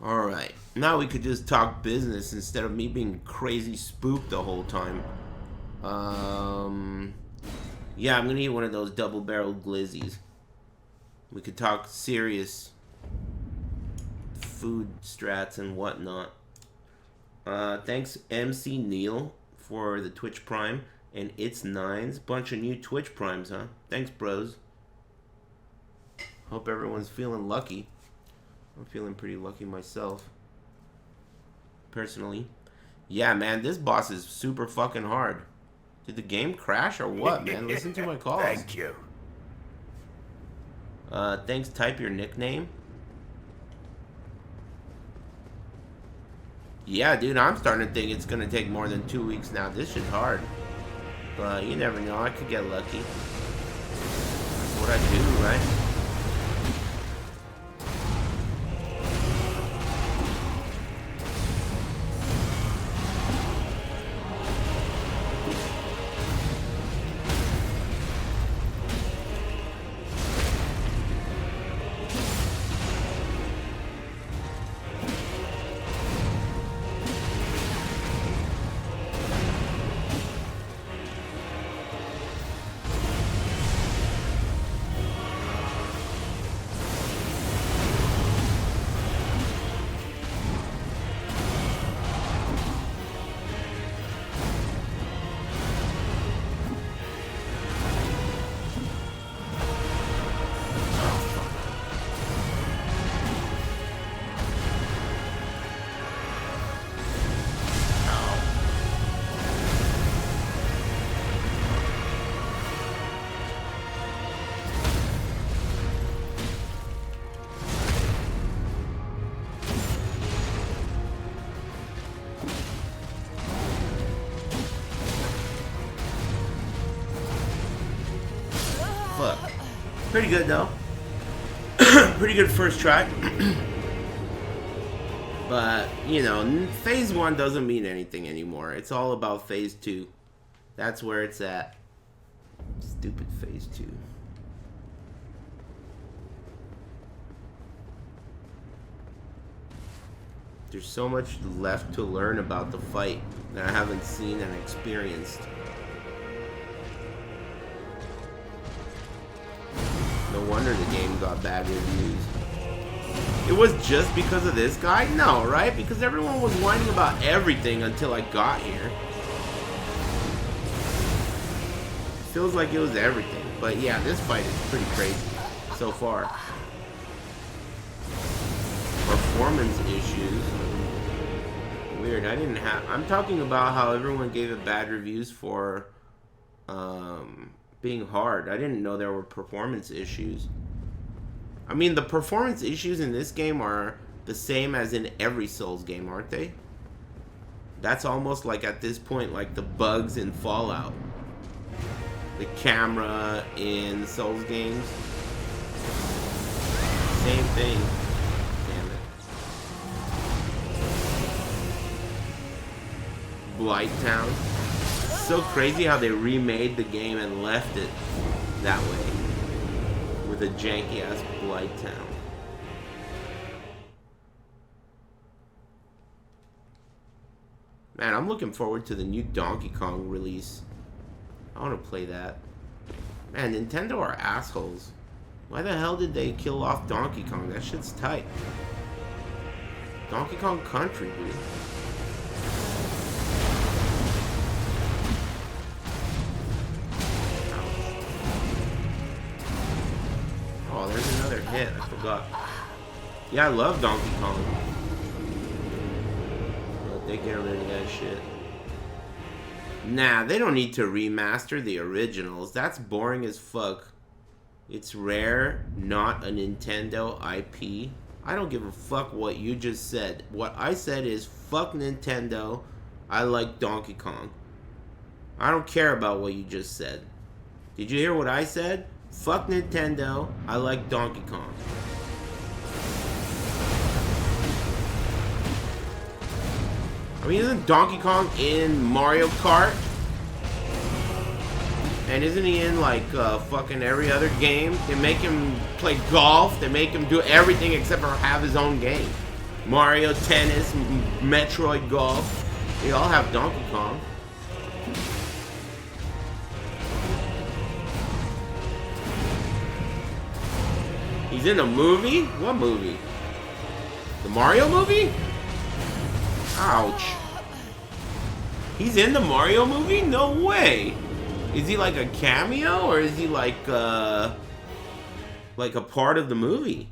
Alright. Now we could just talk business instead of me being crazy spooked the whole time. Yeah, I'm gonna eat one of those double-barreled glizzies. We could talk serious food strats and whatnot. Thanks MC Neil for the Twitch Prime. And It's Nines. Bunch of new Twitch Primes, huh? Thanks, bros. Hope everyone's feeling lucky. I'm feeling pretty lucky myself. Personally. Yeah, man, this boss is super fucking hard. Did the game crash or what, man? Listen to my calls. Thank you. Thanks, type your nickname. Yeah, dude, I'm starting to think it's gonna take more than 2 weeks now. This shit's hard. But you never know, I could get lucky. That's what I do, right? Pretty good though. Pretty good first try. But, you know, phase 1 doesn't mean anything anymore. It's all about phase 2. That's where it's at. Stupid phase 2. There's so much left to learn about the fight that I haven't seen and experienced. No wonder the game got bad reviews. It was just because of this guy? No, right? Because everyone was whining about everything until I got here. Feels like it was everything. But yeah, this fight is pretty crazy so far. Performance issues. Weird, I didn't have... I'm talking about how everyone gave it bad reviews for... being hard. I didn't know there were performance issues. I mean, the performance issues in this game are the same as in every Souls game, aren't they? That's almost like at this point like the bugs in Fallout. The camera in Souls games. Same thing. Damn it. Blighttown. So crazy how they remade the game and left it that way with a janky ass Blighttown. Man, I'm looking forward to the new Donkey Kong release. I want to play that. Man, Nintendo are assholes. Why the hell did they kill off Donkey Kong? That shit's tight. Donkey Kong Country, dude. Oh, there's another hit. I forgot. Yeah, I love Donkey Kong. But they get rid of that shit. Nah, they don't need to remaster the originals. That's boring as fuck. It's Rare, not a Nintendo IP. I don't give a fuck what you just said. What I said is, fuck Nintendo. I like Donkey Kong. I don't care about what you just said. Did you hear what I said? Fuck Nintendo. I like Donkey Kong. I mean, isn't Donkey Kong in Mario Kart? And isn't he in, like, fucking every other game? They make him play golf. They make him do everything except for have his own game. Mario Tennis, Metroid Golf. They all have Donkey Kong. He's in a movie? What movie? The Mario movie? Ouch. He's in the Mario movie? No way. Is he like a cameo or is he like a part of the movie?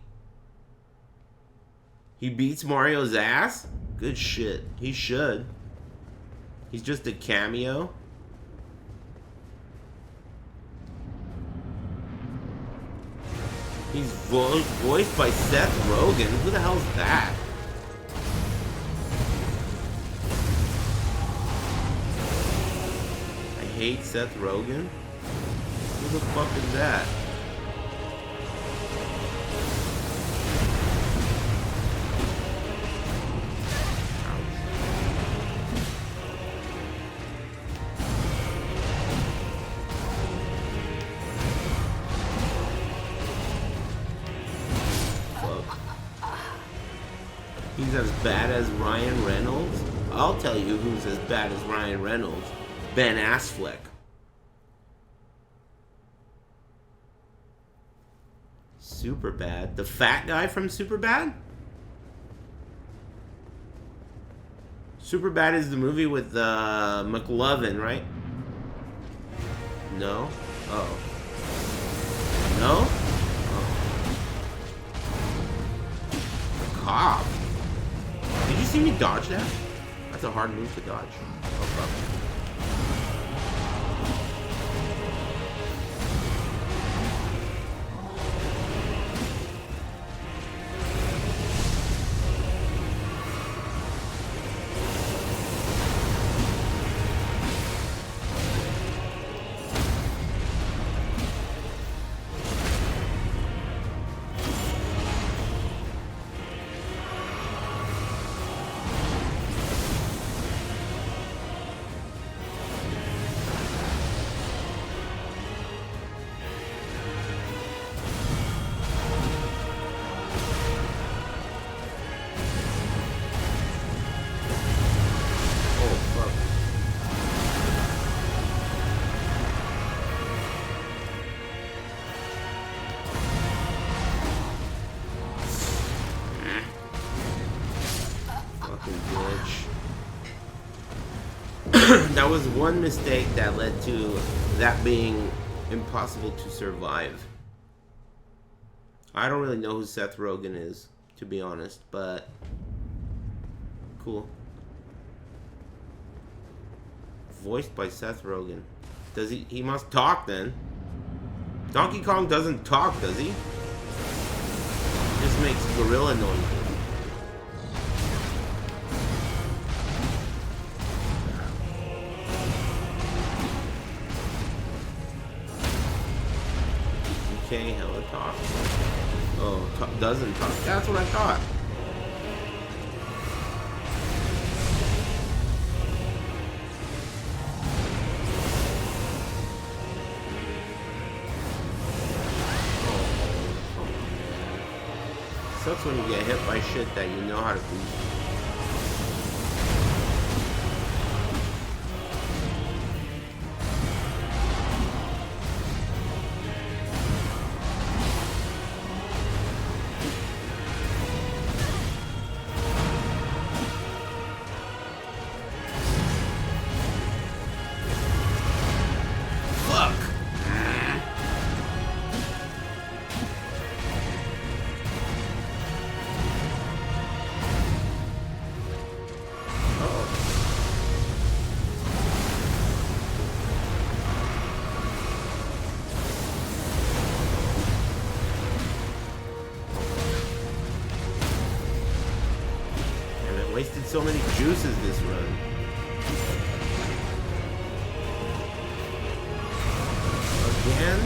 He beats Mario's ass? Good shit. He should. He's just a cameo. He's voiced by Seth Rogen. Who the hell is that? I hate Seth Rogen. Who the fuck is that? He's as bad as Ryan Reynolds? I'll tell you who's as bad as Ryan Reynolds. Ben Affleck. Superbad. The fat guy from Superbad? Superbad is the movie with McLovin, right? No? Oh. No? Oh. The cop. Did you see me dodge that? That's a hard move to dodge. Oh, fuck. That was one mistake that led to that being impossible to survive. I don't really know who Seth Rogen is, to be honest, but cool. Voiced by Seth Rogen. Does he must talk then. Donkey Kong doesn't talk, does he? Just makes gorilla noises. Okay, hella talk. Oh, doesn't talk. That's what I thought. Sucks when you get hit by shit that you know how to do. Wasted so many juices this run. Again?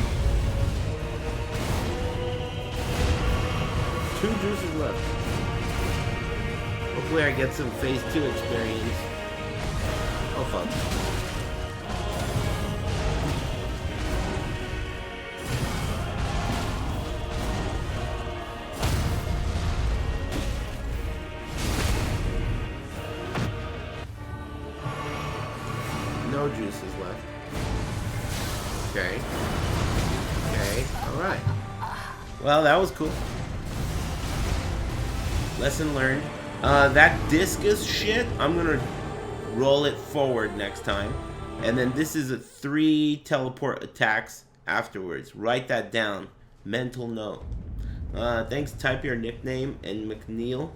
2 juices left. Hopefully I get some phase 2 experience. Oh fuck. no juices left. Okay. Okay, alright. Well, that was cool. Lesson learned. That discus shit, I'm gonna roll it forward next time. And then this is a 3 teleport attacks afterwards. Write that down. Mental note. Thanks, type your nickname and McNeil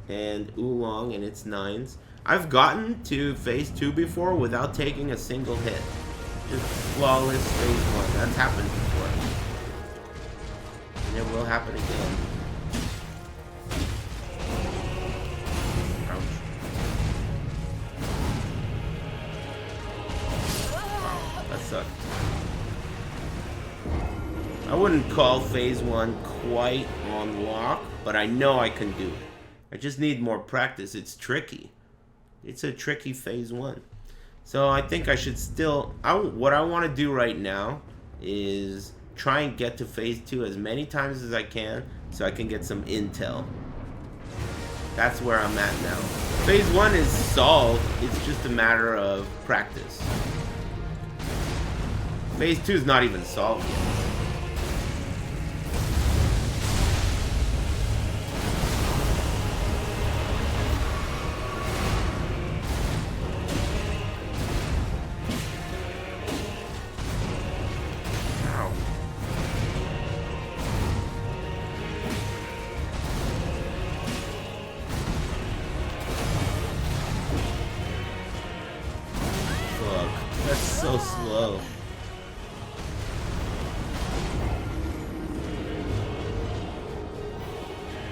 and Oolong and its 9s. I've gotten to phase 2 before without taking a single hit. Just flawless phase 1. That's happened before. And it will happen again. Ouch. Wow, that sucked. I wouldn't call phase 1 quite on lock, but I know I can do it. I just need more practice. It's tricky. It's a tricky phase 1. So I think I should still... what I want to do right now is try and get to phase 2 as many times as I can so I can get some intel. That's where I'm at now. Phase 1 is solved. It's just a matter of practice. Phase 2 is not even solved yet. So slow.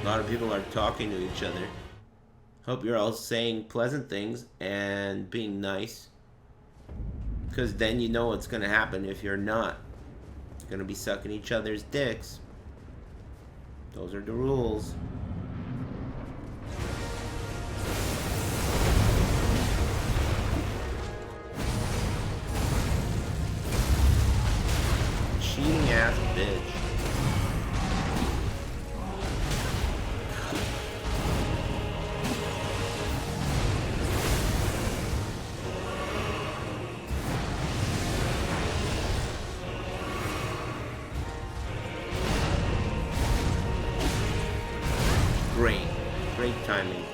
A lot of people are talking to each other. Hope you're all saying pleasant things and being nice. Because then you know what's going to happen if you're not. You're going to be sucking each other's dicks. Those are the rules. Cheating ass bitch. Great timing.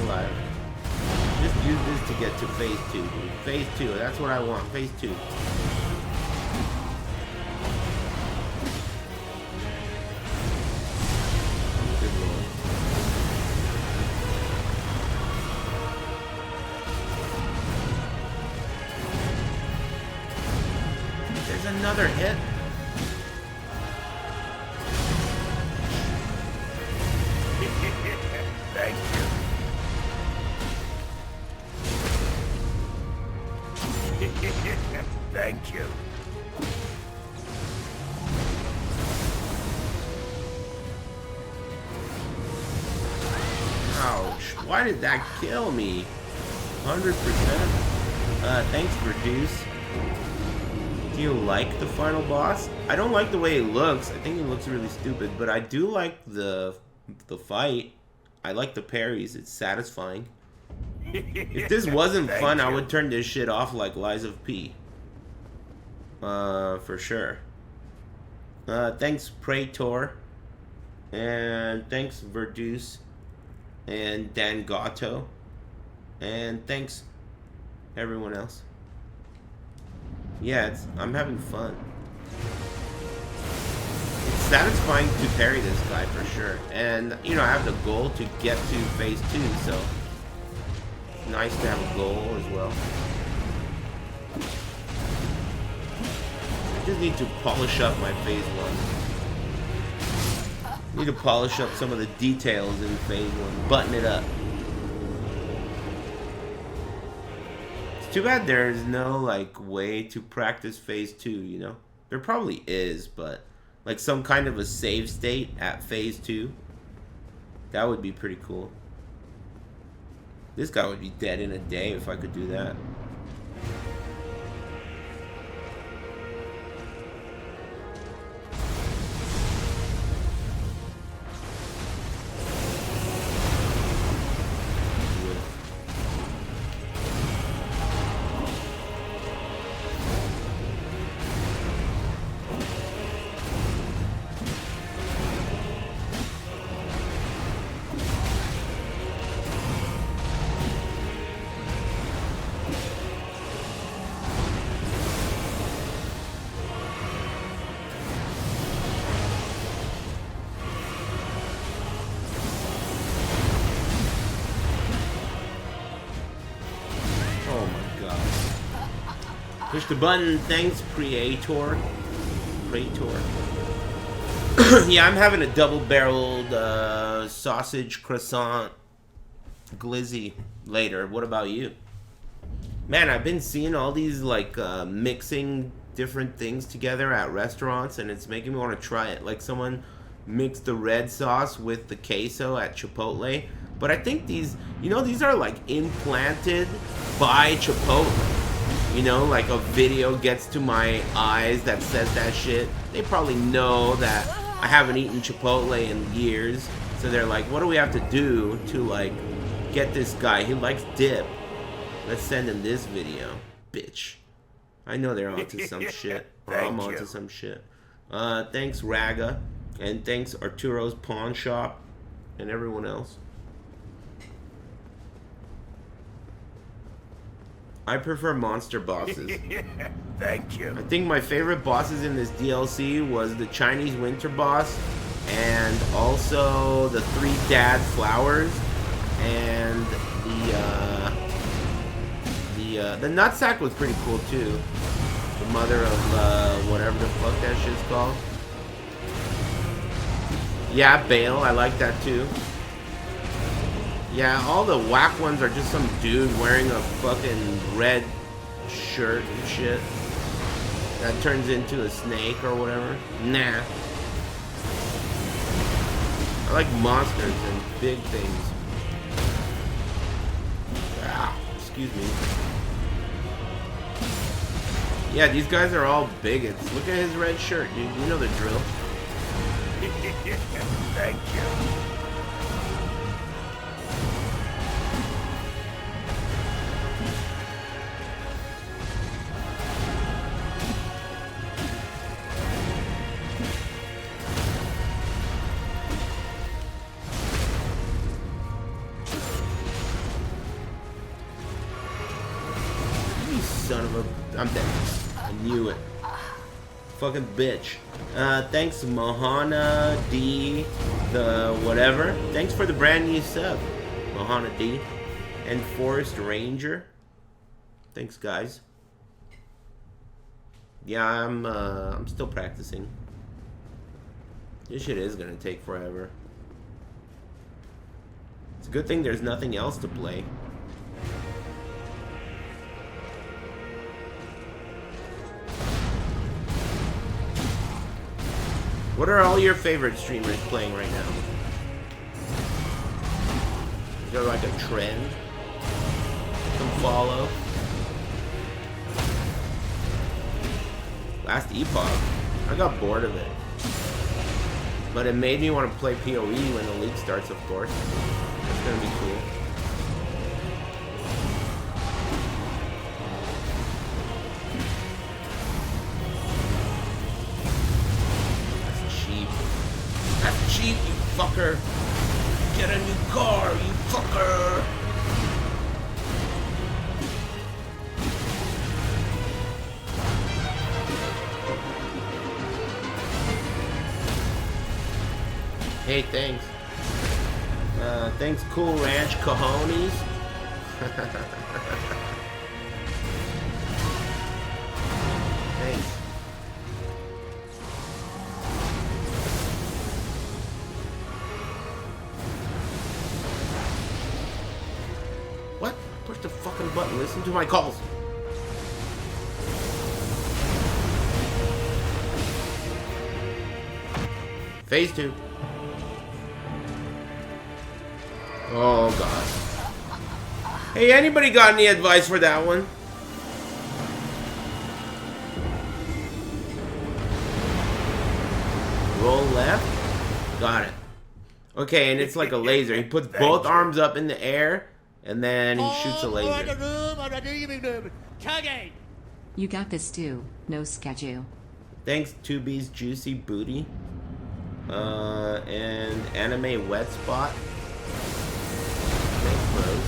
Alive. Just use this to get to phase 2, dude. Phase 2, that's what I want. Phase 2. Good roll. There's another hit. Thank you. Thank you. Ouch. Why did that kill me? 100%? Thanks, Reduce. Do you like the final boss? I don't like the way it looks. I think it looks really stupid, but I do like the fight. I like the parries. It's satisfying. If this wasn't fun, I would turn this shit off like Lies of P. For sure. Thanks, Praetor. And thanks, Verduce. And Dan Gatto. And thanks, everyone else. Yeah, I'm having fun. It's satisfying to parry this guy for sure. And, you know, I have the goal to get to phase 2, so it's nice to have a goal as well. I just need to polish up my phase 1. Need to polish up some of the details in phase 1. Button it up. It's too bad there's no, like, way to practice phase 2, you know? There probably is, but like some kind of a save state at phase 2. That would be pretty cool. This guy would be dead in a day if I could do that. Push the button. Thanks, Creator. Yeah, I'm having a double-barreled sausage croissant glizzy later. What about you? Man, I've been seeing all these like mixing different things together at restaurants, and it's making me want to try it. Like someone mixed the red sauce with the queso at Chipotle. But I think these, you know, these are like implanted by Chipotle. You know, like a video gets to my eyes that says that shit. They probably know that I haven't eaten Chipotle in years. So they're like, what do we have to do to like get this guy? He likes dip. Let's send him this video. Bitch. I know they're onto some shit. Or I'm onto some shit. Thanks, Raga. And thanks, Arturo's Pawn Shop. And everyone else. I prefer monster bosses. Thank you. I think my favorite bosses in this DLC was the Chinese winter boss, and also the 3 dad flowers, and the nutsack was pretty cool too. The mother of whatever the fuck that shit's called. Yeah, Bale, I like that too. Yeah, all the whack ones are just some dude wearing a fucking red shirt and shit that turns into a snake or whatever. Nah. I like monsters and big things. Ah, excuse me. Yeah, these guys are all bigots. Look at his red shirt, dude. You know the drill. Thank you. I'm dead. I knew it. Fucking bitch. Thanks, Mohana D. The whatever. Thanks for the brand new sub, Mohana D. And Forest Ranger. Thanks, guys. Yeah, I'm still practicing. This shit is gonna take forever. It's a good thing there's nothing else to play. What are all your favorite streamers playing right now? Is there like a trend? Some follow? Last Epoch. I got bored of it. But it made me want to play PoE when the league starts, of course. It's gonna be cool. Cheap, you fucker. Get a new car, you fucker. Hey, thanks. Thanks, Cool Ranch Cojones. Thanks. What? Push the fucking button. Listen to my calls. Phase 2. Oh, God. Hey, anybody got any advice for that one? Roll left. Got it. Okay, and it's like a laser. He puts both arms up in the air, and then he shoots a laser. You got this too. No schedule. Thanks, 2B's Juicy Booty. And Anime Wet Spot. Thanks, bros.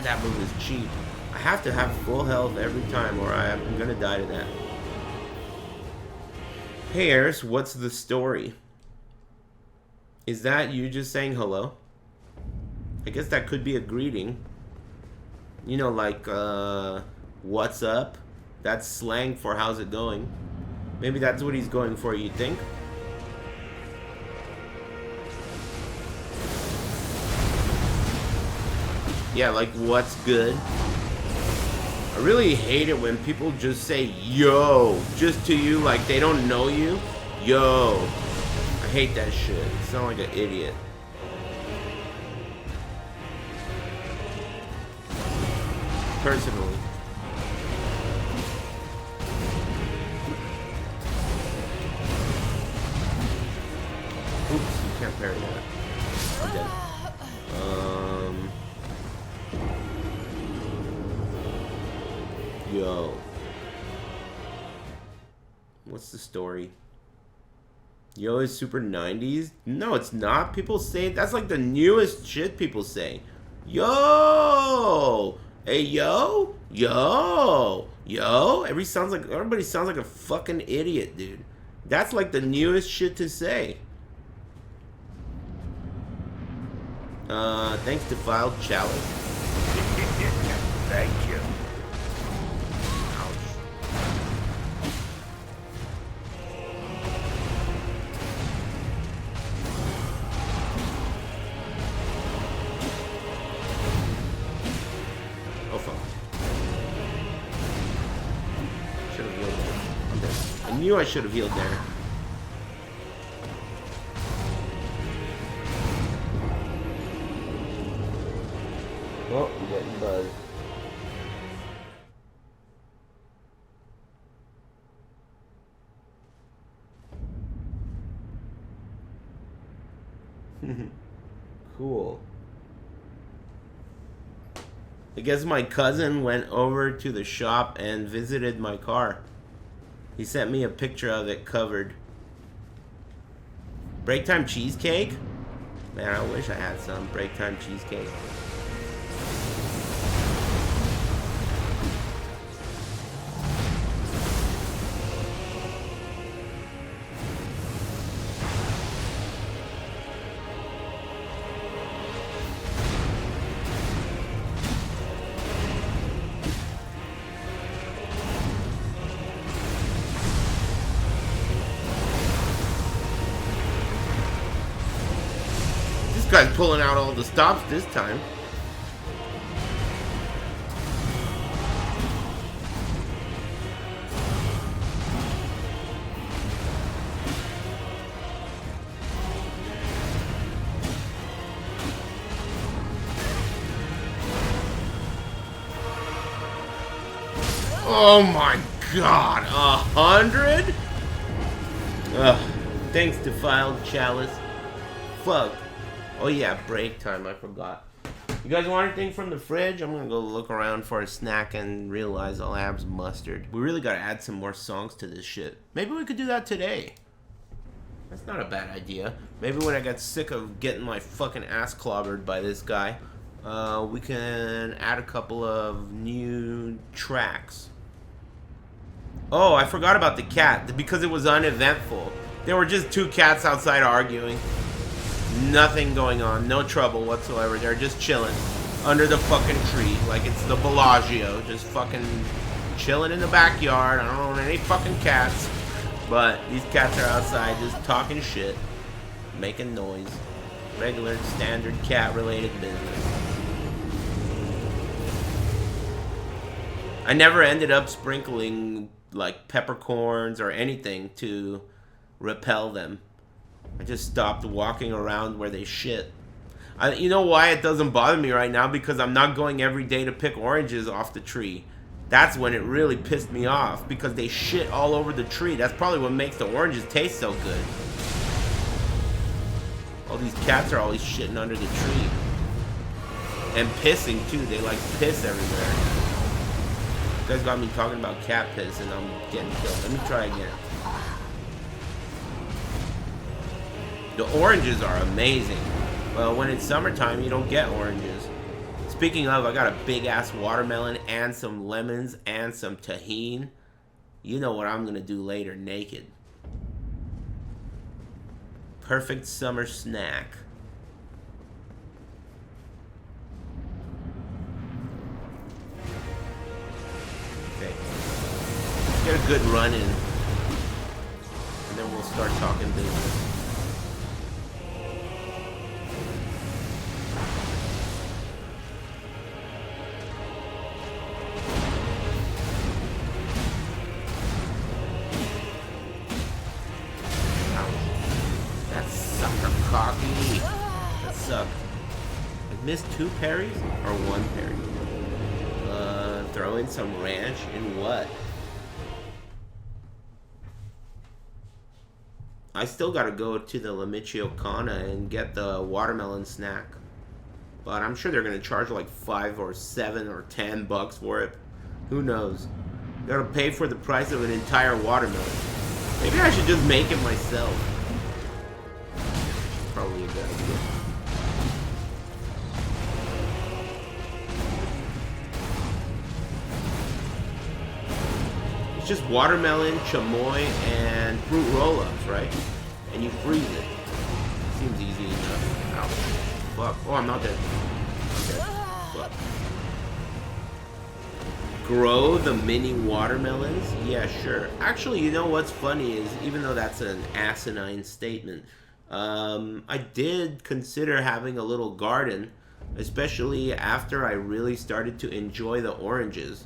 And that move is cheap. I have to have full health every time or I'm gonna die to that. Hey Aris, what's the story? Is that you just saying hello? I guess that could be a greeting. You know, like, what's up? That's slang for how's it going. Maybe that's what he's going for, you think? Yeah, like, what's good? I really hate it when people just say, yo, just to you, like they don't know you. Yo. I hate that shit. You sound like an idiot. Personally. Oops, you can't parry that. I'm dead. Yo. What's the story? Yo is super 90s? No, it's not. People say that's like the newest shit people say. Yo! Hey, yo! Yo! Yo! Everybody sounds like a fucking idiot, dude. That's like the newest shit to say. Thanks to Filed Chalice. Thank you. Oh fuck. Should have healed there. I'm dead. I knew I should have healed there. Oh, I'm getting buzzed. Cool. I guess my cousin went over to the shop and visited my car. He sent me a picture of it covered. Break time cheesecake? Man, I wish I had some break time cheesecake. This guy's pulling out all the stops this time. Oh my god, 100? Ugh, thanks to Filed Chalice. Fuck. Oh yeah, break time, I forgot. You guys want anything from the fridge? I'm gonna go look around for a snack and realize all I have is mustard. We really gotta add some more songs to this shit. Maybe we could do that today. That's not a bad idea. Maybe when I get sick of getting my fucking ass clobbered by this guy, we can add a couple of new tracks. Oh, I forgot about the cat, because it was uneventful. There were just two cats outside arguing. Nothing going on, no trouble whatsoever. They're just chilling under the fucking tree, like it's the Bellagio, just fucking chilling in the backyard. I don't own any fucking cats, but these cats are outside just talking shit, making noise. Regular, standard cat-related business. I never ended up sprinkling like peppercorns or anything to repel them. I just stopped walking around where they shit. You know why it doesn't bother me right now? Because I'm not going every day to pick oranges off the tree. That's when it really pissed me off, because they shit all over the tree. That's probably what makes the oranges taste so good. All these cats are always shitting under the tree. And pissing too, they like piss everywhere. You guys got me talking about cat piss and I'm getting killed. Let me try again. The oranges are amazing. Well, when it's summertime, you don't get oranges. speaking of, I got a big ass watermelon and some lemons and some tahini. You know what I'm gonna do later, naked. Perfect summer snack. Okay. Let's get a good run in. And then we'll start talking business. That sucked. I missed 2 parries or 1 parry. Throw in some ranch in what? I still gotta go to the La Michoacana and get the watermelon snack. But I'm sure they're gonna charge like 5 or 7 or 10 bucks for it. Who knows? Gotta pay for the price of an entire watermelon. Maybe I should just make it myself. Probably a good idea. It's just watermelon, chamoy, and fruit roll-ups, right? And you freeze it. Seems easy enough. Ouch. Fuck. Oh, I'm not dead. Okay. Fuck. Grow the mini watermelons? Yeah, sure. Actually, you know what's funny is, even though that's an asinine statement, I did consider having a little garden, especially after I really started to enjoy the oranges.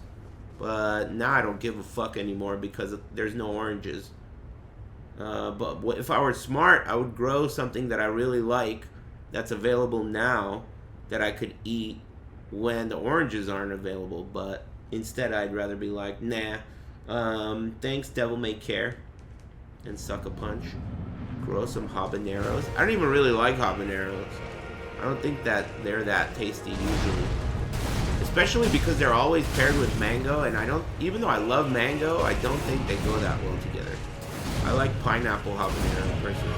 But now I don't give a fuck anymore because there's no oranges. But if I were smart, I would grow something that I really like that's available now that I could eat when the oranges aren't available. But instead, I'd rather be like, nah, thanks, devil may care, and suck a punch. Grow some habaneros. I don't even really like habaneros. I don't think that they're that tasty usually. Especially because they're always paired with mango, and I don't, even though I love mango, I don't think they go that well together. I like pineapple habanero personally.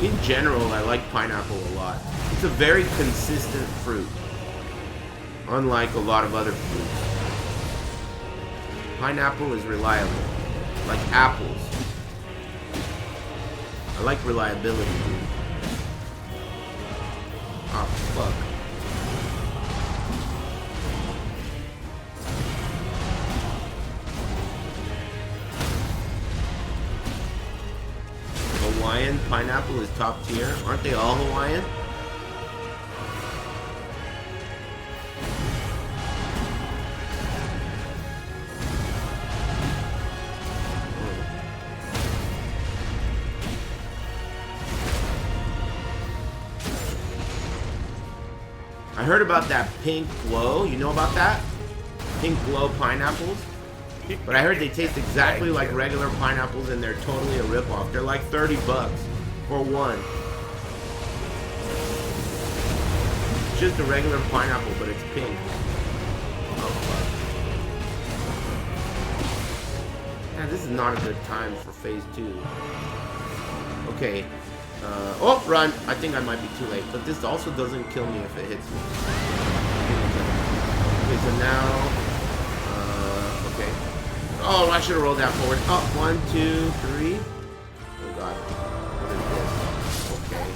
In general, I like pineapple a lot. It's a very consistent fruit, unlike a lot of other fruits. Pineapple is reliable, like apples. I like reliability, dude. Oh, fuck. Hawaiian pineapple is top tier. Aren't they all Hawaiian? I heard about that pink glow. You know about that? Pink glow pineapples? But I heard they taste exactly like regular pineapples and they're totally a ripoff. They're like 30 bucks for one. It's just a regular pineapple, but it's pink. Oh, fuck. Man, this is not a good time for phase 2. Okay. Oh, run! I think I might be too late, but this also doesn't kill me if it hits me. Okay, so now... okay. Oh, I should have rolled that forward. Oh, 1, 2, 3. Oh, God. What is this? Okay.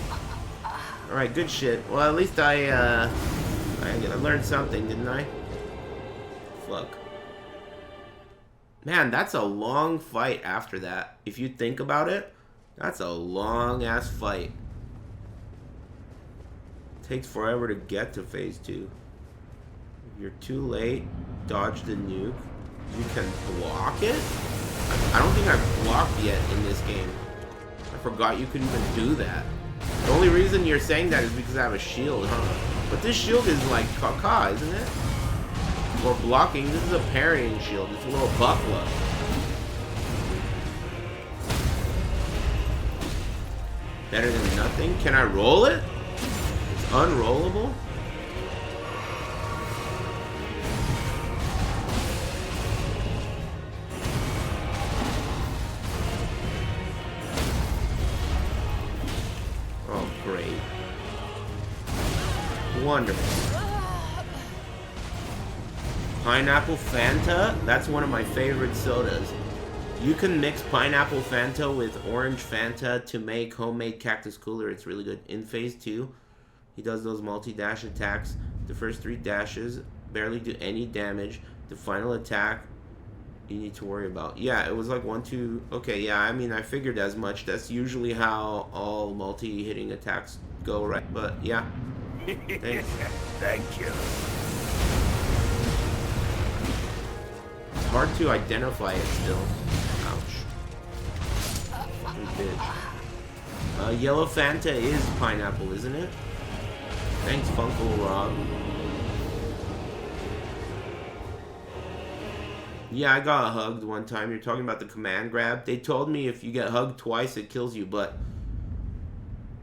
Alright, good shit. Well, at least I learned something, didn't I? Fuck. Man, that's a long fight after that. If you think about it, that's a long-ass fight. Takes forever to get to phase 2. If you're too late, dodge the nuke. You can block it? I don't think I've blocked yet in this game. I forgot you could even do that. The only reason you're saying that is because I have a shield, huh? But this shield is like caca, isn't it? For blocking, this is a parrying shield. It's a little buckler. Better than nothing. Can I roll it? It's unrollable? Oh, great. Wonderful. Pineapple Fanta? That's one of my favorite sodas. You can mix pineapple Fanta with orange Fanta to make homemade cactus cooler. It's really good. In phase 2, he does those multi-dash attacks. The first 3 dashes barely do any damage. The final attack, you need to worry about. Yeah, it was like 1, 2... Okay, yeah, I mean, I figured as much. That's usually how all multi-hitting attacks go, right? But, yeah. Thanks. Thank you. It's hard to identify it still. Ouch. You bitch. Yellow Fanta is pineapple, isn't it? Thanks, Funko Rob. Yeah, I got hugged one time. You're talking about the command grab. They told me if you get hugged twice, it kills you, but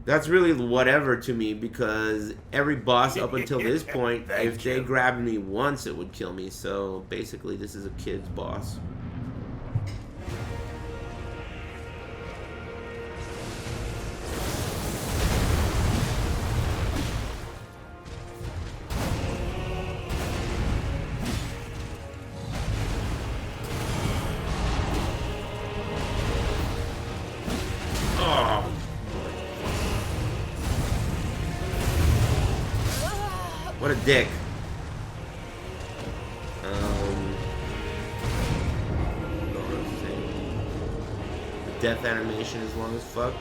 that's really whatever to me, because every boss up until this point, if they grabbed me once, it would kill me. So basically, this is a kid's boss. What a dick. The death animation is long as fuck.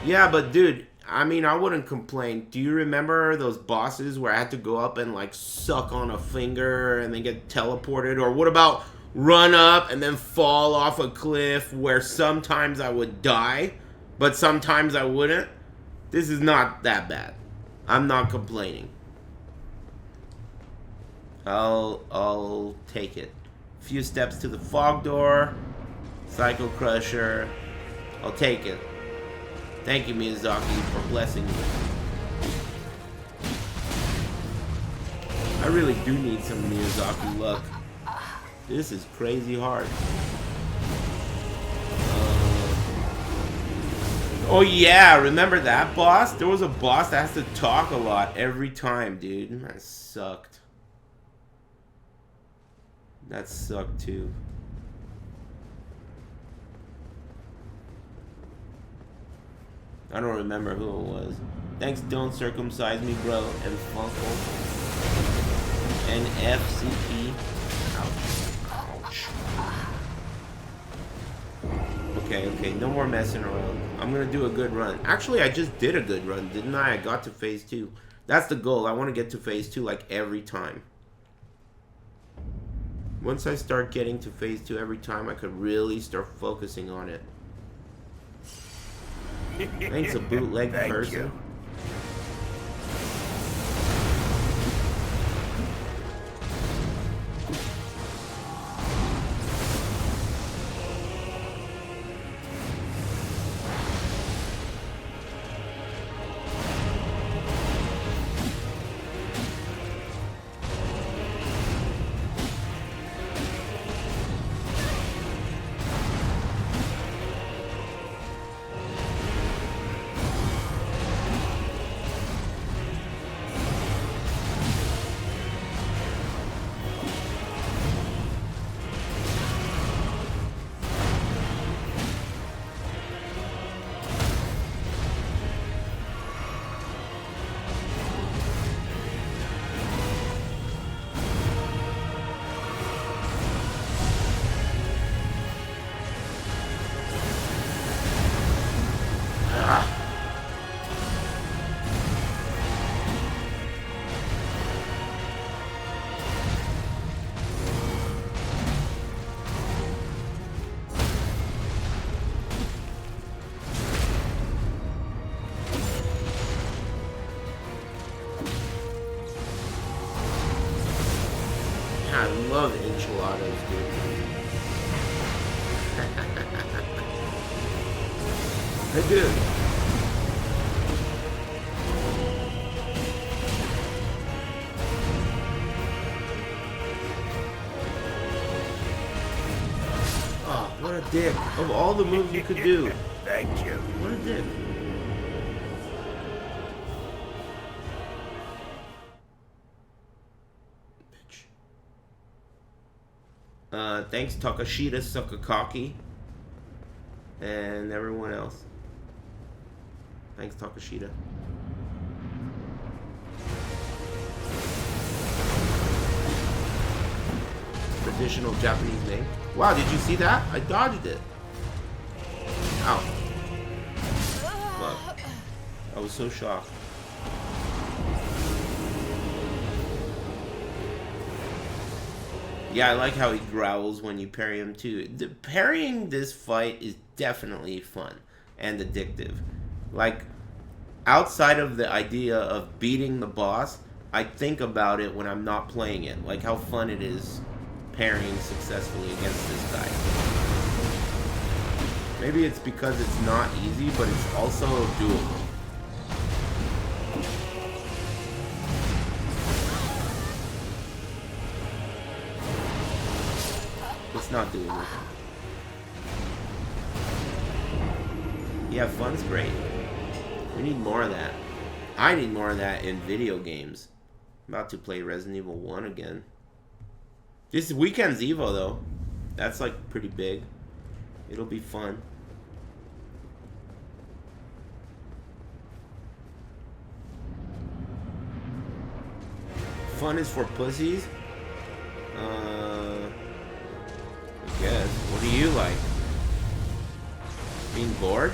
Yeah, but dude, I mean, I wouldn't complain. Do you remember those bosses where I had to go up and like suck on a finger and then get teleported? Or what about run up and then fall off a cliff, where sometimes I would die, but sometimes I wouldn't? This is not that bad. I'm not complaining. I'll take it. A few steps to the fog door. Psycho Crusher. I'll take it. Thank you, Miyazaki, for blessing me. I really do need some Miyazaki luck. This is crazy hard. Oh yeah, remember that boss? There was a boss that has to talk a lot every time, dude. That sucked. That sucked too. I don't remember who it was. Thanks, Don't Circumcise Me, bro. And Funkle. And FCP. Ouch. Ouch. Okay, no more messing around. I'm gonna do a good run. Actually, I just did a good run, didn't I? I got to phase 2. That's the goal. I want to get to phase 2 like every time. Once I start getting to phase 2 every time, I could really start focusing on it. Thanks, a bootleg person. You. I love enchiladas, dude. I do. Oh, what a dick. Of all the moves you could do. Thank you. What a dick. Thanks Takashita Sukakaki and everyone else. Thanks Takashita. Traditional Japanese name. Wow, did you see that? I dodged it. Ow. Fuck. I was so shocked. Yeah, I like how he growls when you parry him too. Parrying this fight is definitely fun and addictive. Like, outside of the idea of beating the boss, I think about it when I'm not playing it. Like how fun it is parrying successfully against this guy. Maybe it's because it's not easy, but it's also doable. It's not doable. Yeah, fun's great. We need more of that. I need more of that in video games. I'm about to play Resident Evil 1 again. This weekend's Evo, though. That's, like, pretty big. It'll be fun. Fun is for pussies? I guess. What do you like? Being bored?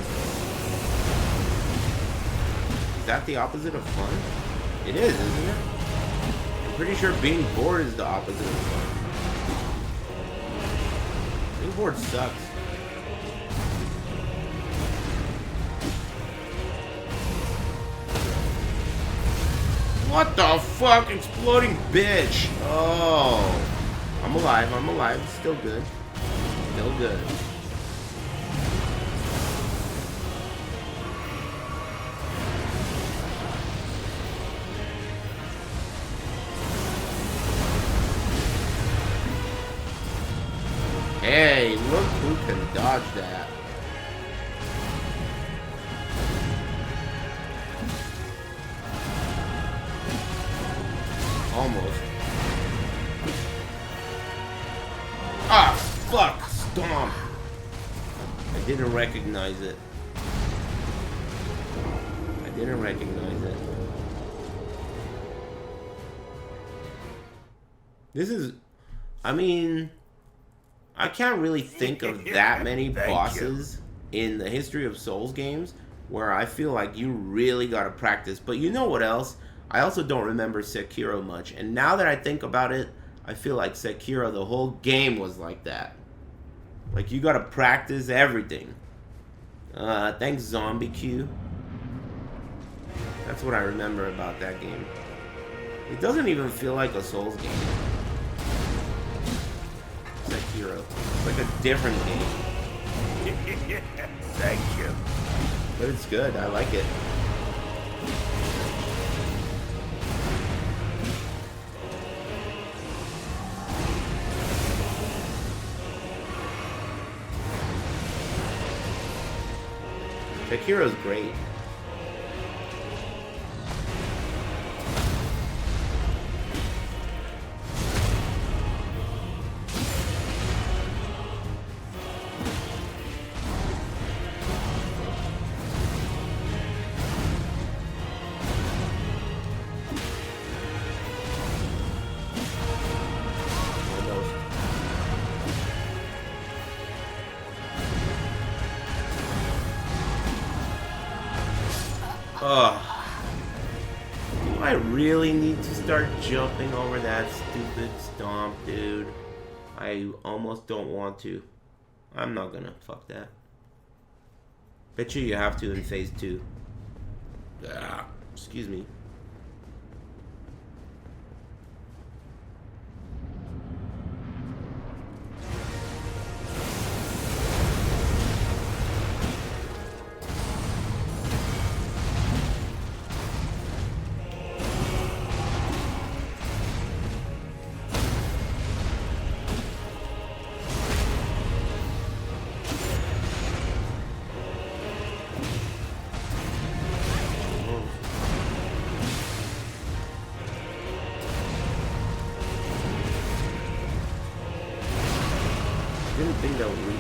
Is that the opposite of fun? It is, isn't it? I'm pretty sure being bored is the opposite of fun. Being bored sucks. What the fuck? Exploding bitch! Oh. I'm alive, I'm alive. Still good. Still good. Hey, look who can dodge that. Almost. Ah, fuck! Stomp! I didn't recognize it. I didn't recognize it. This is... I mean... I can't really think of that many bosses in the history of Souls games where I feel like you really gotta practice. But you know what else? I also don't remember Sekiro much. And now that I think about it, I feel like Sekiro, the whole game was like that. Like, you gotta practice everything. Thanks, Zombie Q. That's what I remember about that game. It doesn't even feel like a Souls game. Sekiro. It's like a different game. Thank you. But it's good. I like it. Sekiro's great. Ugh. Do I really need to start jumping over that stupid stomp, dude? I almost don't want to. I'm not gonna. Fuck that. Bet you have to in phase 2. Ah, excuse me. Didn't think that would reach.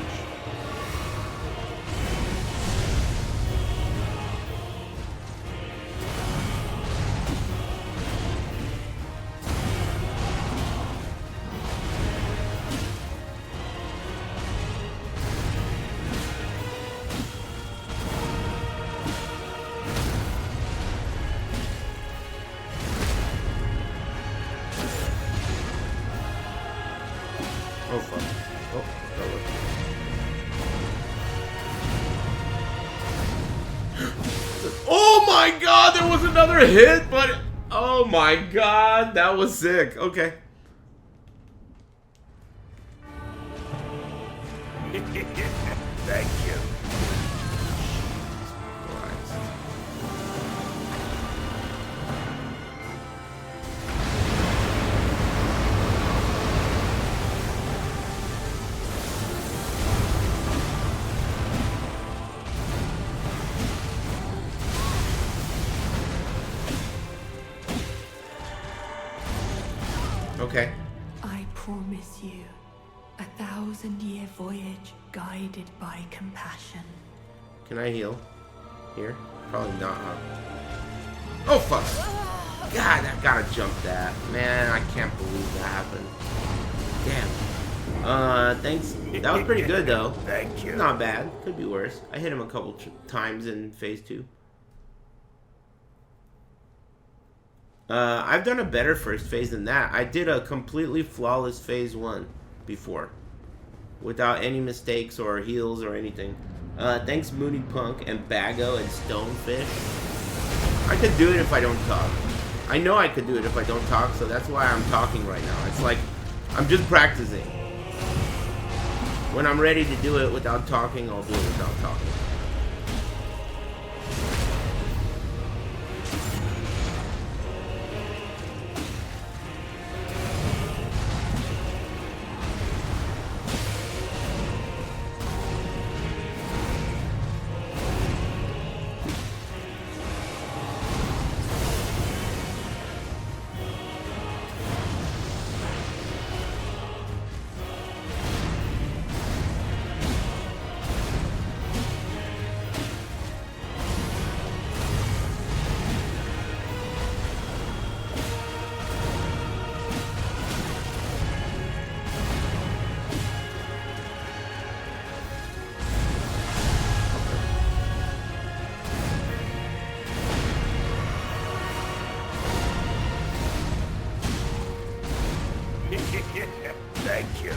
Oh fuck. Oh, that worked. Oh my god, there was another hit, but oh my god, that was sick. Okay. Thank you. Okay. I promise you, 1,000-year voyage guided by compassion. Can I heal? Here? Probably not, huh? Oh fuck! God, I gotta jump that. Man, I can't believe that happened. Damn. Thanks. That was pretty good though. Thank you. Not bad. Could be worse. I hit him a couple times in phase 2. I've done a better first phase than that. I did a completely flawless phase 1 before. Without any mistakes or heals or anything. Thanks Moody Punk and Bago and Stonefish. I could do it if I don't talk. I know I could do it if I don't talk, so that's why I'm talking right now. It's like, I'm just practicing. When I'm ready to do it without talking, I'll do it without talking. Thank you.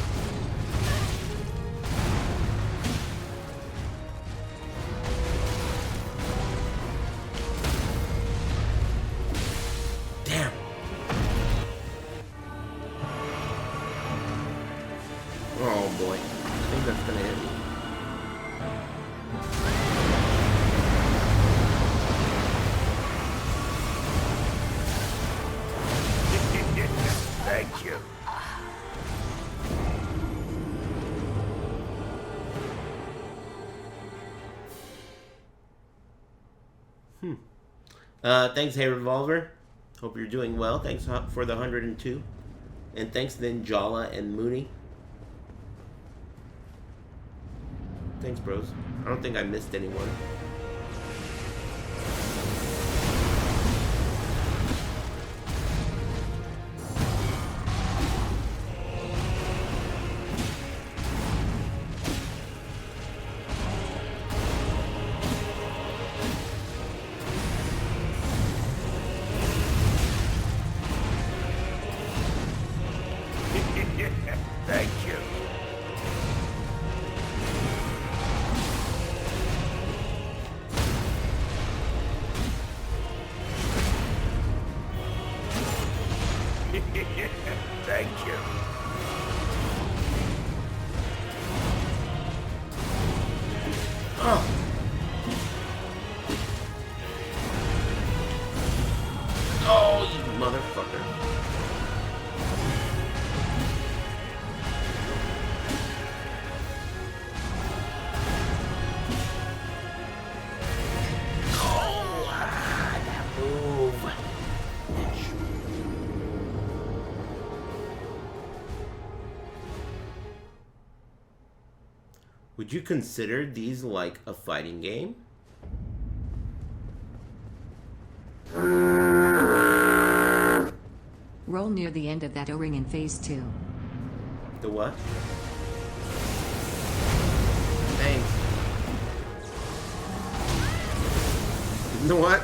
Damn. Oh boy. I think that's gonna hit me. Thank you. Thanks, Hey Revolver. Hope you're doing well. Thanks for the 102. And thanks Ninjala and Mooney. Thanks, bros. I don't think I missed anyone. Thank you. Thank you. Oh. Oh, you motherfucker. Would you consider these like a fighting game? Roll near the end of that O-ring in phase 2. The what? Thanks. You know what?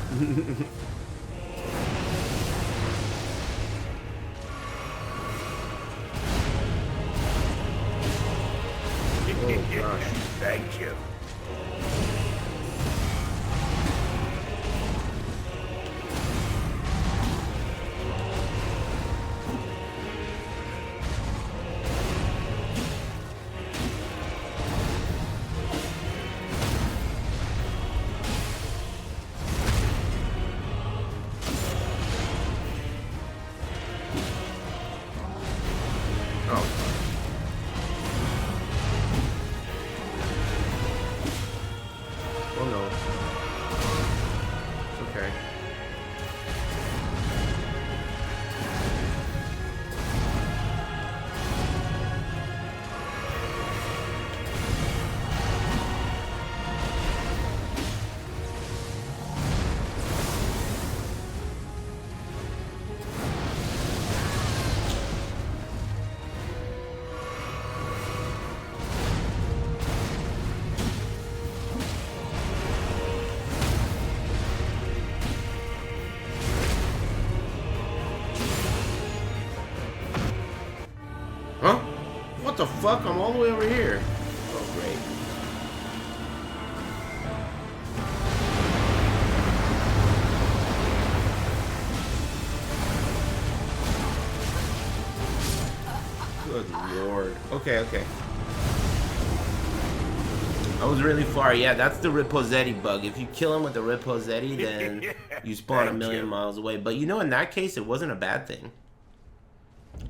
Oh gosh. Thank you. Huh? What the fuck? I'm all the way over here. Oh, great. Good lord. Okay, okay. I was really far. Yeah, that's the Riposetti bug. If you kill him with the Riposetti, then you spawn a million miles away. But you know, in that case, it wasn't a bad thing.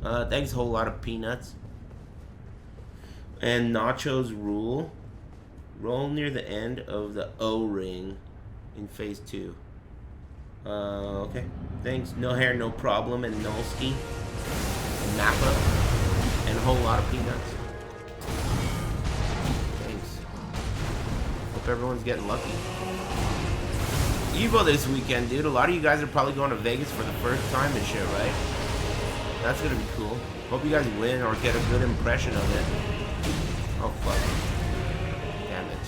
Thanks a whole lot of peanuts. And Nacho's rule. Roll near the end of the O-ring in phase 2. Okay. Thanks. No hair, no problem. And Nolski. And Nappa. And a whole lot of peanuts. Thanks. Hope everyone's getting lucky. Evo this weekend, dude. A lot of you guys are probably going to Vegas for the first time and shit, right? That's gonna be cool. Hope you guys win or get a good impression of it. Oh fuck. Damn it.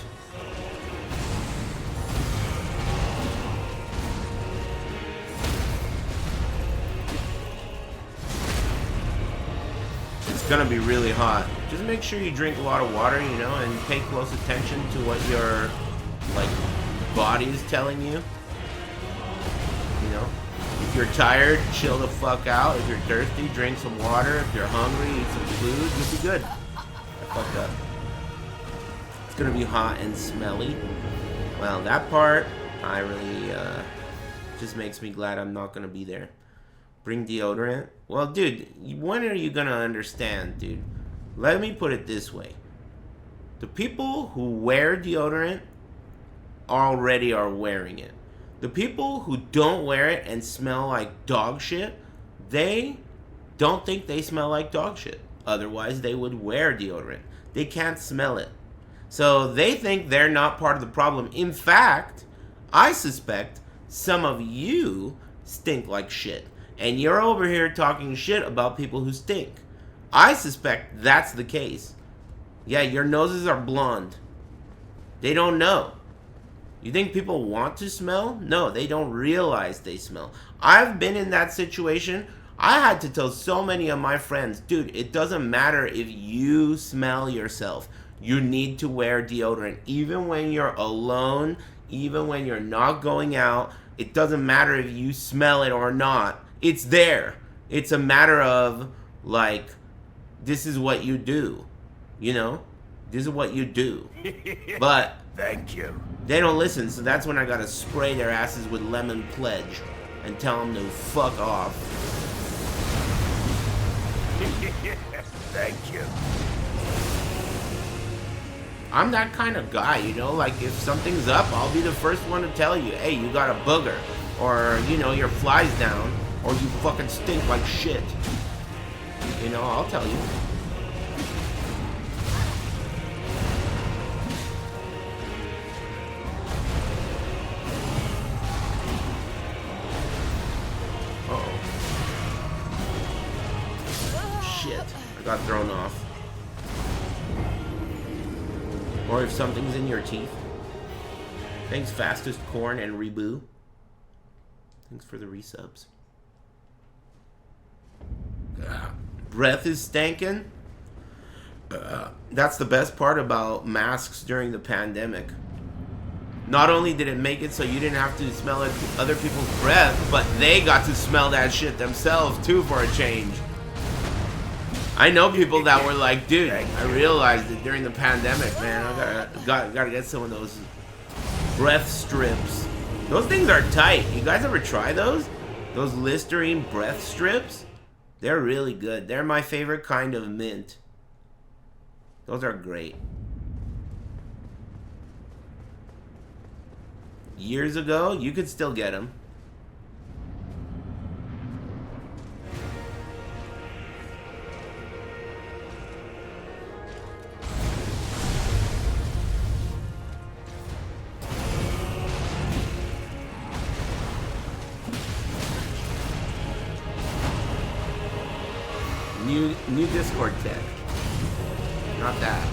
It's gonna be really hot. Just make sure you drink a lot of water, you know, and pay close attention to what your like body is telling you. You know? If you're tired, chill the fuck out. If you're thirsty, drink some water. If you're hungry, eat some food. You'll be good. I fucked up. It's gonna be hot and smelly. Well, that part, I really, just makes me glad I'm not gonna be there. Bring deodorant? Well, dude, when are you gonna understand, dude? Let me put it this way. The people who wear deodorant already are wearing it. The people who don't wear it and smell like dog shit, they don't think they smell like dog shit. Otherwise, they would wear deodorant. They can't smell it. So they think they're not part of the problem. In fact, I suspect some of you stink like shit. And you're over here talking shit about people who stink. I suspect that's the case. Yeah, your noses are blonde. They don't know. You think people want to smell? No, they don't realize they smell. I've been in that situation. I had to tell so many of my friends, dude, it doesn't matter if you smell yourself. You need to wear deodorant. Even when you're alone, even when you're not going out, it doesn't matter if you smell it or not. It's there. It's a matter of, like, this is what you do. You know? This is what you do. But Thank you. they don't listen, so that's when I gotta spray their asses with lemon pledge and tell them to fuck off. Thank you. I'm that kind of guy, you know, like if something's up, I'll be the first one to tell you, hey, you got a booger, or, you know, your fly's down, or you fucking stink like shit. You know, I'll tell you. shit. I got thrown off. Or if something's in your teeth. Thanks, Fastest Corn and Reboo. Thanks for the resubs. Breath is stankin'. That's the best part about masks during the pandemic. Not only did it make it so you didn't have to smell other people's breath, but they got to smell that shit themselves too for a change. I know people that were like, dude, I realized it during the pandemic, man. I gotta get some of those breath strips. Those things are tight. You guys ever try those? Those Listerine breath strips? They're really good. They're my favorite kind of mint. Those are great. Years ago, you could still get them. New Discord tech. Not that.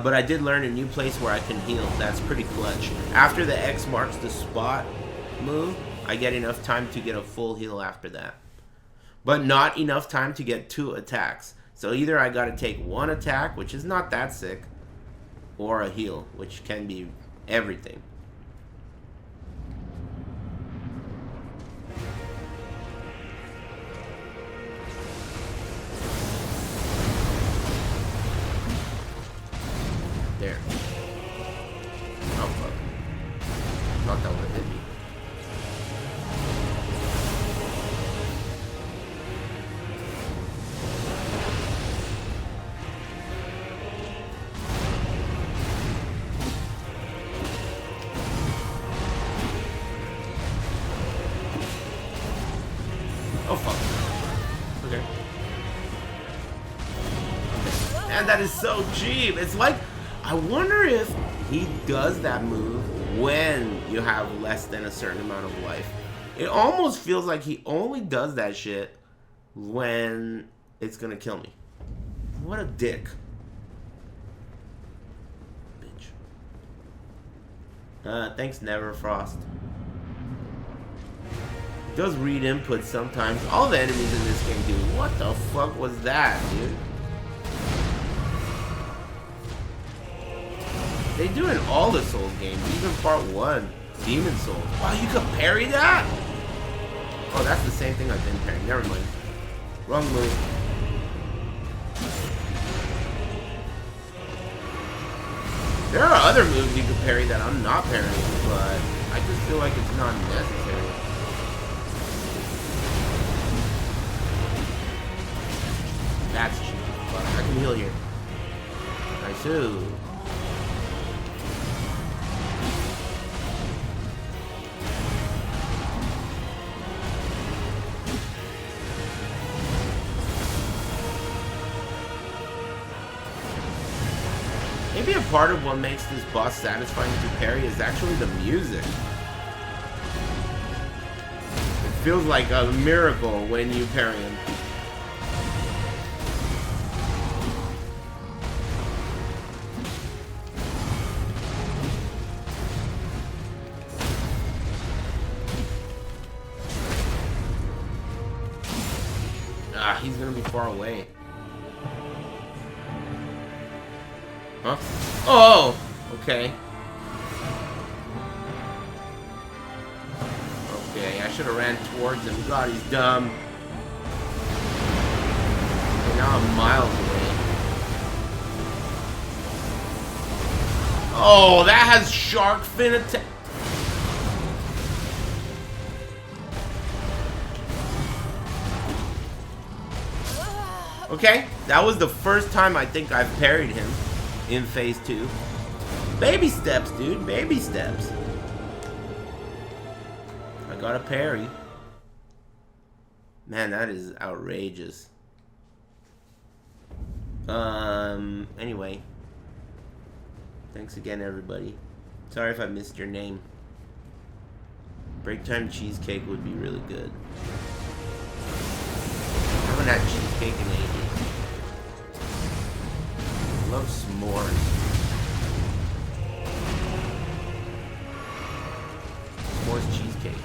But I did learn a new place where I can heal. That's pretty clutch. After the X marks the spot move, I get enough time to get a full heal after that. But not enough time to get 2 attacks. So either I gotta take 1 attack, which is not that sick, or a heal, which can be everything. There. Oh, fuck. Thought that would have hit me. Oh, fuck. Okay. Man, that is so cheap. It's like... I wonder if he does that move when you have less than a certain amount of life. It almost feels like he only does that shit when it's gonna kill me. What a dick. Bitch. Thanks, Neverfrost. It does read inputs sometimes. All the enemies in this game do. What the fuck was that, dude? They do in all the Souls games, even part 1, Demon Souls. Wow, you could parry that? Oh, that's the same thing I've been parrying. Never mind. Wrong move. There are other moves you can parry that I'm not parrying, but I just feel like it's not necessary. That's cheap. But I can heal here. Nice. Maybe a part of what makes this boss satisfying to parry is actually the music. It feels like a miracle when you parry him. Ah, he's gonna be far away. Huh? Oh! Okay. Okay, I should have ran towards him. God, he's dumb. Okay, now I'm miles away. Oh, that has shark fin attack. Okay, that was the first time I think I've parried him in phase 2. Baby steps, dude. Baby steps. I got a parry. Man, that is outrageous. Anyway. Thanks again, everybody. Sorry if I missed your name. Break time cheesecake would be really good. haven't had cheesecake in ages. Love s'mores. S'mores cheesecake.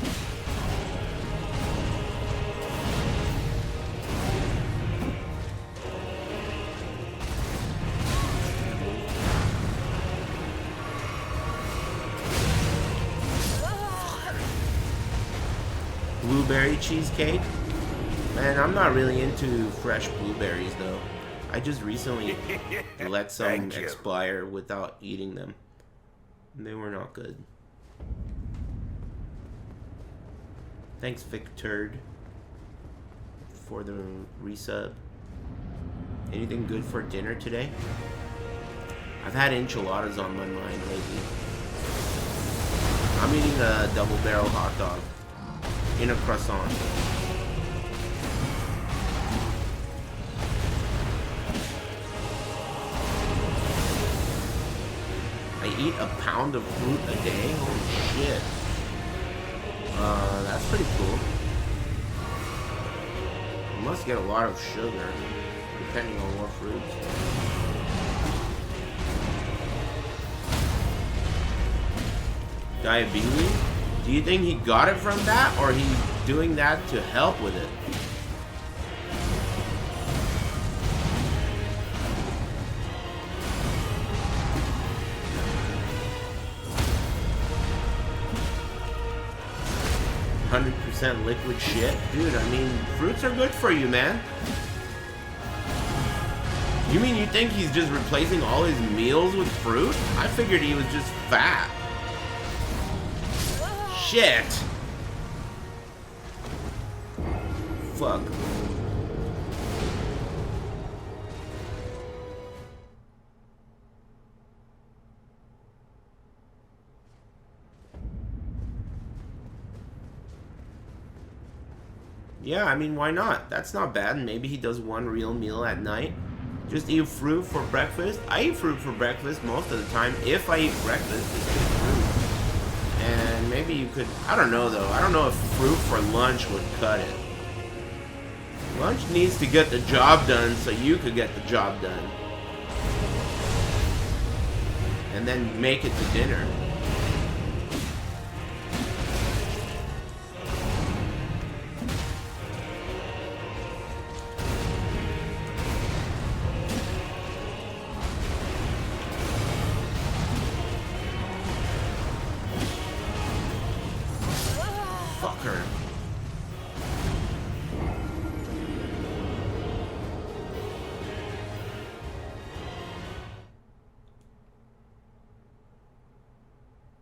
Blueberry cheesecake? Man, I'm not really into fresh blueberries though. I just recently let some Thank you. expire without eating them. They were not good. Thanks, Vic Turd, for the resub. Anything good for dinner today? I've had enchiladas on my mind lately. I'm eating a double barrel hot dog in a croissant. I eat a pound of fruit a day? Holy shit. That's pretty cool. You must get a lot of sugar, depending on what fruits. Diabetes? Do you think he got it from that, or he's doing that to help with it? %, liquid shit? Dude, I mean, fruits are good for you, man. You mean you think he's just replacing all his meals with fruit? I figured he was just fat. Shit. Fuck. Yeah, I mean, why not? That's not bad. Maybe he does one real meal at night. Just eat fruit for breakfast. I eat fruit for breakfast most of the time. If I eat breakfast, it's just fruit. And maybe you could... I don't know, though. I don't know if fruit for lunch would cut it. Lunch needs to get the job done so you could get the job done. And then make it to dinner.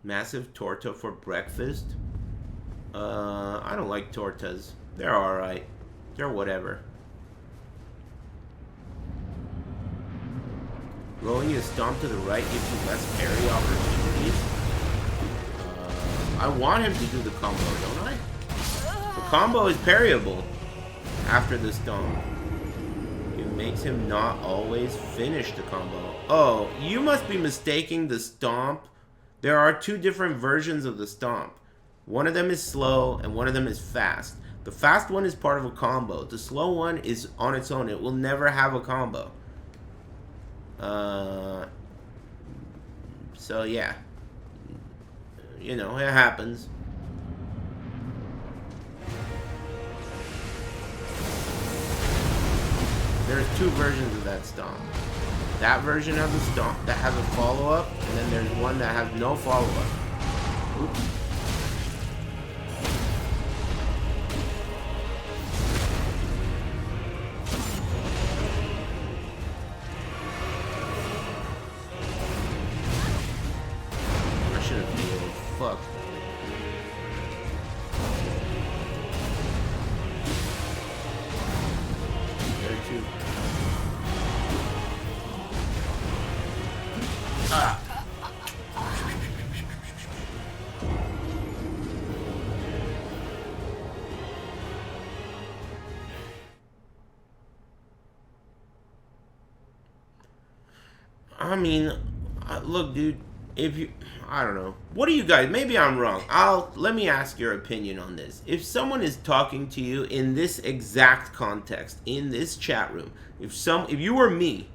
Massive torta for breakfast? I don't like tortas. They're alright. They're whatever. Rolling your stomp to the right gives you less parry opportunities. I want him to do the combo, don't I? The combo is parryable after the stomp. It makes him not always finish the combo. Oh, you must be mistaking the stomp. There are two different versions of the stomp. One of them is slow and one of them is fast. The fast one is part of a combo. The slow one is on its own. It will never have a combo. So yeah. You know, it happens. There's two versions of that stomp. That version of the stomp that has a follow-up, and then there's one that has no follow-up. Oops. I should have healed. Fuck. There are two. Ah. I mean, look, dude, if you, I don't know. What do you guys, maybe I'm wrong. Let me ask your opinion on this. If someone is talking to you in this exact context, in this chat room, if you were me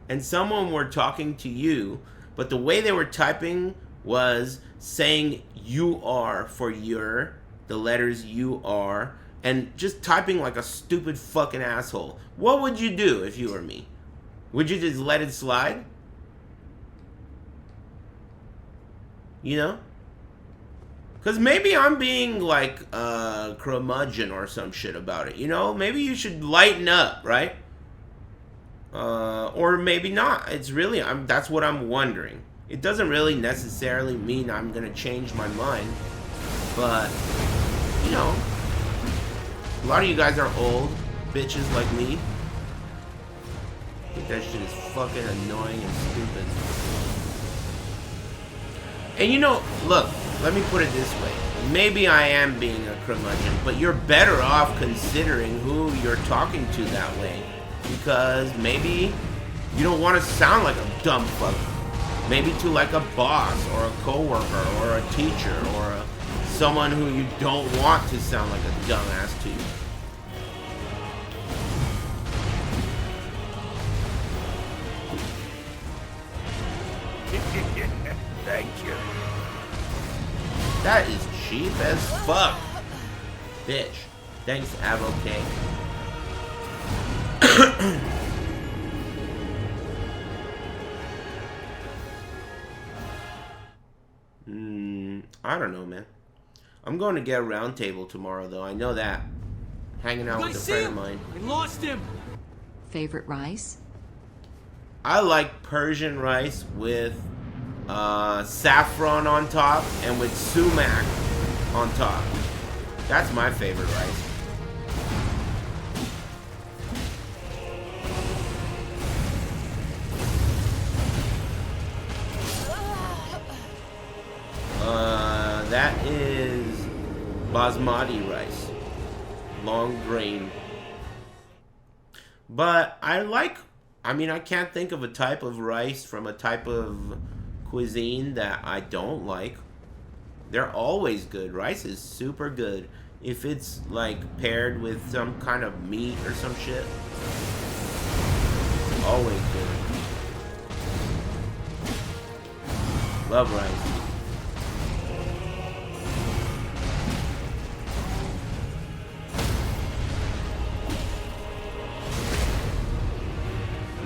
and someone were talking to you, but the way they were typing was saying you are for your, the letters you are, and just typing like a stupid fucking asshole, what would you do if you were me? Would you just let it slide? You know? Because maybe I'm being like a curmudgeon or some shit about it, you know? Maybe you should lighten up, right? Or maybe not. It's really, that's what I'm wondering. It doesn't really necessarily mean I'm going to change my mind. But, you know, a lot of you guys are old bitches like me. I think that shit is fucking annoying and stupid. And you know, look, let me put it this way. Maybe I am being a curmudgeon, but you're better off considering who you're talking to that way. Because maybe you don't want to sound like a dumb fuck. Maybe to like a boss or a coworker or a teacher or someone who you don't want to sound like a dumbass to you. Thank you. That is cheap as fuck. Bitch. Thanks, Avoke. I don't know, man. I'm going to get a round table tomorrow, though. I know that. Hanging out with a friend of mine. We lost him. Favorite rice? I like Persian rice with saffron on top and with sumac on top. That's my favorite rice. That is basmati rice, long grain. But I mean, I can't think of a type of rice from a type of cuisine that I don't like. They're always good. Rice is super good if it's like paired with some kind of meat or some shit. Always good. Love rice.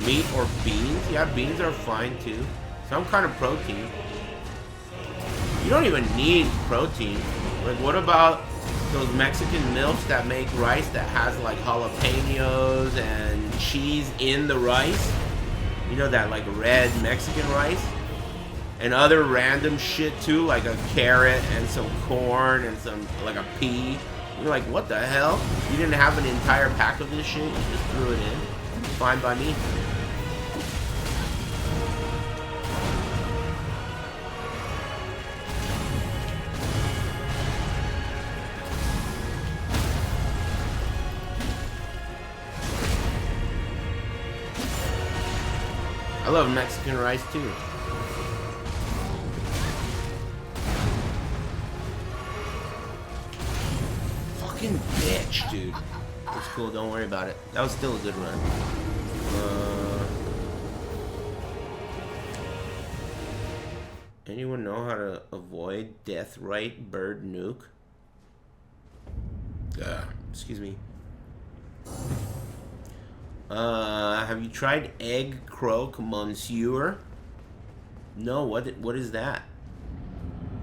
Meat or beans? Yeah, beans are fine too. Some kind of protein. You don't even need protein. Like, what about those Mexican milks that make rice that has like jalapenos and cheese in the rice? You know, that like red Mexican rice? And other random shit too, like a carrot and some corn and some, like a pea. You're like, what the hell? You didn't have an entire pack of this shit, you just threw it in. Fine by me. I love Mexican rice too. Fucking bitch, dude. It's cool, don't worry about it. That was still a good run. Anyone know how to avoid death right bird nuke? Excuse me. Have you tried egg croque, monsieur? No, what is that?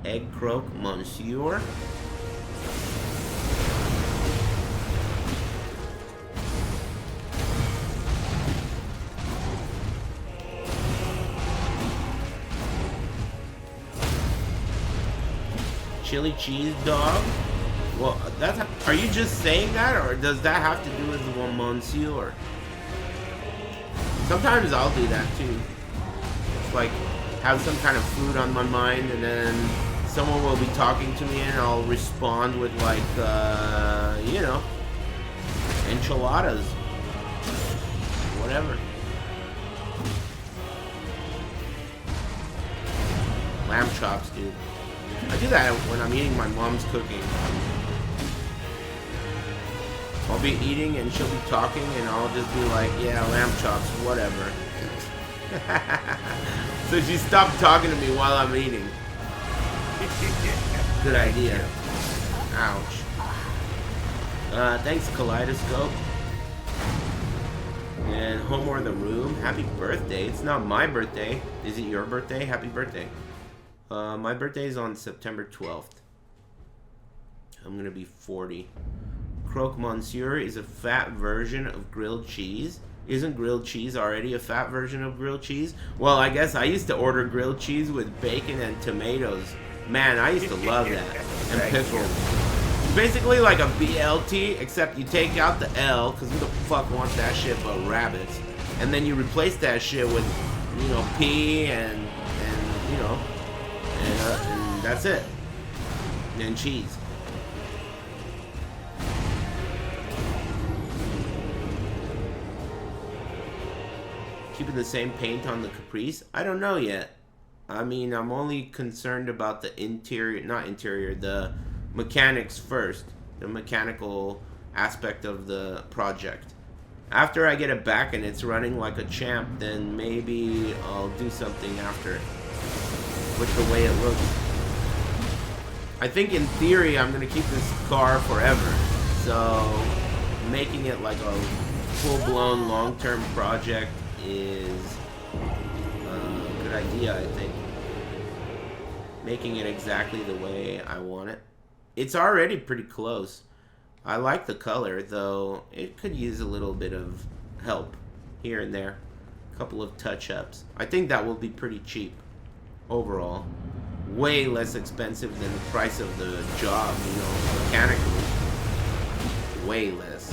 Egg croque, monsieur? Chili cheese dog? Well, are you just saying that, or does that have to do with the monsieur? Sometimes I'll do that too. It's like, have some kind of food on my mind, and then someone will be talking to me, and I'll respond with like, you know, enchiladas, whatever. lamb chops, dude. I do that when I'm eating my mom's cooking. I'll be eating and she'll be talking and I'll just be like, yeah, lamb chops, whatever. So she stopped talking to me while I'm eating. Good idea. Ouch. Thanks, Kaleidoscope. And Home or the Room. Happy birthday. It's not my birthday. Is it your birthday? Happy birthday. My birthday is on September 12th. I'm gonna be 40. Croque Monsieur is a fat version of grilled cheese. Isn't grilled cheese already a fat version of grilled cheese? Well, I guess I used to order grilled cheese with bacon and tomatoes. Man, I used to love that. And pickles. Basically like a BLT, except you take out the L, because who the fuck wants that shit but rabbits? And then you replace that shit with, you know, P and you know, and that's it. And cheese. Keeping the same paint on the Caprice? I don't know yet. I mean, I'm only concerned about the interior, not interior, the mechanics first. The mechanical aspect of the project. After I get it back and it's running like a champ, then maybe I'll do something after with the way it looks. I think in theory I'm going to keep this car forever. So making it like a full-blown long-term project is a good idea, I think. Making it exactly the way I want it. It's already pretty close. I like the color, though it could use a little bit of help here and there. A couple of touch-ups. I think that will be pretty cheap overall. Way less expensive than the price of the job, you know, mechanically. Way less.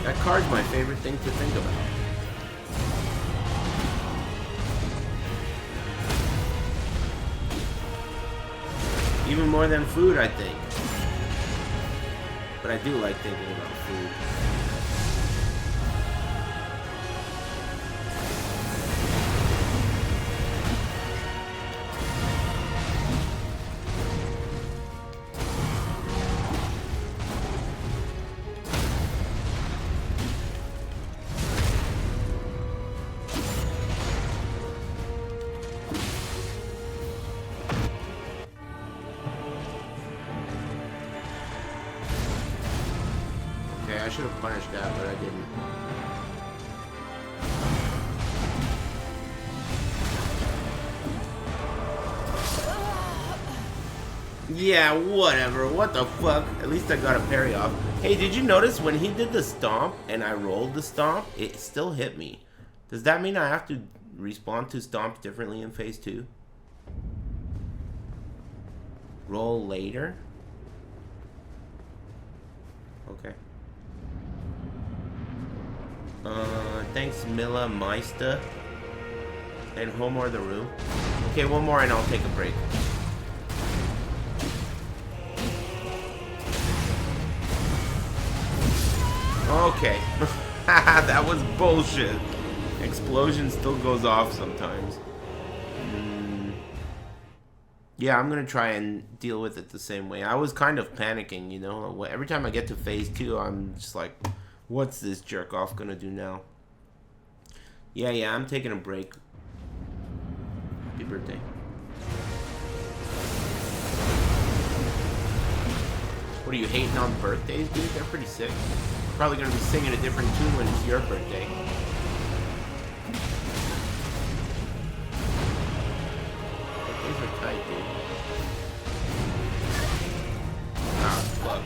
That car's my favorite thing to think about. Even more than food, I think. But I do like thinking about food. I should have punished that, but I didn't. Yeah, whatever. What the fuck? At least I got a parry off. Hey, did you notice when he did the stomp and I rolled the stomp, it still hit me? Does that mean I have to respond to stomps differently in phase 2? Roll later? Okay. Thanks Mila Meister and Home or the Room. Okay, one more and I'll take a break. Okay. That was bullshit. Explosion still goes off sometimes. Yeah, I'm gonna try and deal with it the same way. I was kind of panicking, you know. Every time I get to phase 2, I'm just like, what's this jerk off gonna do now? Yeah, I'm taking a break. Happy birthday. What are you hating on birthdays, dude? They're pretty sick. You're probably gonna be singing a different tune when it's your birthday. Birthdays are tight, dude. Ah, fuck.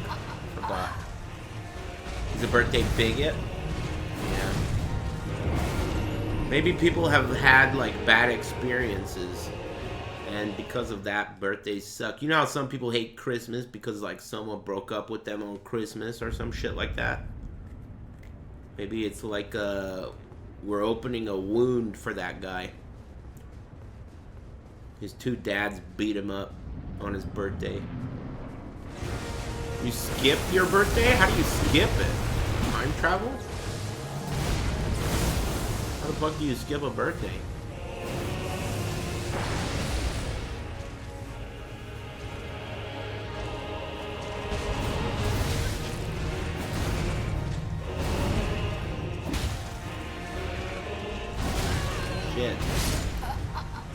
Forgot. Is the birthday big yet? Yeah. Maybe people have had like bad experiences, and because of that, birthdays suck. You know how some people hate Christmas because like someone broke up with them on Christmas or some shit like that? Maybe it's like we're opening a wound for that guy. His two dads beat him up on his birthday. You skip your birthday? How do you skip it? Time travel? How the fuck do you skip a birthday? Shit.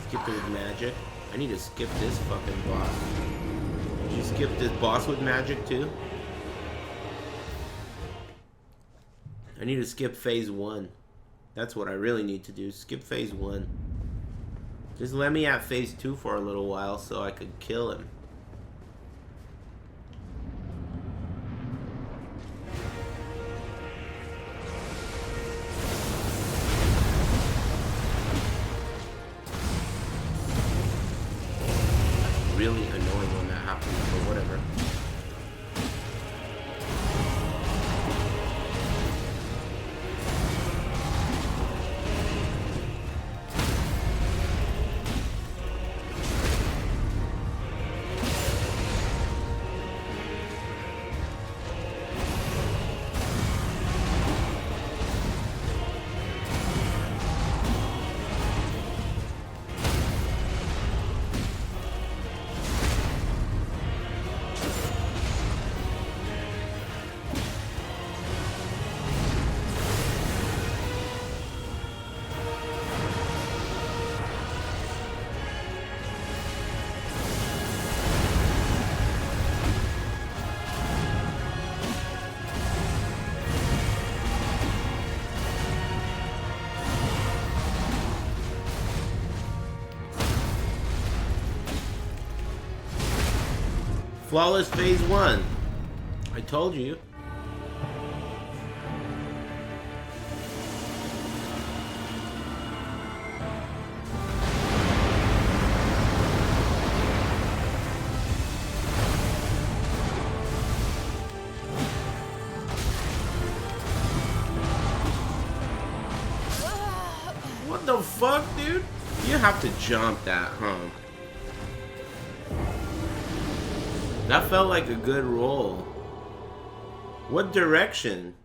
Skip it with magic. I need to skip this fucking boss. Did you skip this boss with magic too? I need to skip phase 1. That's what I really need to do. Skip phase 1. Just let me at phase 2 for a little while so I could kill him. Really annoying when that happens, but whatever. Flawless phase 1. I told you. What the fuck, dude? You have to jump that, huh? That felt like a good roll. What direction?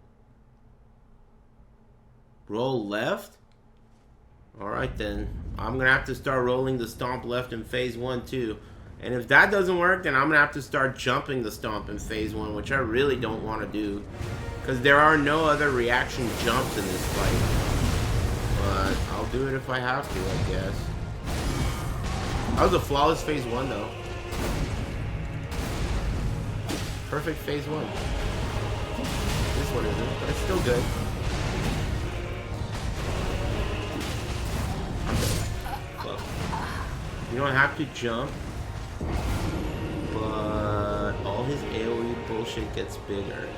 Roll left? Alright then. I'm gonna have to start rolling the stomp left in phase 1 too. And if that doesn't work, then I'm gonna have to start jumping the stomp in phase 1, which I really don't want to do. Because there are no other reaction jumps in this fight. But I'll do it if I have to, I guess. That was a flawless phase 1 though. Perfect phase 1. This one isn't, but it's still good. Well, you don't have to jump, but all his AoE bullshit gets bigger.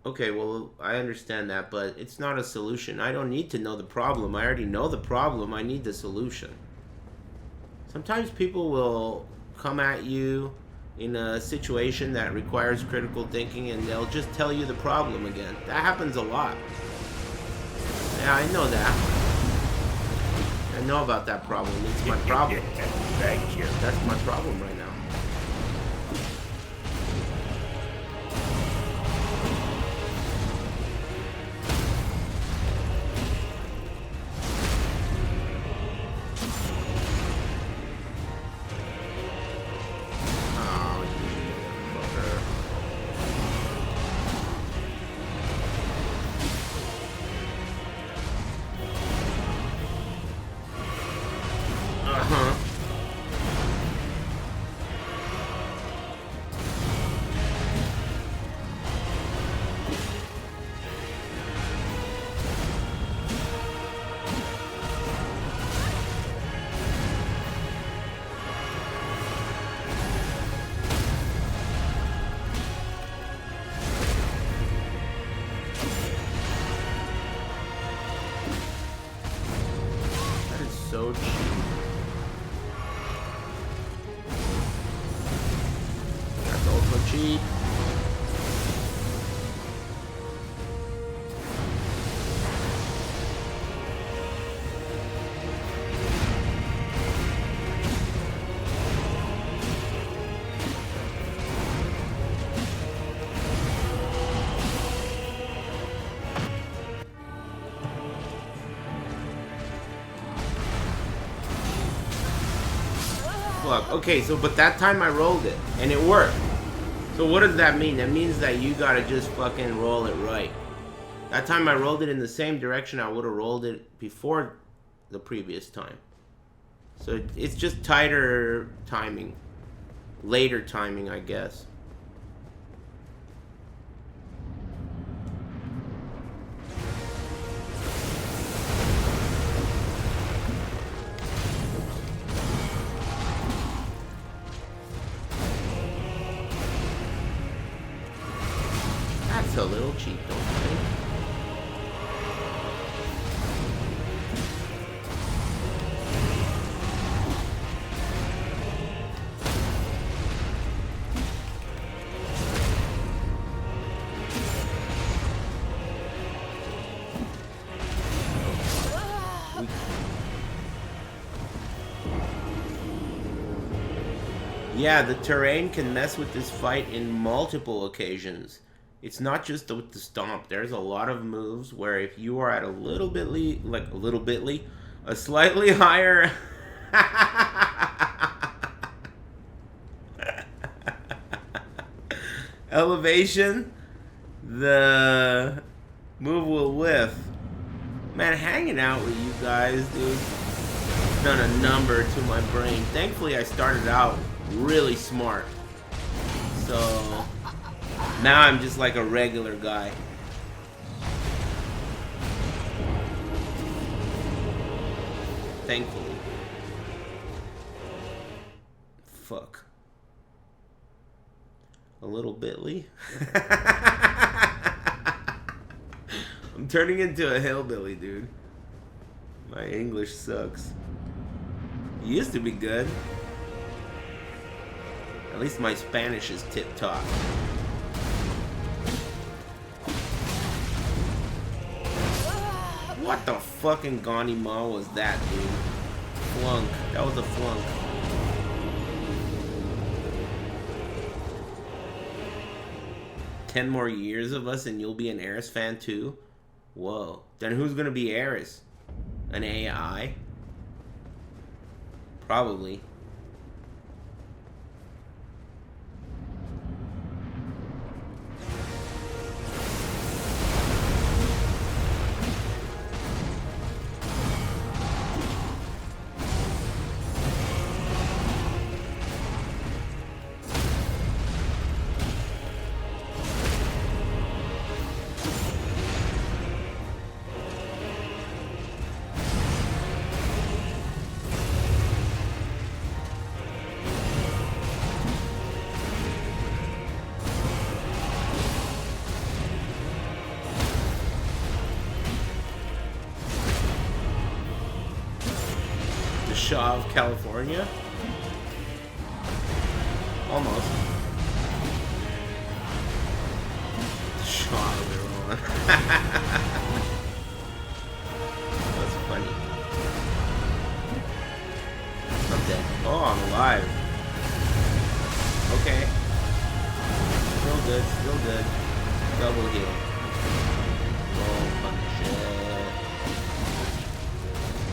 Okay, well, I understand that, but it's not a solution. I don't need to know the problem. I already know the problem. I need the solution. Sometimes people will come at you in a situation that requires critical thinking and they'll just tell you the problem again. That happens a lot. Yeah, I know that. I know about that problem. It's my problem. Thank you. That's my problem right now. That's also cheap. Okay, so but that time I rolled it and it worked. So what does that mean? That means that you gotta just fucking roll it right. That time I rolled it in the same direction I would have rolled it before the previous time. So it's just tighter timing. Later timing, I guess. That's a little cheap, don't you think? Yeah, the terrain can mess with this fight in multiple occasions. It's not just with the stomp. There's a lot of moves where if you are at a slightly higher elevation, the move will whiff. Man, hanging out with you guys, dude, done a number to my brain. Thankfully, I started out really smart. So now I'm just like a regular guy. Thankfully. Fuck. A little bitly. I'm turning into a hillbilly, dude. My English sucks. It used to be good. At least my Spanish is tip-top. What the fucking Ganima was that, dude? Flunk. That was a flunk. "10 more years of us and you'll be an Aris fan too?" Whoa. Then who's gonna be Aris? An AI? Probably. Shaw of California? Almost. Shaw of Iran. That's funny. I'm dead. Oh, I'm alive. Okay. Still good, still good. Double heal. Oh, punch it.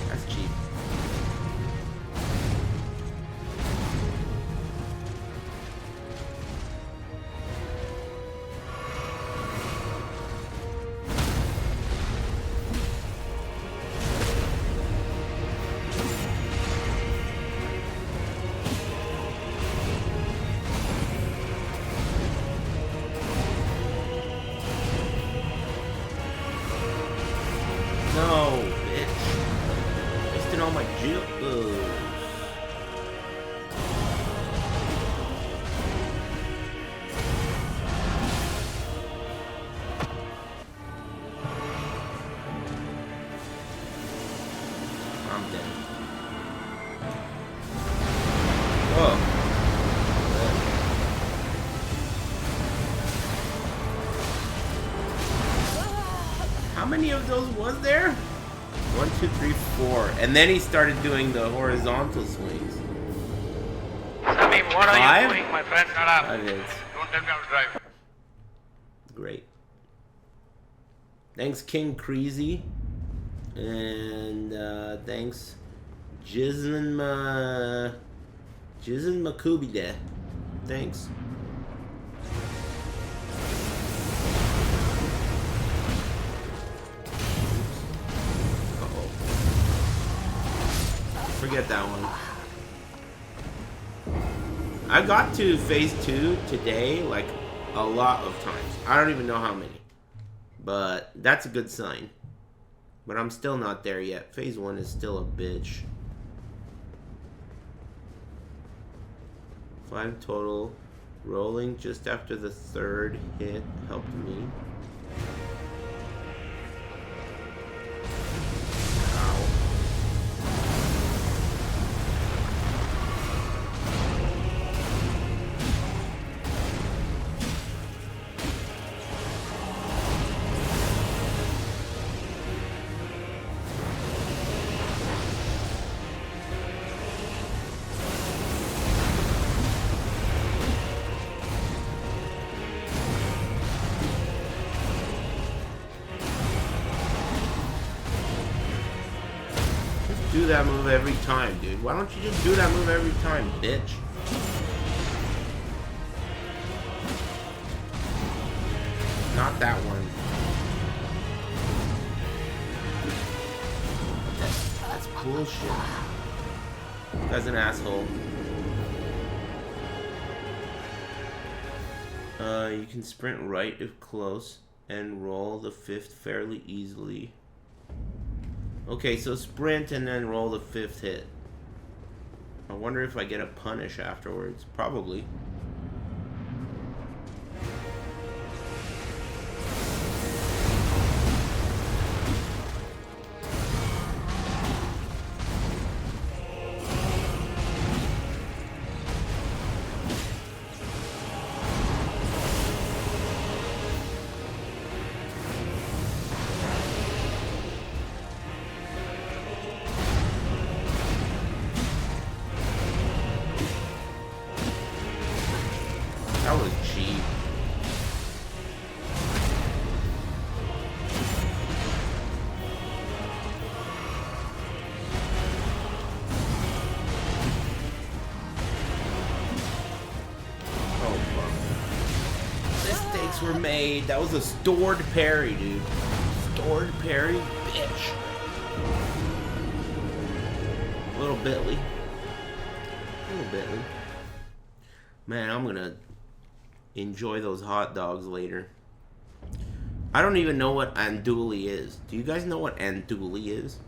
That's cheap. No, bitch. Wasting all my jiggles. I'm dead. many of those was there? 1, 2, 3, 4. And then he started doing the horizontal swings. Sammy, what are 5? you doing, my friend? Shut up. 5 hits. Don't tell me how to drive. Great. Thanks, King Creasy. And thanks, Jizzin Makubide. Thanks. Uh-oh. Forget that one. I got to phase 2 today, like, a lot of times. I don't even know how many. But that's a good sign. But I'm still not there yet. Phase 1 is still a bitch. 5 total. Rolling just after the 3rd hit helped me. Ow. Do that move every time, dude. Why don't you just do that move every time, bitch? Not that one. That's bullshit. That's an asshole. You can sprint right if close and roll the 5th fairly easily. Okay, so sprint and then roll the 5th hit. I wonder if I get a punish afterwards. Probably. That was cheap. Oh, fuck. Mistakes were made. That was a stored parry, dude. Stored parry? Bitch. Little bitly. Little bitly. Man, I'm gonna enjoy those hot dogs later. I don't even know what andouille is. Do you guys know what andouille is?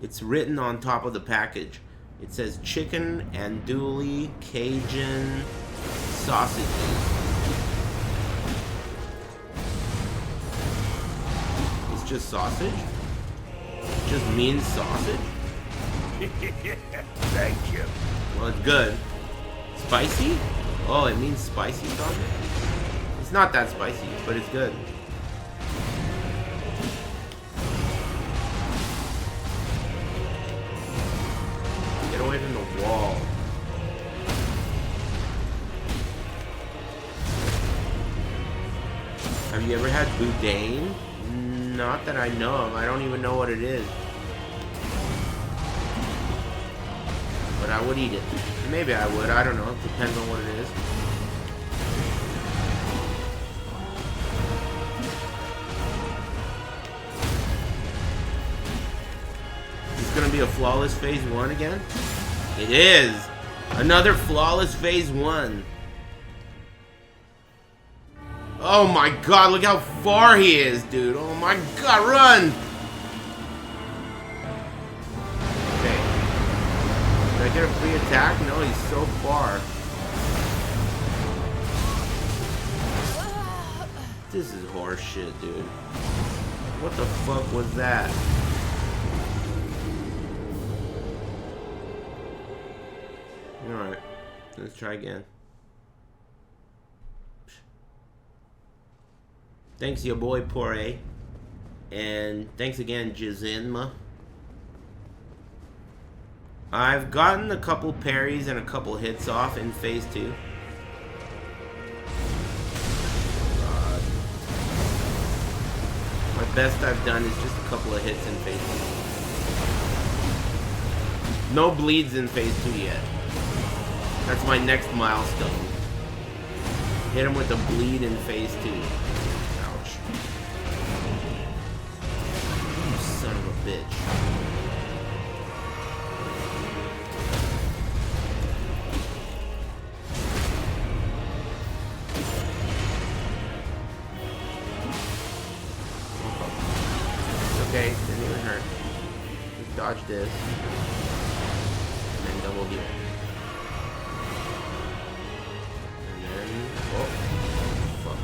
It's written on top of the package. It says chicken, andouille, Cajun, sausages. It's just sausage? It just means sausage? Thank you. Well, it's good. Spicy? Oh, it means spicy sausage? It's not that spicy, but it's good. Get away from the wall. Have you ever had boudin? Not that I know of. I don't even know what it is. But I would eat it. Maybe I would. I don't know. It depends on what it is. Is this gonna be a flawless phase 1 again? It is! Another flawless phase 1. Oh my god, look how far he is, dude. Oh my god, run! Did I get a free attack? No, he's so far. This is horse shit, dude. What the fuck was that? Alright, let's try again. Thanks, your boy Poirier. And thanks again, Jizinma. I've gotten a couple parries and a couple hits off in phase 2. God. My best I've done is just a couple of hits in phase 2. No bleeds in phase 2 yet. That's my next milestone. Hit him with a bleed in phase 2. Ouch. You son of a bitch. Okay, didn't even hurt. Just dodge this. And then double heal. And then... Oh. Fuck.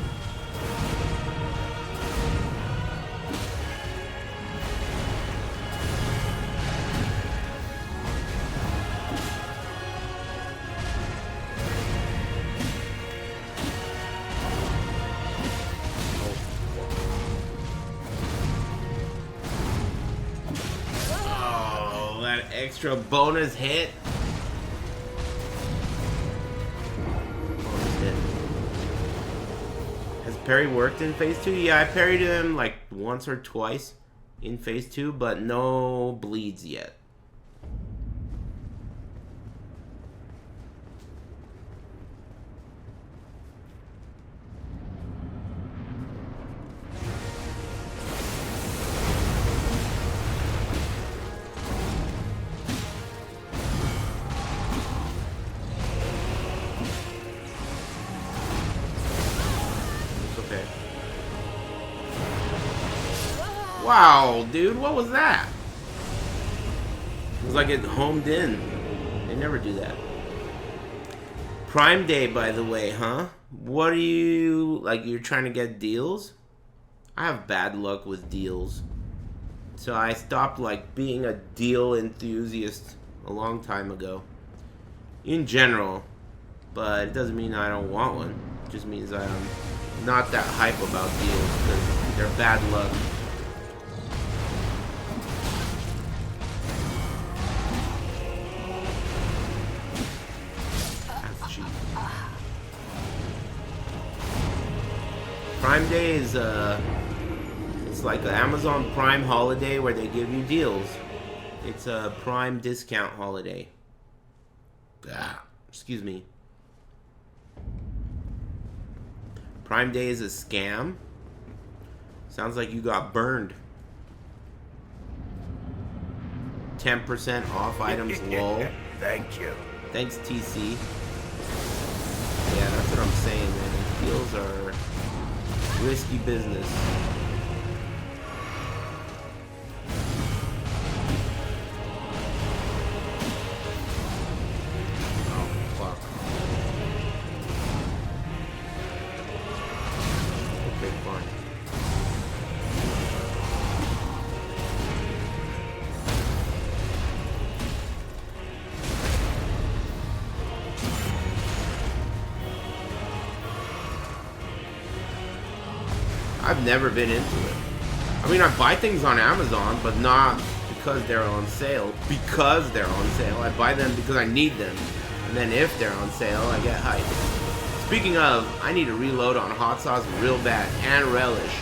Extra bonus hit. Bonus hit. Has parry worked in phase 2? Yeah, I parried him like once or twice in phase 2, but no bleeds yet. Wow, dude, what was that? It was like it homed in. They never do that. Prime Day, by the way, huh? What are you, like, you're trying to get deals? I have bad luck with deals. So I stopped, like, being a deal enthusiast a long time ago. In general. But it doesn't mean I don't want one. It just means I'm not that hype about deals because they're bad luck. Prime Day is it's like an Amazon Prime holiday where they give you deals. It's a Prime discount holiday. Excuse me. Prime Day is a scam. Sounds like you got burned. 10% off items, lol. Thank you. Thanks, TC. Yeah, that's what I'm saying, man. These deals are risky business. Oh, fuck. Okay, fine. I've never been into it. I mean, I buy things on Amazon, but not because they're on sale. Because they're on sale. I buy them because I need them. And then if they're on sale, I get hyped. Speaking of, I need to reload on hot sauce real bad. And relish.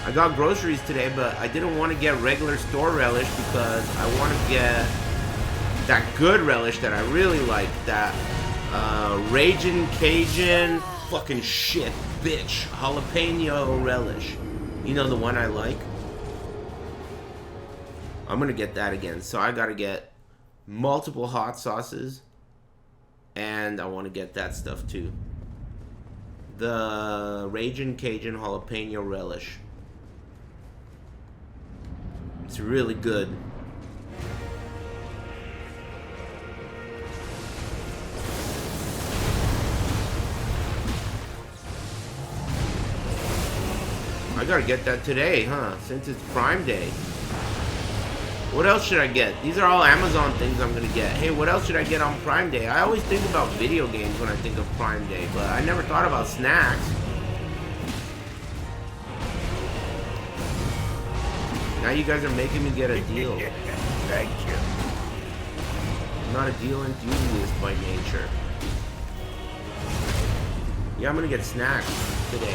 I got groceries today, but I didn't want to get regular store relish because I want to get that good relish that I really like. That Ragin' Cajun fucking shit. Bitch, jalapeno relish. You know the one I like? I'm gonna get that again. So I gotta get multiple hot sauces. And I want to get that stuff too. The Ragin' Cajun jalapeno relish. It's really good. I gotta get that today, huh? Since it's Prime Day. What else should I get? These are all Amazon things I'm gonna get. Hey, what else should I get on Prime Day? I always think about video games when I think of Prime Day, but I never thought about snacks. Now you guys are making me get a deal. Thank you. I'm not a deal enthusiast by nature. Yeah, I'm gonna get snacks today.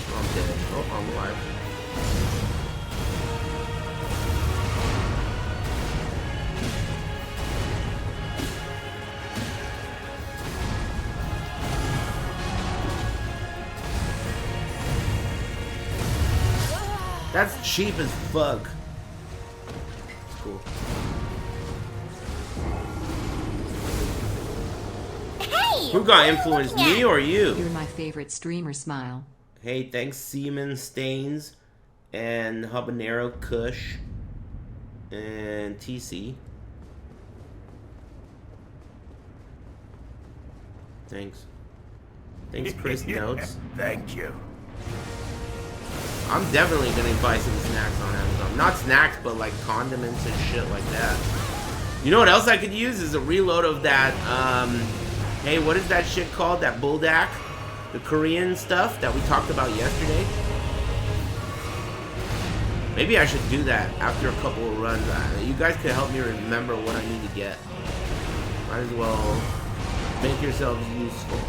Oh, I'm dead. Oh, I'm alive. That's cheap as fuck. It's cool. Hey! Who got influenced, me or you? You're my favorite streamer, Smile. Hey, thanks Seaman Stains and Habanero Kush and TC. Thanks. Thanks, Chris Notes. Thank you. I'm definitely gonna buy some snacks on Amazon. Not snacks, but like condiments and shit like that. You know what else I could use is a reload of that, hey, what is that shit called? That buldak? The Korean stuff that we talked about yesterday? Maybe I should do that after a couple of runs. You guys could help me remember what I need to get. Might as well make yourselves useful.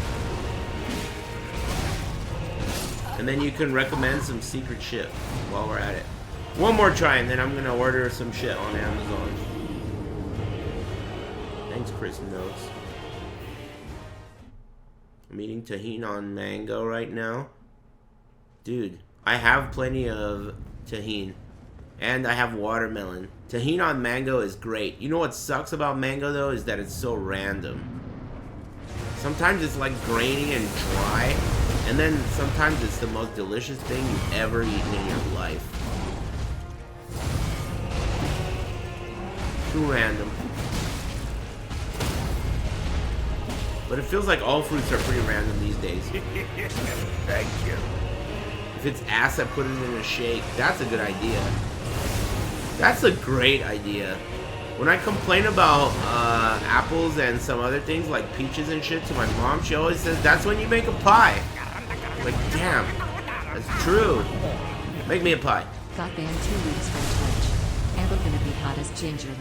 And then you can recommend some secret shit while we're at it. One more try and then I'm gonna order some shit on Amazon. Thanks, Chris Notes. I'm eating tahini on mango right now. Dude, I have plenty of tahini. And I have watermelon. Tahini on mango is great. You know what sucks about mango though is that it's so random. Sometimes it's like grainy and dry. And then sometimes it's the most delicious thing you've ever eaten in your life. Too random. But it feels like all fruits are pretty random these days. Thank you. If it's ass, I put it in a shake. That's a good idea. That's a great idea. When I complain about apples and some other things like peaches and shit to my mom, she always says, that's when you make a pie. Like, damn, that's true. Make me a pie. Got banned 2 weeks from Twitch. Ever gonna be hot as Gingerly.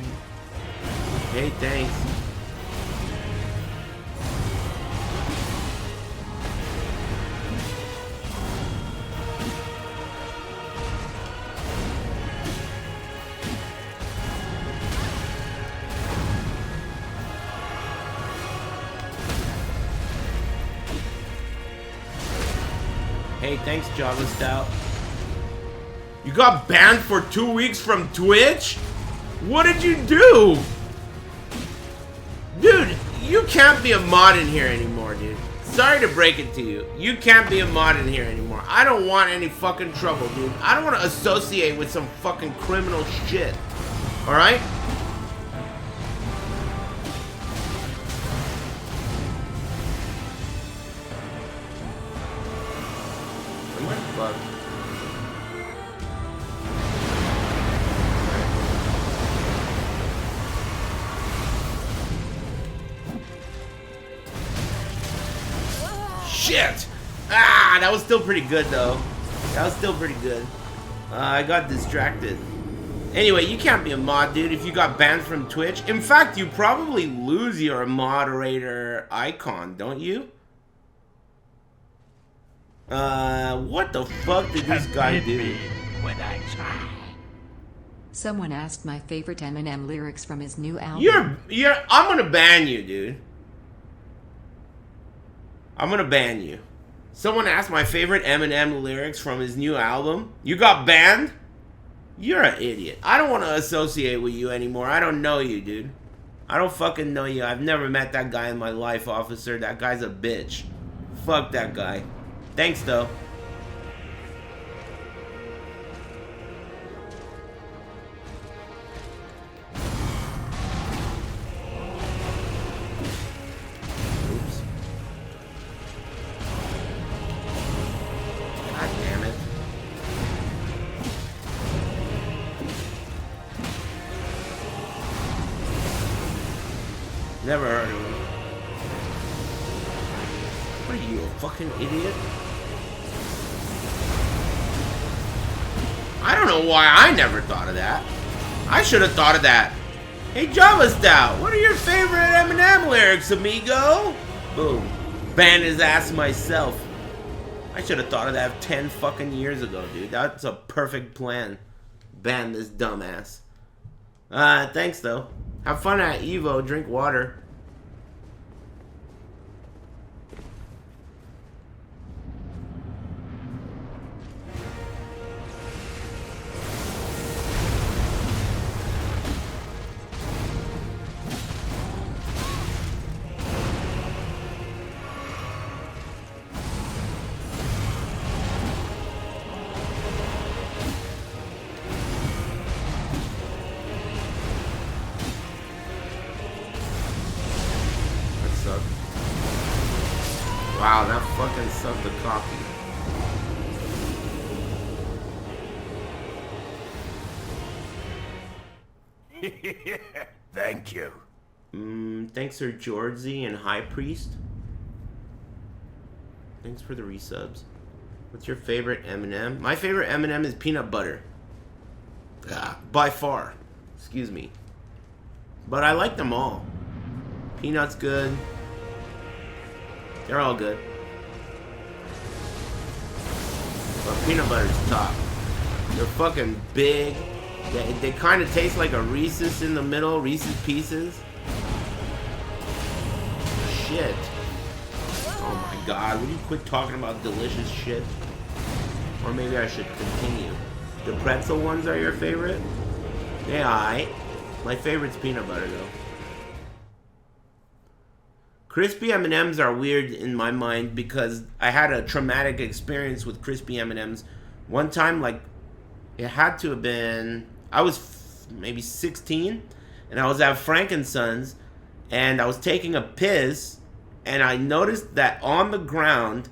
Hey, thanks. Hey, thanks, Java Stout. You got banned for 2 weeks from Twitch? What did you do? Dude, you can't be a mod in here anymore, dude. Sorry to break it to you. You can't be a mod in here anymore. I don't want any fucking trouble, dude. I don't want to associate with some fucking criminal shit. Alright? Fuck. Shit! Ah, that was still pretty good though. That was still pretty good. I got distracted. Anyway, you can't be a mod, dude, if you got banned from Twitch. In fact, you probably lose your moderator icon, don't you? What the fuck did this guy do? When I try. Someone asked my favorite Eminem lyrics from his new album. I'm gonna ban you, dude. I'm gonna ban you. Someone asked my favorite Eminem lyrics from his new album. You got banned? You're an idiot. I don't want to associate with you anymore. I don't know you, dude. I don't fucking know you. I've never met that guy in my life, officer. That guy's a bitch. Fuck that guy. Thanks, though. Oops. God damn it. Never heard of him. What are you, a fucking idiot? I don't know why I never thought of that. I should have thought of that. Hey, Java Stout, what are your favorite Eminem lyrics, amigo? Boom. Ban his ass myself. I should have thought of that 10 fucking years ago, dude. That's a perfect plan. Ban this dumbass. Thanks, though. Have fun at Evo. Drink water. Wow, that fucking sucked the coffee. Thank you. Thanks, Sir Georgie and High Priest. Thanks for the resubs. What's your favorite M&M? My favorite M&M is peanut butter. By far. Excuse me. But I like them all. Peanut's good. They're all good. But peanut butter's top. They're fucking big. They kind of taste like a Reese's in the middle. Reese's Pieces. Shit. Oh my god. Would you quit talking about delicious shit? Or maybe I should continue. The pretzel ones are your favorite? Yeah, aight. My favorite's peanut butter though. Crispy M&Ms are weird in my mind because I had a traumatic experience with crispy M&Ms. One time, like, it had to have been, I was maybe 16, and I was at Frankenson's, and I was taking a piss, and I noticed that on the ground,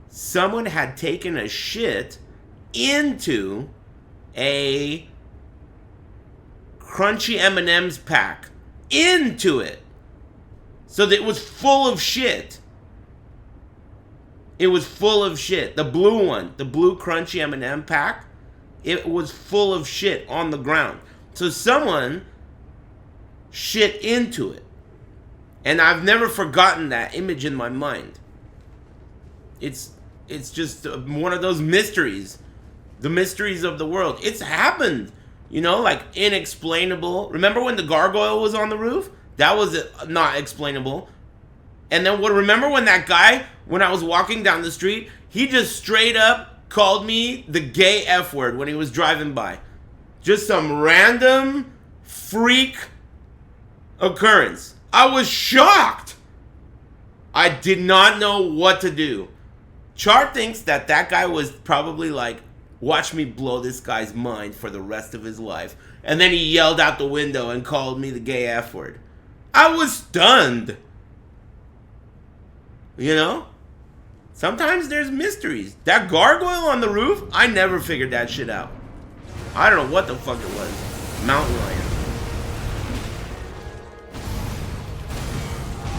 someone had taken a shit into a crunchy M&M's pack. Into it. So that it was full of shit. It was full of shit. The blue one, the blue crunchy M&M pack, it was full of shit on the ground. So someone shit into it. And I've never forgotten that image in my mind. It's just one of those mysteries. The mysteries of the world. It's happened. You know, like inexplainable. Remember when the gargoyle was on the roof? That was not explainable. And then remember when that guy, when I was walking down the street, he just straight up called me the gay F word when he was driving by. Just some random freak occurrence. I was shocked. I did not know what to do. Char thinks that guy was probably like, watch me blow this guy's mind for the rest of his life. And then he yelled out the window and called me the gay F word. I was stunned. You know? Sometimes there's mysteries. That gargoyle on the roof, I never figured that shit out. I don't know what the fuck it was. Mountain lion.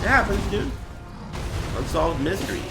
It happens, dude. Unsolved mysteries.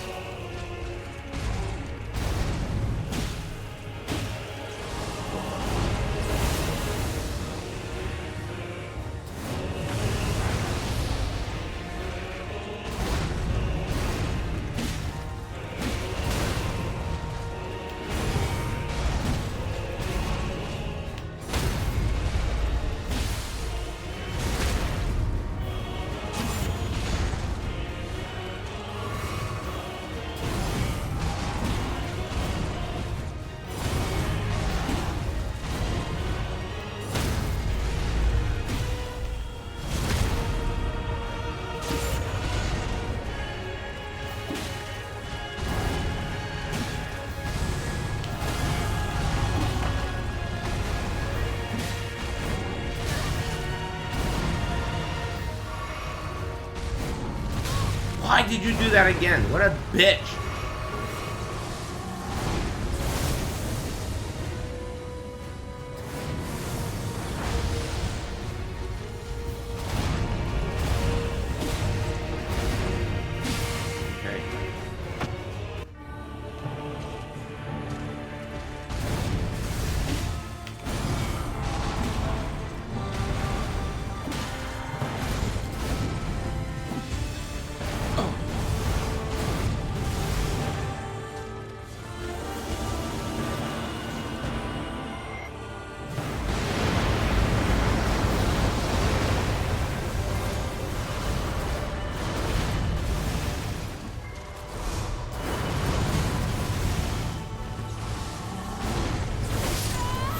Why did you do that again? What a bitch. Okay.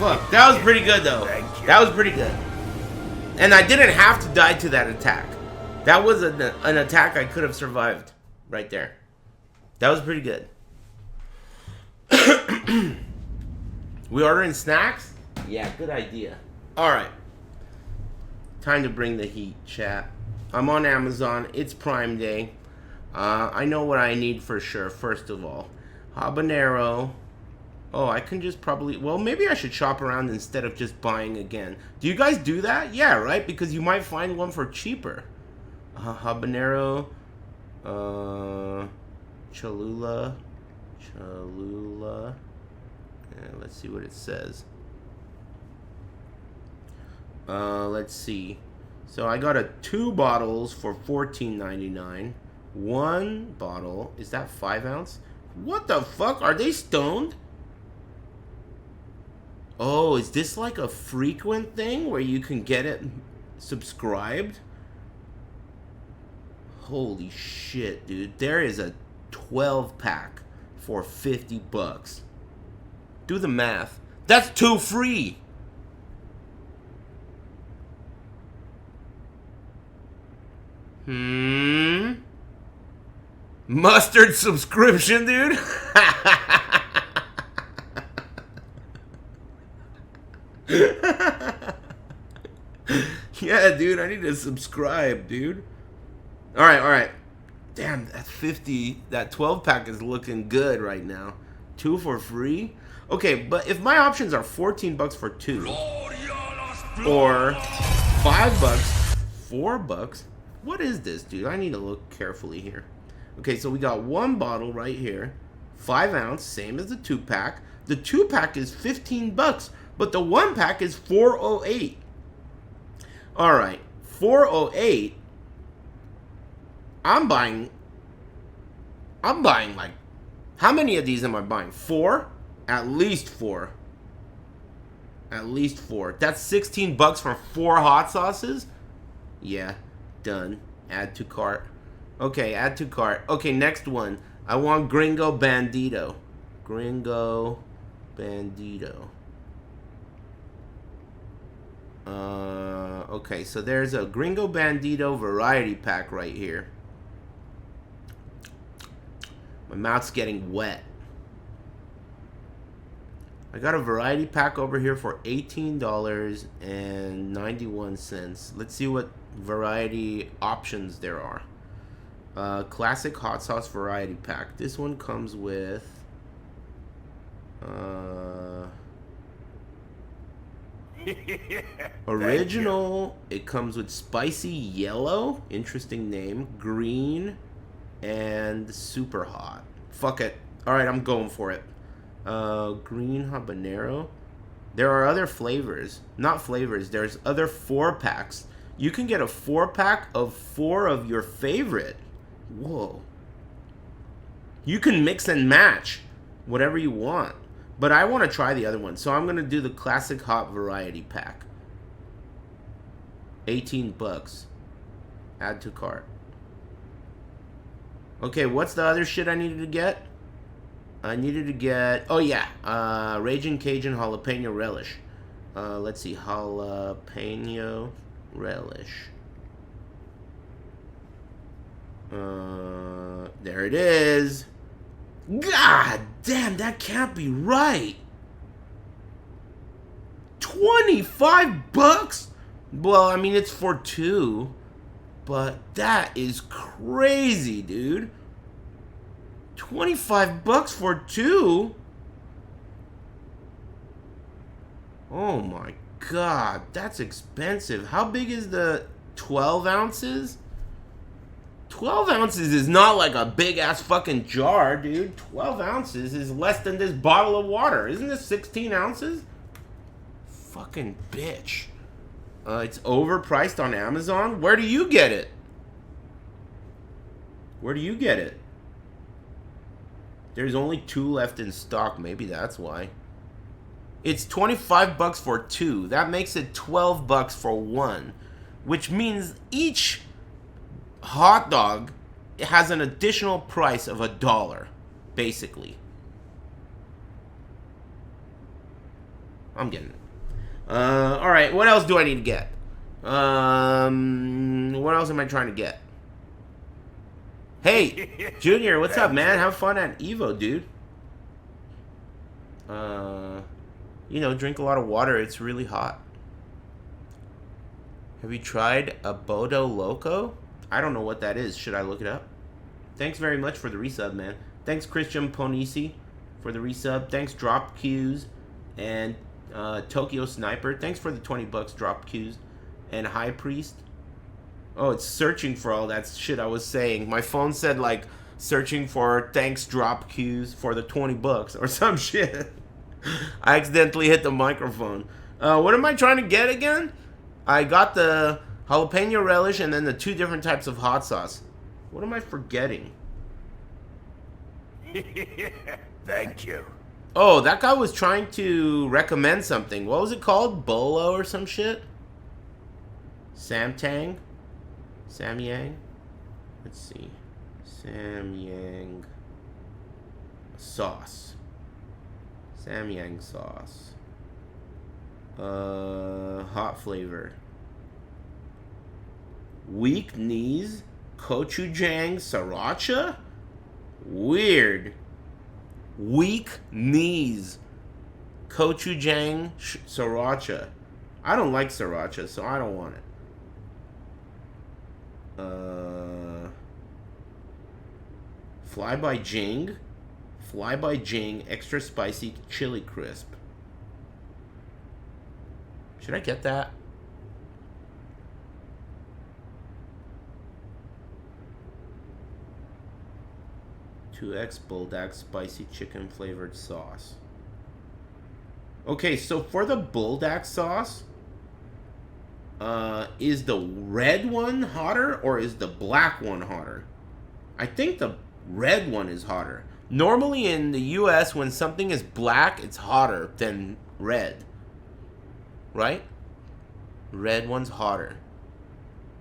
Fuck, that was pretty good though. Thank you. That was pretty good. And I didn't have to die to that attack. That was an attack I could have survived right there. That was pretty good. We ordering snacks? Yeah, good idea. Alright. Time to bring the heat, chat. I'm on Amazon. It's Prime Day. I know what I need for sure, first of all. Habanero. Oh, I can just probably... Well, maybe I should shop around instead of just buying again. Do you guys do that? Yeah, right? Because you might find one for cheaper. Habanero. Cholula. Let's see what it says. Let's see. So I got 2 bottles for $14.99. 1 bottle, is that 5 ounce? What the fuck? Are they stoned? Oh, is this like a frequent thing where you can get it subscribed? Holy shit, dude. There is a 12 pack for $50. Do the math. That's 2 free. Mustard subscription, dude? Yeah, dude, I need to subscribe, dude. Alright. Damn, that 50, that 12 pack is looking good right now. 2 for free? Okay, but if my options are $14 for 2, or $5, $4, what is this, dude? I need to look carefully here. Okay, so we got 1 bottle right here, 5 ounce, same as the 2 pack. The 2 pack is $15, but the 1 pack is $4.08. All right, $4.08. I'm buying like, how many of these am I buying? 4? At least 4. At least 4. That's $16 for 4 hot sauces? Yeah, done. Add to cart. Okay, add to cart. Okay, next one. I want Gringo Bandito. Gringo Bandito. Okay, so there's a Gringo Bandito variety pack right here. My mouth's getting wet. I got a variety pack over here for $18.91. Let's see what variety options there are. Classic hot sauce variety pack. This one comes with original. It comes with spicy yellow, interesting name, green, and super hot. Fuck it. Alright, I'm going for it. Green habanero. There are other flavors. Not flavors, there's other 4 packs. You can get a 4 pack of 4 of your favorite. Whoa. You can mix and match whatever you want. But I want to try the other one, so I'm going to do the classic hot variety pack. $18. Add to cart. Okay, what's the other shit I needed to get? I needed to get... Oh, yeah. Raging Cajun Jalapeno Relish. Let's see. Jalapeno Relish. There it is. God damn, that can't be right. $25? Well, I mean, it's for 2. But that is crazy, dude. $25 for 2? Oh my god, that's expensive. How big is the 12 ounces? 12 ounces is not like a big ass fucking jar, dude. 12 ounces is less than this bottle of water. Isn't this 16 ounces? Fucking bitch. It's overpriced on Amazon. Where do you get it? Where do you get it? There's only 2 left in stock. Maybe that's why. It's $25 for 2. That makes it $12 for 1. Which means each hot dog has an additional price of $1, basically. I'm getting it. Alright, what else do I need to get? What else am I trying to get? Hey, Junior, what's up, man? Have fun at Evo, dude. You know, drink a lot of water. It's really hot. Have you tried a Bodo Loco? I don't know what that is. Should I look it up? Thanks very much for the resub, man. Thanks, Christian Ponisi, for the resub. Thanks, Drop Qs and Tokyo Sniper. Thanks for the 20 bucks, Drop Qs and High Priest. Oh, it's searching for all that shit I was saying. My phone said, like, searching for thanks, Drop Qs for the 20 bucks or some shit. I accidentally hit the microphone. What am I trying to get again? I got the jalapeno relish and then the 2 different types of hot sauce. What am I forgetting? Thank you. Oh, that guy was trying to recommend something. What was it called? Bolo or some shit? Samtang? Samyang? Let's see. Samyang sauce. Samyang sauce. Hot flavor. Weak knees? Gochujang sriracha? Weird. Weak knees. Gochujang sriracha. I don't like sriracha, so I don't want it. Fly by Jing. Fly by Jing extra spicy chili crisp. Should I get that? $2X Bulldog spicy chicken flavored sauce. Okay, so for the Bulldog sauce, is the red one hotter or is the black one hotter? I think the red one is hotter. Normally in the US, when something is black, it's hotter than red. Right? Red one's hotter.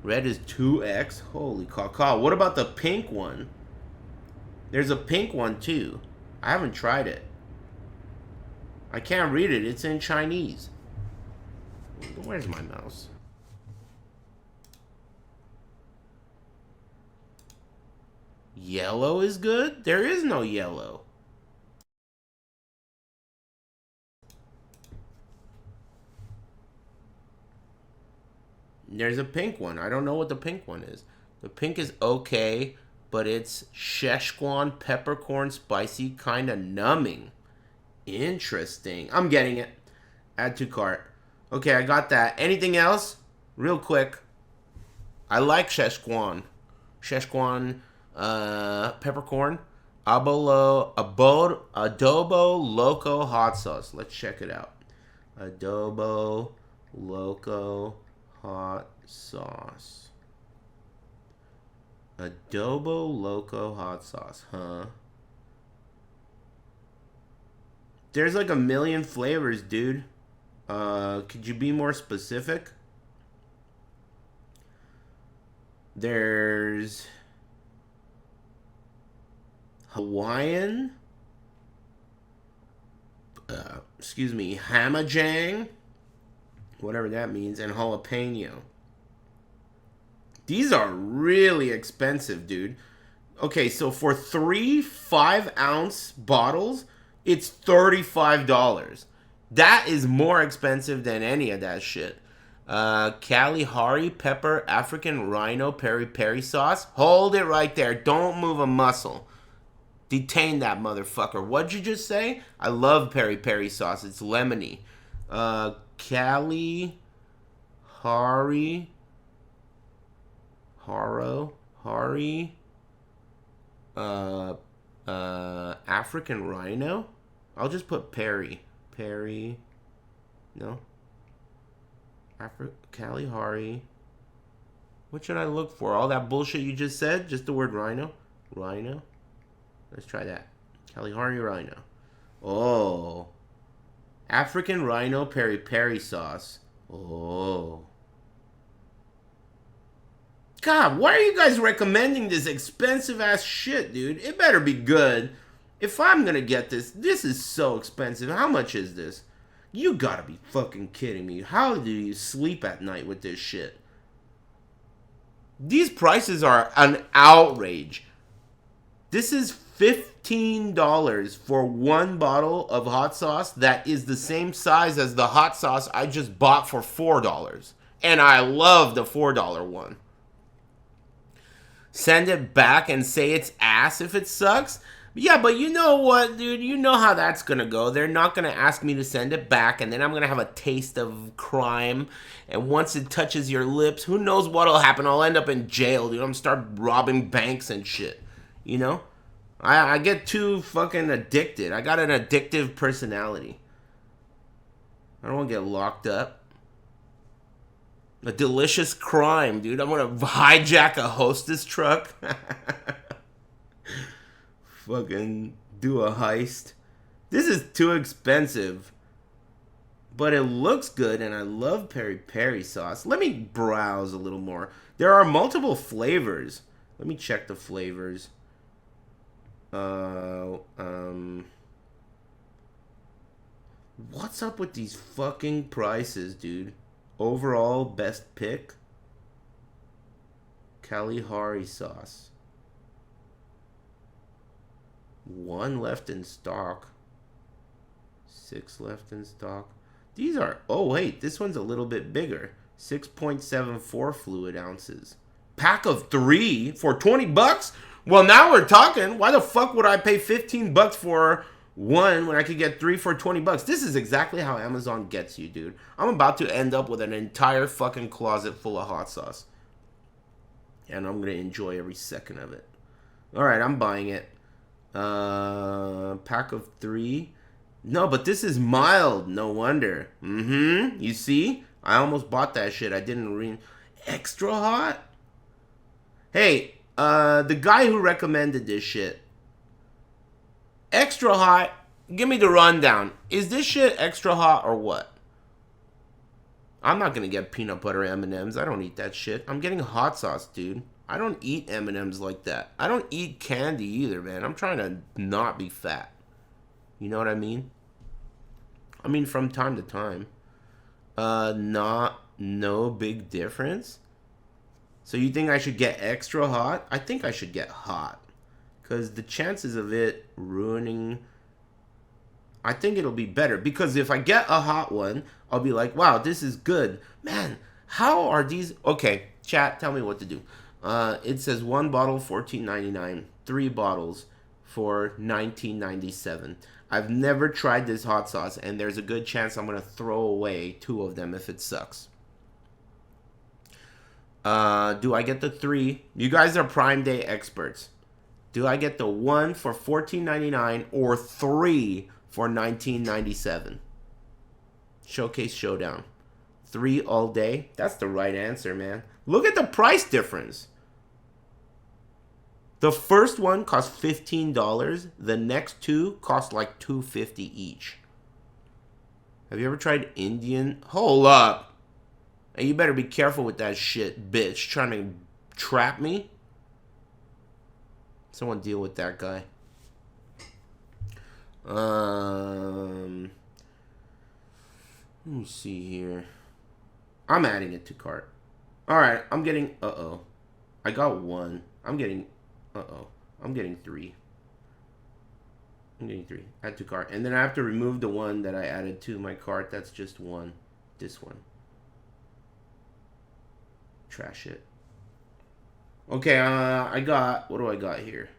Red is 2X. Holy caca. What about the pink one? There's a pink one too. I haven't tried it. I can't read it. It's in Chinese. Where's my mouse? Yellow is good? There is no yellow. There's a pink one. I don't know what the pink one is. The pink is okay, but it's Szechuan peppercorn spicy, kind of numbing. Interesting. I'm getting it. Add to cart. Okay, I got that. Anything else? Real quick. I like Szechuan. Szechuan peppercorn. Adobo Loco hot sauce. Let's check it out. Adobo Loco hot sauce. Adobo Loco hot sauce, huh? There's like a million flavors, dude. Could you be more specific? There's Hawaiian. Hamajang. Whatever that means. And jalapeno. These are really expensive, dude. Okay, so for 3 5-ounce bottles, it's $35. That is more expensive than any of that shit. Kalahari pepper African rhino peri peri sauce. Hold it right there. Don't move a muscle. Detain that motherfucker. What'd you just say? I love peri peri sauce. It's lemony. Kalahari. African rhino. I'll just put Perry. No. Kalahari. What should I look for? All that bullshit you just said? Just the word rhino? Rhino? Let's try that. Kalahari rhino. Oh. African rhino peri peri sauce. Oh. God, why are you guys recommending this expensive ass shit, dude? It better be good. If I'm gonna get this, this is so expensive. How much is this? You gotta be fucking kidding me. How do you sleep at night with this shit? These prices are an outrage. This is $15 for one bottle of hot sauce that is the same size as the hot sauce I just bought for $4. And I love the $4 one. Send it back and say it's ass if it sucks? Yeah, but you know what, dude? You know how that's gonna go. They're not gonna ask me to send it back, and then I'm gonna have a taste of crime. And once it touches your lips, who knows what'll happen? I'll end up in jail, dude. I'm gonna start robbing banks and shit. You know? I get too fucking addicted. I got an addictive personality. I don't want to get locked up. A delicious crime, dude. I'm gonna hijack a hostess truck. Fucking do a heist. This is too expensive. But it looks good, and I love peri-peri sauce. Let me browse a little more. There are multiple flavors. Let me check the flavors. What's up with these fucking prices, dude? Overall best pick. Kalahari sauce. 1 left in stock. 6 left in stock. These are... Oh, wait. This one's a little bit bigger. 6.74 fluid ounces. Pack of 3 for 20 bucks? Well, now we're talking. Why the fuck would I pay 15 bucks for one when I could get 3 for 20 bucks? This is exactly how Amazon gets you, dude. I'm about to end up with an entire fucking closet full of hot sauce. And I'm going to enjoy every second of it. Alright, I'm buying it. Pack of 3. No, but this is mild. No wonder. You see? I almost bought that shit. I didn't read. Extra hot? Hey, the guy who recommended this shit. Extra hot? Give me the rundown. Is this shit extra hot or what? I'm not gonna get peanut butter M&Ms. I don't eat that shit. I'm getting hot sauce, dude. I don't eat M&Ms like that. I don't eat candy either, man. I'm trying to not be fat. You know what I mean? I mean, from time to time. No big difference. So you think I should get extra hot? I think I should get hot. Because the chances of it ruining... I think it'll be better. Because if I get a hot one, I'll be like, wow, this is good. Man, how are these... Okay, chat, tell me what to do. It says 1 bottle, $14.99. 3 bottles for $19.97. I've never tried this hot sauce, and there's a good chance I'm going to throw away 2 of them if it sucks. Do I get the 3? You guys are Prime Day experts. Do I get the 1 for $14.99 or 3 for $19.97? Showcase Showdown. 3 all day? That's the right answer, man. Look at the price difference. The first one cost $15. The next 2 cost like $2.50 each. Have you ever tried Indian? Hold up. Hey, you better be careful with that shit, bitch. Trying to trap me? Someone deal with that guy. Let me see here. I'm adding it to cart. Alright, I'm getting... Uh-oh. I got 1. I'm getting... Uh-oh. I'm getting 3. I'm getting 3. Add to cart. And then I have to remove the one that I added to my cart. That's just 1. This one. Trash it. Okay, I got... What do I got here?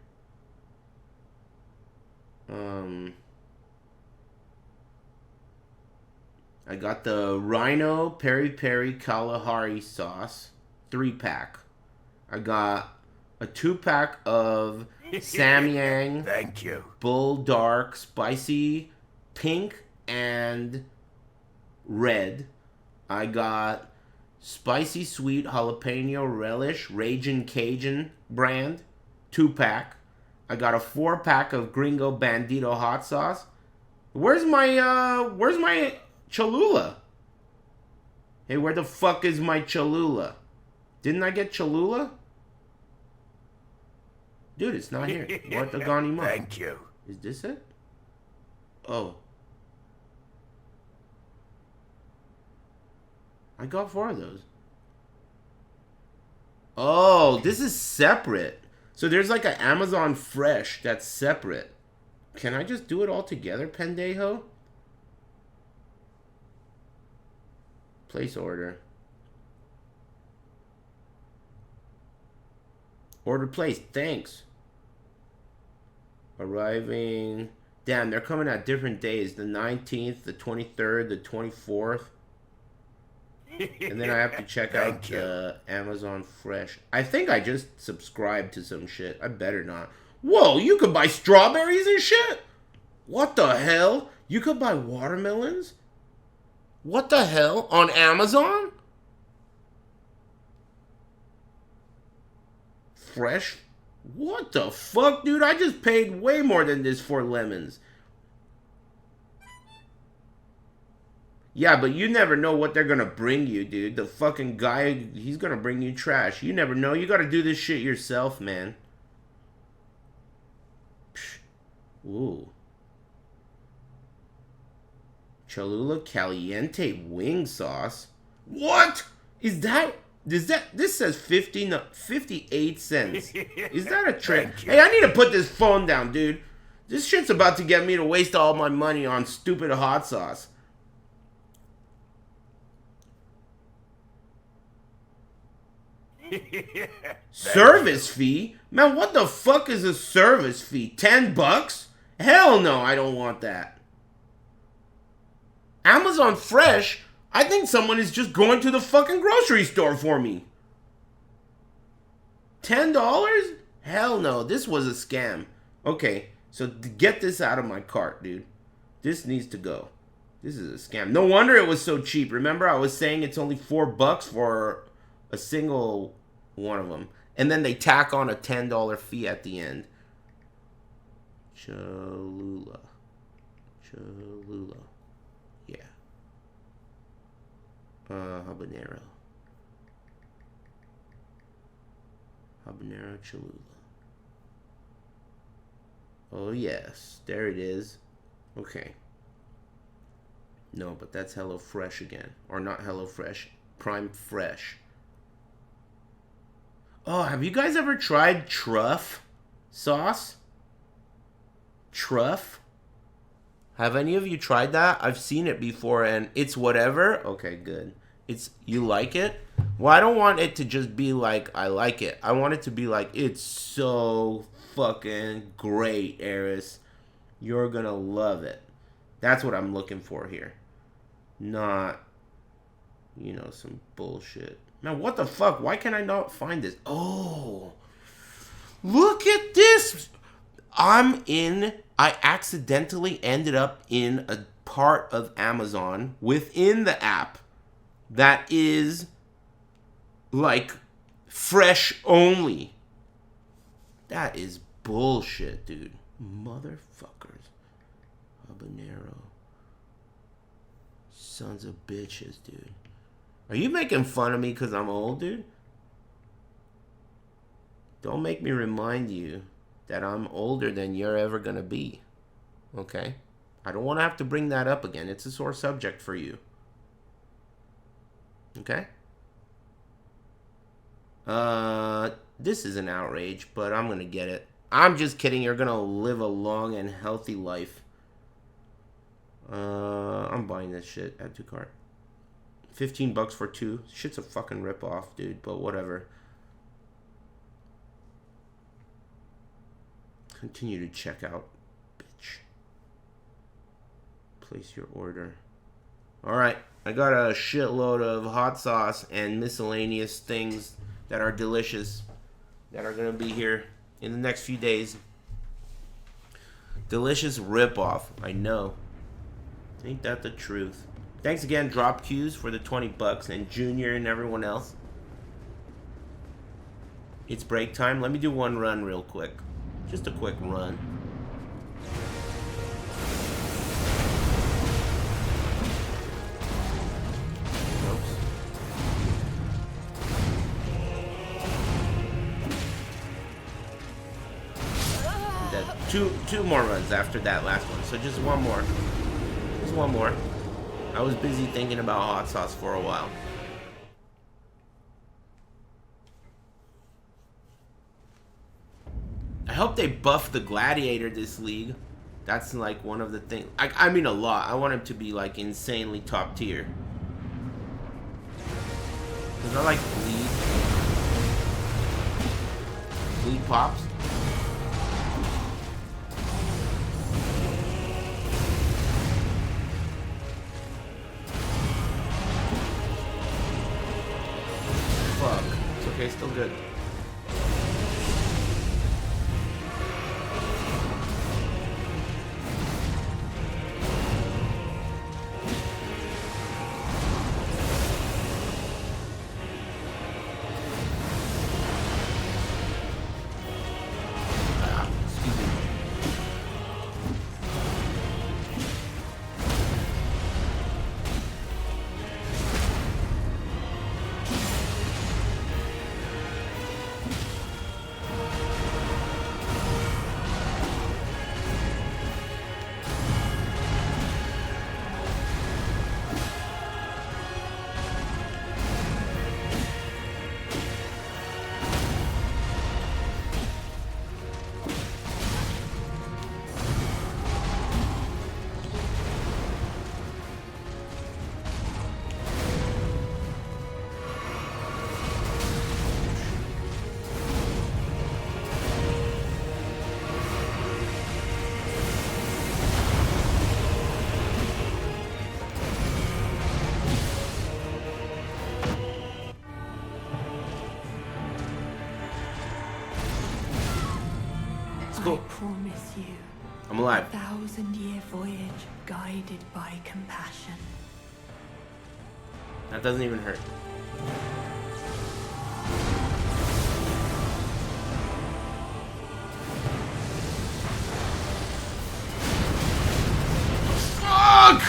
I got the Rhino Peri-Peri Kalahari sauce. 3-pack. I got a 2-pack of Samyang. Thank you. Bull Dark, Spicy, Pink, and Red. I got Spicy Sweet Jalapeno Relish, Ragin' Cajun brand. 2-pack. I got a 4-pack of Gringo Bandito hot sauce. Where's my Cholula? Hey, where the fuck is my Cholula? Didn't I get Cholula? Dude, it's not here. What the Gani Mo? Thank you. Is this it? Oh. I got 4 of those. Oh, this is separate. So there's like an Amazon Fresh that's separate. Can I just do it all together, pendejo? Place order. Order placed. Thanks. Arriving. Damn, they're coming at different days. The 19th, the 23rd, the 24th. And then I have to check out Amazon Fresh. I think I just subscribed to some shit. I better not. Whoa, you could buy strawberries and shit? What the hell? You could buy watermelons? What the hell? On Amazon? Fresh? What the fuck, dude? I just paid way more than this for lemons. Yeah, but you never know what they're gonna bring you, dude. The fucking guy, he's gonna bring you trash. You never know. You gotta do this shit yourself, man. Psh. Ooh. Cholula Caliente wing sauce. What? Is that... This says 58 cents. Is that a trick? Hey, I need to put this phone down, dude. This shit's about to get me to waste all my money on stupid hot sauce. Service fee? Man, what the fuck is a service fee? $10? Hell no, I don't want that. Amazon Fresh? I think someone is just going to the fucking grocery store for me. $10? Hell no, this was a scam. Okay, so get this out of my cart, dude. This needs to go. This is a scam. No wonder it was so cheap. Remember, I was saying it's only $4 for a single one of them. And then they tack on a $10 fee at the end. Cholula. Cholula. Yeah. Habanero. Habanero Cholula. Oh, yes. There it is. Okay. No, but that's Hello Fresh again. Or not Hello Fresh. Prime Fresh. Oh, have you guys ever tried truff sauce? Truff? Have any of you tried that? I've seen it before and it's whatever. Okay, good. You like it? Well, I don't want it to just be like, I like it. I want it to be like, it's so fucking great, Aris. You're gonna love it. That's what I'm looking for here. Not, you know, some bullshit. Man, what the fuck? Why can I not find this? Oh, look at this. I accidentally ended up in a part of Amazon within the app that is like fresh only. That is bullshit, dude. Motherfuckers. Habanero. Sons of bitches, dude. Are you making fun of me because I'm old, dude? Don't make me remind you that I'm older than you're ever going to be. Okay? I don't want to have to bring that up again. It's a sore subject for you. Okay? This is an outrage, but I'm going to get it. I'm just kidding. You're going to live a long and healthy life. I'm buying this shit. Add to cart. $15 for 2. Shit's a fucking ripoff, dude, but whatever. Continue to check out, bitch. Place your order. Alright, I got a shitload of hot sauce and miscellaneous things that are delicious that are going to be here in the next few days. Delicious ripoff, I know. Ain't that the truth? Thanks again, Drop Q's, for the $20, and Junior and everyone else. It's break time. Let me do one run real quick. Just a quick run. Oops. That two more runs after that last one. So just one more. Just one more. I was busy thinking about hot sauce for a while. hope they buff the gladiator this league. That's like one of the things. I mean a lot. I want him to be like insanely top tier. Cause I like bleed pops. Fuck. It's okay, still good. I promise you. I'm alive. 1,000-year voyage guided by compassion. That doesn't even hurt. Fuck!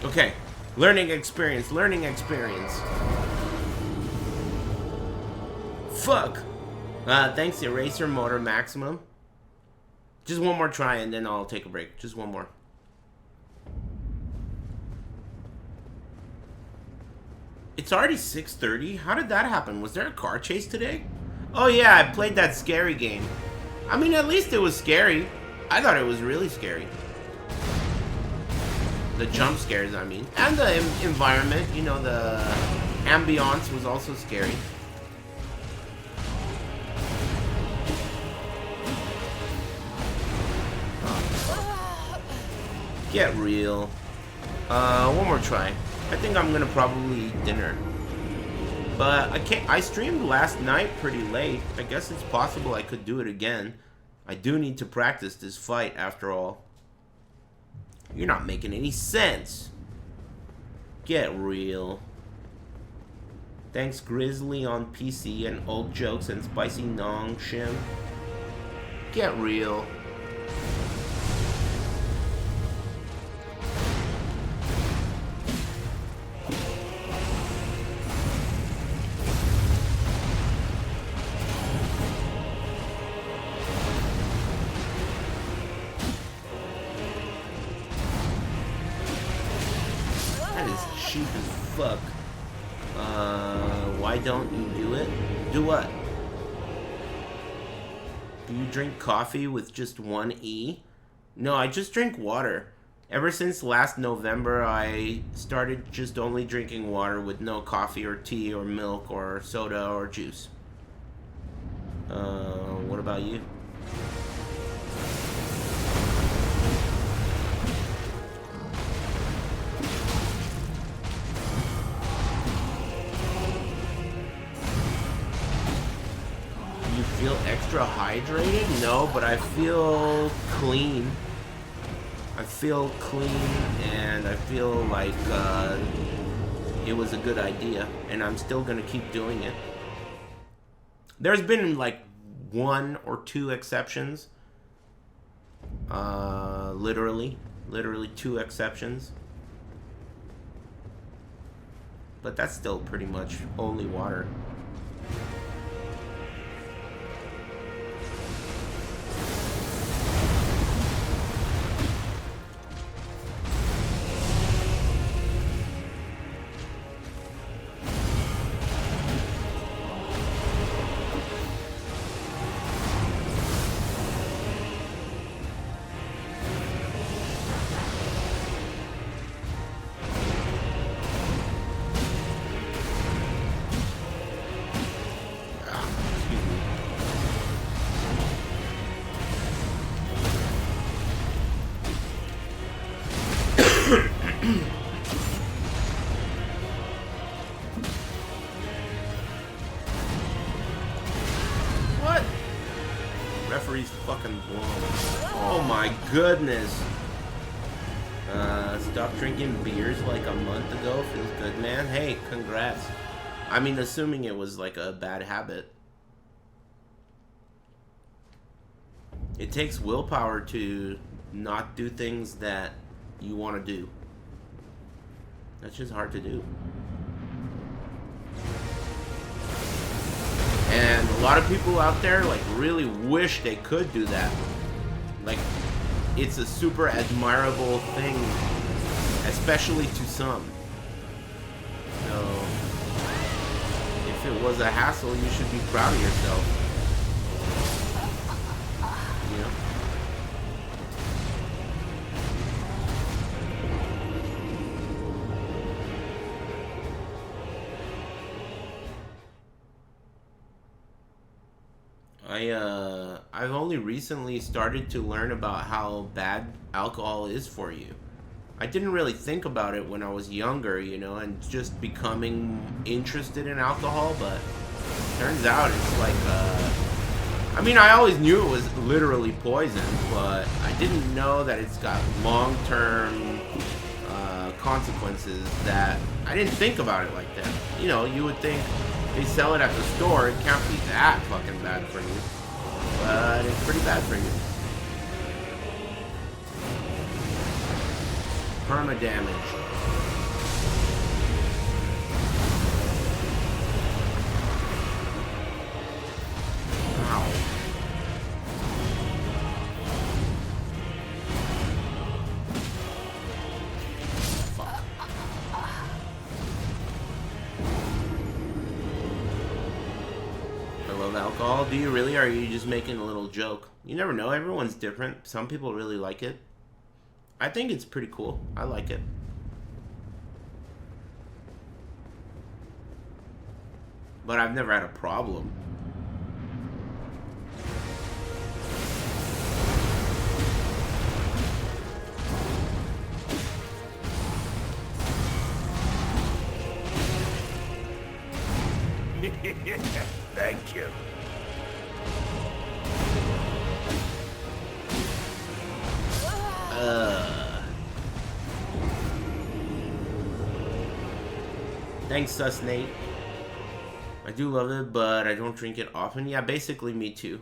Okay. Learning experience. Learning experience. Fuck. Thanks, Eraser Motor Maximum. Just one more try and then I'll take a break. Just one more. It's already 6:30? How did that happen? Was there a car chase today? Oh yeah, I played that scary game. I mean, at least it was scary. I thought it was really scary. The jump scares, I mean. And the environment, you know, the ambiance was also scary. Get real. One more try. I think I'm gonna probably eat dinner. But I streamed last night pretty late. I guess it's possible I could do it again. I do need to practice this fight after all. You're not making any sense. Get real. Thanks Grizzly on PC and Old Jokes and Spicy Nong Shim. Get real. Fuck. Why don't you do it? Do what? Do you drink coffee with just one E? No, I just drink water. Ever since last November, I started just only drinking water with no coffee or tea or milk or soda or juice. What about you? Feel extra hydrated? No, but I feel clean. I feel clean and I feel like it was a good idea and I'm still gonna keep doing it. There's been like 1 or 2 exceptions. Literally 2 exceptions. But that's still pretty much only water. What? Referee's fucking blown. Oh my goodness. Stopped drinking beers like a month ago. Feels good, man. Hey, congrats. I mean, assuming it was like a bad habit. It takes willpower to not do things that you want to do. That's just hard to do. And a lot of people out there like really wish they could do that. Like, it's a super admirable thing, especially to some. So, if it was a hassle, you should be proud of yourself. You know? I've only recently started to learn about how bad alcohol is for you. I didn't really think about it when I was younger, you know, and just becoming interested in alcohol, but turns out it's like, I mean, I always knew it was literally poison, but I didn't know that it's got long-term consequences that I didn't think about it like that. You know, you would think they sell it at the store, it can't be that fucking bad for you. But it's pretty bad for you. Perma damage. Ow. Fuck. I love alcohol. Do you really, or are you just making a little joke? You never know. Everyone's different. Some people really like it. I think it's pretty cool. I like it. But I've never had a problem. Thank you. Thanks, Sus Nate. I do love it, but I don't drink it often. Yeah, basically me too.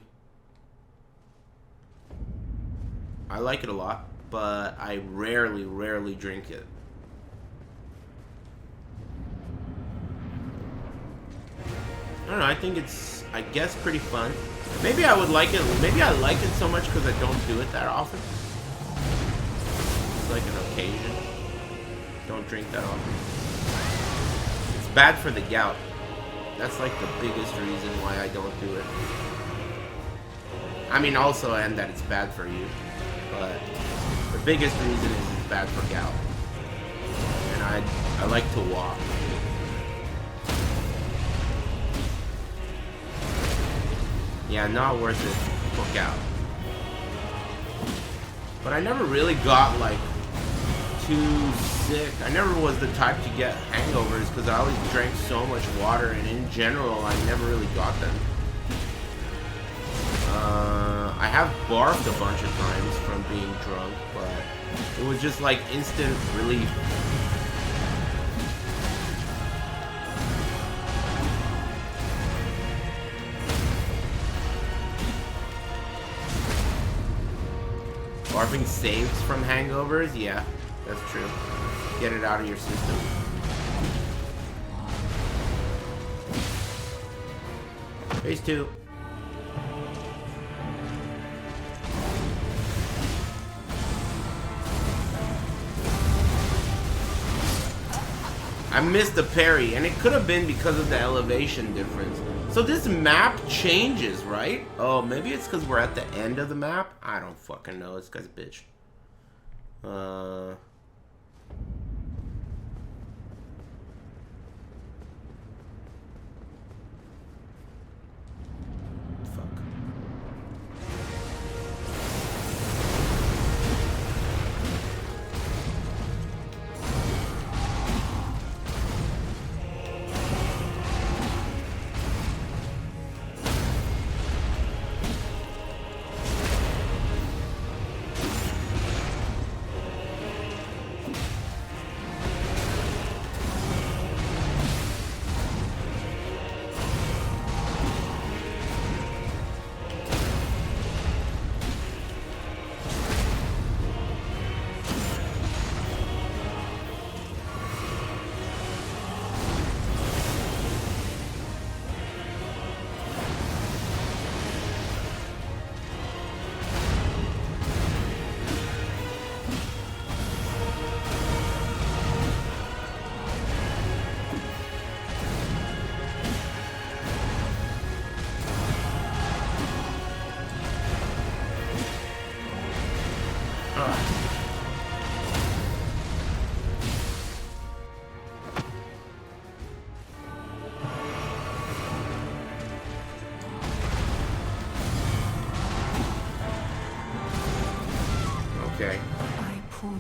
I like it a lot, but I rarely drink it. I don't know, I think it's, I guess, pretty fun. Maybe I would like it, maybe I like it so much because I don't do it that often. It's like an occasion. Don't drink that often. It's bad for the gout. That's like the biggest reason why I don't do it. I mean, also, and that it's bad for you. But the biggest reason is it's bad for gout. And I like to walk. Yeah, not worth it. Book out. But I never really got like too sick. I never was the type to get hangovers because I always drank so much water, and in general, I never really got them. I have barfed a bunch of times from being drunk, but it was just like instant relief. Barfing saves from hangovers? Yeah, that's true. Get it out of your system. Phase 2. I missed the parry, and it could have been because of the elevation difference. So this map changes, right? Oh, maybe it's because we're at the end of the map? I don't fucking know. This guy's a bitch. Fuck.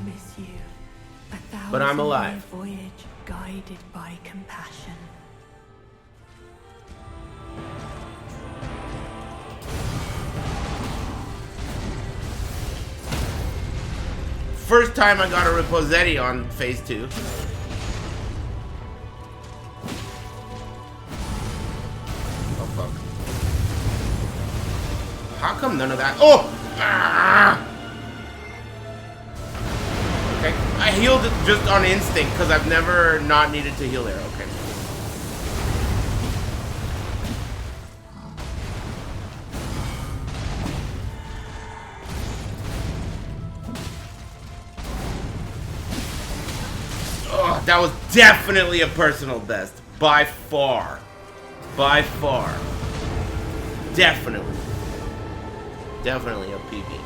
promise you a But I'm 1,000-year alive. voyage guided by compassion. First time I got a Reposetti on phase 2. Oh fuck. How come none of that? Oh! Ah! Okay. I healed it just on instinct because I've never not needed to heal there. Okay. Oh, that was definitely a personal best. By far. By far. Definitely. Definitely a PB.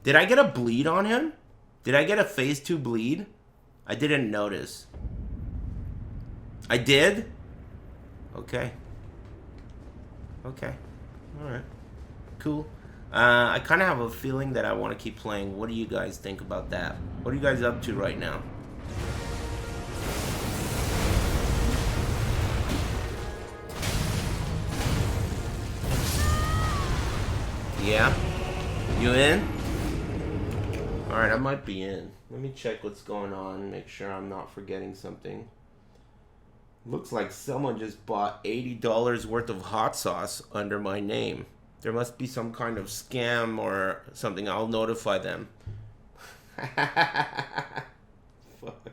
Did I get a bleed on him? Did I get a phase 2 bleed? I didn't notice. I did? Okay. Okay. Alright. Cool. I kind of have a feeling that I want to keep playing. What do you guys think about that? What are you guys up to right now? Yeah? You in? Alright, I might be in. Let me check what's going on, make sure I'm not forgetting something. Looks like someone just bought $80 worth of hot sauce under my name. There must be some kind of scam or something. I'll notify them. Fuck.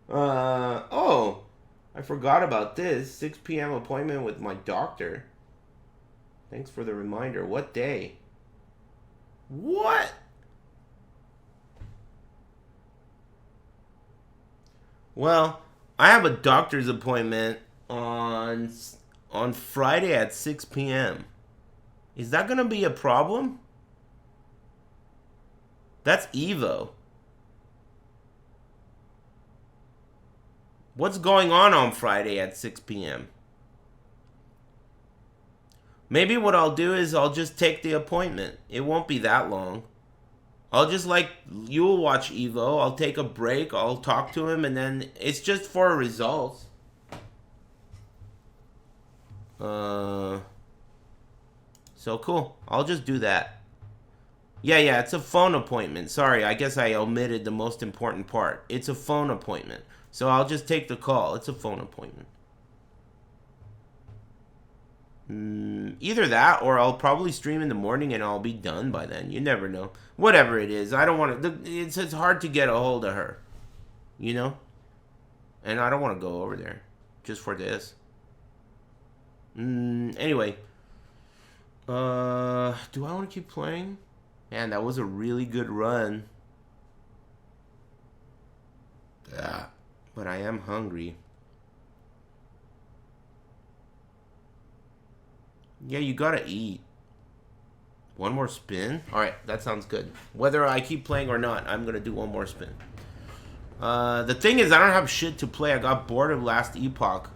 Oh, I forgot about this. 6 p.m. appointment with my doctor. Thanks for the reminder. What day? What? Well, I have a doctor's appointment on Friday at 6 p.m. Is that going to be a problem? That's Evo. What's going on Friday at 6 p.m.? Maybe what I'll do is I'll just take the appointment. It won't be that long. I'll just you'll watch Evo. I'll take a break. I'll talk to him and then it's just for results. So cool. I'll just do that. Yeah, it's a phone appointment. Sorry, I guess I omitted the most important part. It's a phone appointment. So I'll just take the call. It's a phone appointment. Either that or I'll probably stream in the morning and I'll be done by then. You never know. Whatever it is, I don't want to... It's hard to get a hold of her. You know? And I don't want to go over there just for this. Anyway. Do I want to keep playing? Man, that was a really good run. Yeah. But I am hungry. Yeah, you gotta eat. One more spin? Alright, that sounds good. Whether I keep playing or not, I'm gonna do one more spin. The thing is, I don't have shit to play. I got bored of Last Epoch.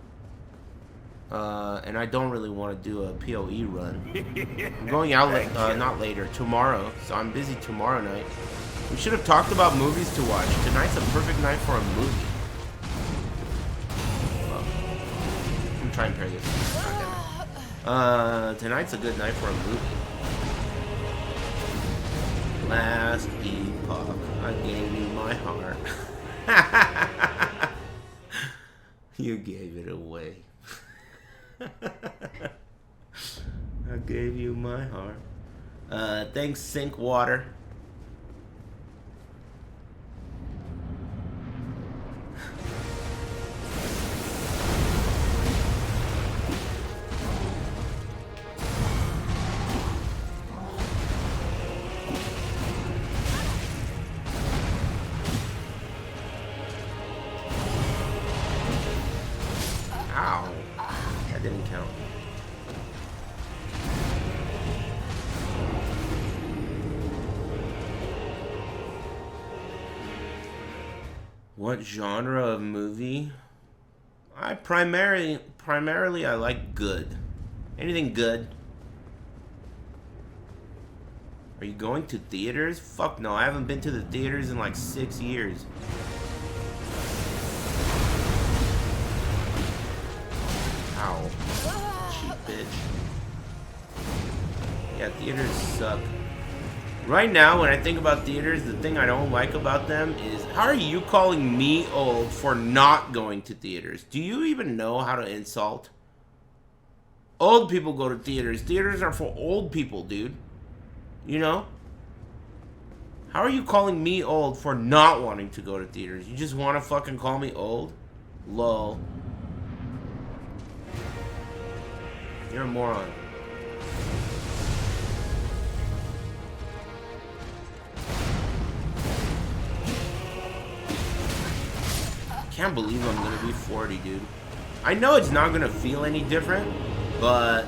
And I don't really want to do a PoE run. I'm going out, not later, tomorrow. So I'm busy tomorrow night. We should have talked about movies to watch. Tonight's a perfect night for a movie. Well, let me try and pair this. Tonight's a good night for a movie. Last Epoch, I gave you my heart. You gave it away. I gave you my heart. Thanks, Sink Water. Ow. That didn't count. What genre of movie? I primarily I like good. Anything good. Are you going to theaters? Fuck no, I haven't been to the theaters in like 6 years. Ow. Cheap bitch. Yeah, theaters suck. Right now, when I think about theaters, the thing I don't like about them is, how are you calling me old for not going to theaters? Do you even know how to insult? Old people go to theaters. Theaters are for old people, dude. You know? How are you calling me old for not wanting to go to theaters? You just want to fucking call me old? Lol. You're a moron. Can't believe I'm gonna be 40, dude. I know it's not gonna feel any different, but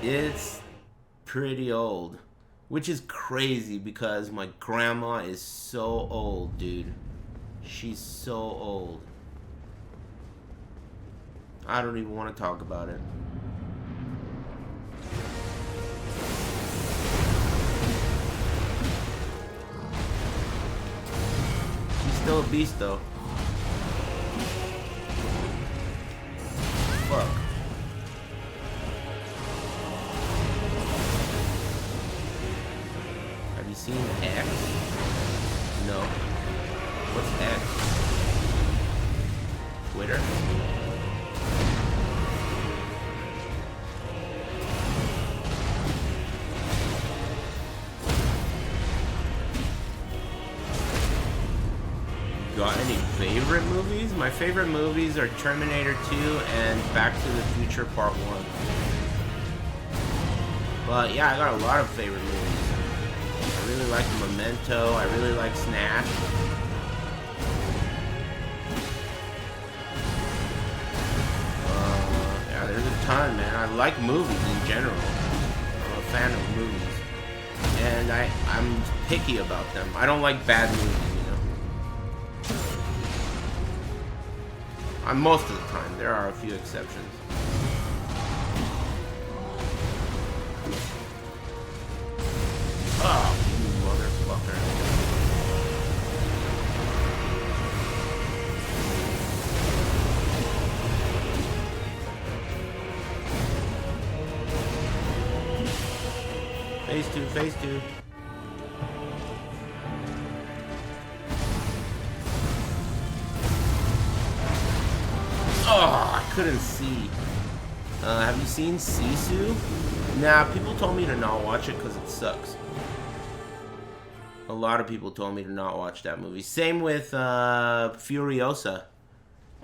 it's pretty old. Which is crazy because my grandma is so old, dude. She's so old. I don't even want to talk about it. She's still a beast, though. Fuck. Have you seen X? No. What's X? Twitter? Got any favorite movies? My favorite movies are Terminator 2 and Back to the Future Part 1. But yeah, I got a lot of favorite movies. I really like Memento. I really like Snatch. Yeah, there's a ton, man. I like movies in general. I'm a fan of movies. And I'm picky about them. I don't like bad movies. Most of the time, there are a few exceptions. Oh, you motherfucker. Phase 2, phase 2. Oh, I couldn't see. Have you seen Sisu? Nah, people told me to not watch it because it sucks. A lot of people told me to not watch that movie. Same with Furiosa.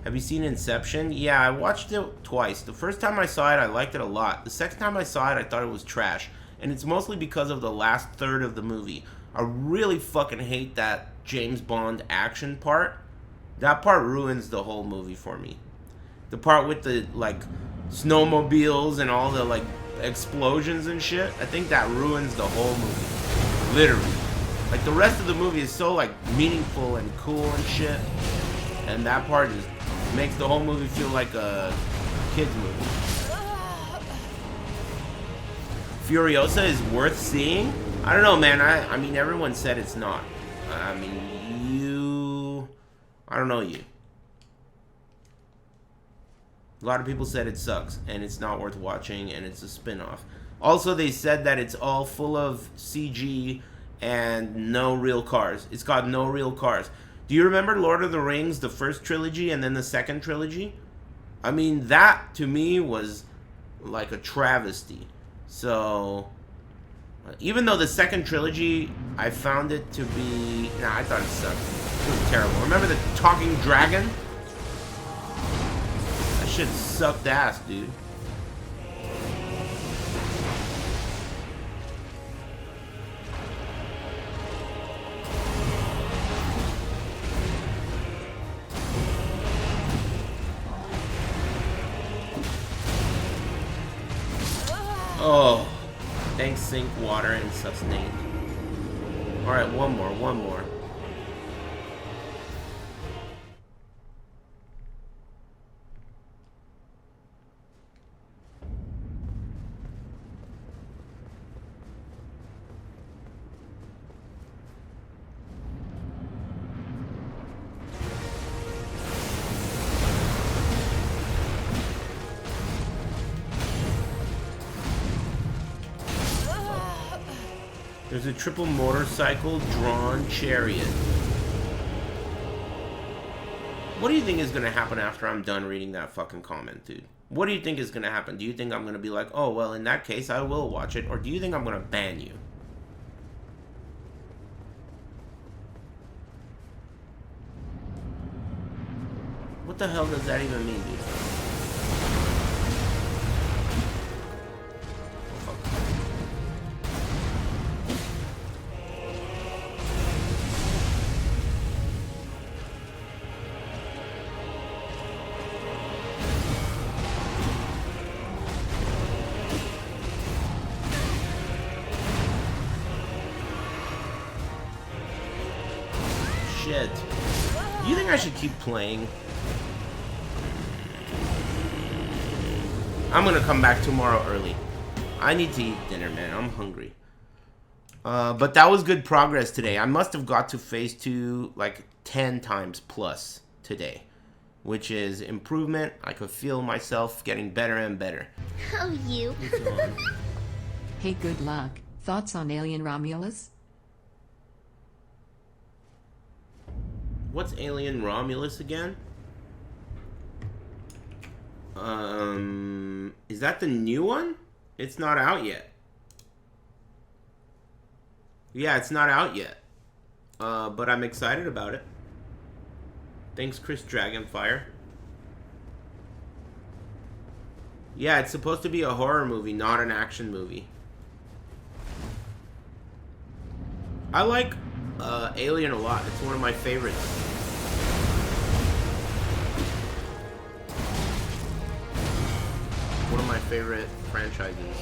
Have you seen Inception? Yeah, I watched it twice. The first time I saw it, I liked it a lot. The second time I saw it, I thought it was trash. And it's mostly because of the last third of the movie. I really fucking hate that James Bond action part. That part ruins the whole movie for me. The part with the, like, snowmobiles and all the, like, explosions and shit, I think that ruins the whole movie. Literally. Like, the rest of the movie is so, like, meaningful and cool and shit. And that part just makes the whole movie feel like a kid's movie. Furiosa is worth seeing? I don't know, man. I mean, everyone said it's not. I mean, I don't know you. A lot of people said it sucks, and it's not worth watching, and it's a spin-off. Also, they said that it's all full of CG and no real cars. It's got no real cars. Do you remember Lord of the Rings, the first trilogy, and then the second trilogy? I mean, that, to me, was like a travesty. So, even though the second trilogy, I found it to be... Nah, I thought it sucked. It was terrible. Remember the talking dragon? Shit sucked ass, dude. Oh, thanks sink water and sustain. All right, one more. There's a triple motorcycle drawn chariot. What do you think is going to happen after I'm done reading that fucking comment, dude? What do you think is going to happen? Do you think I'm going to be like, oh, well, in that case, I will watch it? Or do you think I'm going to ban you? What the hell does that even mean, dude? Shit. Do you think I should keep playing? I'm gonna come back tomorrow early. I need to eat dinner, man. I'm hungry. But that was good progress today. I must have got to phase 2 like 10 times plus today, which is improvement. I could feel myself getting better and better. Oh, you. Hey, good luck. Thoughts on Alien Romulus? What's Alien Romulus again? Is that the new one? It's not out yet. Yeah, it's not out yet. But I'm excited about it. Thanks, Chris Dragonfire. Yeah, it's supposed to be a horror movie, not an action movie. I like Alien a lot. It's one of my favorites. One of my favorite franchises.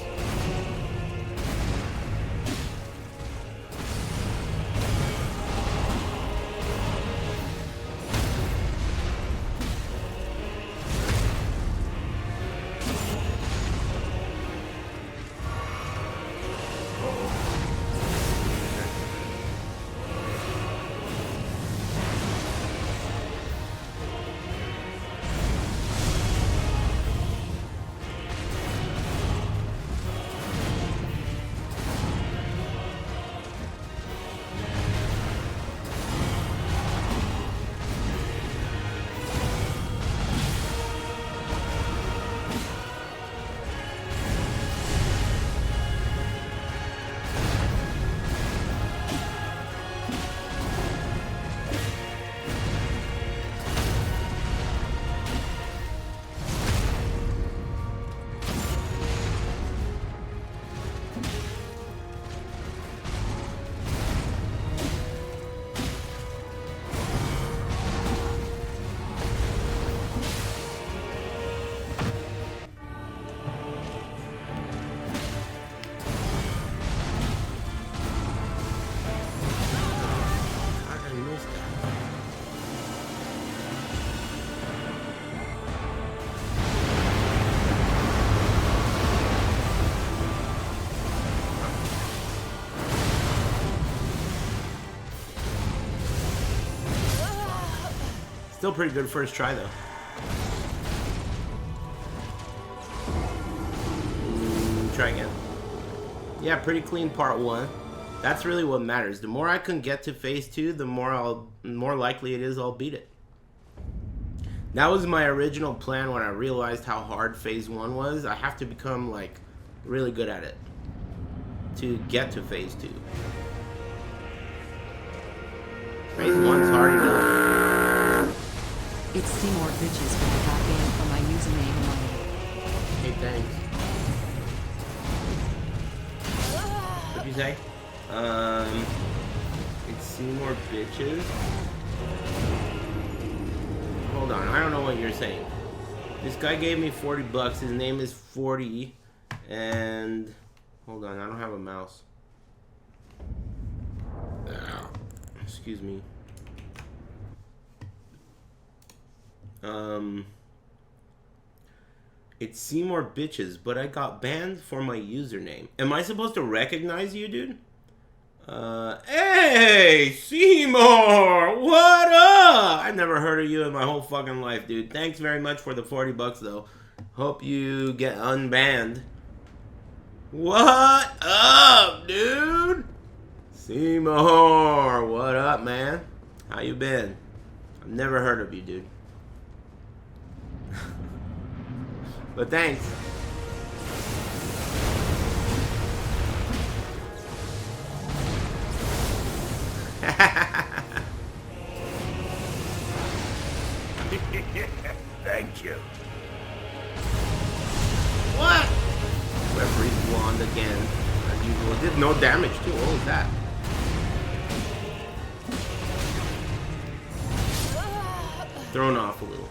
Still pretty good first try, though. Try again. Yeah, pretty clean part 1. That's really what matters. The more I can get to phase 2, the more likely it is I'll beat it. That was my original plan when I realized how hard phase 1 was. I have to become like really good at it to get to phase 2. Phase 1's hard enough. It's Seymour Bitches, but I got banned for my username money. Hey, thanks. What'd you say? It's Seymour Bitches. Hold on, I don't know what you're saying. This guy gave me 40 bucks. His name is 40. And hold on, I don't have a mouse. Excuse me. It's Seymour Bitches, but I got banned for my username. Am I supposed to recognize you, dude? Hey, Seymour! What up? I've never heard of you in my whole fucking life, dude. Thanks very much for the 40 bucks, though. Hope you get unbanned. What up, dude? Seymour, what up, man? How you been? I've never heard of you, dude. But thanks. Thank you. What? Referee's wand again. As usual. It did no damage too. What was that? Thrown off a little.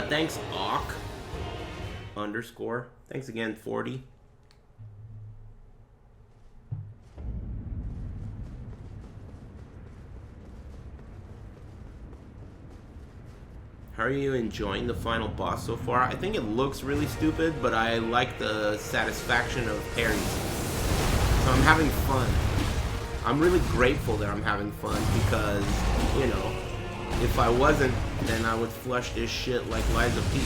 Thanks, Awk. Underscore. Thanks again, 40. How are you enjoying the final boss so far? I think it looks really stupid, but I like the satisfaction of parries. So I'm having fun. I'm really grateful that I'm having fun because, you know, if I wasn't, then I would flush this shit like Liza P.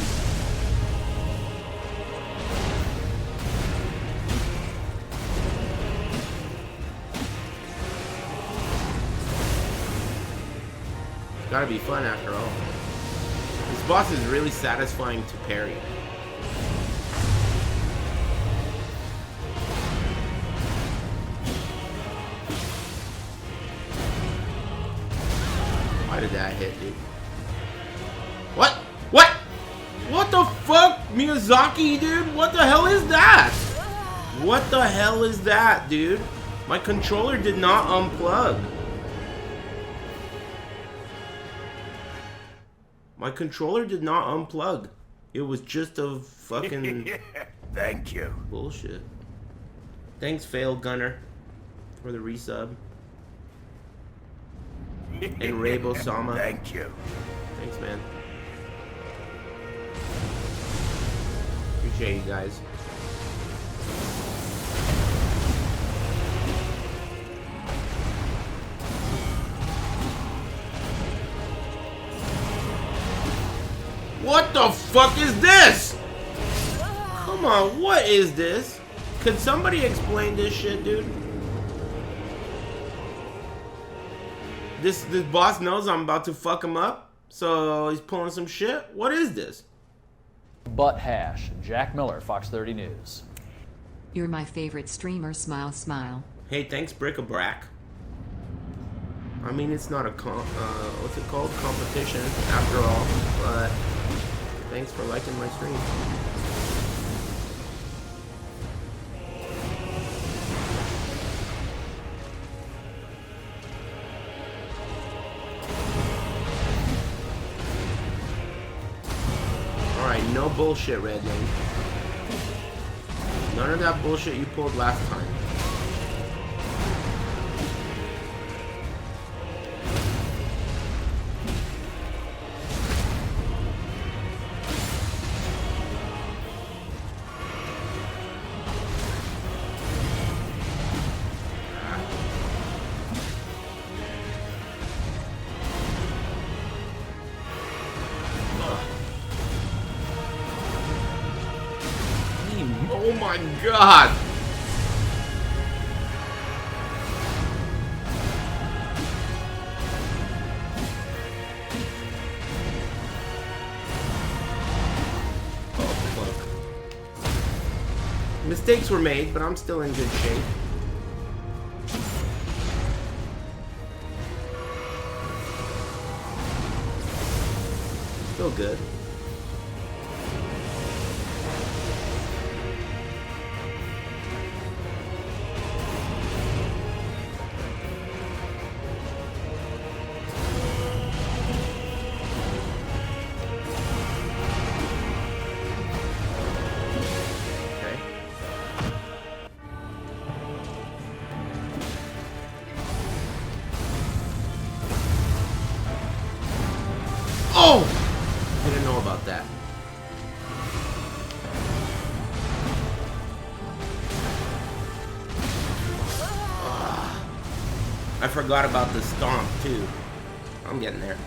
It's gotta be fun after all. This boss is really satisfying to parry. Why did that hit, dude? What? What? What the fuck? Miyazaki, dude? What the hell is that? What the hell is that, dude? My controller did not unplug. My controller did not unplug. It was just a fucking... Thank you. bullshit. Thanks, Fail Gunner, for the resub. And Rabo Sama. Thank you. Thanks, man. Appreciate you guys. What the fuck is this? Come on, what is this? Could somebody explain this shit, dude? This boss knows I'm about to fuck him up, so he's pulling some shit. What is this? Butt hash. Jack Miller, Fox 30 News. You're my favorite streamer, smile, smile. Hey, thanks, Brick-a-Brack. I mean, it's not a what's it called? Competition, after all, but thanks for liking my stream. Alright, no bullshit, Red Lane. None of that bullshit you pulled last time. Oh my god! Oh fuck. Mistakes were made, but I'm still in good shape. Still good. Oh! Didn't know about that. I forgot about the stomp too. I'm getting there.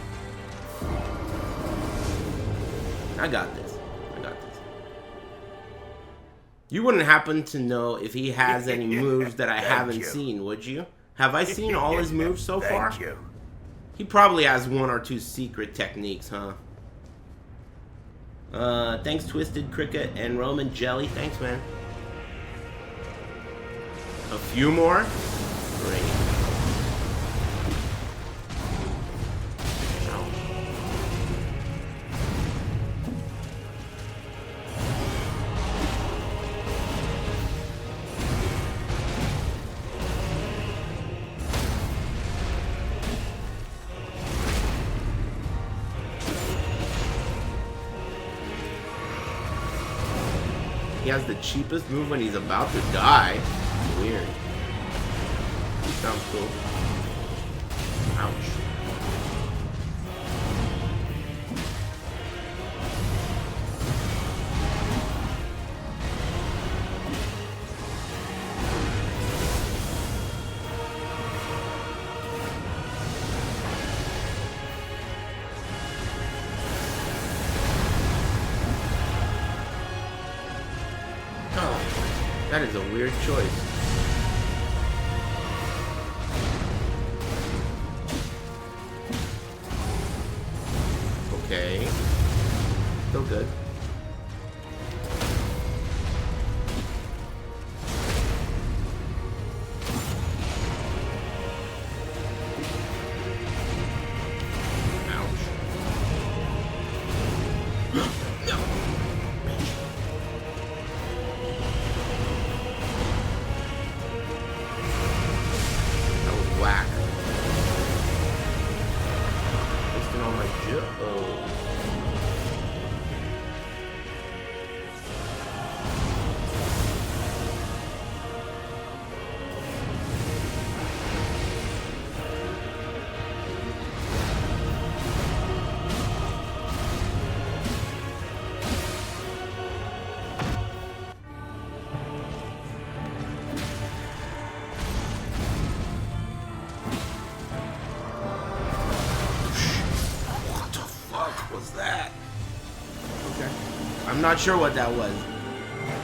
I got this. I got this. You wouldn't happen to know if he has any moves that I Thank haven't you. seen, would you? Have I seen all his moves so far? Thank you. He probably has one or two secret techniques, huh? Thanks Twisted Cricket and Roman Jelly. Thanks, man. A few more? Great. He has the cheapest move when he's about to die. Weird. Sounds cool. Ouch. That is a weird choice. Okay. Still good. I'm not sure what that was.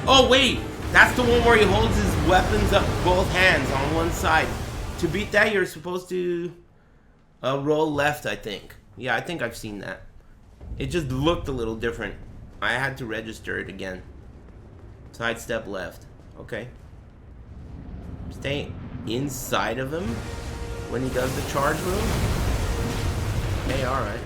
Oh wait, that's the one where he holds his weapons up both hands on one side. To beat that, you're supposed to roll left, I think. Yeah, I think I've seen that. It just looked a little different. I had to register it again. Sidestep left. Okay. Stay inside of him when he does the charge move. Hey, alright.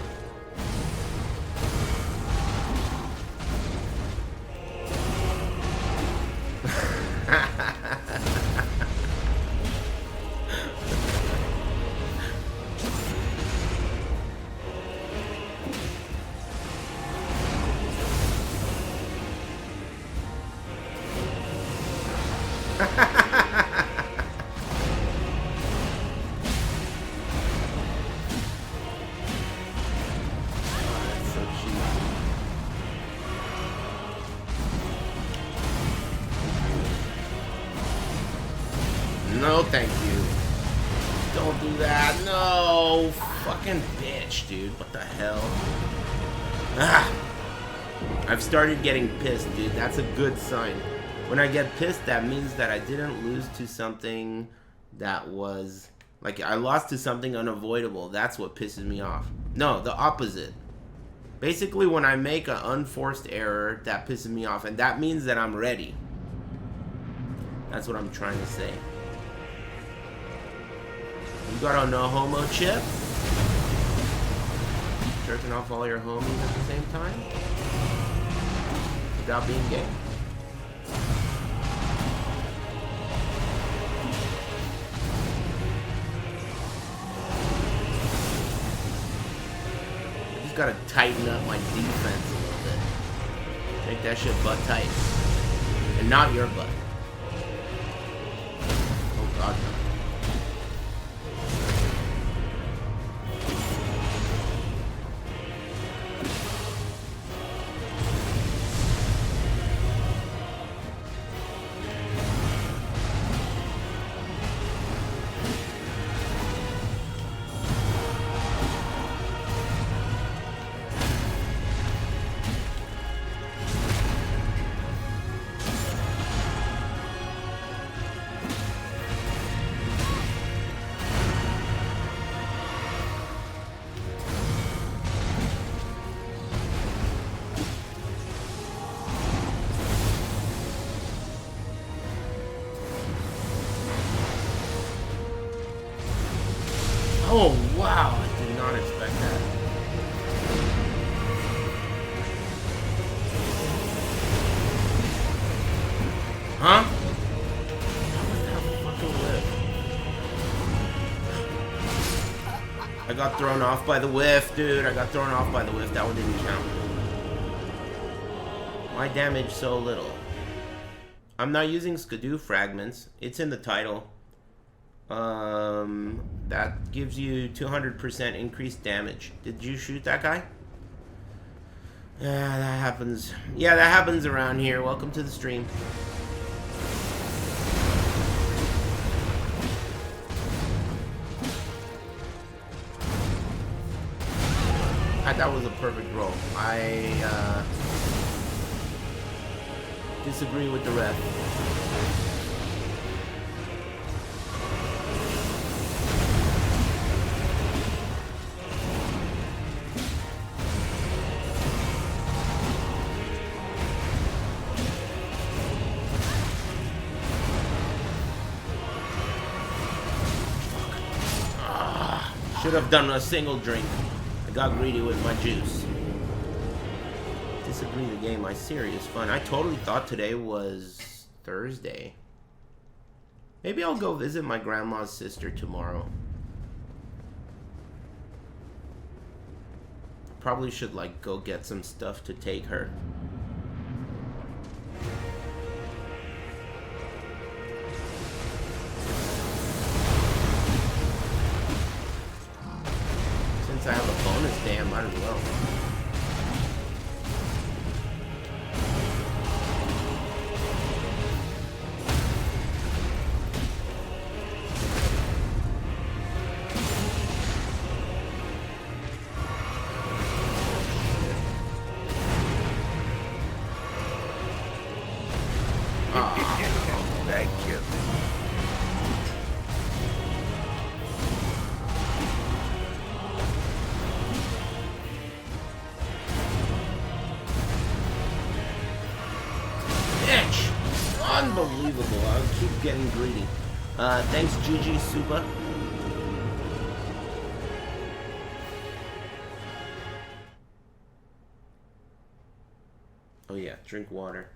No, thank you. Don't do that. No. Fucking bitch, dude. What the hell? Ah. I've started getting pissed, dude. That's a good sign. When I get pissed, that means that I didn't lose to something that was... Like, I lost to something unavoidable. That's what pisses me off. No, the opposite. Basically, when I make an unforced error, that pisses me off. And that means that I'm ready. That's what I'm trying to say. You got a no homo chip? Jerking off all your homies at the same time? Without being gay? I just gotta tighten up my defense a little bit. Make that shit butt tight. And not your butt. Oh god, no. Oh, wow. I did not expect that. Huh? How was that fucking whiff? I got thrown off by the whiff, dude. I got thrown off by the whiff. That one didn't count. Why damage so little? I'm not using Skidoo fragments. It's in the title. That gives you 200% increased damage. Did you shoot that guy? Yeah, that happens. Yeah, that happens around here. Welcome to the stream. That was a perfect roll. I disagree with the ref. Should have done a single drink. I got greedy with my juice. Disagree the game. My serious fun. I totally thought today was Thursday. Maybe I'll go visit my grandma's sister tomorrow. Probably should like go get some stuff to take her. Since I have a bonus day, I might as well. Thank you. Unbelievable. I'll keep getting greedy. Thanks, Gigi Suba. Oh yeah, drink water.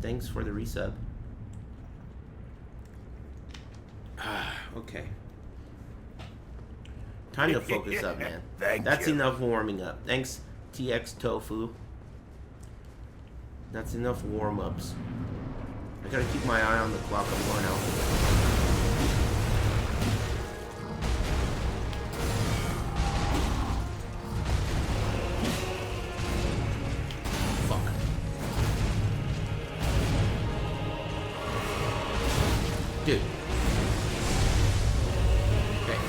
Thanks for the resub. Okay. Time to focus up, man. That's enough warming up. Thanks, TX Tofu. That's enough warm-ups. I gotta keep my eye on the clock. I'm going out. Fuck. Dude. Okay.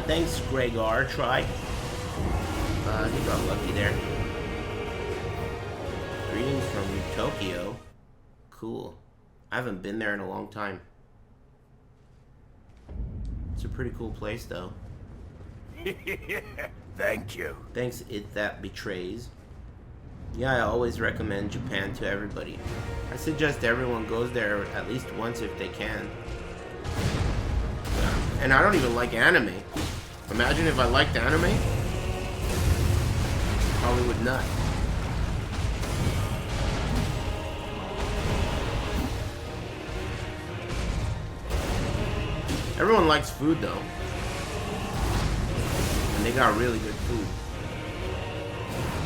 Thanks, Gregor. Try. He got lucky there. Greetings from Tokyo. Cool. I haven't been there in a long time. It's a pretty cool place, though. Thank you. Thanks, It That Betrays. Yeah, I always recommend Japan to everybody. I suggest everyone goes there at least once if they can. And I don't even like anime. Imagine if I liked anime. Probably would not. Everyone likes food though. And they got really good food.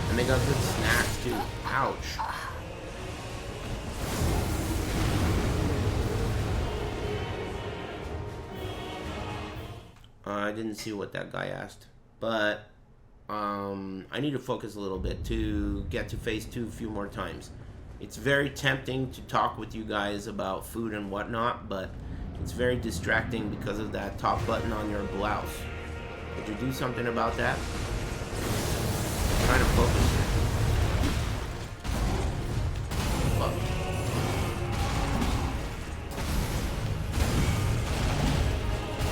And they got good snacks too. Ouch. I didn't see what that guy asked. But I need to focus a little bit to get to phase 2 a few more times. It's very tempting to talk with you guys about food and whatnot, but it's very distracting because of that top button on your blouse. Could you do something about that? I'm trying to focus here. Fuck.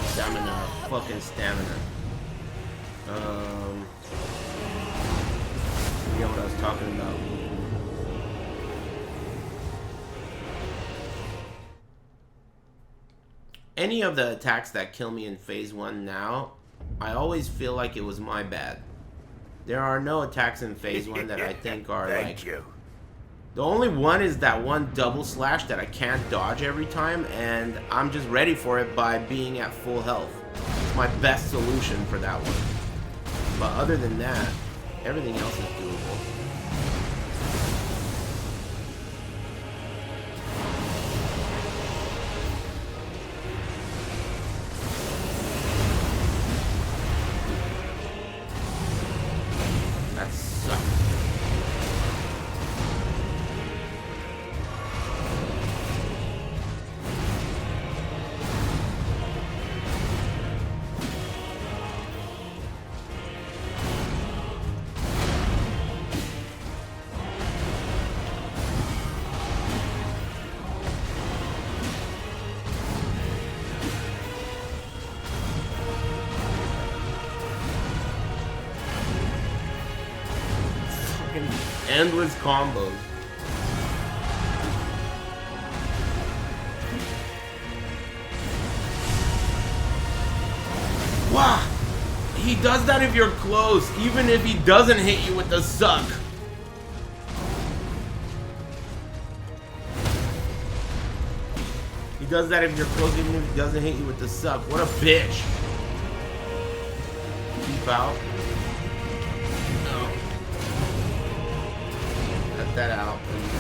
Stamina. Fucking stamina. Forget what I was talking about. Any of the attacks that kill me in phase 1 now, I always feel like it was my bad. There are no attacks in phase 1 that I think are Thank you. The only one is that one double slash that I can't dodge every time, and I'm just ready for it by being at full health. It's my best solution for that one. But other than that, everything else is doable. That sucks. Endless combos. Wow! He does that if you're close, even if he doesn't hit you with the suck. He does that if you're close, even if he doesn't hit you with the suck. What a bitch. Keep out. That out, please.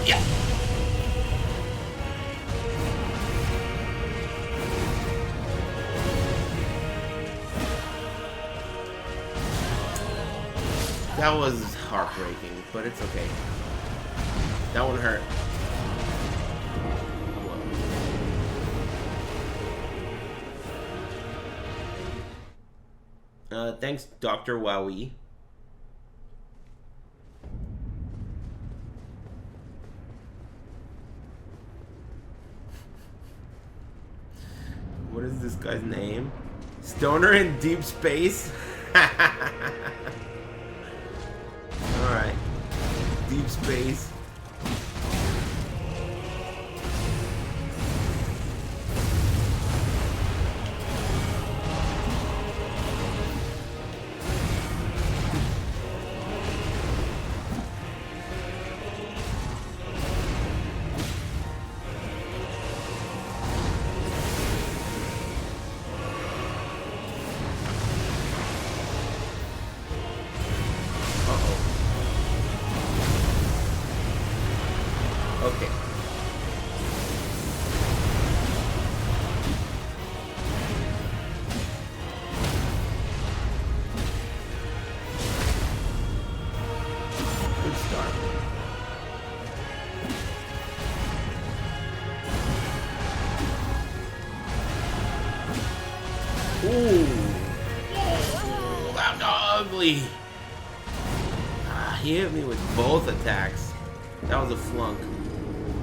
Yeah. That was heartbreaking, but it's okay. That one hurt. Thanks, Dr. Wowie. What is this guy's name? Stoner in deep space? Alright. Deep space. He hit me with both attacks. That was a flunk.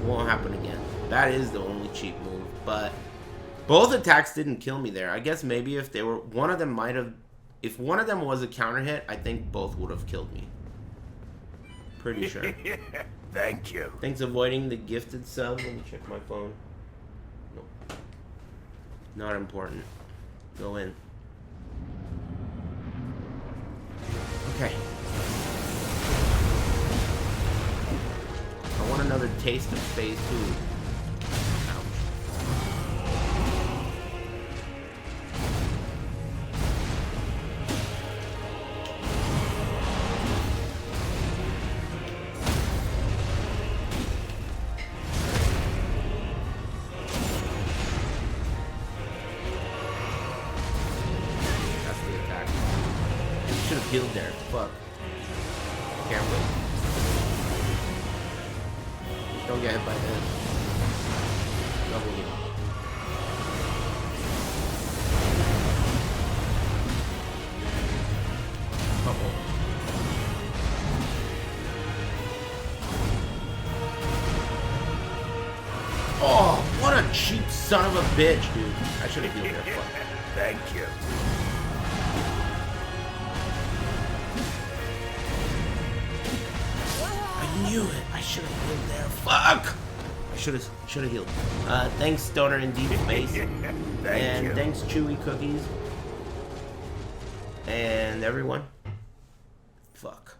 Won't happen again. That is the only cheap move. But both attacks didn't kill me there. I guess maybe if they were... One of them might have... If one of them was a counter hit, I think both would have killed me. Pretty sure. Thank you. Thanks avoiding the gifted sub. Let me check my phone. Nope. Not important. Go in. Okay. I want another taste of phase 2. Ouch. should have healed there. Fuck. Can't wait. Don't get hit by this. Double heal. Uh-oh. Oh, what a cheap son of a bitch, dude. I should have healed there. Fuck. Thank you. I knew it. I should have healed there. Fuck. I should have healed. Thanks, Stoner and Deep Space. Thank you. Thanks, Chewy Cookies. And everyone. Fuck.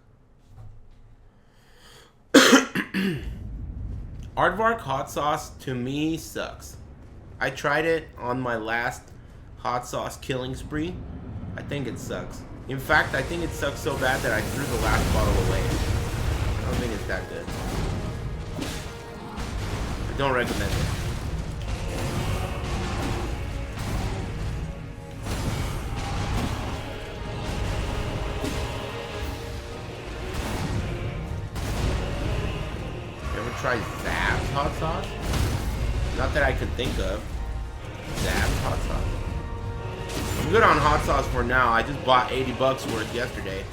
Aardvark hot sauce to me sucks. I tried it on my last hot sauce killing spree. I think it sucks. In fact, I think it sucks so bad that I threw the last bottle away. I don't think it's that good. I don't recommend it. Try Zab's hot sauce? Not that I could think of. Zab's hot sauce. I'm good on hot sauce for now. I just bought 80 bucks worth yesterday.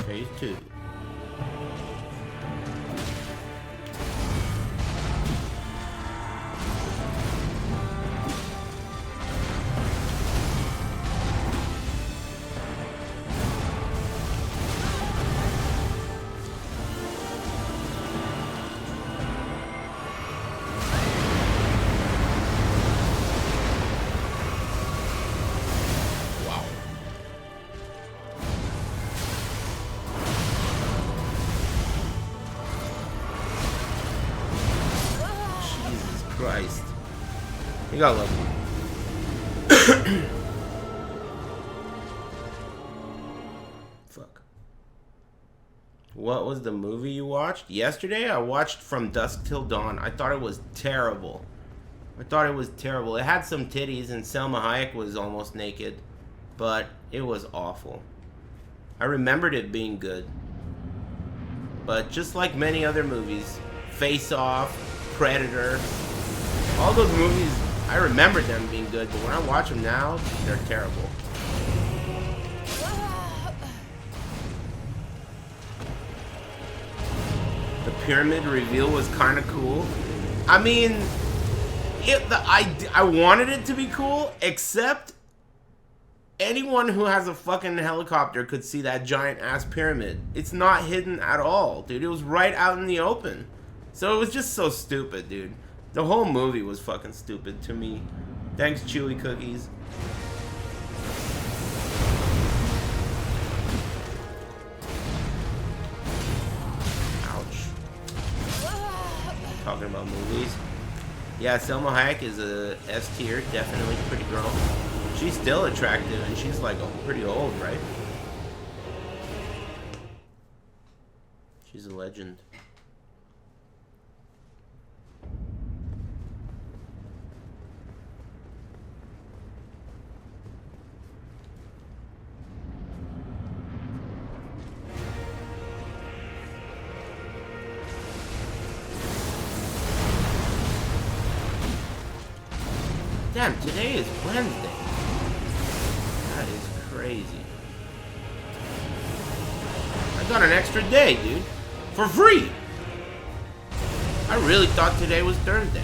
Phase 2. Christ. You gotta love me. Fuck. What was the movie you watched? Yesterday I watched From Dusk Till Dawn. I thought it was terrible. It had some titties and Selma Hayek was almost naked. But it was awful. I remembered it being good. But just like many other movies, Face Off, Predator, all those movies, I remember them being good, but when I watch them now, they're terrible. The pyramid reveal was kind of cool. I mean, I wanted it to be cool, except anyone who has a fucking helicopter could see that giant ass pyramid. It's not hidden at all, dude. It was right out in the open. So it was just so stupid, dude. The whole movie was fucking stupid to me. Thanks, Chewy Cookies. Ouch. Talking about movies. Yeah, Selma Hayek is a S tier, definitely pretty girl. She's still attractive, and she's like pretty old, right? She's a legend. Damn, today is Wednesday. That is crazy. I got an extra day, dude. For free. I really thought today was Thursday.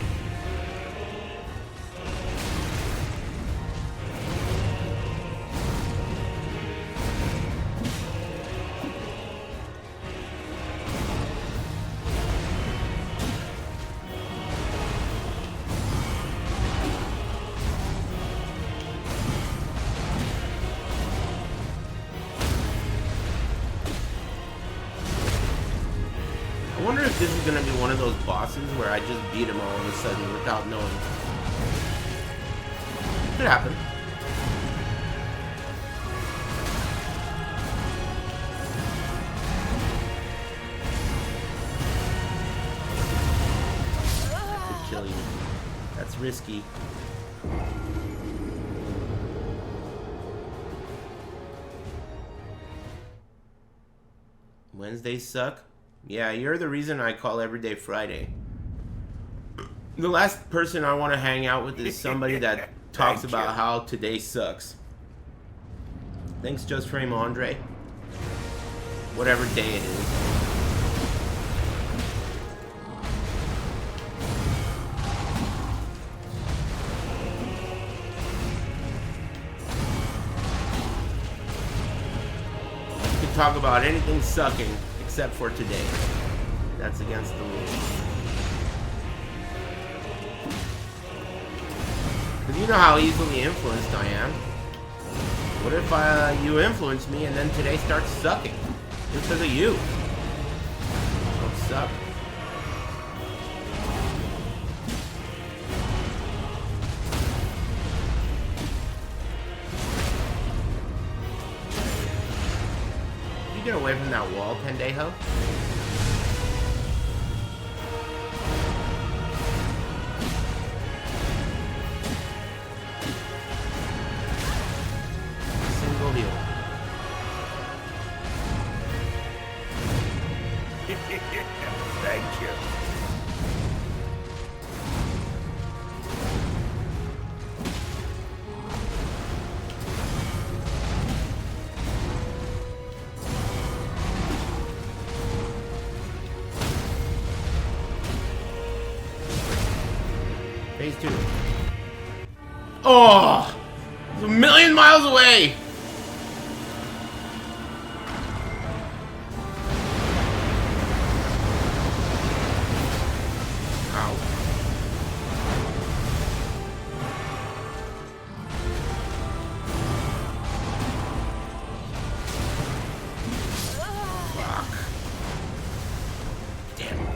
I wonder if this is gonna be one of those bosses where I just beat him all of a sudden without knowing. Could happen. That could kill you. That's risky. Wednesdays suck? Yeah, you're the reason I call every day Friday. The last person I want to hang out with is somebody that talks about how today sucks. Thanks, Just Frame Andre. Whatever day it is. You can talk about anything sucking except for today. That's against the rules. Because you know how easily influenced I am. What if you influence me and then today starts sucking? Because of you. Don't suck. You get away from that wall, Pendejo. Single heal. Thank you. Phase 2. Oh! It's a million miles away! Ow. Fuck. Damn.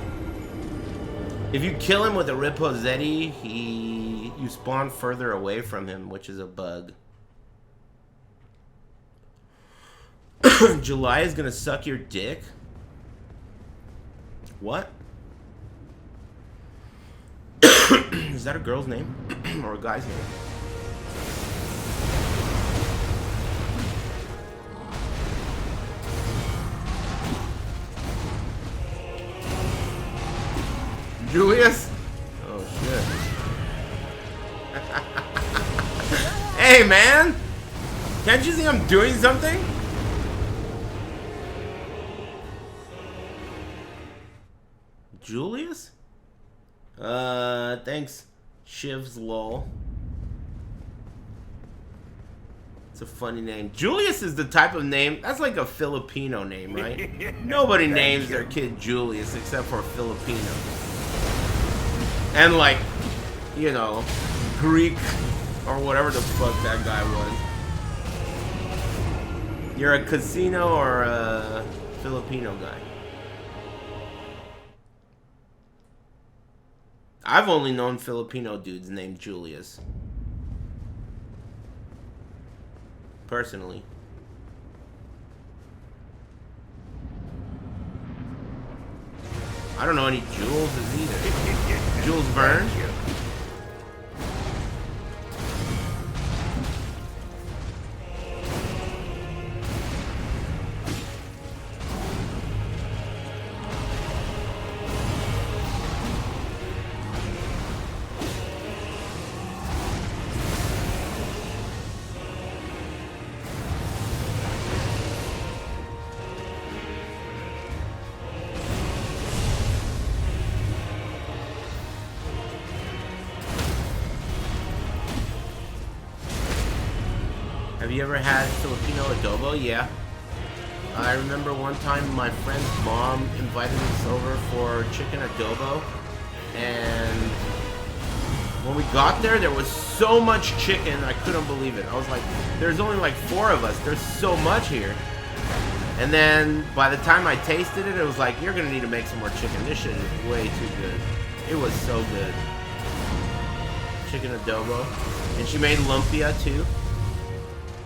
If you kill him with a Riposetti, you spawn further away from him, which is a bug. July is gonna suck your dick? What? Is that a girl's name? Or a guy's name? Julius? Oh shit. Hey man! Can't you see I'm doing something? Julius? Thanks. Shiv's lol. It's a funny name. Julius is the type of name, that's like a Filipino name, right? Nobody names their kid Julius except for Filipino. And like, you know, Greek or whatever the fuck that guy was. You're a casino or a Filipino guy. I've only known Filipino dudes named Julius. Personally. I don't know any Juleses either. Jules Verne? Have you ever had Filipino adobo? Yeah. I remember one time my friend's mom invited us over for chicken adobo, and when we got there was so much chicken I couldn't believe it. I was like, there's only like 4 of us. There's so much here. And then by the time I tasted it, it was like, you're gonna need to make some more chicken. This shit is way too good. It was so good. Chicken adobo. And she made lumpia too.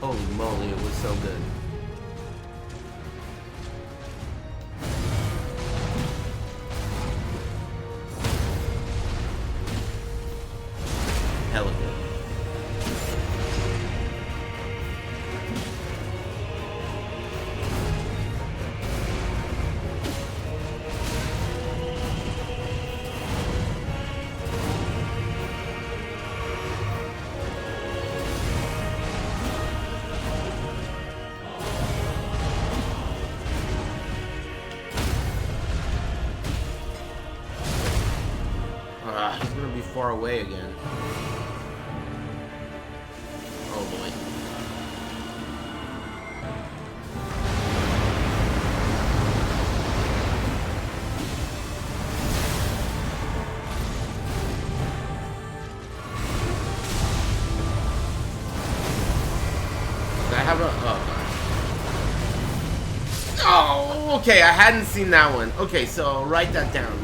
Holy moly, it was so good. Hella good. He's gonna be far away again. Oh boy. I have a oh, okay, I hadn't seen that one. Okay, so write that down.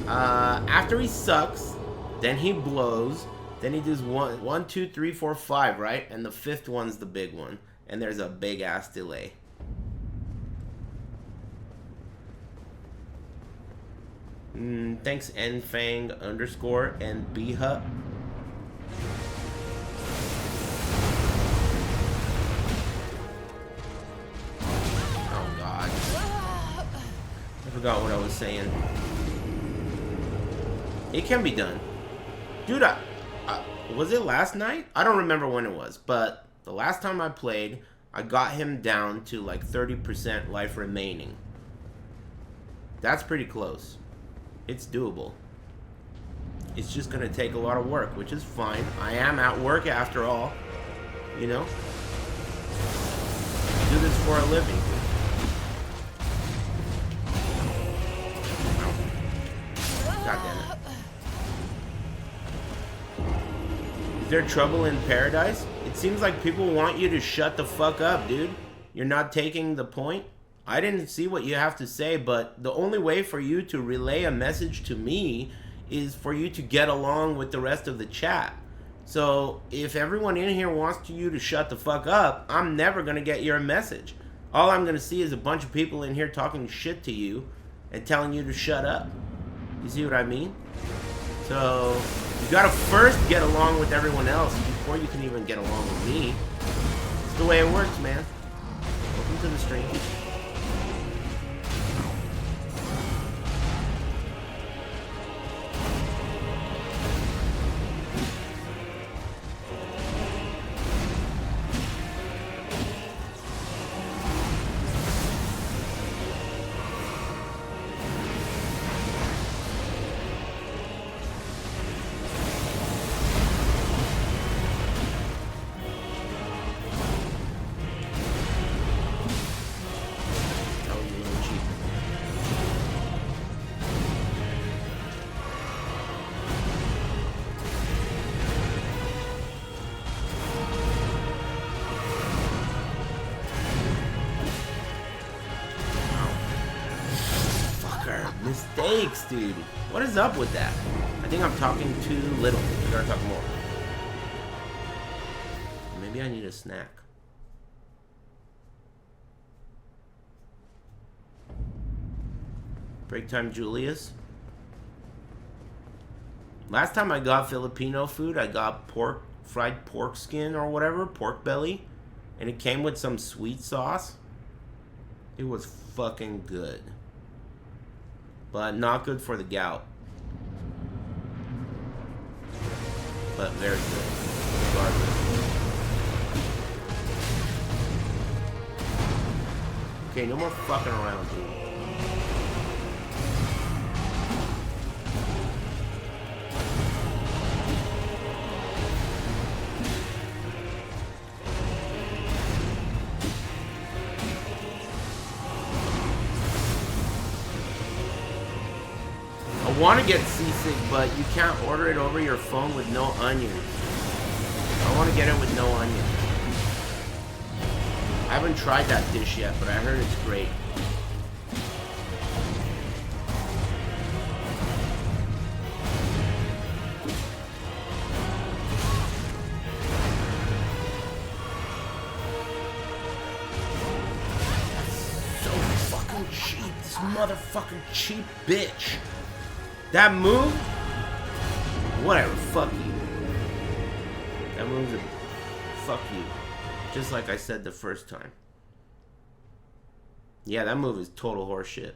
After he sucks, then he blows, then he does 1, 2, 3, 4, 5, right? And the 5th one's the big one. And there's a big ass delay. Thanks nfang underscore and bhut. Oh god. I forgot what I was saying. It can be done. Dude, was it last night? I don't remember when it was, but the last time I played, I got him down to like 30% life remaining. That's pretty close. It's doable. It's just gonna take a lot of work, which is fine. I am at work after all. You know? I do this for a living. God damn it. Is there trouble in paradise? It seems like people want you to shut the fuck up, dude. You're not taking the point. I didn't see what you have to say, but the only way for you to relay a message to me is for you to get along with the rest of the chat. So if everyone in here wants you to shut the fuck up, I'm never gonna get your message. All I'm gonna see is a bunch of people in here talking shit to you and telling you to shut up. You see what I mean? So you gotta first get along with everyone else before you can even get along with me. It's the way it works, man. Welcome to the stream. Mistakes, dude. What is up with that? I think I'm talking too little. I gotta talk more. Maybe I need a snack. Break time, Julius. Last time I got Filipino food, I got fried pork skin or whatever, pork belly, and it came with some sweet sauce. It was fucking good. But not good for the gout. But very good. Regardless. Okay, no more fucking around, dude. I want to get seasick, but you can't order it over your phone with no onions. I want to get it with no onions. I haven't tried that dish yet, but I heard it's great. So fucking cheap. This motherfucking cheap bitch. That move? Whatever, fuck you. That move's a fuck you. Just like I said the first time. Yeah, that move is total horseshit.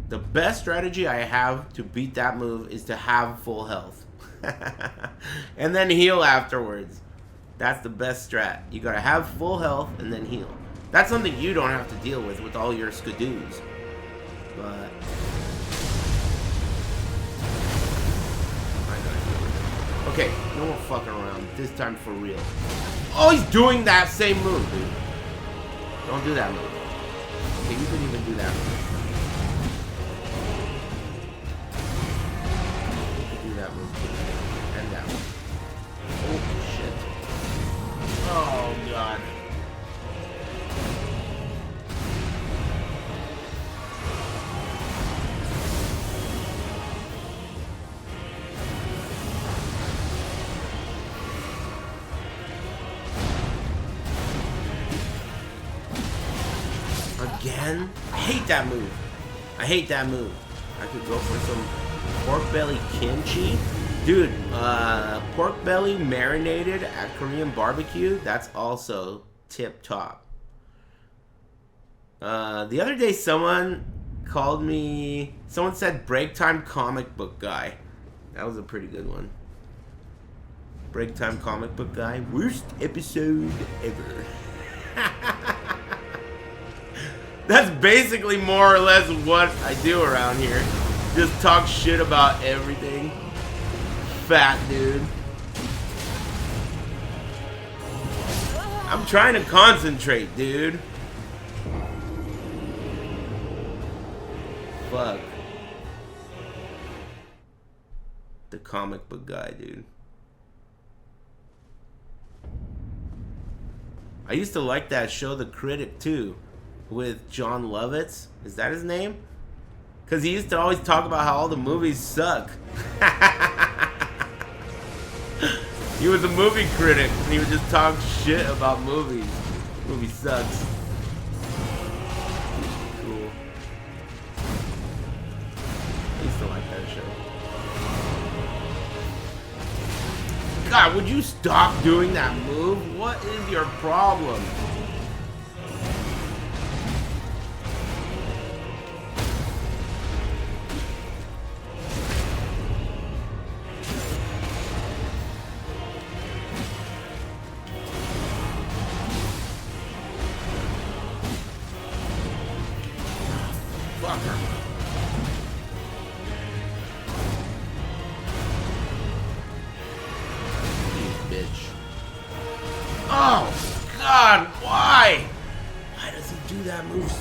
The best strategy I have to beat that move is to have full health. And then heal afterwards. That's the best strat. You gotta have full health and then heal. That's something you don't have to deal with all your skadoos. But... okay, no more fucking around. This time for real. Oh, he's doing that same move, dude. Don't do that move. Okay, you couldn't even do that move. You could do that move too. And that one. Oh, shit. Oh, God. Again? I hate that move. I hate that move. I could go for some pork belly kimchi. Dude, pork belly marinated at Korean barbecue, that's also tip top. The other day someone called me, someone said break time comic book guy. That was a pretty good one. Break time comic book guy. Worst episode ever. That's basically more or less what I do around here. Just talk shit about everything. Fat dude. I'm trying to concentrate, dude. Fuck. The comic book guy, dude. I used to like that show, The Critic, too. With John Lovitz. Is that his name? Because he used to always talk about how all the movies suck. He was a movie critic, and he would just talk shit about movies. Movie sucks. Cool. I used to like that show. God, would you stop doing that move? What is your problem?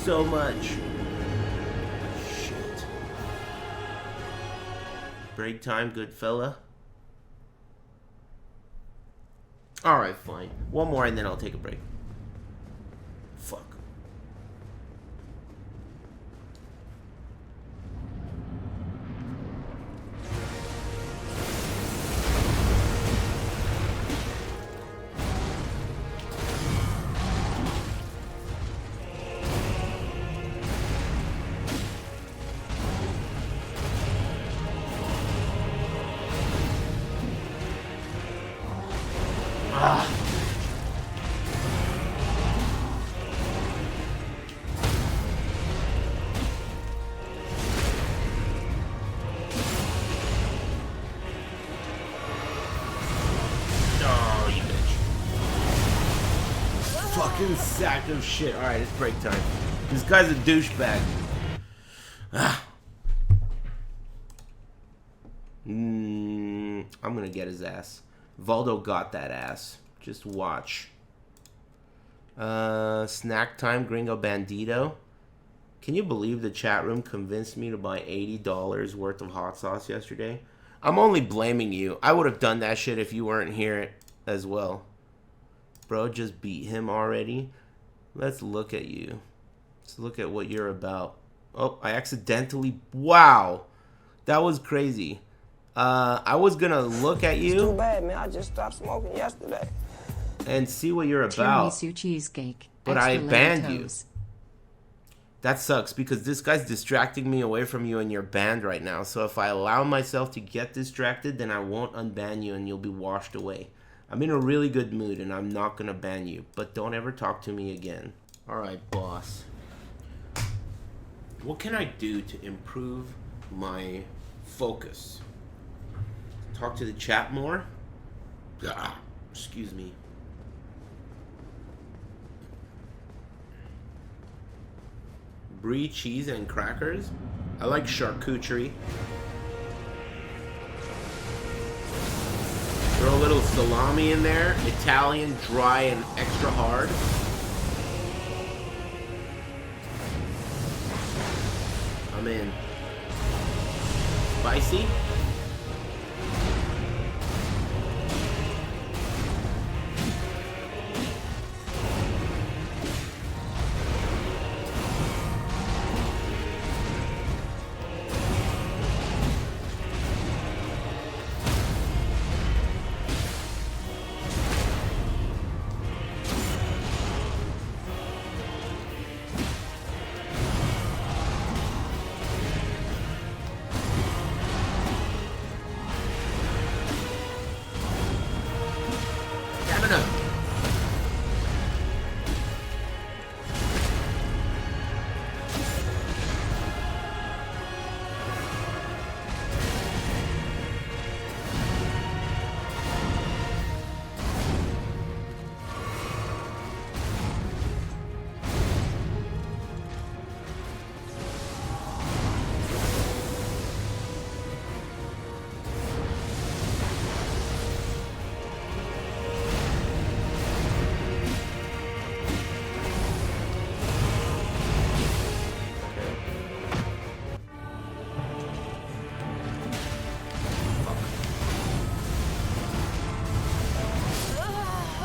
So much. Shit. Break time, good fella. Alright, fine. One more and then I'll take a break. Fuck. Sack of shit. Alright, it's break time. This guy's a douchebag. I'm gonna get his ass. Valdo got that ass. Just watch. Snack time, Gringo Bandito. Can you believe the chat room convinced me to buy $80 worth of hot sauce yesterday? I'm only blaming you. I would have done that shit if you weren't here as well. Bro, just beat him already. Let's look at you. Let's look at what you're about. Oh, I accidentally... Wow. That was crazy. I was gonna look at you. It's too bad, man. I just stopped smoking yesterday. And see what you're about. Tiramisu cheesecake. But extra I banned lemon you. toes. That sucks because this guy's distracting me away from you and you're banned right now. So if I allow myself to get distracted, then I won't unban you and you'll be washed away. I'm in a really good mood and I'm not gonna ban you. But don't ever talk to me again. Alright, boss. What can I do to improve my focus? Talk to the chat more? Excuse me. Brie, cheese, and crackers. I like charcuterie. Throw a little salami in there. Italian, dry, and extra hard. I'm in. Spicy.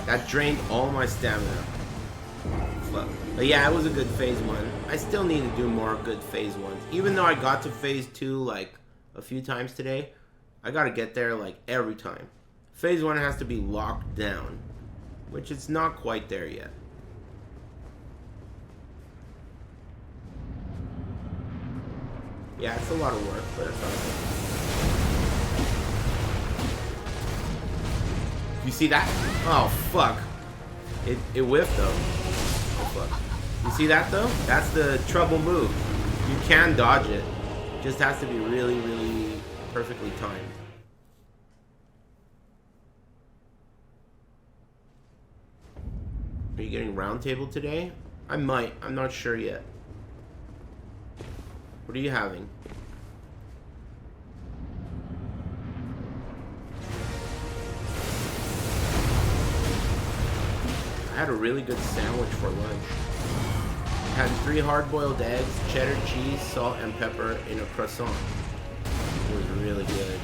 That drained all my stamina. Fuck. But yeah, it was a good phase 1. I still need to do more good phase 1s. Even though I got to phase 2 like a few times today, I gotta get there like every time. Phase 1 has to be locked down, which it's not quite there yet. Yeah, it's a lot of work, but it's awesome. You see that? Oh, fuck. It whiffed, though. Oh, fuck. You see that, though? That's the trouble move. You can dodge it. Just has to be really, really perfectly timed. Are you getting round table today? I might. I'm not sure yet. What are you having? I had a really good sandwich for lunch. I had 3 hard-boiled eggs, cheddar cheese, salt, and pepper in a croissant. It was really good.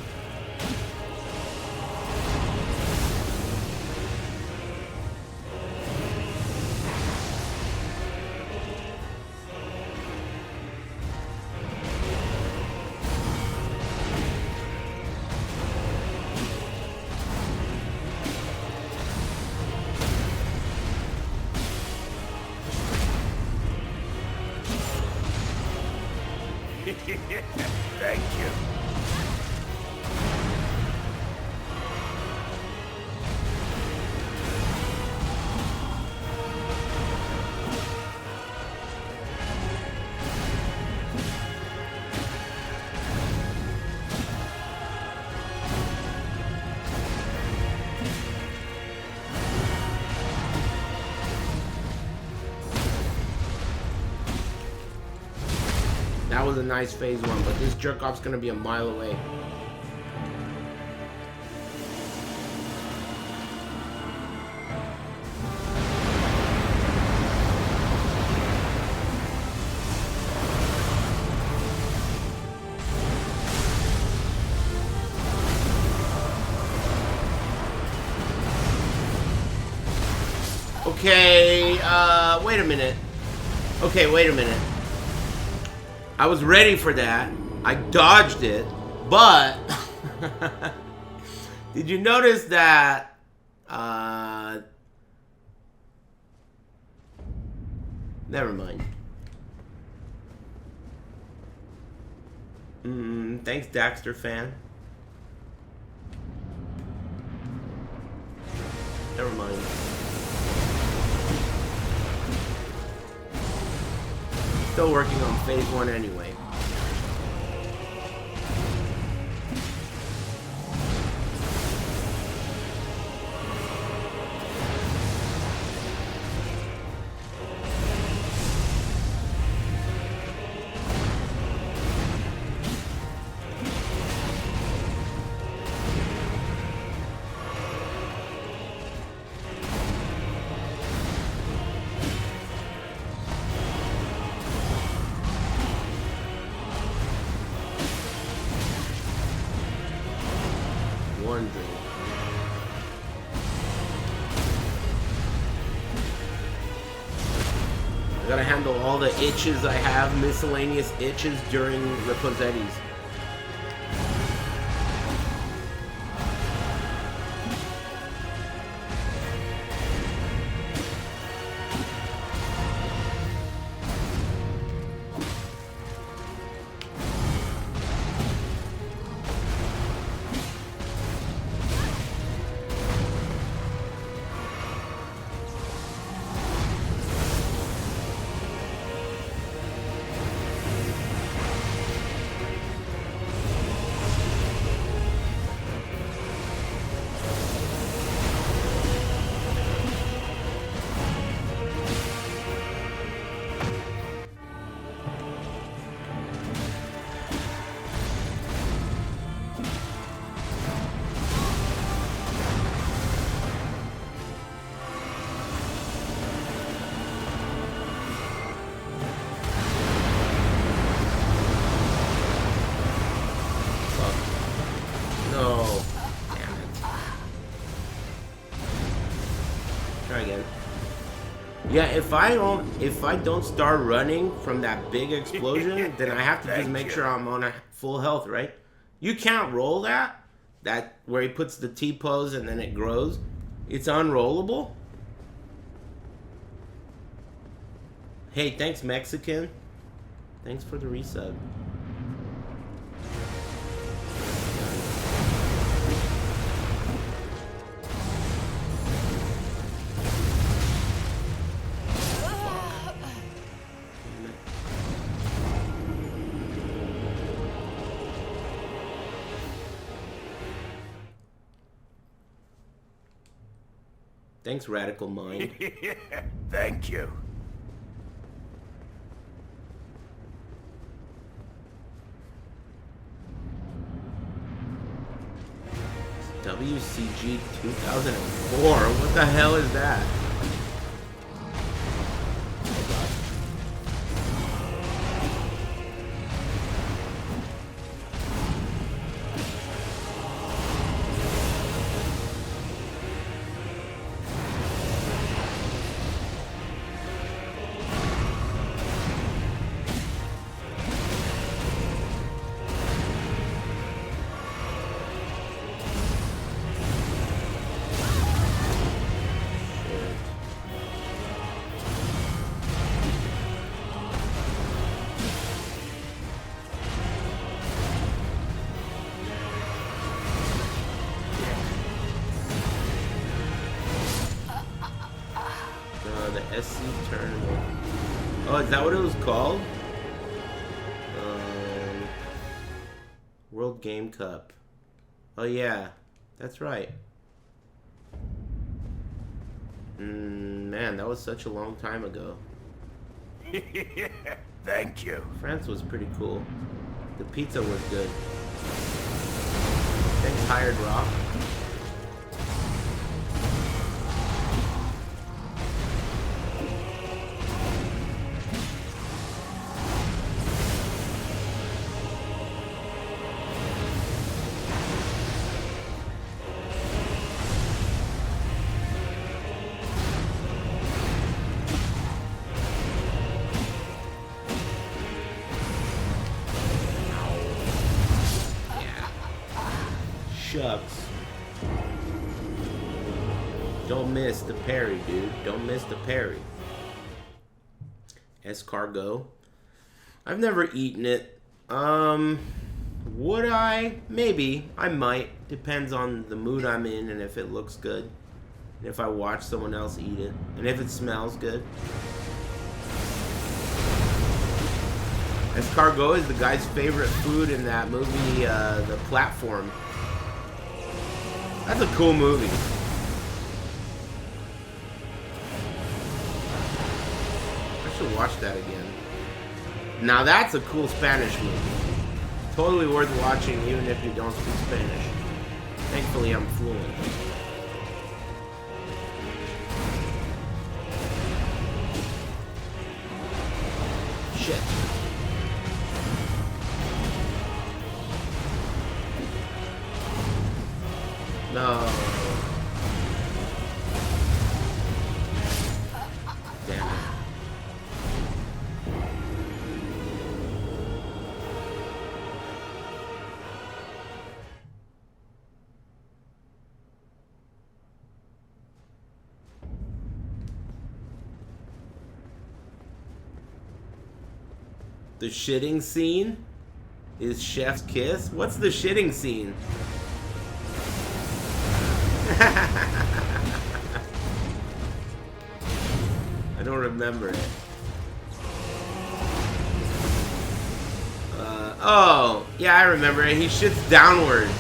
Thank you. That was a nice phase 1, but this jerk-off's gonna be a mile away. Okay, Wait a minute. Okay, wait a minute. I was ready for that. I dodged it, but did you notice that? Never mind. Thanks, Daxter fan. Never mind. Still working on phase 1 anyway. I gotta handle all the itches I have, miscellaneous itches during Reposetti's. Yeah, if I don't start running from that big explosion, then I have to just make sure I'm on a full health, right? You can't roll that where he puts the T-pose and then it grows. It's unrollable. Hey, thanks Mexican. Thanks for the resub. Thanks, Radical Mind. Thank you. WCG 2004? What the hell is that? SC tournament. Oh, is that what it was called? World Game Cup. Oh yeah, that's right. Man, that was such a long time ago. Thank you. France was pretty cool. The pizza was good. Thanks, Hired Rock. shucks. Don't miss the parry, dude. Don't miss the parry. Escargot. I've never eaten it. Would I? Maybe. I might. Depends on the mood I'm in and if it looks good. And if I watch someone else eat it. And if it smells good. Escargot is the guy's favorite food in that movie, The Platform. That's a cool movie. I should watch that again. Now that's a cool Spanish movie. Totally worth watching even if you don't speak Spanish. Thankfully I'm fluent. Shit. No. Damn it. The shitting scene is Chef's kiss? What's the shitting scene? I don't remember it. Oh, yeah, I remember it. He shits downwards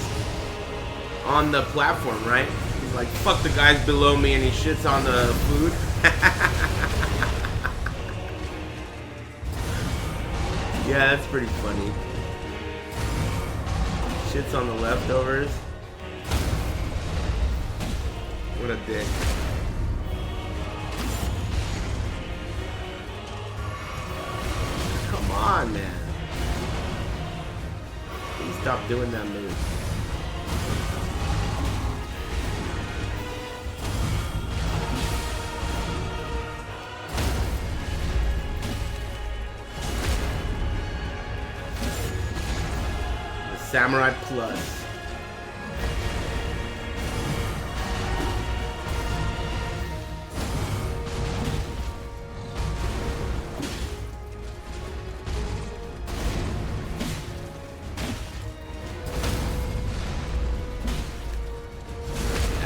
on the platform, right? He's like, fuck the guys below me, and he shits on the food. Yeah, that's pretty funny. Shits on the leftovers. What a dick. Come on, man. Please stop doing that move. The Samurai Plus.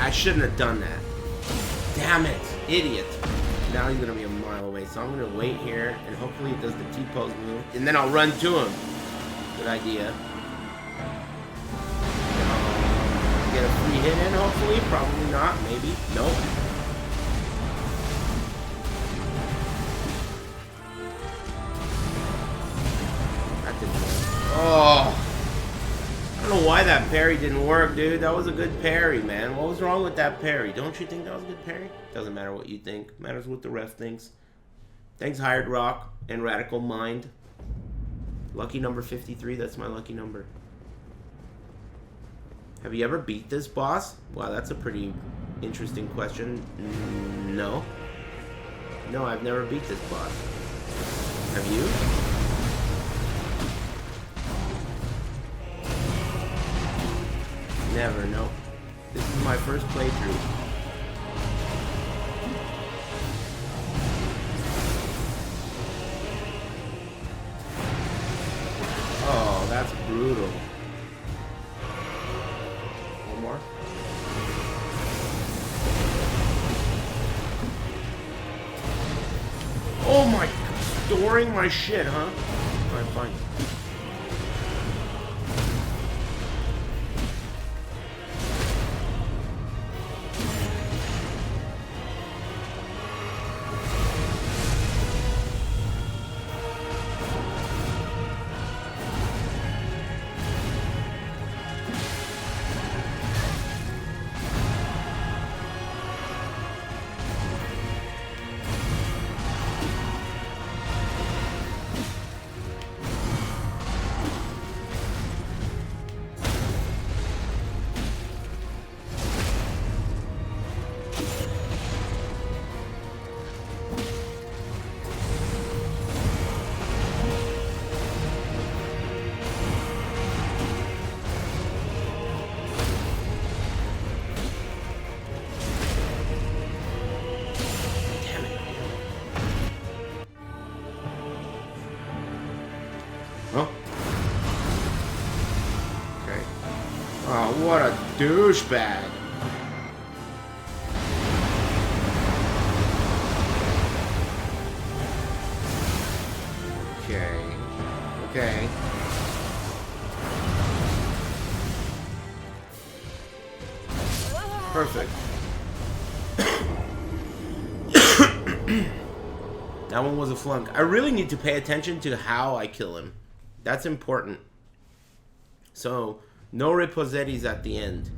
I shouldn't have done that. Damn it, idiot. Now he's gonna be a mile away, so I'm gonna wait here and hopefully he does the T-pose move, and then I'll run to him. Good idea. Get a free hit in, hopefully. Probably not, maybe. Nope. That didn't work. Oh. I don't know why that parry didn't work, dude. That was a good parry, man. What was wrong with that parry? Don't you think that was a good parry? Doesn't matter what you think. Matters what the ref thinks. Thanks, Hired Rock and Radical Mind. Lucky number 53. That's my lucky number. Have you ever beat this boss? Wow, that's a pretty interesting question. No. No, I've never beat this boss. Have you? Never, no. This is my first playthrough. Oh, that's brutal. One more. Oh my, storing my shit, huh? Alright, fine. Oh. Okay. Oh, what a douchebag. Okay. Okay. Perfect. That one was a flunk. I really need to pay attention to how I kill him. That's important. So, no riposettis at the end.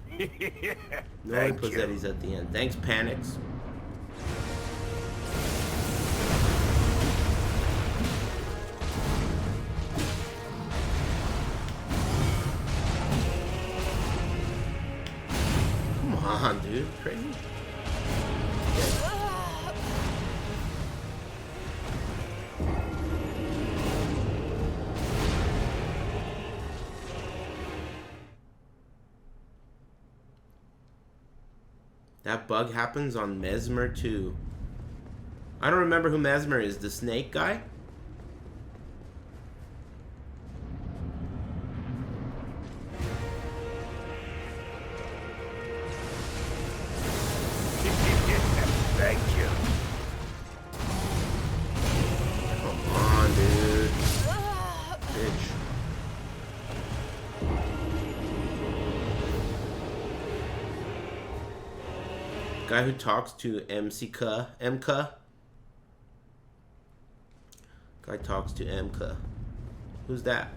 No Thank you. riposettis at the end. Thanks, Panics. Come on, dude. Crazy. That bug happens on Mesmer too. I don't remember who Mesmer is. The snake guy? Thank you. Come on, dude. Bitch. Guy who talks to MCK. MK? Guy talks to MK. Who's that?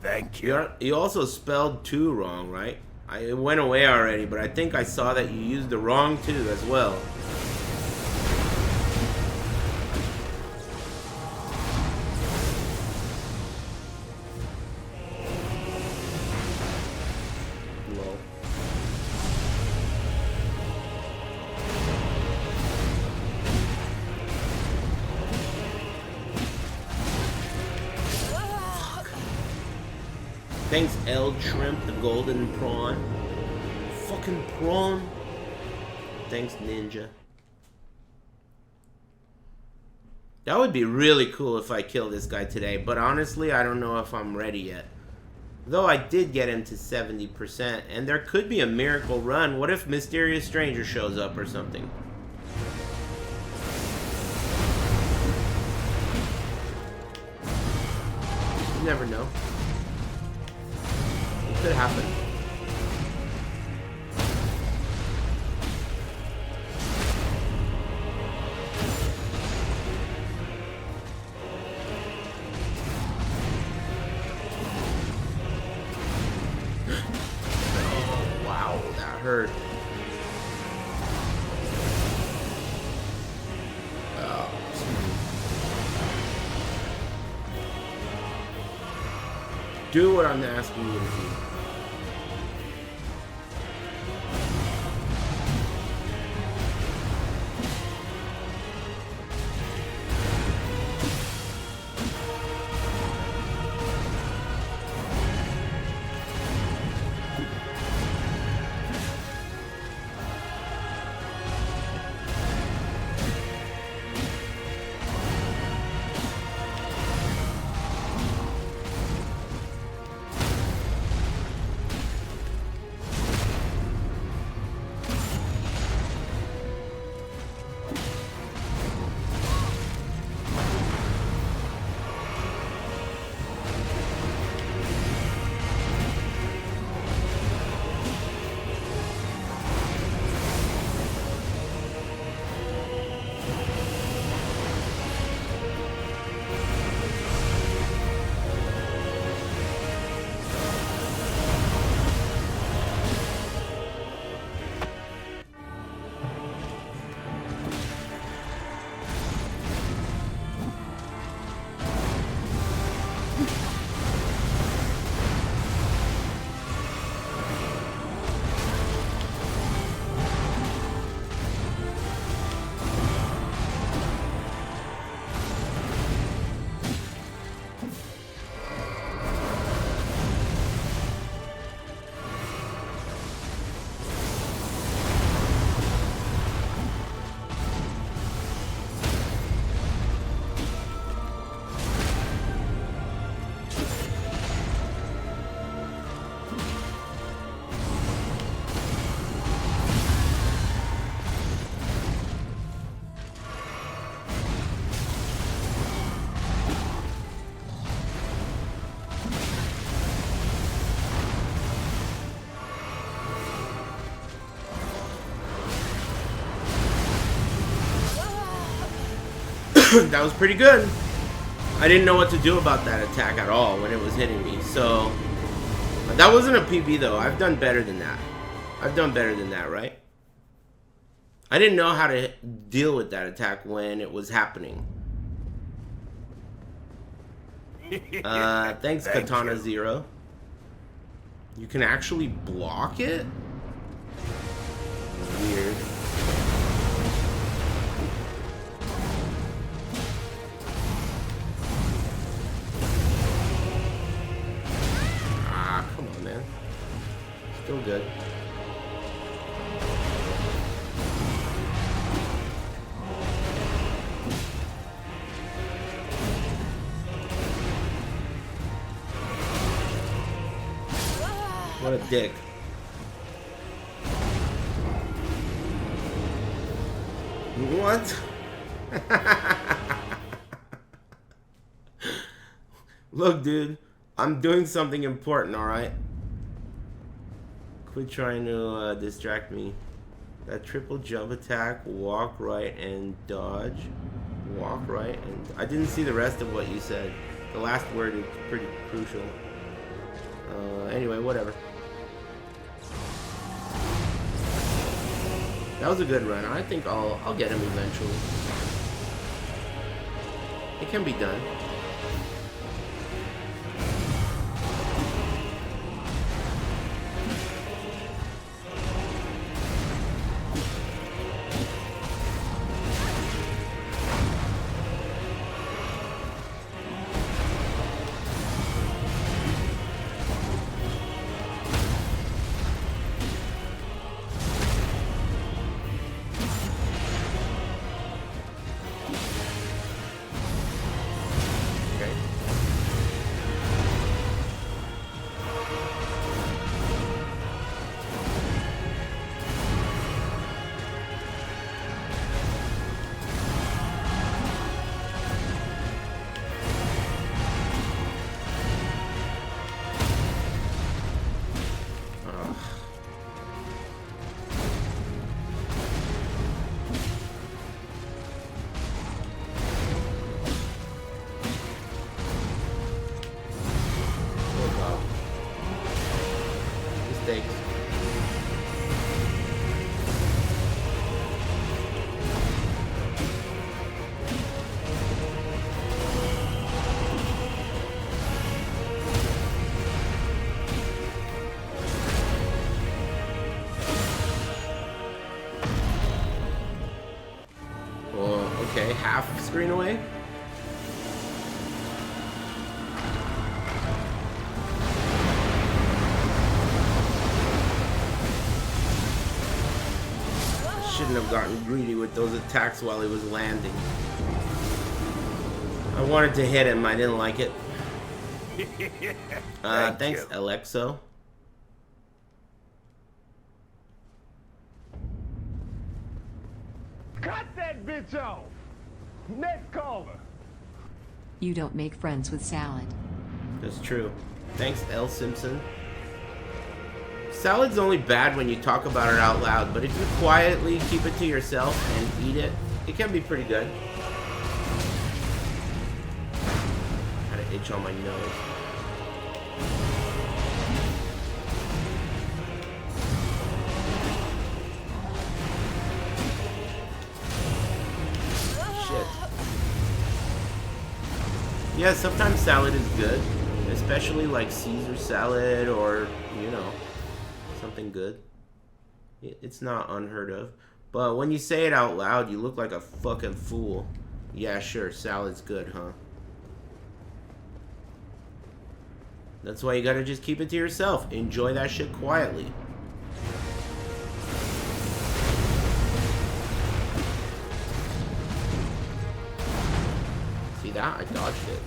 Thank you. You also spelled 2 wrong, right? It went away already, but I think I saw that you used the wrong 2 as well. Lol. Thanks, Eld Shrimp, the golden prawn. Fucking prawn. Thanks, Ninja. That would be really cool if I kill this guy today, but honestly, I don't know if I'm ready yet. Though I did get him to 70%, and there could be a miracle run. What if Mysterious Stranger shows up or something? You never know. Could happen. Oh, wow, that hurt. Oh. Do what I'm asking you to do. That was pretty good. I didn't know what to do about that attack at all when it was hitting me. So that wasn't a PB though. I've done better than that. I've done better than that, right? I didn't know how to deal with that attack when it was happening. Thanks, Thank Katana you. Zero. You can actually block it? Weird. Ah, come on, man. Still good. What a dick. What? Look, dude, I'm doing something important, alright? Quit trying to distract me. That triple jump attack, walk right and dodge. Walk right and... I didn't see the rest of what you said. The last word is pretty crucial. Anyway, whatever. That was a good run. I think I'll get him eventually. It can be done. Okay, half screen away. Shouldn't have gotten greedy with those attacks while he was landing. I wanted to hit him, I didn't like it. Thanks, you. Alexo. Cut that bitch off! Next caller! You don't make friends with salad. That's true. Thanks, L. Simpson. Salad's only bad when you talk about it out loud, but if you quietly keep it to yourself and eat it, it can be pretty good. Had an itch on my nose. Yeah, sometimes salad is good, especially like Caesar salad or, you know, something good. It's not unheard of. But when you say it out loud, you look like a fucking fool. Yeah, sure, salad's good, huh? That's why you gotta just keep it to yourself. Enjoy that shit quietly. See that? I dodged it.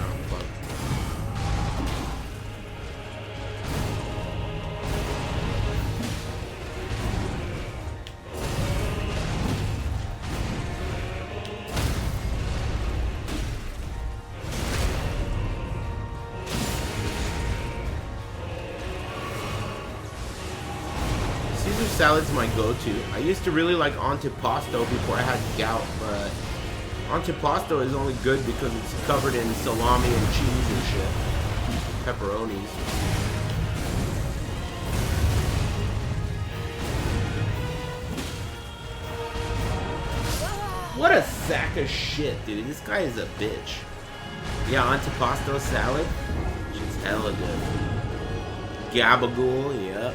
Oh, fuck. Caesar salad's my go-to. I used to really like antipasto before I had gout, but antipasto is only good because it's covered in salami and cheese and shit. Pepperonis. What a sack of shit, dude. This guy is a bitch. Yeah, antipasto salad. Shit's hella good. Gabagool, yep.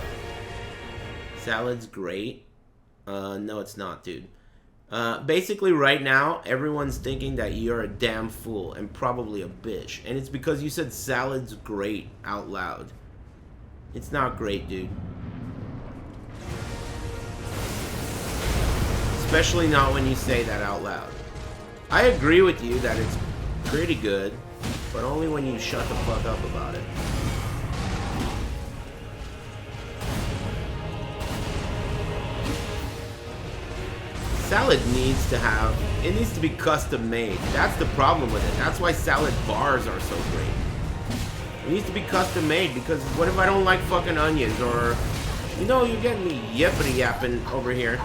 Salad's great. No, it's not, dude. Basically, right now, everyone's thinking that you're a damn fool and probably a bitch. And it's because you said salad's great out loud. It's not great, dude. Especially not when you say that out loud. I agree with you that it's pretty good, but only when you shut the fuck up about it. Salad needs to be custom made. That's the problem with it. That's why salad bars are so great. It needs to be custom made because what if I don't like fucking onions or, you know, you're getting me yippity yapping over here.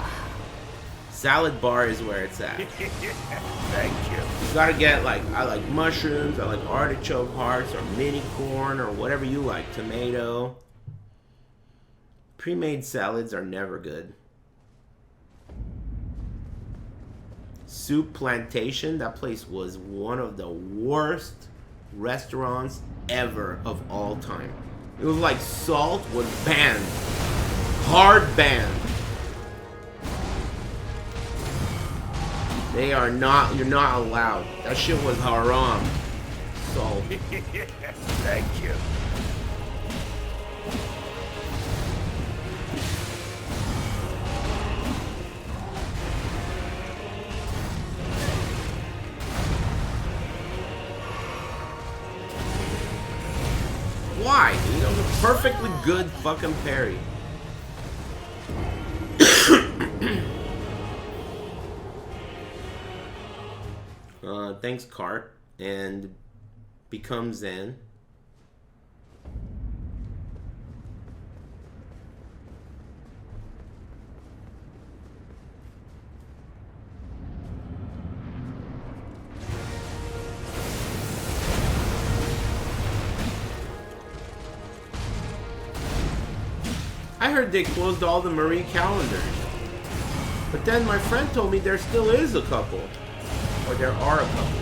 Salad bar is where it's at. Thank you. You gotta get like, I like mushrooms, I like artichoke hearts or mini corn or whatever you like, tomato. Pre-made salads are never good. Soup Plantation, that place was one of the worst restaurants ever of all time. It was like salt was banned. Hard banned. They are not, you're not allowed. That shit was haram. Salt. Thank you. Why? You know, the perfectly good fucking parry. Thanks, Cart, and Become Zen. I heard they closed all the Marie calendars. But then my friend told me there still is a couple. Or there are a couple.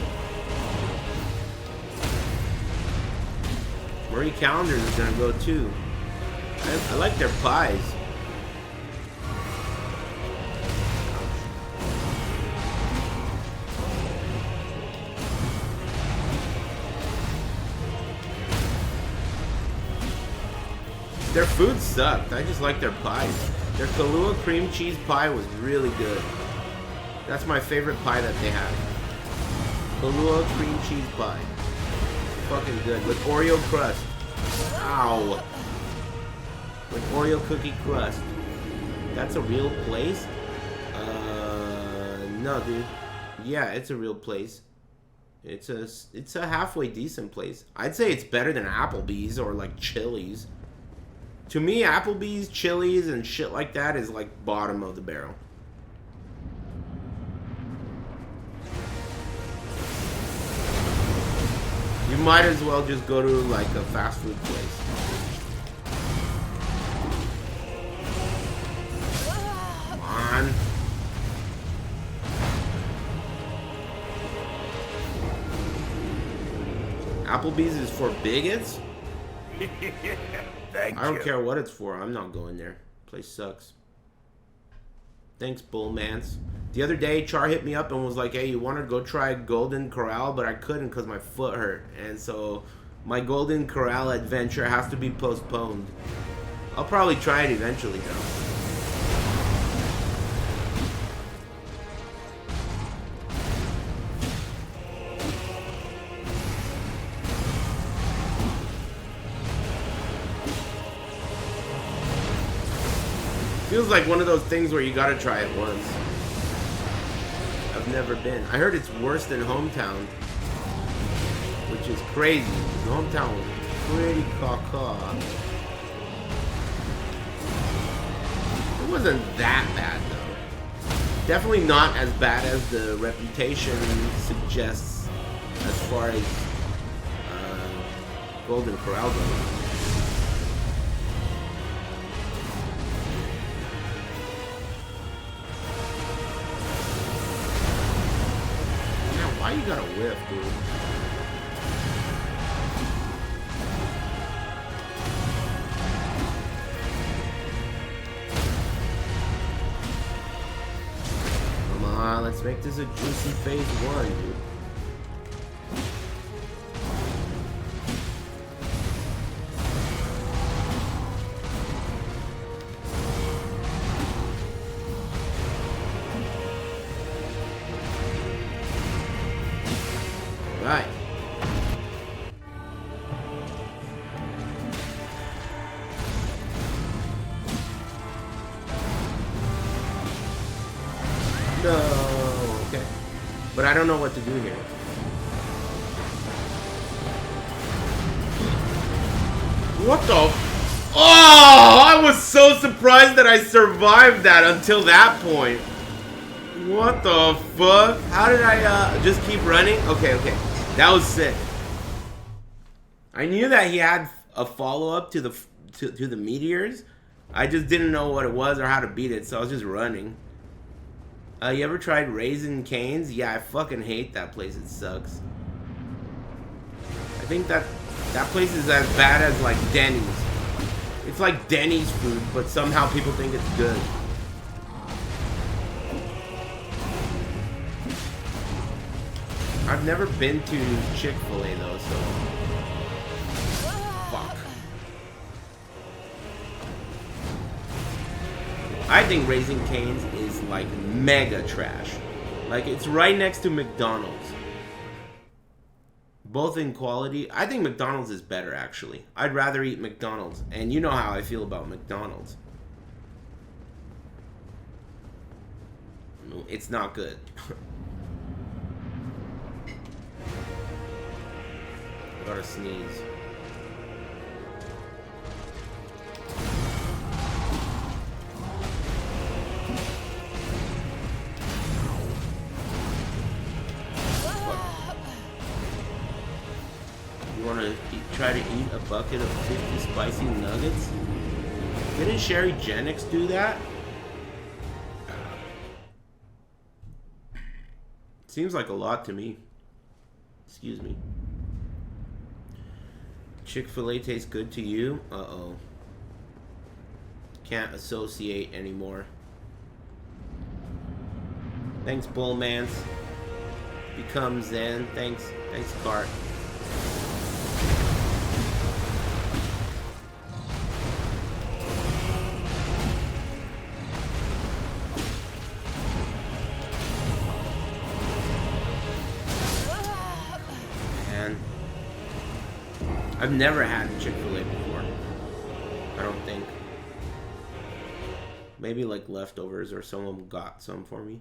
Marie calendars is gonna go too. I like their pies. Their food sucked. I just like their pies. Their Kahlua cream cheese pie was really good. That's my favorite pie that they have. Kahlua cream cheese pie. Fucking good. With Oreo crust. Ow. With Oreo cookie crust. That's a real place? No, dude. Yeah, it's a real place. It's a halfway decent place. I'd say it's better than Applebee's or like Chili's. To me, Applebee's, Chili's, and shit like that is like bottom of the barrel. You might as well just go to like a fast food place. Come on. Applebee's is for bigots? I don't care what it's for. I'm not going there. Place sucks. Thanks, Bullmans. The other day, Char hit me up and was like, hey, you want to go try Golden Corral? But I couldn't because my foot hurt. And so my Golden Corral adventure has to be postponed. I'll probably try it eventually, though. Feels like one of those things where you gotta try it once. I've never been. I heard it's worse than Hometown, which is crazy. Hometown was pretty caca. It wasn't that bad though. Definitely not as bad as the reputation suggests as far as Golden Corral goes. Man, why you got a whiff, dude? Let's make this a juicy phase 1, dude. Right. No. But I don't know what to do here. What the? Oh, I was so surprised that I survived that until that point. What the fuck? How did I just keep running? Okay. That was sick. I knew that he had a follow-up to the meteors. I just didn't know what it was or how to beat it, so I was just running. You ever tried Raising Cane's? Yeah, I fucking hate that place. It sucks. I think that place is as bad as like Denny's. It's like Denny's food, but somehow people think it's good. I've never been to Chick-fil-A though, so fuck. I think Raising Cane's is like mega trash. Like it's right next to McDonald's. Both in quality. I think McDonald's is better actually. I'd rather eat McDonald's. And you know how I feel about McDonald's. It's not good. I gotta sneeze. Try to eat a bucket of 50 spicy nuggets? Didn't Sherry Jennings do that? Seems like a lot to me. Excuse me. Chick-fil-A tastes good to you? Uh-oh. Can't associate anymore. Thanks, Bullmans. Become Zen. Thanks, Cart. I've never had Chick-fil-A before. I don't think. Maybe like leftovers or someone got some for me.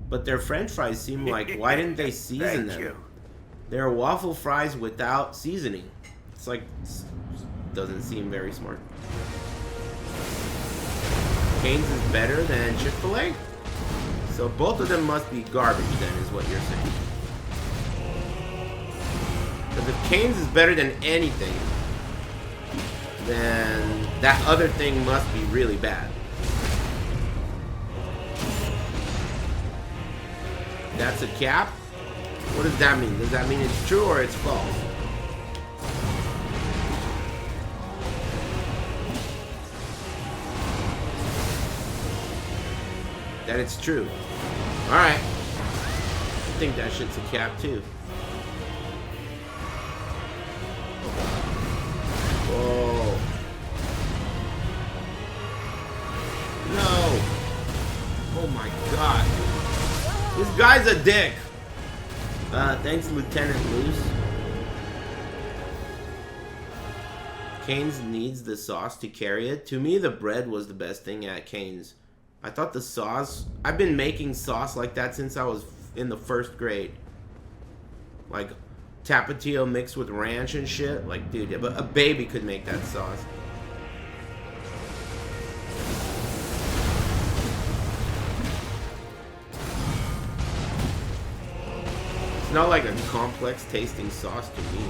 But their French fries seem like, why didn't they season them? They're waffle fries without seasoning. It's like, doesn't seem very smart. Cane's is better than Chick-fil-A? So both of them must be garbage then, is what you're saying. Because if Cane's is better than anything, then that other thing must be really bad. That's a cap? What does that mean? Does that mean it's true or it's false? That it's true. Alright. I think that shit's a cap too. Whoa. No. Oh my god. This guy's a dick. Thanks, Lieutenant Loose. Cane's needs the sauce to carry it. To me, the bread was the best thing at Cane's. I thought the sauce... I've been making sauce like that since I was in the 1st grade. Like... Tapatio mixed with ranch and shit. Like, dude, a baby could make that sauce. It's not like a complex tasting sauce to me.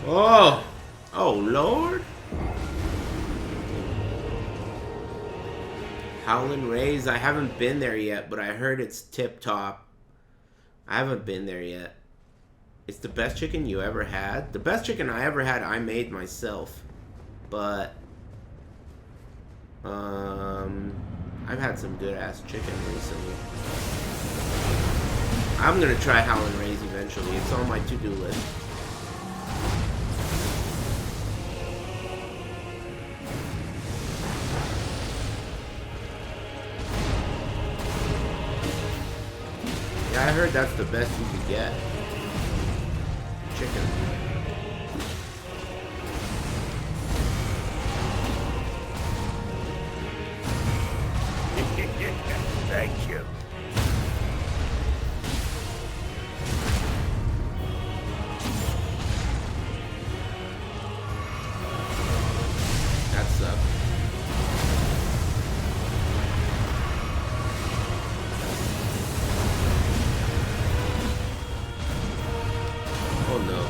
Oh! Oh, Lord! Howlin' Rays, I haven't been there yet, but I heard it's tip-top. I haven't been there yet. It's the best chicken you ever had? The best chicken I ever had, I made myself. But, I've had some good-ass chicken recently. I'm gonna try Howlin' Rays eventually. It's on my to-do list. Yeah, I heard that's the best you could get. Chicken. Thank you. That sucks. Oh no.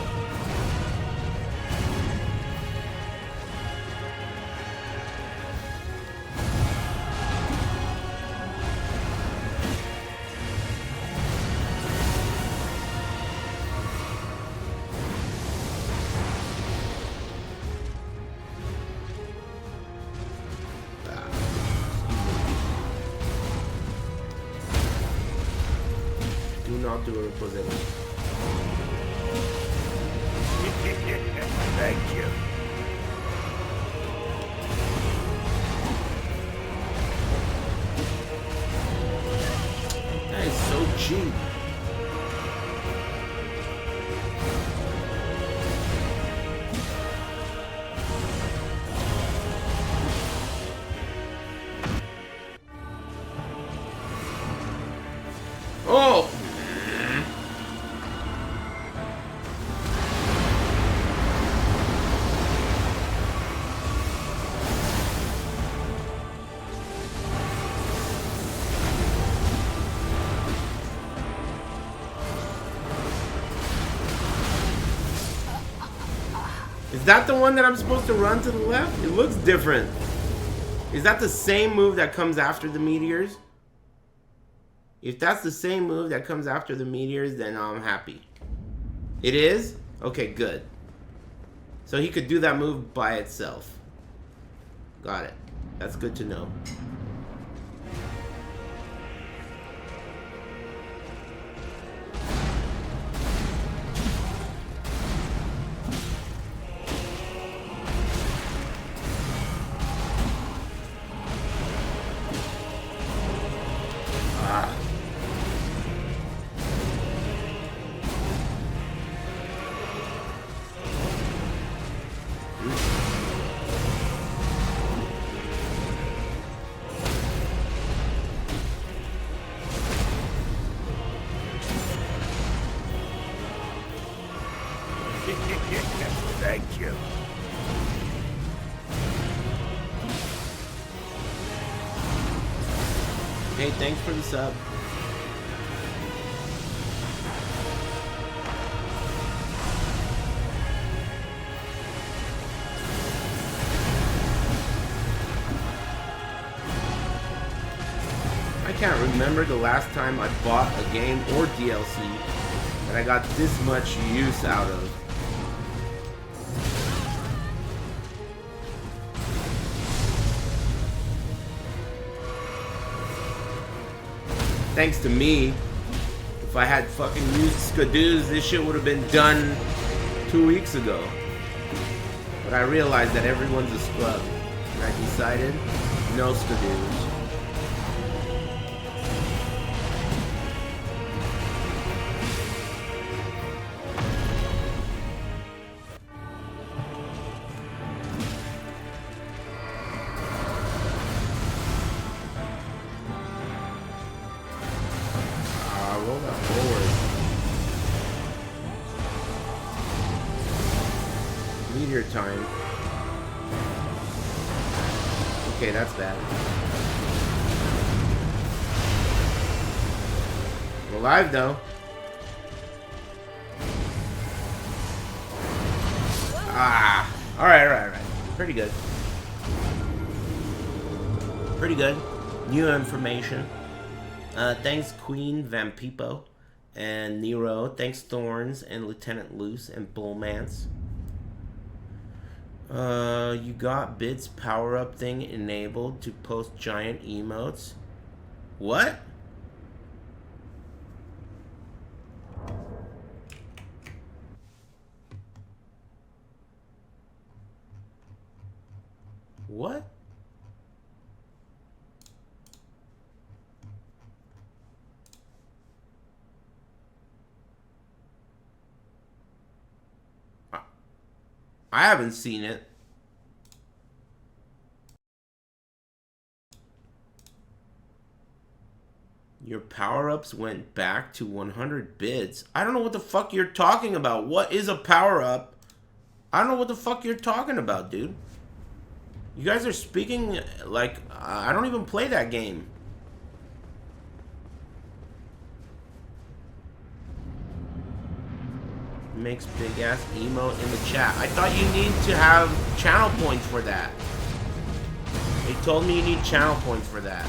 Do not do a representative. Thank you. That is so cheap. Oh! Is that the one that I'm supposed to run to the left? It looks different. Is that the same move that comes after the meteors? If that's the same move that comes after the meteors, then I'm happy. It is? Okay, good. So he could do that move by itself. Got it. That's good to know. Thank you. Hey, thanks for the sub. I can't remember the last time I bought a game or DLC that I got this much use out of. Thanks to me. If I had fucking used Skadoos, this shit would have been done 2 weeks ago. But I realized that everyone's a scrub. And I decided, no Skadoos. Roll that forward. Meteor time. Okay, that's bad. We're alive though. Ah. Alright. Pretty good. Pretty good. New information. Thanks Queen Vampipo and Nero. Thanks Thorns and Lieutenant Luce and Bullmance. You got Bid's power-up thing enabled to post giant emotes. What? What? I haven't seen it. Your power-ups went back to 100 bids. I don't know what the fuck you're talking about. What is a power-up? I don't know what the fuck you're talking about, dude. You guys are speaking like I don't even play that game. Makes big ass emote in the chat. I thought you need to have channel points for that. They told me you need channel points for that.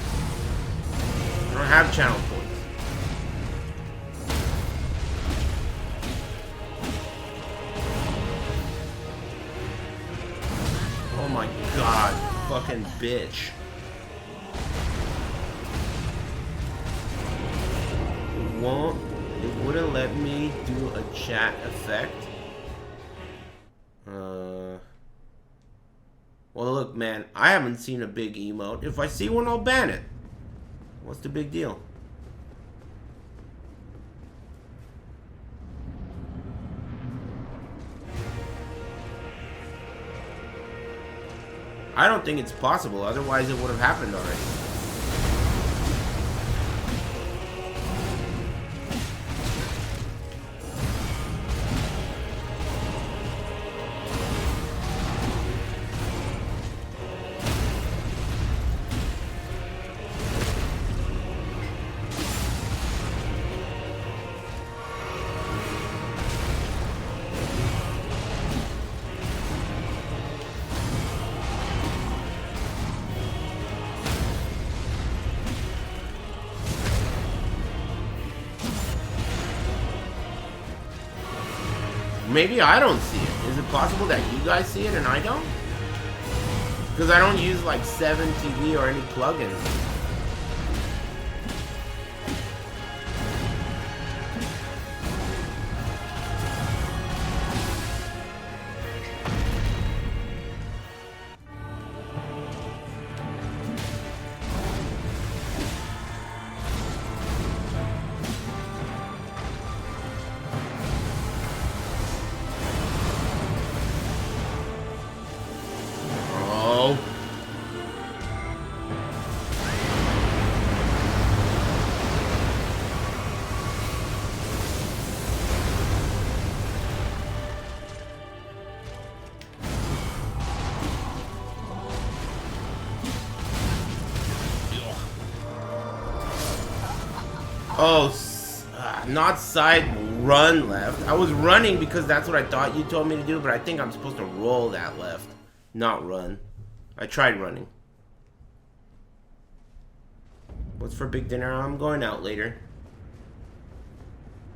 I don't have channel points. Oh my god, fucking bitch. It wouldn't let me do a chat effect. Well, look, man, I haven't seen a big emote. If I see one, I'll ban it. What's the big deal? I don't think it's possible, otherwise it would have happened already. Maybe I don't see it. Is it possible that you guys see it and I don't? Because I don't use like 7TV or any plugins. Oh, not side, run left. I was running because that's what I thought you told me to do, but I think I'm supposed to roll that left, not run. I tried running. What's for big dinner? I'm going out later.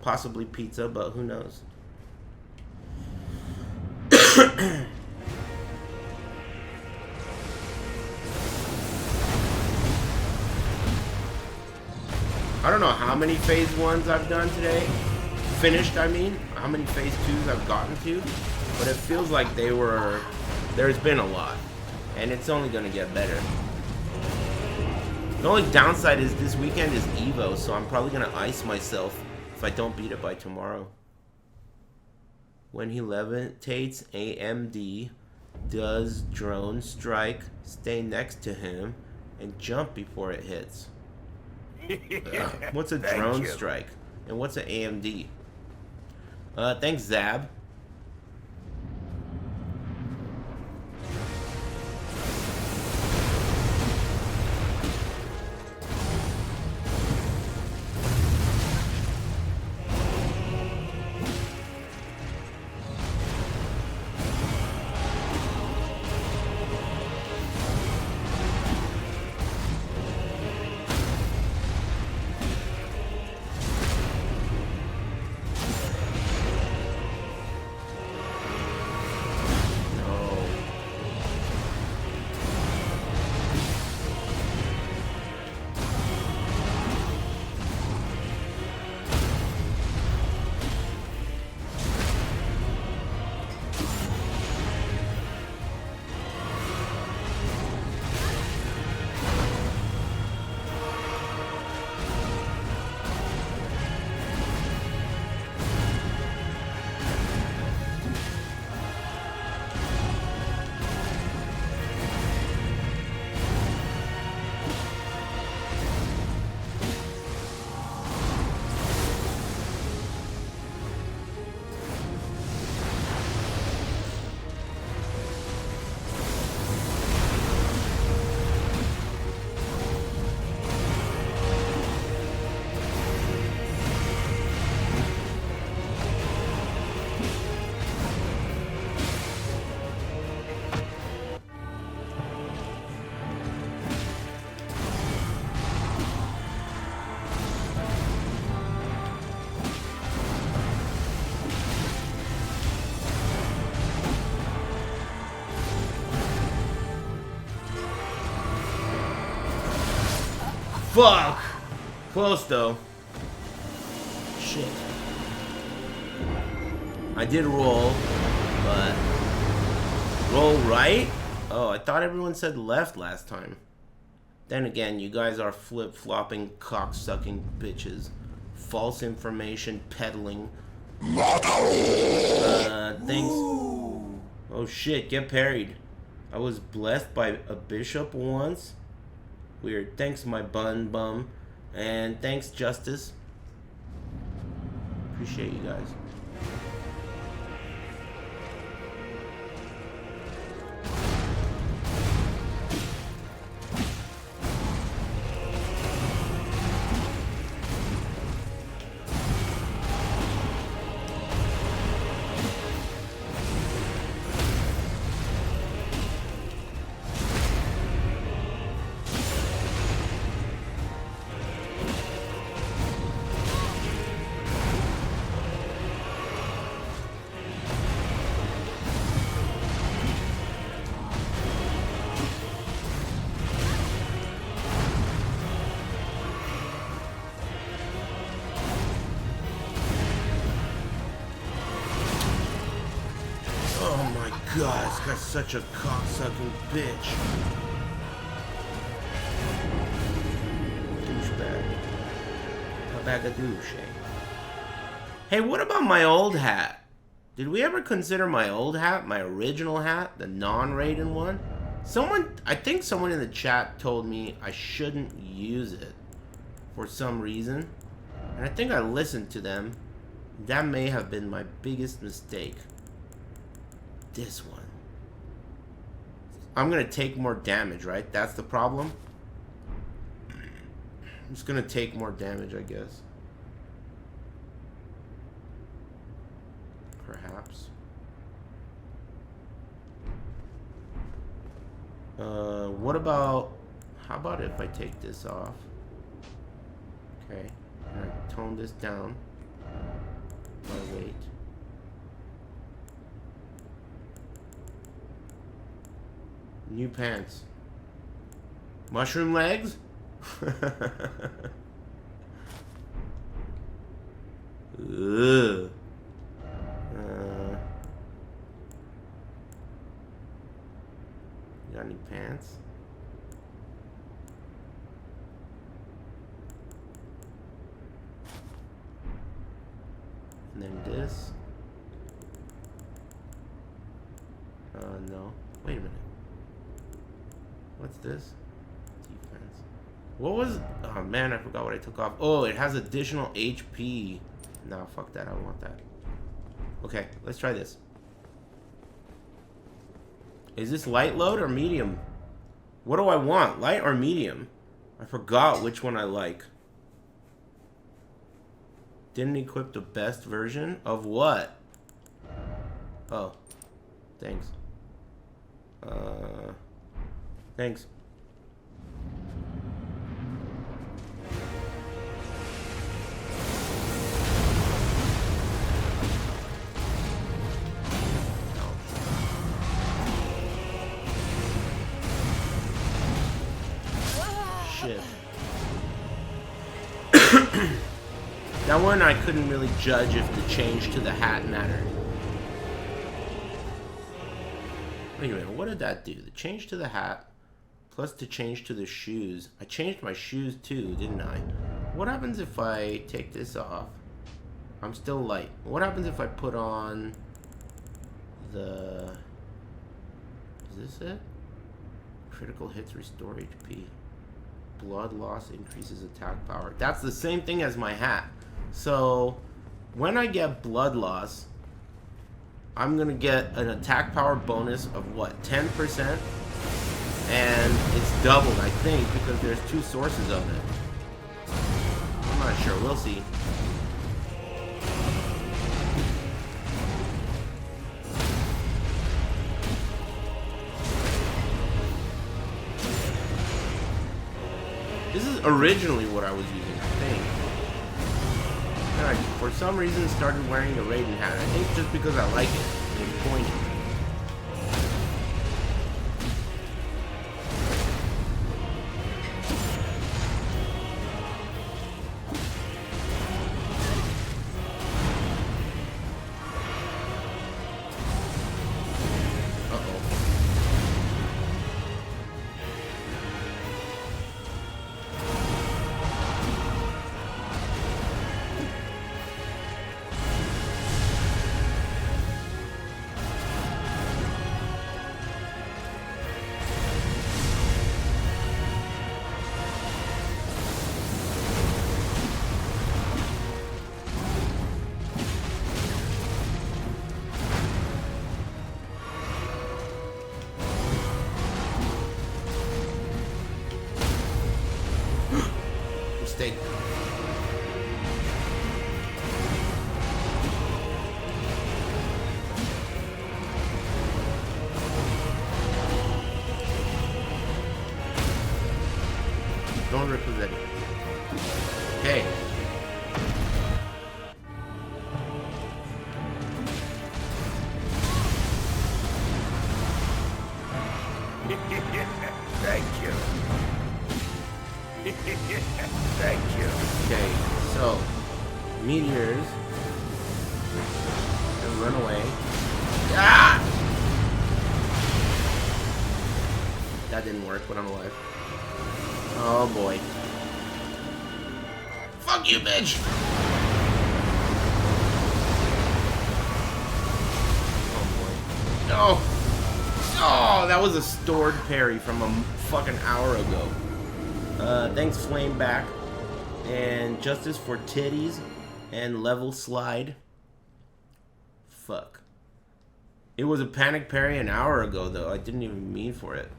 Possibly pizza, but who knows? I don't know how many phase 1s I've done today. Finished, I mean. How many phase 2s I've gotten to. But it feels like there's been a lot. And it's only going to get better. The only downside is this weekend is Evo, so I'm probably going to ice myself if I don't beat it by tomorrow. When he levitates, AMD does drone strike, stay next to him, and jump before it hits. What's a drone strike? And what's an AMD? Thanks, Zab. Fuck! Close though. Shit. I did roll, but... Roll right? Oh, I thought everyone said left last time. Then again, you guys are flip-flopping, cock-sucking bitches. False information peddling. Thanks. Oh shit, get parried. I was blessed by a bishop once. Weird. Thanks, my bun bum. And thanks, Justice. Appreciate you guys. God, this guy's such a cocksucking bitch. Douchebag. A bag of douche. Hey, what about my old hat? Did we ever consider my old hat, my original hat, the non-Radahn one? I think someone in the chat told me I shouldn't use it for some reason. And I think I listened to them. That may have been my biggest mistake. This one. I'm gonna take more damage, right? That's the problem. I'm just gonna take more damage, I guess. Perhaps. What about... How about if I take this off? Okay. And I tone this down by weight. New pants. Mushroom legs? Ugh. Got any pants? And then this. No. Wait a minute. What's this? Defense. What was... Oh man, I forgot what I took off. Oh, it has additional HP. No, fuck that. I don't want that. Okay, let's try this. Is this light load or medium? What do I want? Light or medium? I forgot which one I like. Didn't equip the best version of what? Oh. Thanks. Thanks. Shit. That one I couldn't really judge if the change to the hat mattered. Wait a minute, what did that do? The change to the hat plus the change to the shoes. I changed my shoes too, didn't I? What happens if I take this off? I'm still light. What happens if I put on the... Is this it? Critical hits restore HP. Blood loss increases attack power. That's the same thing as my hat. So when I get blood loss, I'm gonna get an attack power bonus of what, 10%? And it's doubled, I think, because there's two sources of it. I'm not sure, we'll see. This is originally what I was using, I think. And I, for some reason, started wearing a Radahn hat. I think just because I like it. It's pointy. steak. Don't rip with it. Okay. Thank you. Thank you. Okay, so meteors and run away. Ah! That didn't work, but I'm alive. Oh boy. Fuck you, bitch! Oh boy. No! Oh, that was a stored parry from a fucking hour ago. Thanks, Flame Back. And Justice for Titties. And Level Slide. Fuck. It was a panic parry an hour ago, though. I didn't even mean for it.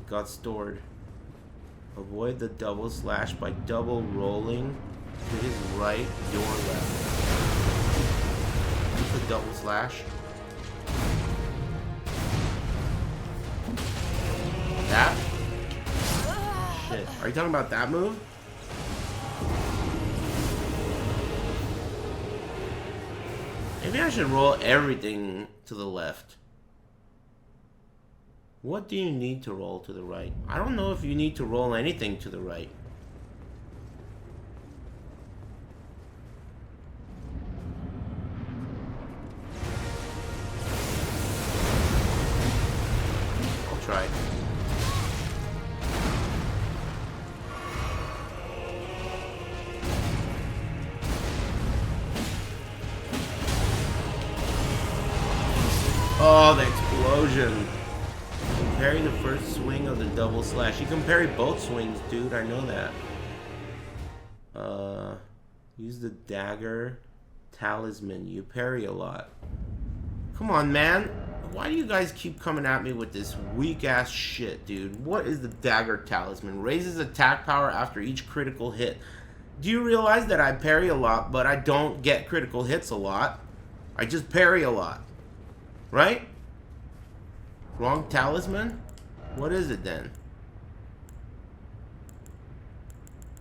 Got stored. Avoid the double slash by double rolling to his right, your left. What's the double slash? That? Shit. Are you talking about that move? Maybe I should roll everything to the left. What do you need to roll to the right? I don't know if you need to roll anything to the right. I'll try. Oh, the explosion. Parry the first swing of the double slash. You can parry both swings, dude. I know that. Use the dagger talisman. You parry a lot. Come on, man. Why do you guys keep coming at me with this weak-ass shit, dude? What is the dagger talisman? Raises attack power after each critical hit. Do you realize that I parry a lot, but I don't get critical hits a lot? I just parry a lot. Right? Wrong talisman? What is it then?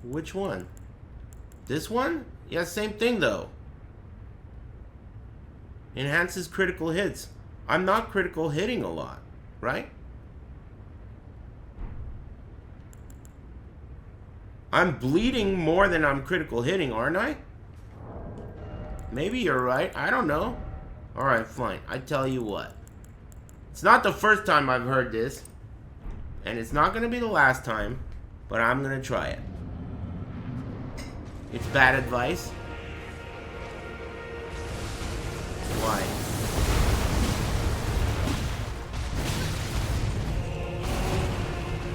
Which one? This one? Yeah, same thing though. Enhances critical hits. I'm not critical hitting a lot, right? I'm bleeding more than I'm critical hitting, aren't I? Maybe you're right. I don't know. Alright, fine. I tell you what. It's not the first time I've heard this. And it's not going to be the last time. But I'm going to try it. It's bad advice. Why?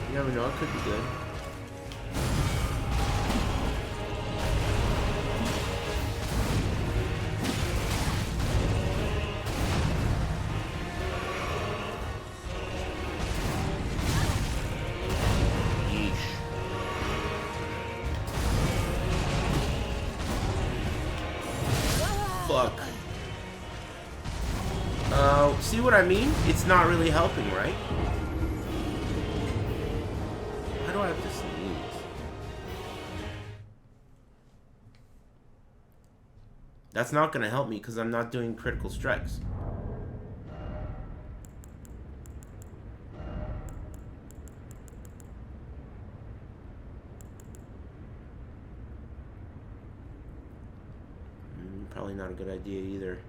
You never know. It could be good. See what I mean? It's not really helping, right? Why do I have to sneeze? That's not going to help me because I'm not doing critical strikes. Probably not a good idea either.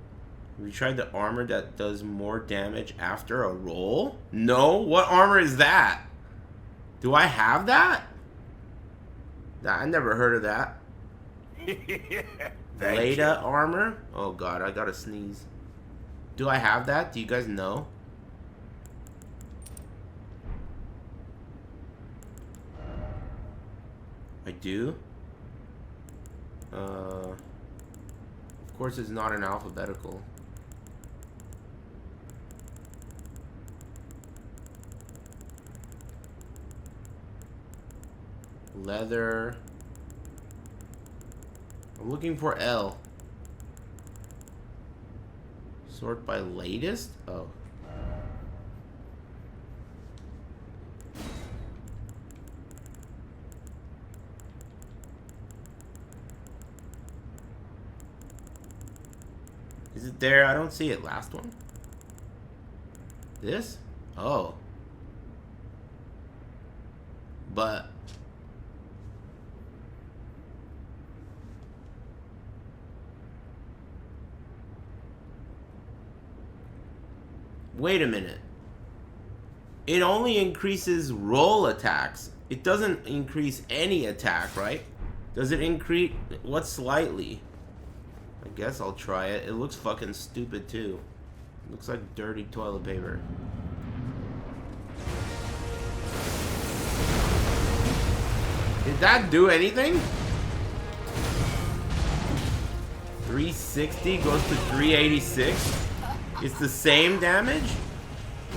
Have you tried the armor that does more damage after a roll? No? What armor is that? Do I have that? I never heard of that. Leda armor? Oh god, I gotta sneeze. Do I have that? Do you guys know? I do? Of course it's not in alphabetical. Leather. I'm looking for L. Sort by latest? Oh. Is it there? I don't see it. Last one? This? Oh. But wait a minute. It only increases roll attacks. It doesn't increase any attack, right? Does it increase what slightly? I guess I'll try it. It looks fucking stupid too. Looks like dirty toilet paper. Did that do anything? 360 goes to 386? It's the same damage?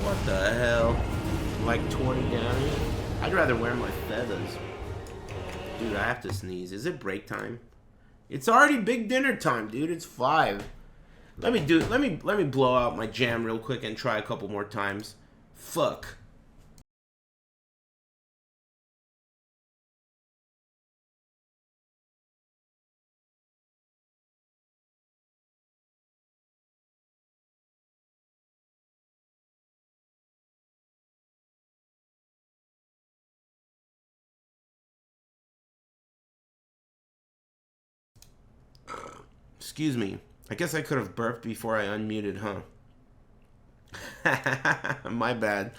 What the hell? Like 20 damage? I'd rather wear my feathers. Dude, I have to sneeze. Is it break time? It's already big dinner time, dude. It's 5. Let me blow out my jam real quick and try a couple more times. Fuck. Excuse me. I guess I could have burped before I unmuted, huh? My bad.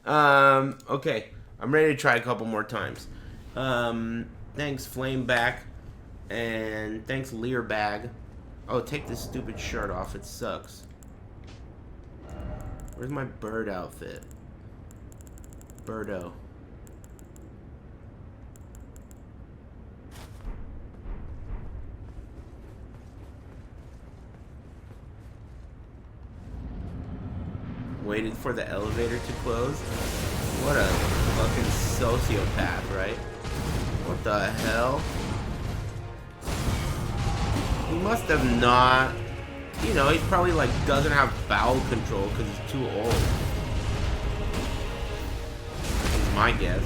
Okay. I'm ready to try a couple more times. Thanks, Flameback. And thanks, Learbag. Oh, take this stupid shirt off. It sucks. Where's my bird outfit? Birdo. Waited for the elevator to close. What a fucking sociopath, right? What the hell? He must have not... You know, he probably, like, doesn't have bowel control because he's too old. Is my guess.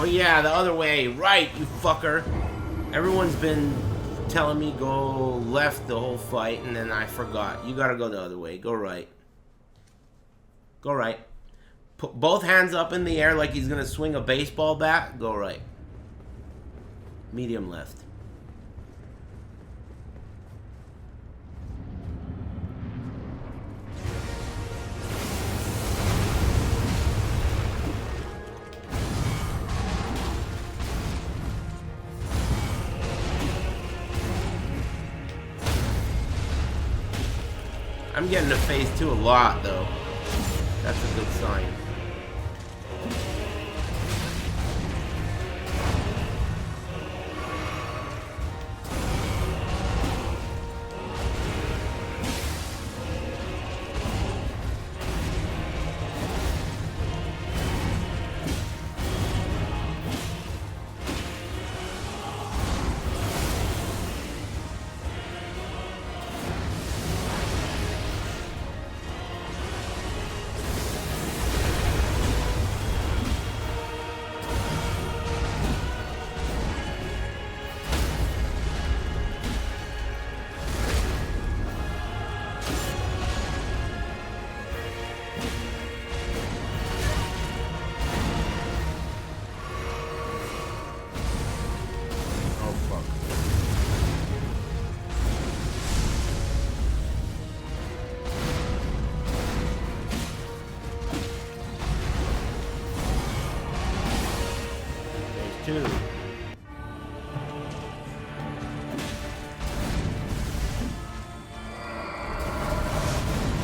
Oh yeah, the other way. Right, you fucker. Everyone's been telling me go left the whole fight, and then I forgot. You gotta go the other way. Go right. Go right. Put both hands up in the air like he's gonna swing a baseball bat. Go right. Medium left. I'm getting to phase 2 a lot, though. That's a good sign.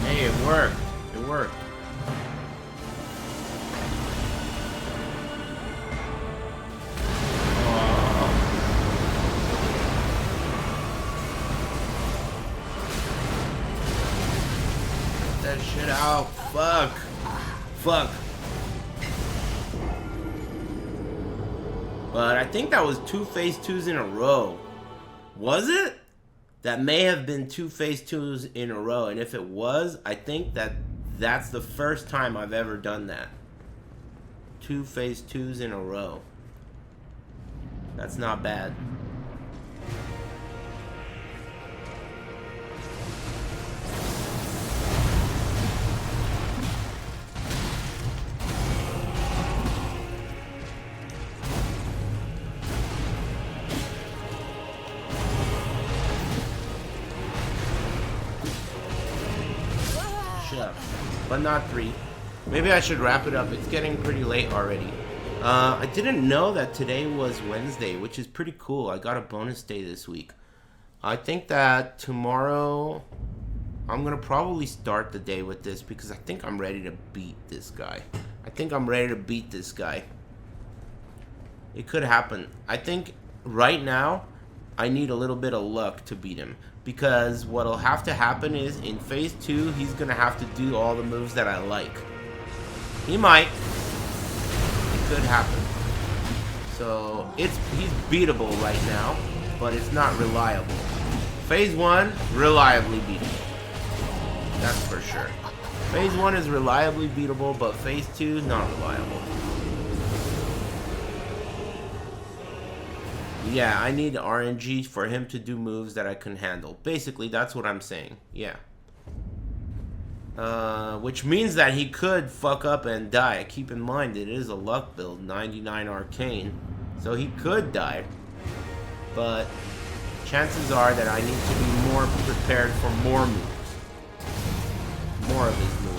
Hey, it worked. It worked. Get that shit out. Fuck. Fuck. But I think that was 2 phase 2s in a row. Was it? That may have been 2 phase 2s in a row. And if it was, I think that's the first time I've ever done that. 2 phase 2s in a row. That's not bad. But not 3. Maybe I should wrap it up. It's getting pretty late already. I didn't know that today was Wednesday, which is pretty cool. I got a bonus day this week. I think that tomorrow I'm going to probably start the day with this because I think I'm ready to beat this guy. It could happen. I think right now I need a little bit of luck to beat him. Because what'll have to happen is in phase 2, he's gonna have to do all the moves that I like. He might. It could happen. So he's beatable right now, but it's not reliable. Phase 1, reliably beatable. That's for sure. Phase 1 is reliably beatable, but phase 2 is not reliable. Yeah, I need RNG for him to do moves that I can handle. Basically, that's what I'm saying. Yeah. Which means that he could fuck up and die. Keep in mind, it is a luck build, 99 arcane. So he could die. But chances are that I need to be more prepared for more moves. More of his moves.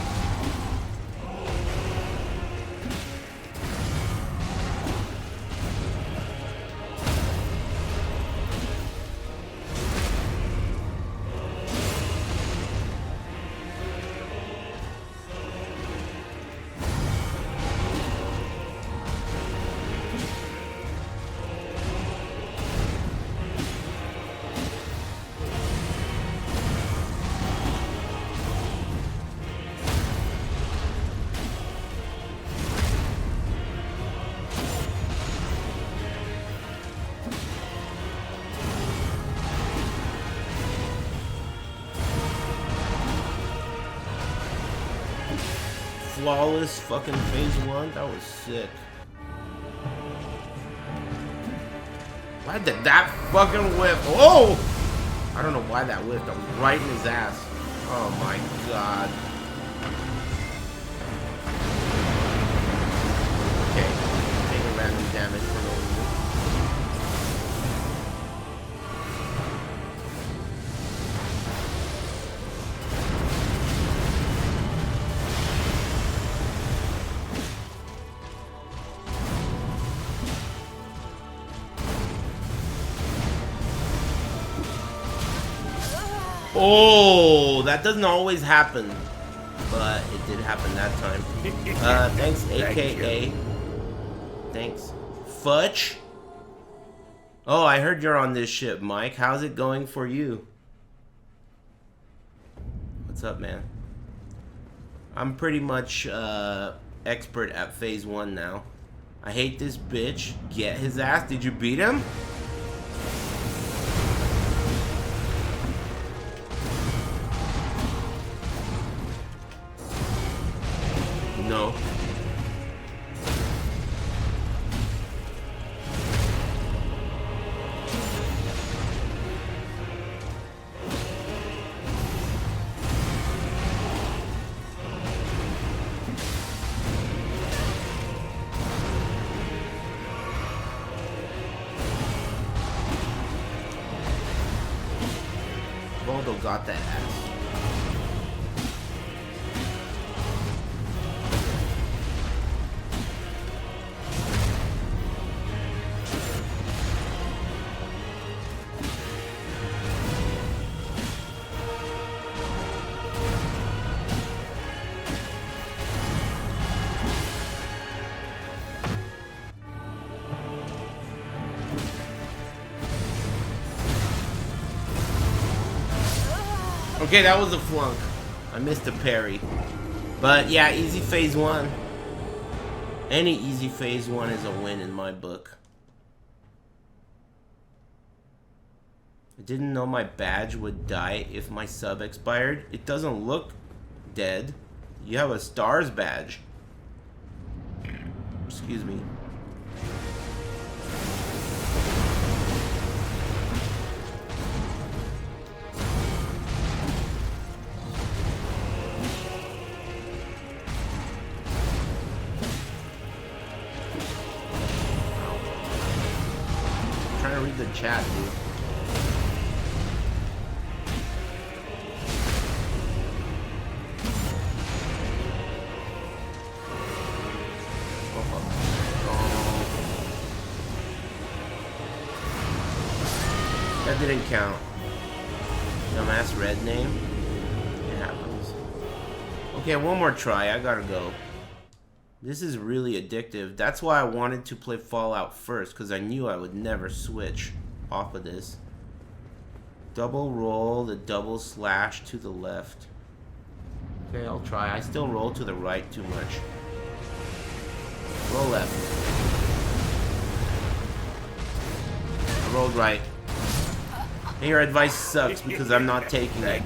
Flawless fucking phase 1. That was sick. Why did that fucking whip? Oh! I don't know why that whipped. I was right in his ass. Oh my god. Okay. Taking random damage from over here. Oh, that doesn't always happen, but it did happen that time. Thanks, AKA. Thanks. Fudge? Oh, I heard you're on this ship, Mike. How's it going for you? What's up, man? I'm pretty much expert at phase 1 now. I hate this bitch. Get his ass. Did you beat him? No. Voldo got that ass. Okay, that was a flunk. I missed a parry. But yeah, easy phase 1. Any easy phase 1 is a win in my book. I didn't know my badge would die if my sub expired. It doesn't look dead. You have a stars badge. Excuse me. The chat, dude. That didn't count. Dumbass red name. It happens. Okay, one more try. I gotta go. This is really addictive. That's why I wanted to play Fallout first, because I knew I would never switch off of this. Double roll, the double slash to the left. Okay, I'll try. I still roll to the right too much. Roll left. I rolled right. And your advice sucks because I'm not taking it.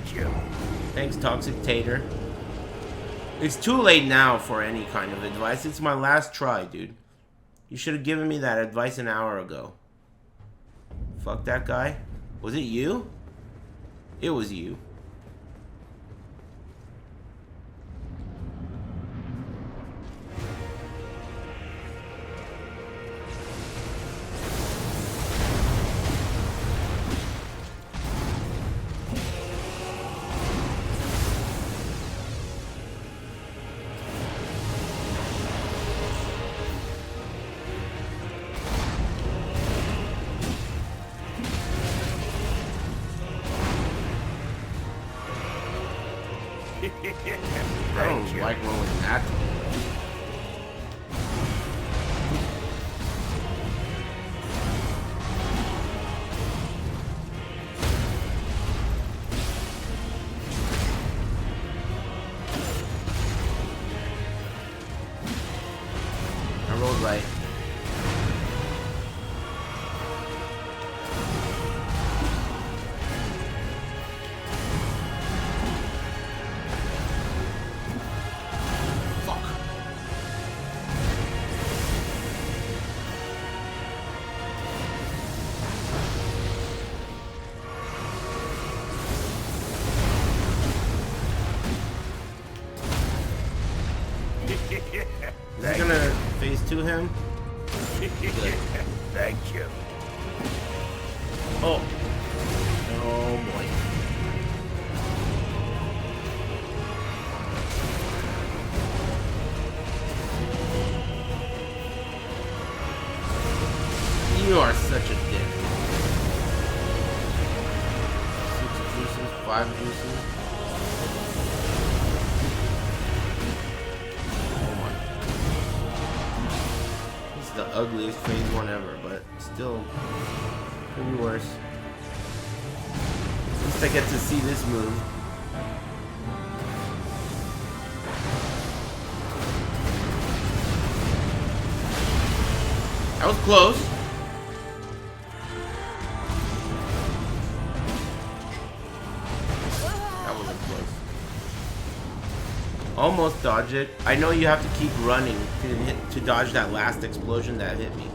Thanks, Toxic Tater. It's too late now for any kind of advice. It's my last try, dude. You should have given me that advice an hour ago. Fuck that guy. Was it you? It was you. I don't like rolling that. I rolled right. Is that gonna phase 2 him? Good. Thank you. Oh. Oh boy. You are such a dick. Substitutions 5 juicy. Oh my. This is the ugliest phase 1 ever, but still could be worse. At least I get to see this move. That was close. That wasn't close. Almost dodge it. I know you have to keep running to dodge that last explosion that hit me.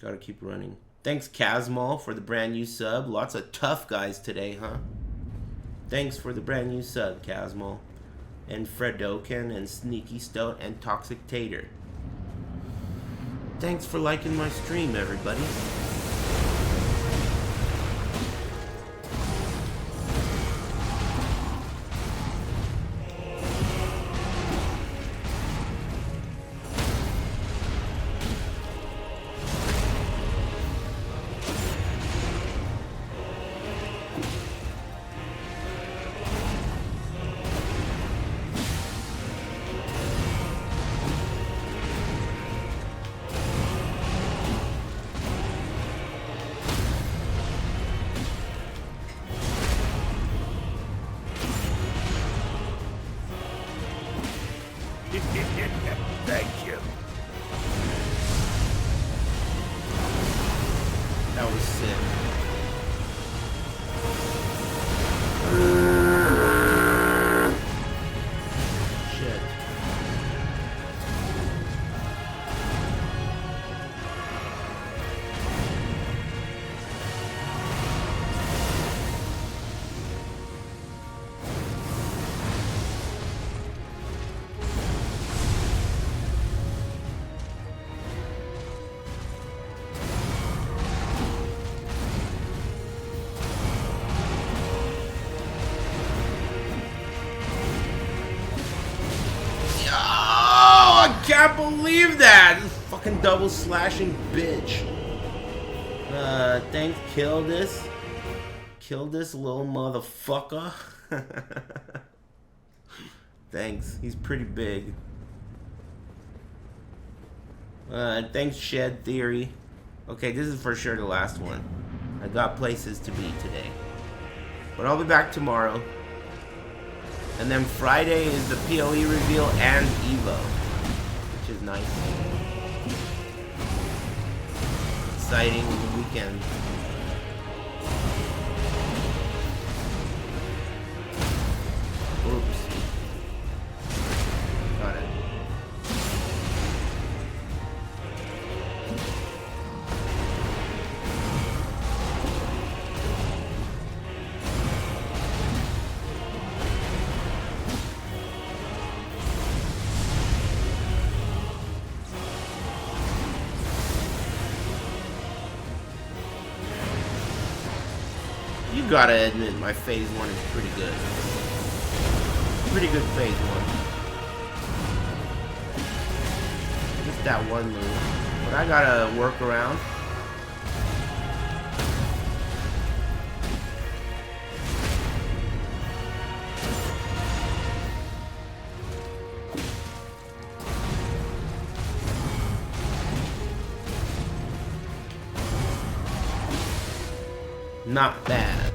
Gotta keep running. Thanks, Casmal, for the brand new sub. Lots of tough guys today, huh? Thanks for the brand new sub, Casmal. And Fredoken, and Sneaky Stout, and Toxic Tater. Thanks for liking my stream, everybody. Thank you. That was sick. Shit. Can't believe that! This fucking double slashing bitch. Thanks, kill this. Kill this little motherfucker. Thanks, he's pretty big. Thanks, Shed Theory. Okay, this is for sure the last one. I got places to be today. But I'll be back tomorrow. And then Friday is the PoE reveal and Evo. Which is nice. Exciting weekend. Oops. Got it. You gotta admit, my phase 1 is pretty good. Pretty good phase 1. Just that one move. But I gotta work around. Not bad.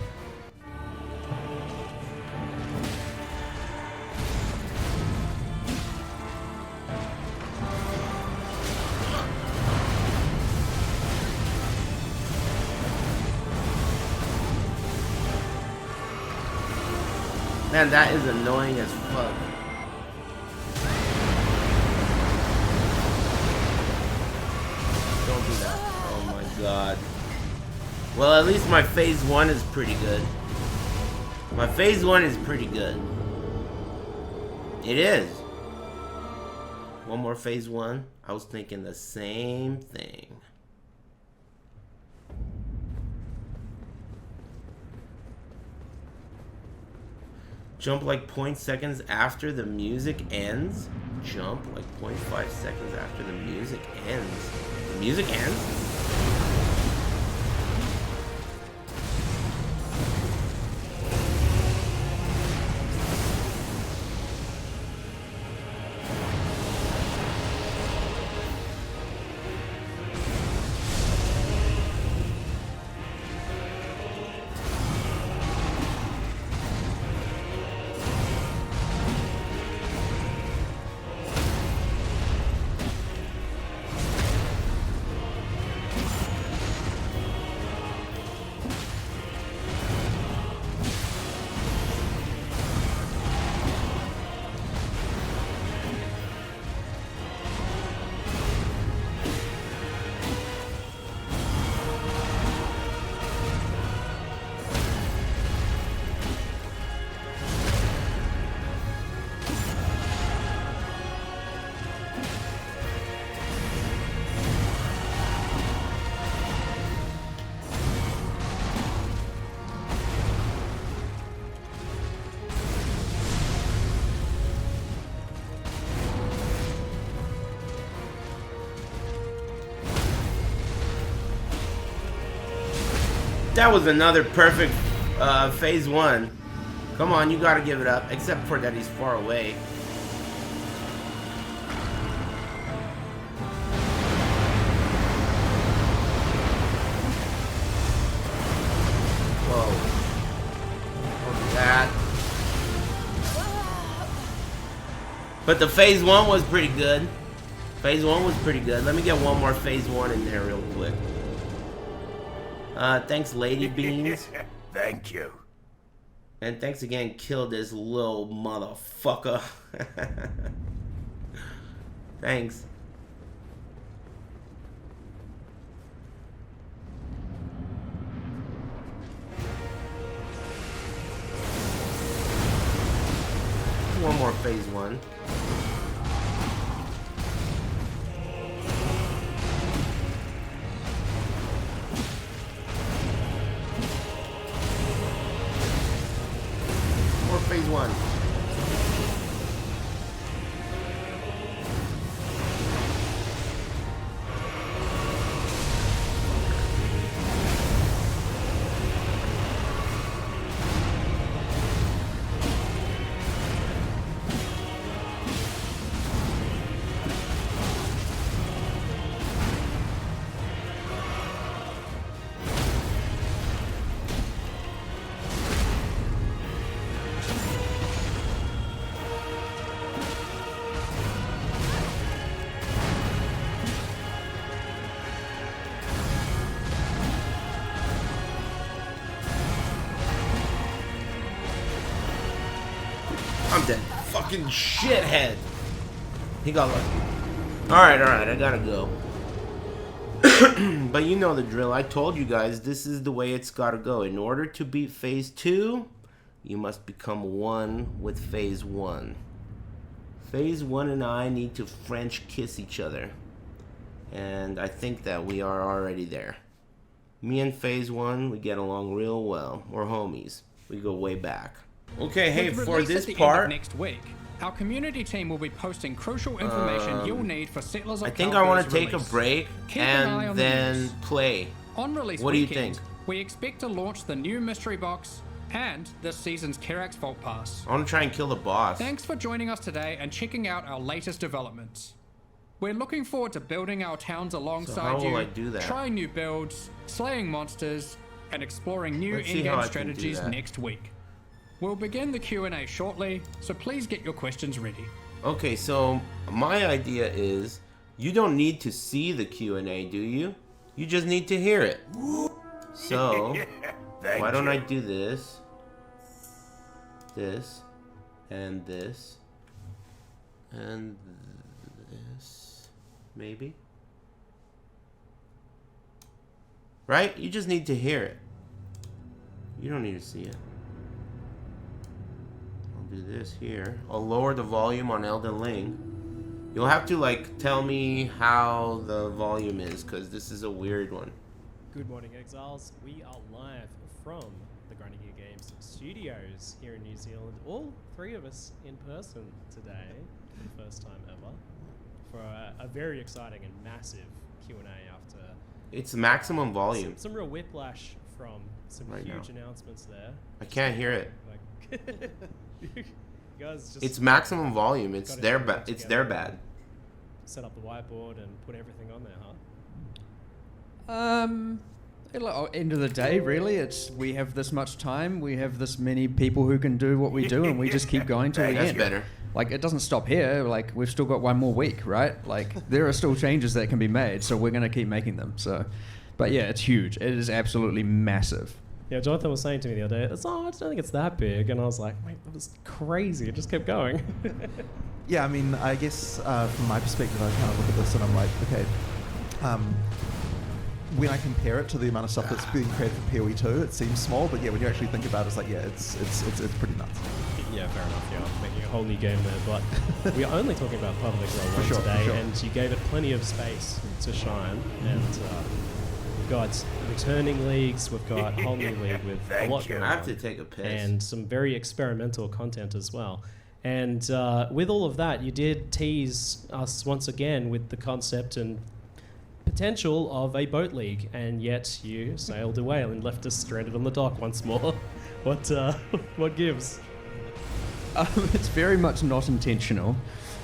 Man, that is annoying as fuck. Don't do that. Oh my god. Well, at least my phase 1 is pretty good. My phase 1 is pretty good. It is. One more phase 1. I was thinking the same thing. Jump like 0.5 seconds after the music ends. Jump like 0.5 seconds after the music ends. The music ends? That was another perfect phase 1. Come on, you gotta give it up. Except for that he's far away. Whoa. Look at that. But the phase 1 was pretty good. Phase 1 was pretty good. Let me get one more phase 1 in there real quick. Thanks, Lady Beans. Thank you. And thanks again, kill this little motherfucker. Thanks. One more phase 1. Phase 1. I'm dead. Fucking shithead. He got lucky. Alright, I gotta go. But you know the drill. I told you guys this is the way it's gotta go. In order to beat phase 2, you must become one with phase 1. Phase 1 and I need to French kiss each other. And I think that we are already there. Me and phase 1, we get along real well. We're homies. We go way back. Okay, hey, for this part, next week, our community team will be posting crucial information you'll need for Settlers of I think I want to take a release. break Keep an eye and on the then news. play. On release What do you weekend, think? we expect to launch the new mystery box and this season's Kirax Vault Pass. I want to try and kill the boss. Thanks for joining us today and checking out our latest developments. We're looking forward to building our towns alongside how will you, I do that? trying new builds, slaying monsters, and exploring new Let's see how in-game I can do strategies that. next week. We'll begin the Q&A shortly, so please get your questions ready. Okay, so my idea is you don't need to see the Q&A, do you? You just need to hear it. So, why don't I do this, this, and this, and this, maybe? Right? You just need to hear it. You don't need to see it. I'll do this here. I'll lower the volume on Elden Ring. You'll have to like tell me how the volume is, because this is a weird one. Good morning, Exiles. We are live from the Grinding Gear Games studios here in New Zealand. All three of us in person today, for the first time ever, for a very exciting and massive Q&A after It's maximum volume. some real whiplash from some Right huge now. announcements there. I can't hear it. Like, you guys just It's maximum volume. It's got their everything bad. It's together their and bad. set up the whiteboard and put everything on there, huh? End of the day, really, it's we have this much time, we have this many people who can do what we do, and we just keep going till the That's end. better. Like, it doesn't stop here. Like, we've still got one more week, right? Like, there are still changes that can be made, so we're going to keep making them. So, but yeah, it's huge. It is absolutely massive. Yeah, Jonathan was saying to me the other day, I don't think it's that big. And I was like, mate, that was crazy. It just kept going. Yeah, I mean, I guess from my perspective, I kind of look at this and I'm like, okay, when I compare it to the amount of stuff that's being created for PoE2, it seems small, but yeah, when you actually think about it, it's like, yeah, it's pretty nuts. Yeah, fair enough. Yeah, making a whole new game there, but we are only talking about Public Exile 1 today, and you gave it plenty of space to shine. And we've got returning leagues, we've got a whole new league with a lot going on. I have to take a piss. And some very experimental content as well. And with all of that, you did tease us once again with the concept and potential of a boat league, and yet you sailed away and left us stranded on the dock once more. What gives? It's very much not intentional.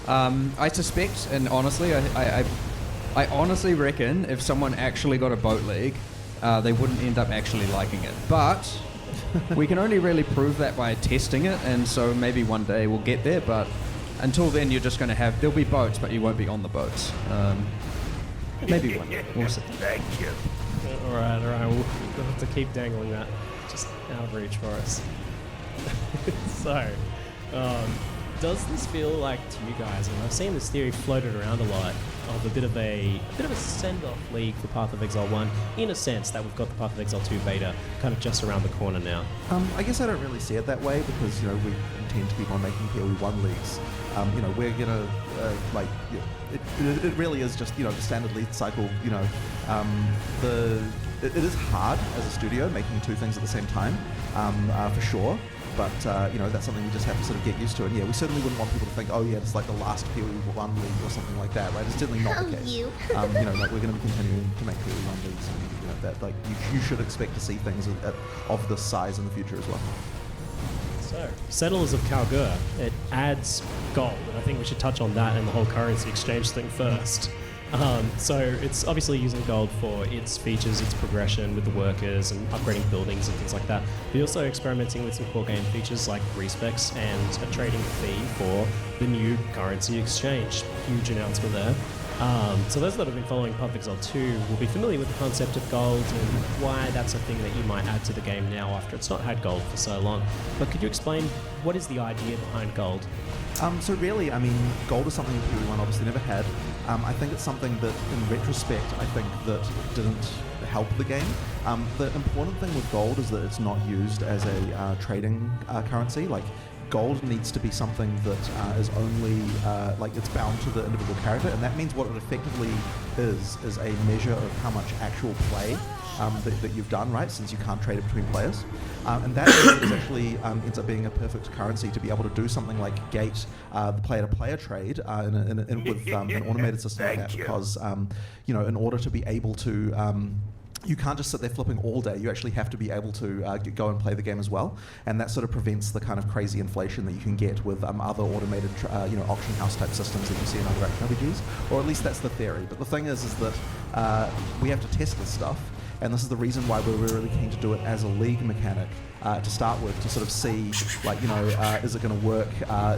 I suspect, and honestly, I honestly reckon if someone actually got a boat league, they wouldn't end up actually liking it. But we can only really prove that by testing it, and so maybe one day we'll get there. But until then, you're just going to there'll be boats, but you won't be on the boats. Maybe one day. We'll see. Thank you. All right. We'll have to keep dangling that just out of reach for us. So, does this feel like to you guys, and I've seen this theory floated around a lot, of a bit of a send-off league for Path of Exile 1, in a sense that we've got the Path of Exile 2 beta kind of just around the corner now? I guess I don't really see it that way because, we intend to keep on making PoE 1 leagues. We're gonna it really is just the standard lead cycle. It is hard as a studio making two things at the same time, for sure. But that's something we just have to sort of get used to. And yeah, we certainly wouldn't want people to think, oh yeah, it's like the last PoE 1 league or something like that, right? It's certainly not the case. We're going to be continuing to make PoE 1 leagues, and that you should expect to see things of this size in the future as well. So, Settlers of Kalgur, it adds gold, and I think we should touch on that and the whole currency exchange thing first. So it's obviously using gold for its features, its progression with the workers and upgrading buildings and things like that. But you're also experimenting with some core game features like respecs and a trading fee for the new currency exchange. Huge announcement there. So those that have been following Path of Exile 2 will be familiar with the concept of gold and why that's a thing that you might add to the game now after it's not had gold for so long. But could you explain what is the idea behind gold? So really, gold is something PoE 1 obviously never had. I think it's something that, in retrospect, I think that didn't help the game. The important thing with gold is that it's not used as a trading currency. Like, gold needs to be something that is only, it's bound to the individual character, and that means what it effectively is a measure of how much actual play that you've done, right, since you can't trade it between players. And that is actually ends up being a perfect currency to be able to do something like gate the player-to-player trade with an automated system like that, because, in order to be able to you can't just sit there flipping all day. You actually have to be able to go and play the game as well, and that sort of prevents the kind of crazy inflation that you can get with other automated, auction house type systems that you see in other action RPGs, or at least that's the theory. But the thing is that we have to test this stuff, and this is the reason why we're really keen to do it as a league mechanic to start with, to sort of see, is it going to work?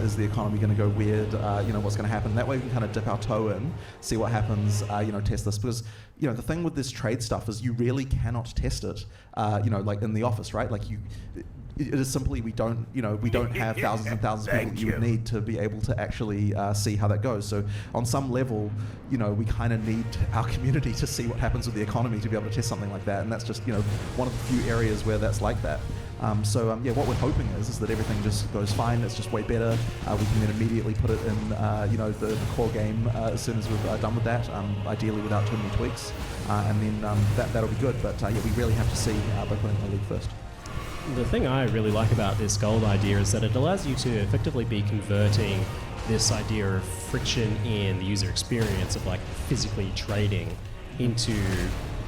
Is the economy going to go weird? What's going to happen? That way we can kind of dip our toe in, see what happens, test this. Because, the thing with this trade stuff is you really cannot test it, like in the office, right? Like it is simply we don't have thousands and thousands of people that you would need to be able to actually see how that goes. So on some level, we kind of need our community to see what happens with the economy to be able to test something like that, and that's just one of the few areas where that's like that. What we're hoping is that everything just goes fine. It's just way better. We can then immediately put it in, the core game as soon as we've done with that. Ideally without too many tweaks, and then that'll be good. But we really have to see by putting it in the league first. The thing I really like about this gold idea is that it allows you to effectively be converting this idea of friction in the user experience of physically trading into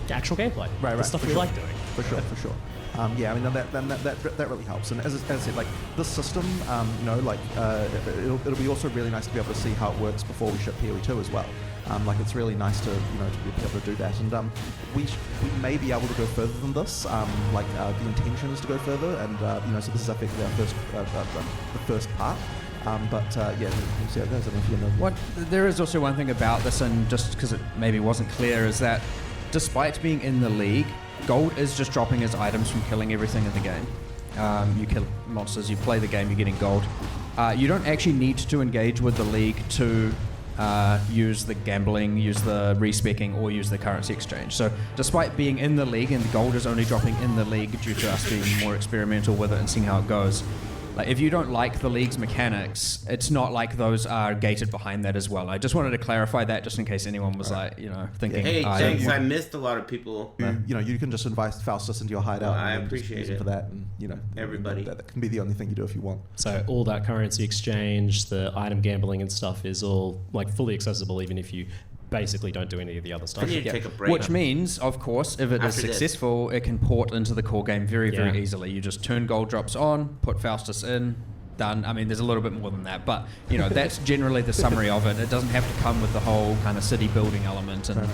actual gameplay. Right. The stuff we like doing. For sure. That really helps. And as I said, this system, it'll be also really nice to be able to see how it works before we ship PoE 2 as well. It's really nice to be able to do that. And we may be able to go further than this. The intention is to go further, and so this is effectively our first part. We'll see how it goes. I don't know if you know. There is also one thing about this, and just because it maybe wasn't clear, is that despite being in the league, gold is just dropping as items from killing everything in the game. You kill monsters, you play the game, you're getting gold. You don't actually need to engage with the league to use the gambling, use the respecking, or use the currency exchange. So despite being in the league, and the gold is only dropping in the league due to us being more experimental with it and seeing how it goes, if you don't like the league's mechanics, it's not like those are gated behind that as well. I just wanted to clarify that just in case anyone was thinking. Hey, thanks. I missed a lot of people. You can just invite Faustus into your hideout. Well, I appreciate it for that, and everybody. That can be the only thing you do if you want. So all that currency exchange, the item gambling and stuff is all fully accessible, even if you basically don't do any of the other stuff. I need to take a break. Which means, of course, if it is After this. successful, it can port into the core game very, Yeah. very easily. You just turn gold drops on, put Faustus in, done. I mean, there's a little bit more than that, but you know that's generally the summary of it. It doesn't have to come with the whole kind of city building element and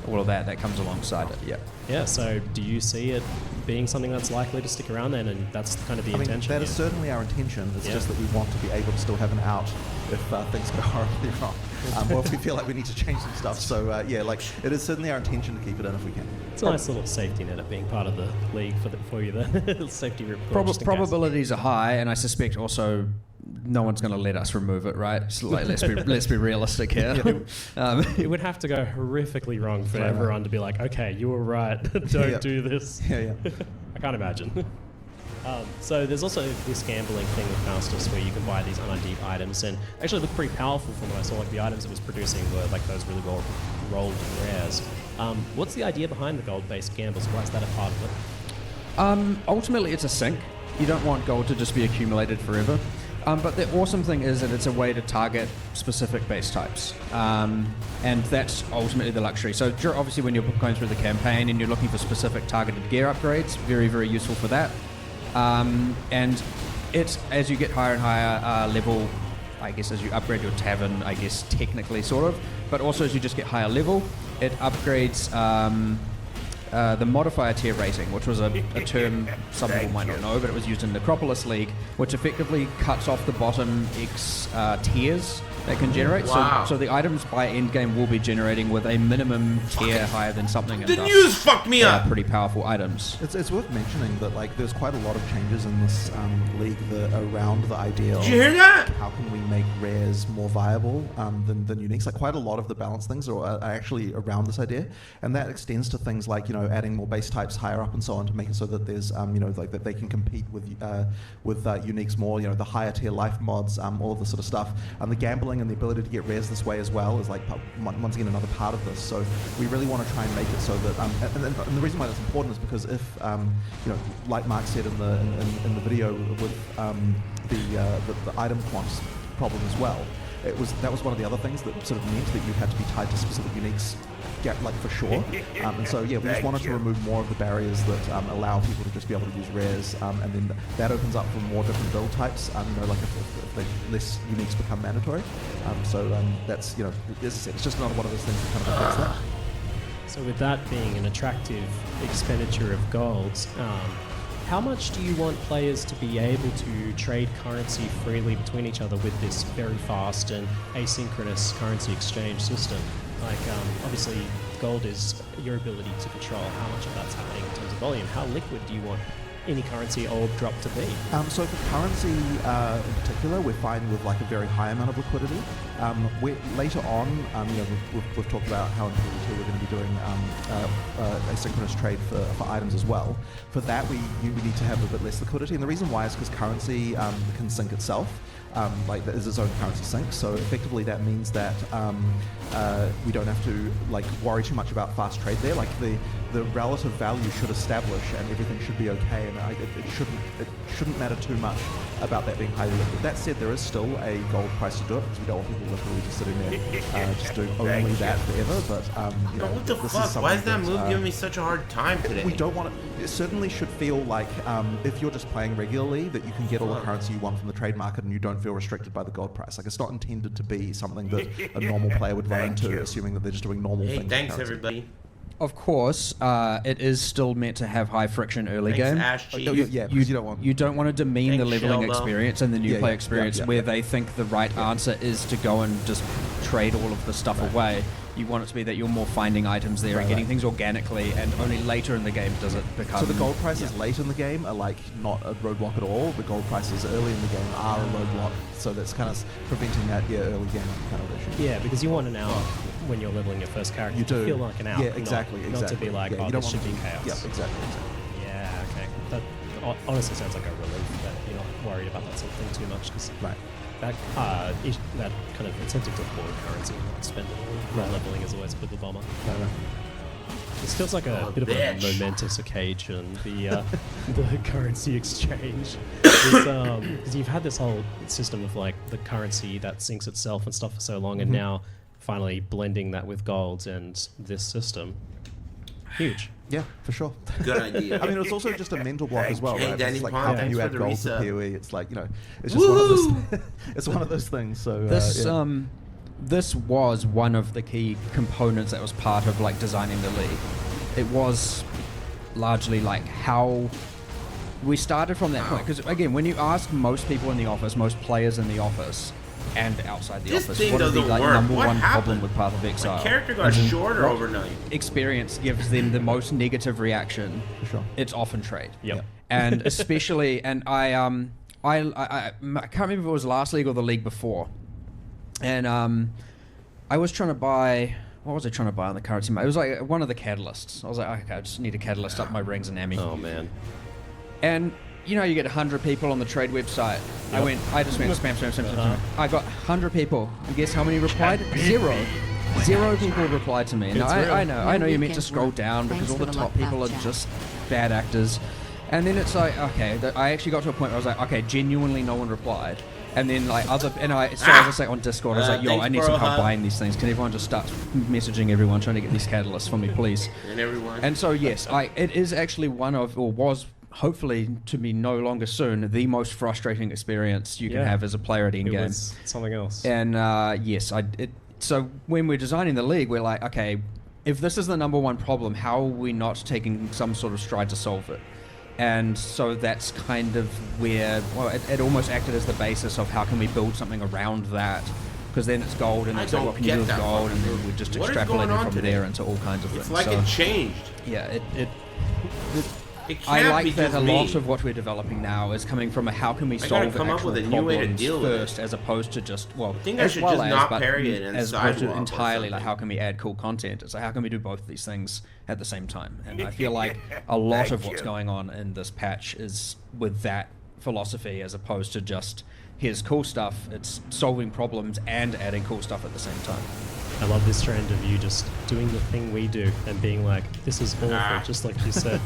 all of that comes alongside it. Yeah. Yeah, so do you see it being something that's likely to stick around then, and that's kind of the intention? That is here? certainly our intention. It's Yeah. just that we want to be able to still have an out if things go horribly wrong, or if we feel like we need to change some stuff. So it is certainly our intention to keep it in if we can. It's a nice little safety net of being part of the league for you then. Safety report. just in case. Probabilities are high, and I suspect also no one's going to let us remove it, right? So like, let's be realistic here. It would have to go horrifically wrong for everyone to be like, okay, you were right, don't do this. Yeah. I can't imagine. So there's also this gambling thing with Faustus where you can buy these un-ID'd items and actually look pretty powerful from what I saw. Like the items it was producing were like those really well rolled rares. What's the idea behind the gold-based gambles? Why is that a part of it? Ultimately, it's a sink. You don't want gold to just be accumulated forever. But the awesome thing is that it's a way to target specific base types. And that's ultimately the luxury. So obviously when you're going through the campaign and you're looking for specific targeted gear upgrades, very, very useful for that. And it's, as you get higher and higher level, I guess as you upgrade your tavern, I guess technically sort of, but also as you just get higher level, it upgrades the modifier tier rating, which was a term some people might not know, but it was used in Necropolis League, which effectively cuts off the bottom X tiers that can generate. Wow. So the items by endgame will be generating with a minimum tier higher than something. The news fucked me up. Pretty powerful items. It's worth mentioning that like there's quite a lot of changes in this league around the idea. Did you hear that? How can we make rares more viable than uniques? Like quite a lot of the balance things are actually around this idea, and that extends to things like adding more base types higher up and so on to make it so that there's like that they can compete with uniques more. The higher tier life mods, all of this sort of stuff, and the gambling and the ability to get rares this way as well is like once again another part of this. So we really want to try and make it so that and the reason why that's important is because if like Mark said in the video with the item quants problem as well, that was one of the other things that sort of meant that you had to be tied to specific uniques, for sure. And so we just wanted to remove more of the barriers that allow people to just be able to use rares, and then that opens up for more different build types. If less uniques become mandatory. That's as I said, it's just another one of those things that kind of affects that. So with that being an attractive expenditure of golds, how much do you want players to be able to trade currency freely between each other with this very fast and asynchronous currency exchange system? Like, obviously, gold is your ability to control how much of that's happening in terms of volume. How liquid do you want any currency or drop to be? So for currency in particular, we're fine with like a very high amount of liquidity. Later on, we've talked about how in PvP we're going to be doing asynchronous trade for items as well. For that, we need to have a bit less liquidity, and the reason why is because currency can sync itself. There is its own currency sync, so effectively that means that we don't have to worry too much about fast trade there. Like the relative value should establish, and everything should be okay, and it shouldn't matter too much about that being highly liquid. That said, there is still a gold price to do it because we don't want people literally just sitting there just doing only that forever. But what the fuck? Why is that move giving me such a hard time today? We don't want it. It certainly should feel like if you're just playing regularly, that you can get all the currency you want from the trade market, and you don't feel restricted by the gold price. Like, it's not intended to be something that a normal player would run into, assuming that they're just doing normal things. Thanks everybody. Of course, it is still meant to have high friction early game. You don't want to demean the leveling experience and the new play experience where they think the right answer is to go and just trade all of the stuff away. You want it to be that you're more finding items there and getting things organically, and only later in the game does it become... So the gold prices late in the game are not a roadblock at all. The gold prices early in the game are a roadblock, so that's kind of preventing that early game kind of issue. Yeah, because you want an out when you're leveling your first character. You do feel like an out. Yeah, exactly. Not to be like, this should be chaos. Yeah, exactly. Yeah, okay. That honestly sounds like a relief that you're not worried about that sort of thing too much. Cause that kind of incentive to hoard currency and not spend it all while leveling is always a bit of a bummer. This feels like a bit of a momentous occasion, the currency exchange. Because you've had this whole system of the currency that syncs itself and stuff for so long, and now finally blending that with gold and this system, huge. Yeah, for sure. Good idea. I mean, it's also just a mental block as well, Hey, right? Danny It's like, Pond, how can thanks you for add the gold to resub. PoE? It's like, it's just one of those. It's one of those things. So This yeah. this was one of the key components that was part of like designing the league. It was largely like how we started from that point. Because again, when you ask most people in the office, most players in the office, and outside the This office, thing what is the doesn't like, work. number What one happened? problem with Path of Exile? My character got As in, shorter what overnight. Experience gives them the most negative reaction. For sure. It's often trade. Yep. And especially, and I can't remember if it was last league or the league before, and I was trying to buy. What was I trying to buy on the currency? It was like one of the catalysts. I was like, okay, I just need a catalyst up my rings and ammo. Oh man. And you know, you get 100 people on the trade website. Yep. I just went spam. I got 100 people. And guess how many replied? Zero. Zero people replied to me. And It's I real. know you're meant to scroll down because all the top people are just bad actors. And then it's like, okay, I actually got to a point where I was like, okay, genuinely no one replied. And then like I was just like on Discord, I was like, yo, thanks, I need some help Bro, buying these things. Can everyone just start messaging everyone trying to get these catalysts for me, please? And everyone. And so yes, it is actually one of, or was hopefully to be no longer soon, the most frustrating experience you can Yeah. have as a player at It endgame. was something else. And yes, so when we're designing the league, we're like, okay, if this is the number one problem, how are we not taking some sort of stride to solve it? And so that's kind of where, well, it almost acted as the basis of how can we build something around that. Because then it's gold, and I it's like, don't what can you get do with that gold? And fucking then we just What is going extrapolated on from today? there into all kinds of It's things. like So, it changed. yeah, It can't I be like that just a me. lot of what we're developing now is coming from a how can we gotta solve come up actual with a new way to problems deal with it. first, as opposed to just, well, think I as should well just as, not but parry it and as opposed to sidewalk or entirely like something. how can we add cool content. It's like how can we do both of these things at the same time. And I feel like a lot of what's going on in this patch is with that philosophy as opposed to just here's cool stuff. It's solving problems and adding cool stuff at the same time. I love this trend of you just doing the thing we do and being like, this is awful, just like you said.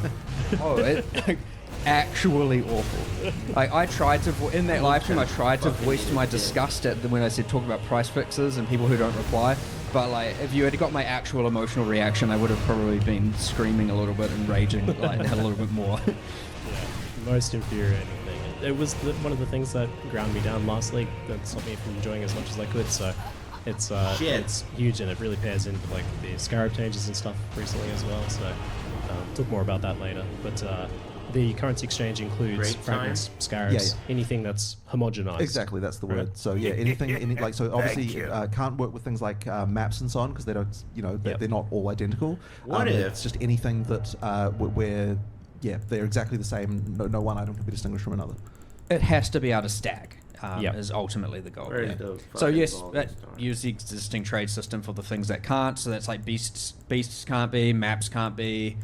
Oh, like, actually awful. Like I tried to in that live stream, I tried to voice my disgust at when I said talk about price fixes and people who don't reply. But like, if you had got my actual emotional reaction, I would have probably been screaming a little bit and raging like had a little bit more. Yeah, most infuriating thing. It was one of the things that ground me down last league that stopped me from enjoying as much as I could. So it's huge, and it really pairs into like the Scarab changes and stuff recently as well. So talk more about that later. But the currency exchange includes Great fragments, scarabs, anything that's homogenized. Exactly, that's the Right. word. So yeah, anything, like so obviously can't work with things like maps and so on because they don't, they're not all identical. What if it's just anything that where they're exactly the same. No one item can be distinguished from another. It has to be able to stack. Yep. Is ultimately the goal. Where is Yeah. the So fucking yes, ball that this time? use the existing trade system for the things that can't. So that's like beasts can't be, maps can't be,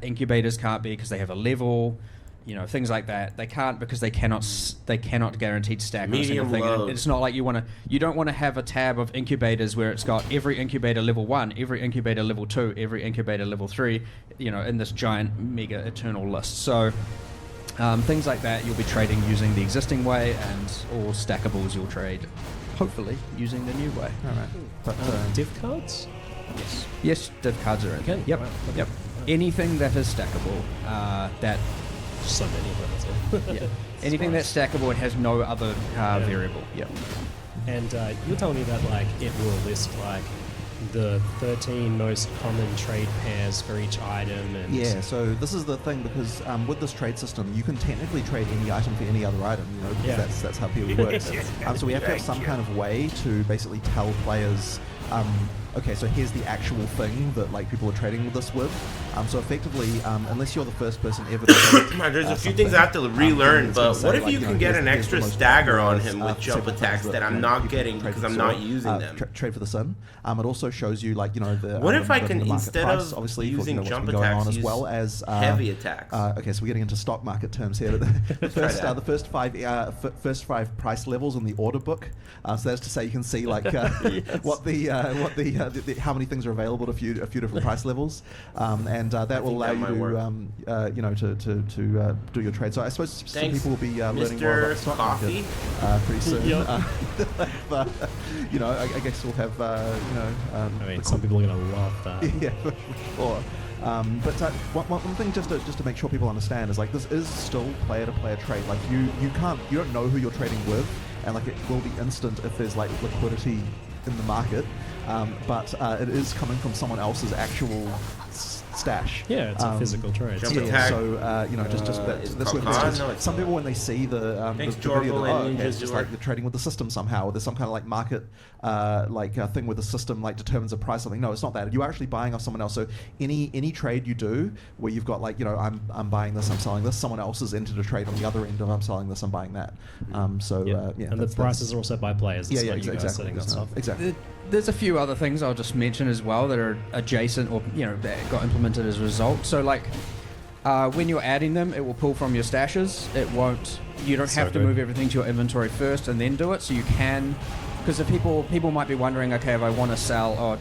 incubators can't be because they have a level. Things like that. They can't because they cannot guaranteed stack on a single Medium thing. And load. it's not like you don't want to have a tab of incubators where it's got every incubator level 1, every incubator level 2, every incubator level 3. In this giant mega eternal list. So. Things like that you'll be trading using the existing way, and all stackables you'll trade, hopefully, using the new way. All right. But Div cards? Yes, div cards are in. Okay. Yep. Wow. Okay. Yep. Anything that is stackable, that So many of them. yeah. Anything that's stackable and has no other variable. Yep. And you were telling me that like it will list like the 13 most common trade pairs for each item. And yeah, so this is the thing because with this trade system, you can technically trade any item for any other item. Because Yeah. that's how PoE works. So we have to have some kind of way to basically tell players. Okay, so here's the actual thing that like people are trading with this with. So effectively, unless you're the first person ever to trade, There's a few something, things I have to relearn, it's gonna but say, what if like, you can get here's- an here's extra the most stagger on popular, him with jump several attacks things that I'm people not trade getting for because the I'm not sword, using them? Trade for the sun. It also shows you like the. What if I the can, market instead price, of obviously, using for, what's jump been going attacks, on, as use well as heavy attacks? Okay, so we're getting into stock market terms here. The first five price levels in the order book. So that's to say you can see like what the how many things are available at a few different price levels, and that will allow you to do your trade. So I suppose some people will be learning more about the stock market pretty soon. I guess we'll have some people are going to love that. Yeah, for sure. But one thing just to make sure people understand is like this is still player-to-player trade. Like you don't know who you're trading with, and like it will be instant if there's like liquidity in the market. But it is coming from someone else's actual stash. Yeah, it's a physical trade. So that's where some people when they see the video, it's just like they're trading with the system somehow, or there's some kind of like market thing where the system like determines a price. Something. No, it's not that. You're actually buying off someone else. So any trade you do where you've got like I'm buying this, I'm selling this. Someone else has entered a trade on the other end of I'm selling this, I'm buying that. And the prices are also by players. Exactly. There's a few other things I'll just mention as well that are adjacent or that got implemented as a result. So like when you're adding them, it will pull from your stashes. It won't. You don't have to move everything to your inventory first and then do it. So you can, because if people might be wondering, okay, if I want to sell or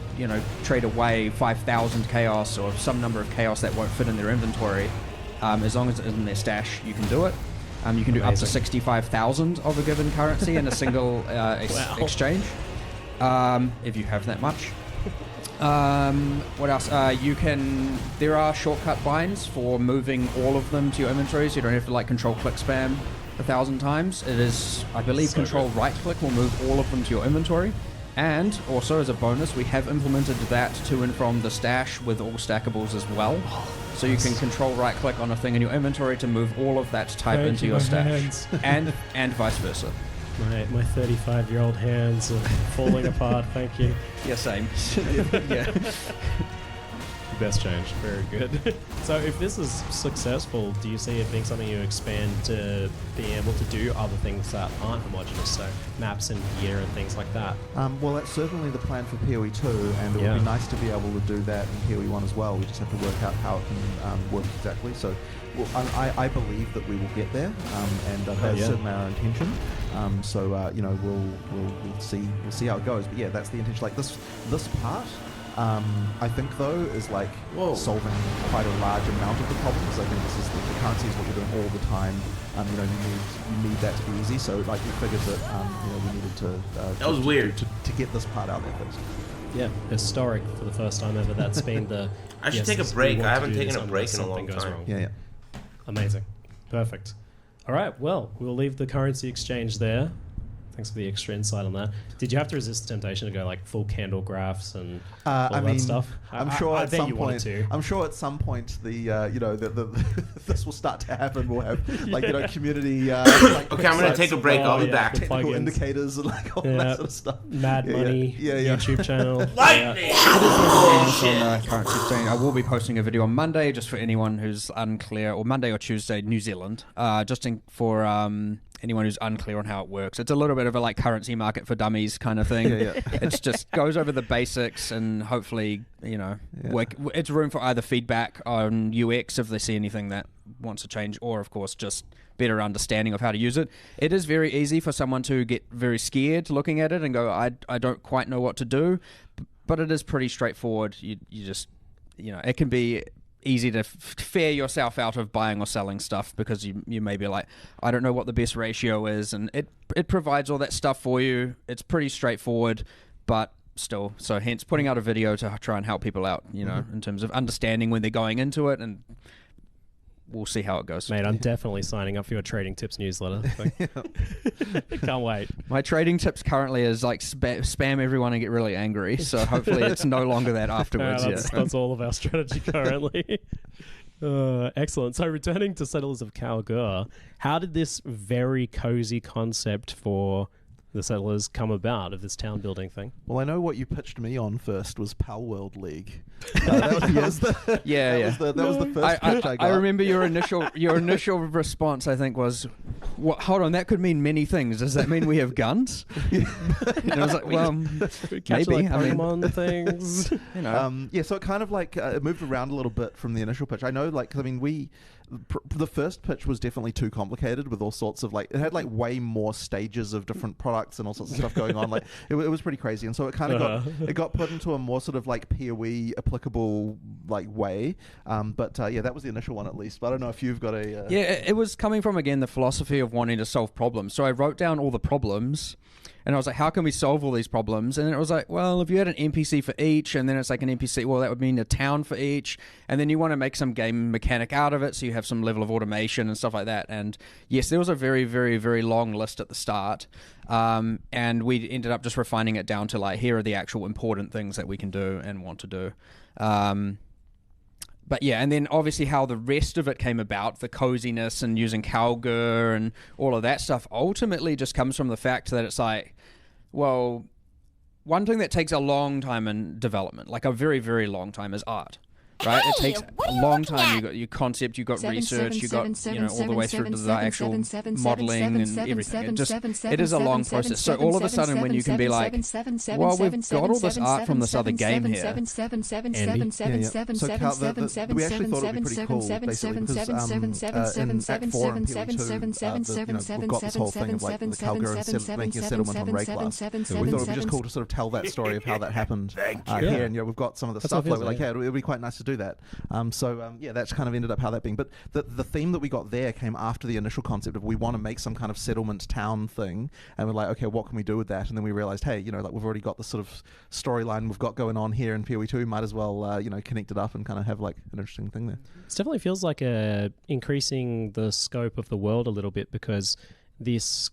trade away 5,000 chaos or some number of chaos that won't fit in their inventory, as long as it's in their stash, you can do it. You can do up to 65,000 of a given currency in a single exchange. If you have that much. What else? There are shortcut binds for moving all of them to your inventory, so you don't have to control click spam 1,000 times. It is, I believe, control right click will move all of them to your inventory. And also as a bonus, we have implemented that to and from the stash with all stackables as well. So you can control right click on a thing in your inventory to move all of that type into your stash. and vice versa. My 35-year-old hands are falling apart, thank you. Yeah, same. Yeah. Best change, very good. So if this is successful, do you see it being something you expand to being able to do other things that aren't homogenous, so maps and gear and things like that? Well, that's certainly the plan for PoE 2, and it would be nice to be able to do that in PoE 1 as well. We just have to work out how it can work exactly. So I believe that we will get there, and that's certainly our intention. We'll see how it goes. But yeah, that's the intention. Like this part, I think though is solving quite a large amount of the problem, because I think this is the currency is what you're doing all the time. You need that to be easy. So we figured that we needed to. That was weird to get this part out there first. Yeah, historic for the first time ever. That's been the. I should take a break. I haven't taken a break in a long time. Yeah. Amazing. Perfect. All right, well, we'll leave the currency exchange there. Thanks for the extra insight on that. Did you have to resist the temptation to go full candle graphs and all that stuff? I'm sure at some point this will start to happen. We'll have community. Okay, I'm gonna take a break. I'll be back. Technical indicators and all that sort of stuff. Mad Money YouTube channel. Lightning. Currency exchange. I will be posting a video on Monday just for anyone who's unclear, or Monday or Tuesday, New Zealand, for anyone who's unclear on how it works. It's a little bit of a currency market for dummies kind of thing. It's just goes over the basics, and hopefully, it's room for either feedback on UX if they see anything that wants to change, or of course just better understanding of how to use it. It is very easy for someone to get very scared looking at it and go, I don't quite know what to do, but it is pretty straightforward. You just, it can be easy to fare yourself out of buying or selling stuff, because you may be like, I don't know what the best ratio is, and it provides all that stuff for you. It's pretty straightforward, but still, so hence putting out a video to try and help people out, in terms of understanding when they're going into it, and we'll see how it goes. Mate, I'm definitely signing up for your trading tips newsletter. Can't wait. My trading tips currently is spam everyone and get really angry. So hopefully it's no longer that afterwards. That's all of our strategy currently. Excellent. So returning to Settlers of Kalgur, how did this very cozy concept for the Settlers come about, of this town building thing? Well, I know what you pitched me on first was Pal World League. That was the first pitch I got. I remember your initial response, I think, was, what? Hold on, that could mean many things. Does that mean we have guns? And I was like, well, Catch, maybe. like, Pokemon things. You know. Yeah, so it kind of like it moved around a little bit from the initial pitch. I know, like, 'cause I mean, the first pitch was definitely too complicated with all sorts of, like, it had like way more stages of different products and all sorts of stuff going on. Like, it was pretty crazy, and so it kind of got put into a more sort of like PoE applicable like way. But yeah, that was the initial one at least. But I don't know if you've got a Yeah, it was coming from, again, the philosophy of wanting to solve problems. So I wrote down all the problems, and I was like, how can we solve all these problems? And it was like, well, if you had an NPC for each, and then it's like an NPC, well, that would mean a town for each, and then you want to make some game mechanic out of it, so you have some level of automation and stuff like that. And yes, there was a very, very, very long list at the start, and we ended up just refining it down to, like, here are the actual important things that we can do and want to do. But yeah, and then obviously how the rest of it came about, the coziness and using Kalgur and all of that stuff, ultimately just comes from the fact that it's like, well, one thing that takes a long time in development, like a very, very long time, is art. Right, it takes a long time. You got your concept, you got research, you got all the way through to the actual modeling and everything. It is a long process. So all of a sudden, when you can be like, well, we've got all this art from this other game here. So Cal, we actually thought it would be pretty cool, basically, because in Act 4 and PoE2, we've got this whole thing of like the Kalgur and making a settlement on Rayclass. We thought it would be just cool to sort of tell that story of how that happened here, and we've got some of the stuff like we're like, yeah, it would be quite nice to do that. Yeah, that's kind of ended up how that being. But the theme that we got there came after the initial concept of we want to make some kind of settlement town thing, and we're like, okay, what can we do with that? And then we realized, hey, like we've already got this sort of storyline we've got going on here in PoE2. Might as well, connect it up and kind of have like an interesting thing there. It definitely feels like increasing the scope of the world a little bit, because this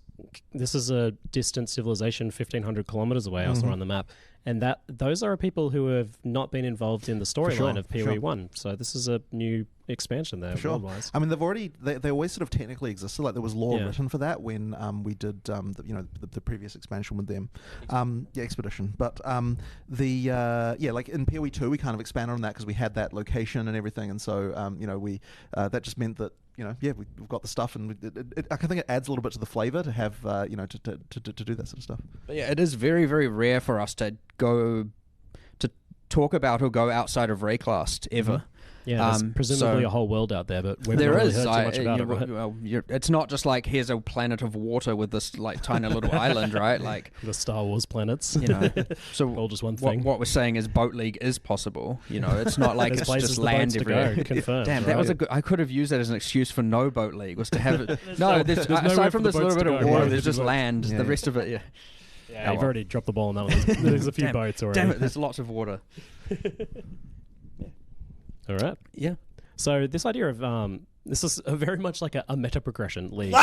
is a distant civilization 1,500 kilometers away. I saw on the map. And those are people who have not been involved in the storyline of PoE1. So this is a new expansion there, world-wise. I mean, they always sort of technically existed. Like there was lore written for that when we did the previous expansion with them, Expedition. But like in PoE2 we kind of expanded on that because we had that location and everything, and so we that just meant that we've got the stuff, and I think it adds a little bit to the flavor to have to do that sort of stuff. But yeah, it is very, very rare for us to go to talk about or go outside of Rayclass ever. Mm-hmm. Yeah, there's presumably a whole world out there, but we've not really heard too much about it. Right? Well, it's not just like here's a planet of water with this like tiny little island, right? Like the Star Wars planets. So all just one thing. What we're saying is Boat League is possible. It's not like it's just land everywhere. Confirmed. Damn, that was a good. I could have used that as an excuse for no Boat League, was to have it. Aside from this little bit of water, there's just land. The rest of it, yeah, you've already dropped the ball on that one. There's a few boats already. Damn it, there's lots of water. All right. Yeah. So this idea of this is very much like a meta progression league. The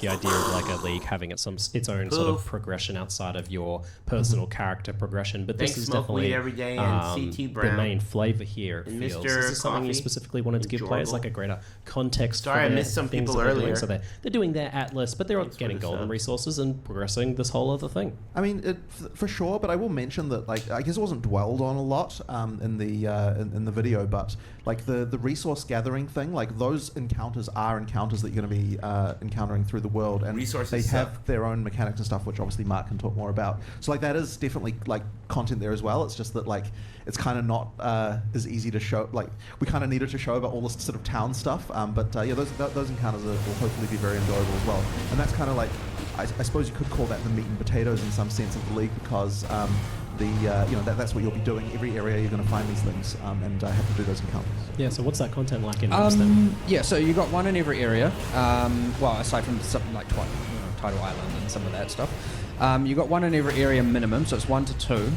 idea of like a league having its own sort of progression outside of your personal character progression. But this is definitely every day and CT Brown, the main flavor here. It feels. Is this something you specifically wanted to give players like a greater context? Sorry, I missed some people earlier. So they're doing their Atlas, but they're getting golden resources and progressing this whole other thing. I mean, for sure. But I will mention that, like, I guess it wasn't dwelled on a lot in the video, but like the resource gathering thing, like those encounters are encounters that you're going to be encountering through the world, and they have their own mechanics and stuff, which obviously Mark can talk more about. So like that is definitely like content there as well. It's just that like it's kind of not as easy to show. Like we kind of needed to show about all this sort of town stuff, but those encounters will hopefully be very enjoyable as well. And that's kind of like I suppose you could call that the meat and potatoes in some sense of the league, because that's what you'll be doing. Every area you're going to find these things and have to do those encounters. Yeah, so what's that content like in then? Yeah, so you got one in every area. Well, aside from something like Tidal Island and some of that stuff. You got one in every area minimum, so it's 1 to 2.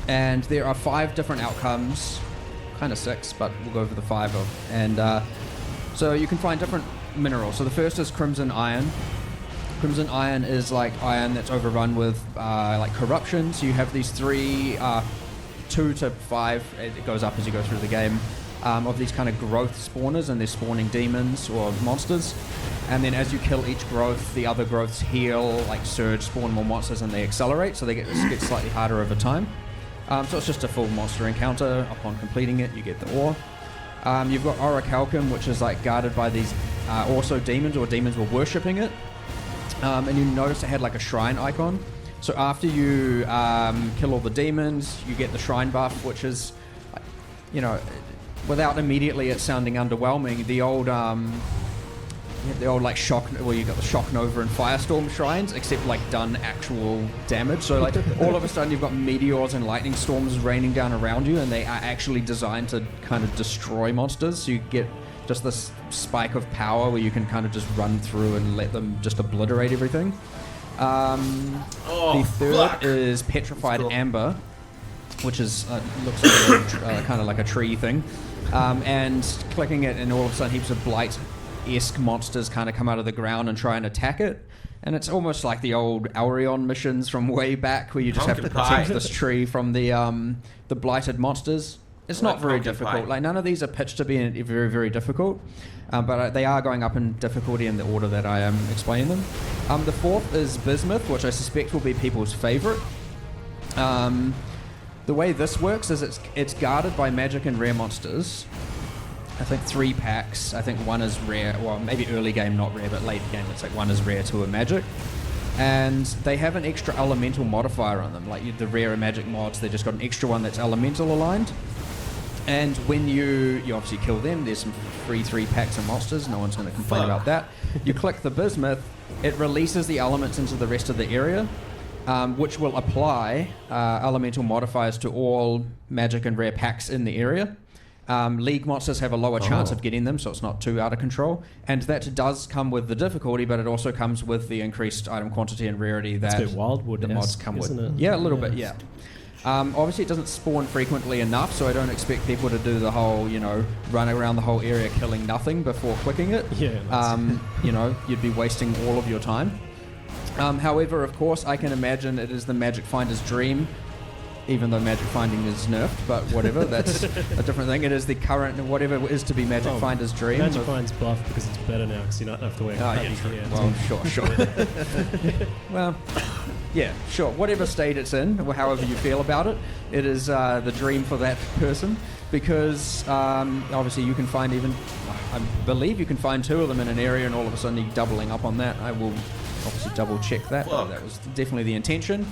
And there are 5 different outcomes, kind of 6, but we'll go over the 5 of. And so you can find different minerals. So the first is Crimson Iron. Crimson Iron is like iron that's overrun with like corruption. So you have these 3, 2 to 5, it goes up as you go through the game, of these kind of growth spawners, and they're spawning demons or monsters. And then as you kill each growth, the other growths heal, like surge, spawn more monsters, and they accelerate, so they get slightly harder over time. So it's just a full monster encounter. Upon completing it, you get the ore. You've got Orichalcum, which is like guarded by these also demons, or demons were worshipping it. And you notice it had like a shrine icon. So after you kill all the demons, you get the shrine buff, which is, you know, without immediately it sounding underwhelming, the old like shock, well, you got the shock nova and firestorm shrines, except like done actual damage. So like all of a sudden you've got meteors and lightning storms raining down around you, and they are actually designed to kind of destroy monsters. So you get just this spike of power where you can kind of just run through and let them just obliterate everything. The third is petrified amber, which is looks like kind of like a tree thing, and clicking it, and all of a sudden heaps of blight-esque monsters kind of come out of the ground and try and attack it. And it's almost like the old Aurion missions from way back, where you just have to protect this tree from the blighted monsters. It's not very difficult. Like, none of these are pitched to be very, very difficult, but they are going up in difficulty in the order that I am explaining them. The fourth is bismuth, which I suspect will be people's favorite. The way this works is it's guarded by magic and rare monsters. I think 3 packs. I think 1 is rare, well, maybe early game not rare, but late game it's like 1 is rare, 2 are magic. And they have an extra elemental modifier on them. Like the rare and magic mods, they just got an extra one that's elemental aligned. And when you obviously kill them, there's some free 3 packs of monsters. No one's going to complain about that. You click the bismuth, it releases the elements into the rest of the area, which will apply elemental modifiers to all magic and rare packs in the area. League monsters have a lower chance of getting them, so it's not too out of control. And that does come with the difficulty, but it also comes with the increased item quantity and rarity that it's a bit Wildwood the mods come with. It? Yeah, a little bit, yeah. Obviously it doesn't spawn frequently enough, so I don't expect people to do the whole, run around the whole area killing nothing before clicking it. Yeah. You'd be wasting all of your time. However, of course, I can imagine it is the Magic Finder's dream, even though magic finding is nerfed, but whatever, that's a different thing. It is the current, whatever it is to be Magic Finder's dream. Magic Find's buff because it's better now, because you don't have to wear gear. Well, sure. Well, yeah, sure. Whatever state it's in, or however you feel about it, it is the dream for that person, because obviously you can find I believe you can find 2 of them in an area, and all of a sudden you're doubling up on that. I will obviously double check that. That was definitely the intention.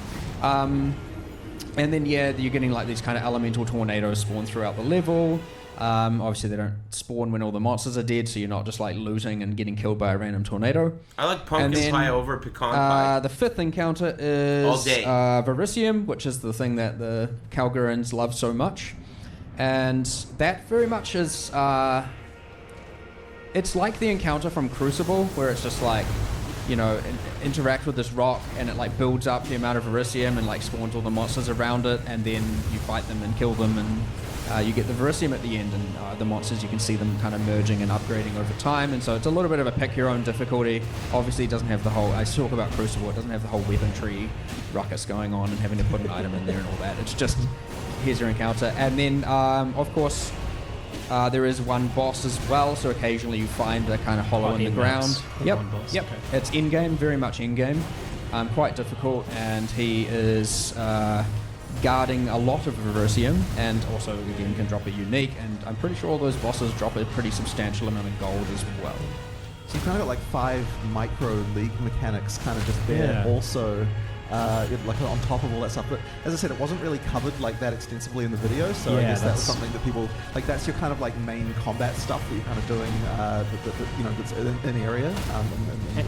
And then, you're getting like these kind of elemental tornadoes spawn throughout the level. Obviously, they don't spawn when all the monsters are dead, so you're not just like looting and getting killed by a random tornado. I like pumpkin pie over pecan pie. The 5th encounter is Verisium, which is the thing that the Calgarians love so much. And that very much is... it's like the encounter from Crucible, where it's just like... interact with this rock, and it like builds up the amount of Verisium and like spawns all the monsters around it, and then you fight them and kill them, and you get the Verisium at the end, and the monsters, you can see them kind of merging and upgrading over time. And so it's a little bit of a pick your own difficulty. Obviously it doesn't have the whole, I talk about Crucible, it doesn't have the whole weapon tree ruckus going on and having to put an item in there and all that. It's just, here's your encounter. And then of course there is one boss as well, so occasionally you find a kind of hollow in the ground. Yep. Okay. It's in-game, very much in-game. Quite difficult, and he is guarding a lot of Verisium, and also again can drop a unique, and I'm pretty sure all those bosses drop a pretty substantial amount of gold as well. So you've kind of got like 5 micro league mechanics kind of just there also. Like on top of all that stuff, but as I said, it wasn't really covered like that extensively in the video, so I guess that's something that people like. That's your kind of like main combat stuff that you're kind of doing, that's in area.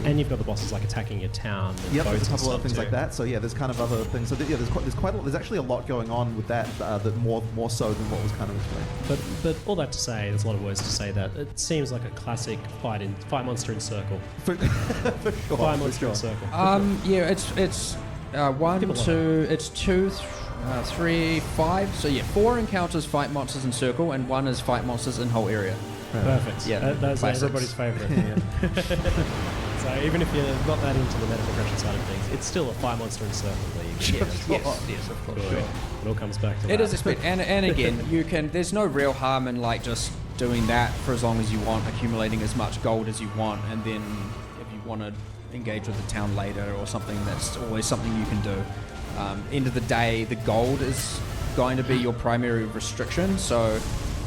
And you've got the bosses like attacking your town. Yep, there's a couple of things like that. So there's kind of other things. So there's actually a lot going on with that. That more so than what was kind of explained. But all that to say, there's a lot of words to say that it seems like a classic fight monster in circle. For sure. Fight monster in circle. It's 1, 2, it's 2, 3, 5. So 4 encounters fight monsters in circle, and 1 is fight monsters in whole area. Perfect. Yeah, that's everybody's favourite. So even if you're not that into the meta progression side of things, it's still a fight monster in circle league. Yes, of course. Sure. It all comes back to that. It is expected, and again, there's no real harm in like just doing that for as long as you want, accumulating as much gold as you want, and then if you want to engage with the town later or something, that's always something you can do. End of the day, the gold is going to be your primary restriction, so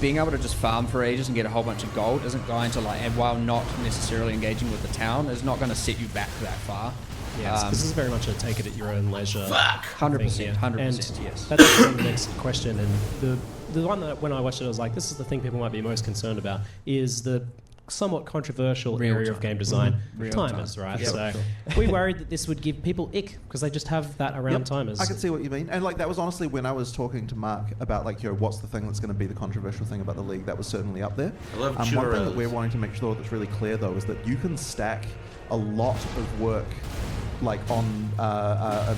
being able to just farm for ages and get a whole bunch of gold isn't going to and while not necessarily engaging with the town, is not going to set you back that far. Yes, this is very much a take it at your own leisure. 100%, 100%, yes. That's actually the next question, and the one that when I watched it, I was like, this is the thing people might be most concerned about, is the somewhat controversial area of game design, timers, right? Yep. So we worried that this would give people ick because they just have that around timers. I can see what you mean, and like that was honestly when I was talking to Mark about like, what's the thing that's going to be the controversial thing about the league, that was certainly up there. I love one churros. thing that we're wanting to make sure that's really clear though is that you can stack a lot of work like on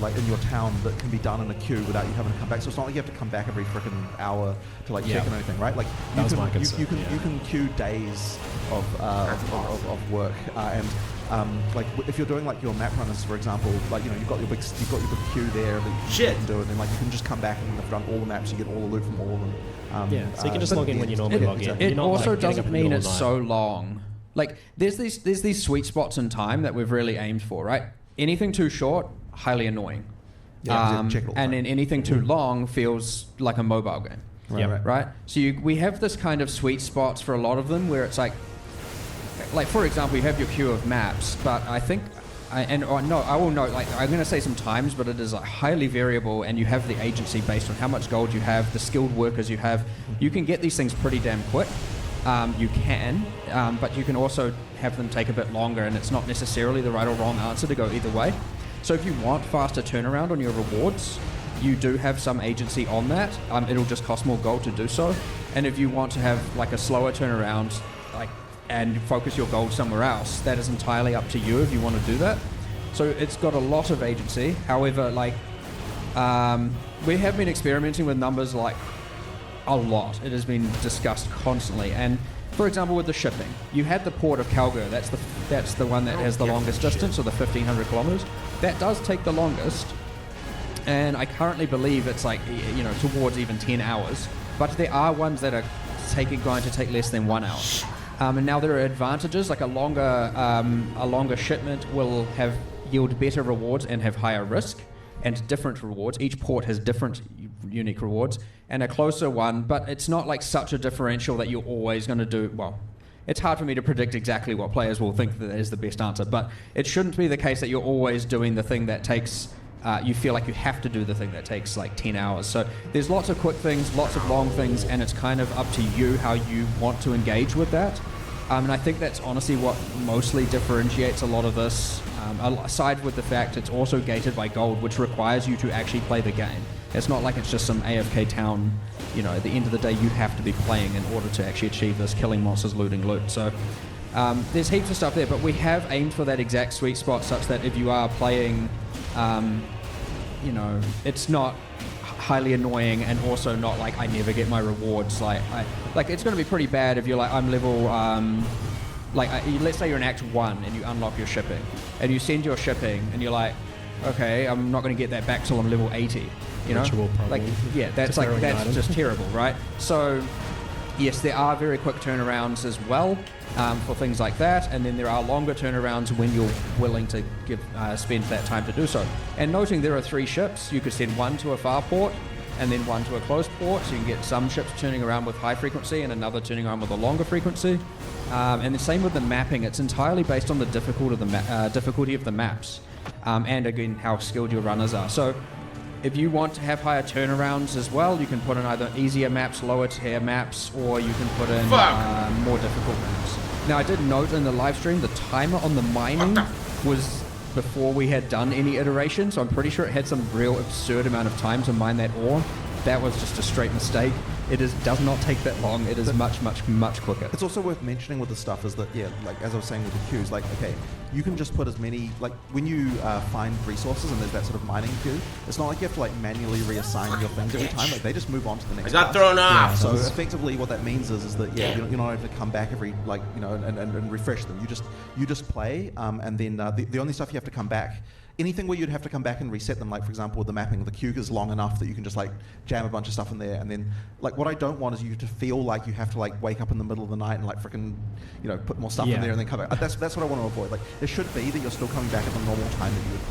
like in your town that can be done in a queue without you having to come back. So it's not like you have to come back every freaking hour to like check and anything, right? Like you can queue days of work and like if you're doing like your map runners, for example, like you've got your big queue there that you can do, and then like you can just come back and run all the maps, you get all the loot from all of them. So you can just log in when you normally log in. It also doesn't mean it's so long. Like there's these sweet spots in time that we've really aimed for, right? Anything too short, highly annoying. And then anything too long feels like a mobile game. Right? So we have this kind of sweet spots for a lot of them where it's like for example, you have your queue of maps, but I think, I will note, like I'm going to say some times, but it is like highly variable, and you have the agency based on how much gold you have, the skilled workers you have. You can get these things pretty damn quick. You can, but you can also have them take a bit longer, and it's not necessarily the right or wrong answer to go either way. So if you want faster turnaround on your rewards, you do have some agency on that. It'll just cost more gold to do so. And if you want to have like a slower turnaround, and focus your gold somewhere else, that is entirely up to you if you want to do that. So it's got a lot of agency. However, we have been experimenting with numbers a lot. It has been discussed constantly. And for example, with the shipping, you had the port of Calgary. That's the one that has the longest distance, or the 1,500 kilometers. That does take the longest, and I currently believe it's towards even 10 hours. But there are ones that are going to take less than 1 hour. And now there are advantages, like a longer shipment will yield better rewards and have higher risk and different rewards. Each port has different unique rewards, and a closer one, but it's not like such a differential that you're always going to do. Well, it's hard for me to predict exactly what players will think that is the best answer, but it shouldn't be the case that you're always doing the thing that takes, you feel like you have to do the thing that takes like 10 hours. So there's lots of quick things, lots of long things, and it's kind of up to you how you want to engage with that. And I think that's honestly what mostly differentiates a lot of this, aside with the fact it's also gated by gold, which requires you to actually play the game. It's not like it's just some AFK town, at the end of the day you have to be playing in order to actually achieve this, killing monsters, looting loot. So there's heaps of stuff there, but we have aimed for that exact sweet spot such that if you are playing, it's not highly annoying, and also not like I never get my rewards. It's going to be pretty bad if you're like, I'm level, let's say you're in Act 1 and you unlock your shipping, and you send your shipping, and you're like, okay, I'm not going to get that back till I'm level 80. That's just terrible, right? So yes, there are very quick turnarounds as well for things like that, and then there are longer turnarounds when you're willing to spend that time to do so. And noting there are 3 ships, you could send one to a far port and then one to a close port, so you can get some ships turning around with high frequency and another turning around with a longer frequency. And the same with the mapping, it's entirely based on the difficulty of the maps, and again how skilled your runners are. So if you want to have higher turnarounds as well, you can put in either easier maps, lower tier maps, or you can put in more difficult maps. Now, I did note in the live stream the timer on the mining was before we had done any iteration, so I'm pretty sure it had some real absurd amount of time to mine that ore. That was just a straight mistake. It does not take that long. It is much, much, much quicker. It's also worth mentioning with the stuff is that, as I was saying with the queues, you can just put as many, when you find resources and there's that sort of mining queue, it's not like you have to manually reassign your things every time. They just move on to the next. I got thrown off. So effectively, what that means is that you're not able to come back every and refresh them. You just play, and then the only stuff you have to come back. Anything where you'd have to come back and reset them, for example, with the mapping, the queue is long enough that you can just jam a bunch of stuff in there, and then what I don't want is you to feel like you have to wake up in the middle of the night and freaking put more stuff in there and then come back. That's what I want to avoid. It should be that you're still coming back at the normal time that you would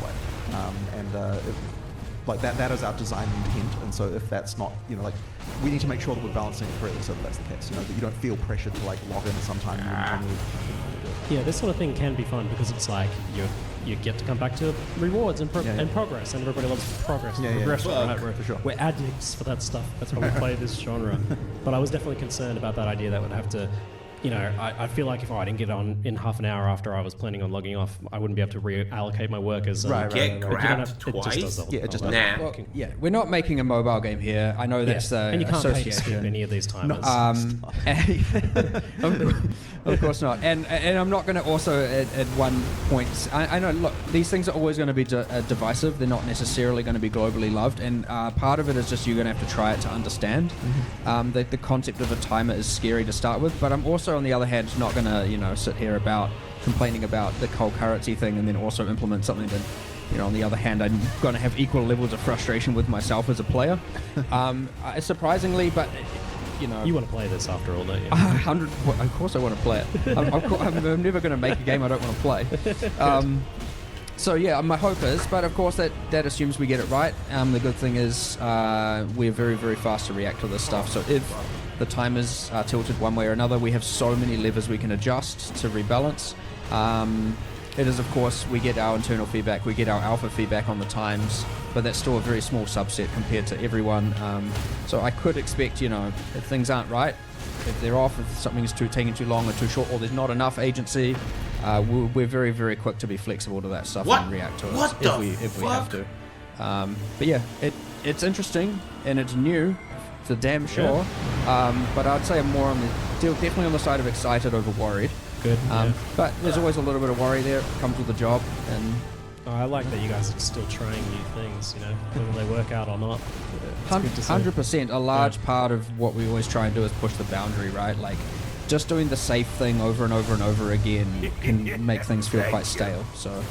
play, Like that is our design intent, and so if that's not, like, we need to make sure that we're balancing it correctly so that that's the case, that you don't feel pressured to like log in sometime when you Yeah, this sort of thing can be fun because it's like you get to come back to rewards and progress, and everybody loves progress and progression, right? for sure. We're addicts for that stuff. That's why we play this genre. But I was definitely concerned about that idea that would have to, I feel like if I didn't get on in half an hour after I was planning on logging off, I wouldn't be able to reallocate my work as Get grabbed twice. We're not making a mobile game here. I know that's and you can't pay to skip association. any of these timers. Of course not. And I'm not going to also at one point. I know. Look, these things are always going to be divisive. They're not necessarily going to be globally loved. And part of it is just you're going to have to try it to understand. The concept of a timer is scary to start with, but I'm also on the other hand not going to sit here about complaining about the cold currency thing and then also implement something that, on the other hand, I'm going to have equal levels of frustration with myself as a player. Surprisingly, but you want to play this after all, don't you? 100. Of course, I want to play it. I'm never going to make a game I don't want to play. So yeah, my hope is, but of course that assumes we get it right. The good thing is we're very, very fast to react to this stuff. So if the timers are tilted one way or another, we have so many levers we can adjust to rebalance. It is, of course, we get our internal feedback, we get our alpha feedback on the times, but that's still a very small subset compared to everyone. So I could expect, if things aren't right, if they're off, if something is taking too long or too short, or there's not enough agency, we're very, very quick to be flexible to that stuff and react to it if we have to. But yeah, it's interesting and it's new, for damn sure. But I'd say I'm more definitely on the side of excited over worried. Good. But there's always a little bit of worry there. It comes with the job, and I like that you guys are still trying new things. Whether they work out or not. 100%. A large part of what we always try and do is push the boundary, right? Like, just doing the safe thing over and over and over again can make things feel quite stale. So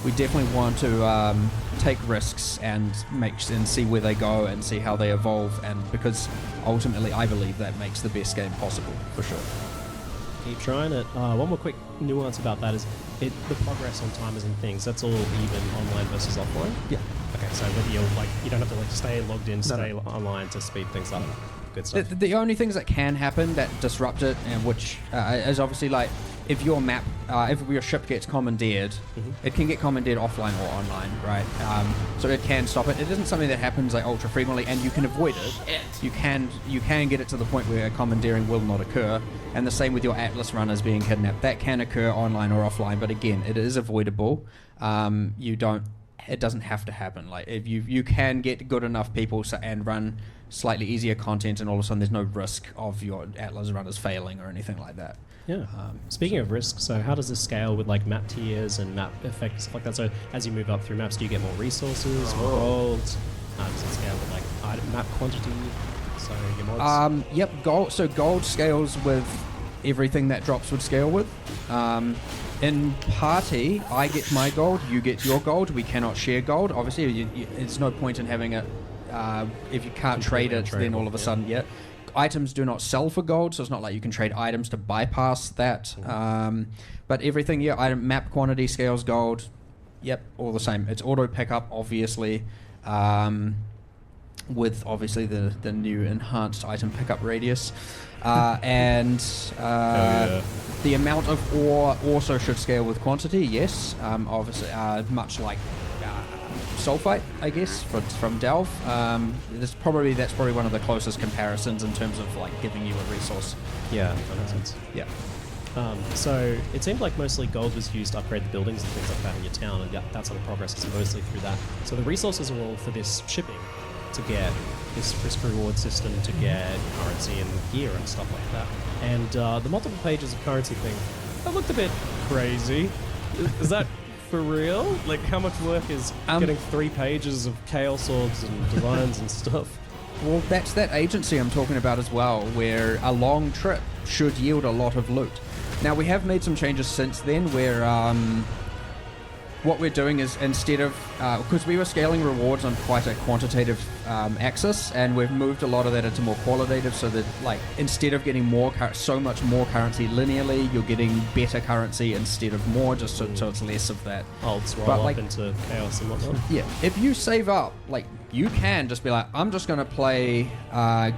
we definitely want to take risks and see where they go and see how they evolve, and because ultimately I believe that makes the best game possible, for sure. Keep trying it. One more quick nuance about that is the progress on timers and things, that's all even online versus offline? Yeah. Okay, so whether you're you don't have to stay logged in, stay online to speed things up. Good stuff. The only things that can happen that disrupt it, and which is obviously if your map, if your ship gets commandeered, it can get commandeered offline or online, right? So it can stop it. It isn't something that happens ultra frequently, and you can avoid it. You can get it to the point where commandeering will not occur, and the same with your Atlas runners being kidnapped. That can occur online or offline, but again, it is avoidable. It doesn't have to happen. If you can get good enough people and run slightly easier content, and all of a sudden there's no risk of your Atlas runners failing or anything like that. Yeah. Speaking of risk, so how does this scale with map tiers and map effects, stuff like that? So as you move up through maps, do you get more resources, more gold? Does it scale with map quantity? So your mods? Yep. Gold scales with everything that drops would scale with. In party, I get my gold, you get your gold. We cannot share gold. Obviously, it's no point in having it if you can't trade it. Then all of a sudden, items do not sell for gold, so it's not like you can trade items to bypass that. But everything, item map quantity scales gold. Yep, all the same. It's auto pickup, obviously, with obviously the new enhanced item pickup radius, and the amount of ore also should scale with quantity. Yes, obviously, much like sulfite, I guess, from Delve. That's probably one of the closest comparisons in terms of giving you a resource. Yeah, that makes sense. Yeah. So it seemed like mostly gold was used to upgrade the buildings and things like that in your town, and that sort of progress is mostly through that. So the resources are all for this shipping, to get this risk reward system, to get currency and gear and stuff like that. And the multiple pages of currency thing, that looked a bit crazy. Is that for real? How much work is getting 3 pages of Chaos Swords and Divines and stuff? Well, that's that agency I'm talking about as well, where a long trip should yield a lot of loot. Now, we have made some changes since then where what we're doing is instead of because we were scaling rewards on quite a quantitative axis, and we've moved a lot of that into more qualitative, so that like instead of getting so much more currency linearly, you're getting better currency instead of more, just so it's less of that. Ults roll But, up like, into chaos and whatnot. Yeah, if you save up, like you can just be like, I'm just gonna play,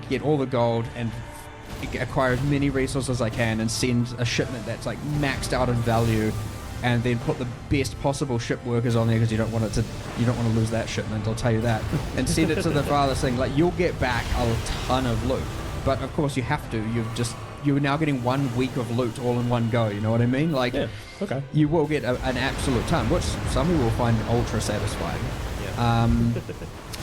get all the gold and acquire as many resources as I can, and send a shipment that's like maxed out in value, and then put the best possible ship workers on there because you don't want to lose that shipment. I'll tell you that, and send it to the farthest thing. Like you'll get back a ton of loot, but of course you have to. You're now getting 1 week of loot all in one go. You know what I mean? Like, Yeah. Okay. you will get an absolute ton, which some people will find ultra satisfying. Yeah.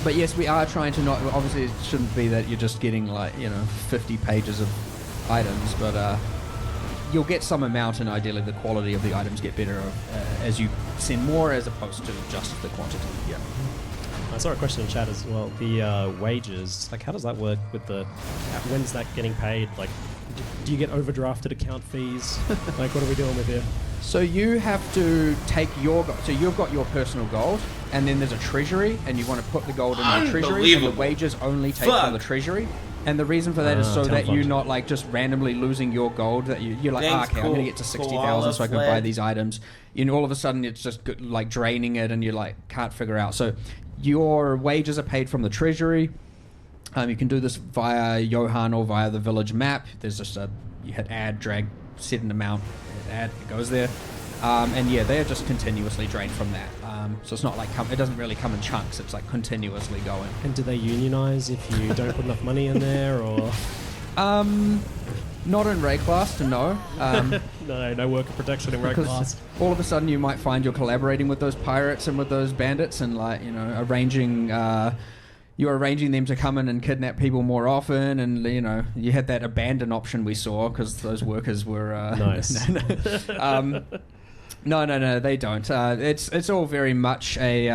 But yes, we are trying to not. Obviously, it shouldn't be that you're just getting 50 pages of items, but you'll get some amount, and ideally the quality of the items get better as you send more, as opposed to just the quantity. Yeah. I saw a question in chat as well. The wages, like, how does that work with when's that getting paid? Like, do you get overdrafted account fees? Like, what are we dealing with here? So you have to take your so you've got your personal gold, and then there's a treasury, and you want to put the gold in the treasury, and the wages only take from the treasury. And the reason for that is so that you're not like just randomly losing your gold. That you're like, okay, I'm gonna get to 60,000 so I can buy these items. All of a sudden it's just like draining it, and you like can't figure out. So your wages are paid from the treasury. You can do this via Johan or via the village map. There's just you hit add, drag, set an amount, add, it goes there. And yeah, they're just continuously drained from that. So it's not like it doesn't really come in chunks. It's like continuously going. And do they unionize if you don't put enough money in there, or? Not in Ray class, no. No worker protection in Ray class. All of a sudden, you might find you're collaborating with those pirates and with those bandits, and arranging. You're arranging them to come in and kidnap people more often, and you had that abandon option we saw because those workers were nice. No, they don't. It's all very much a.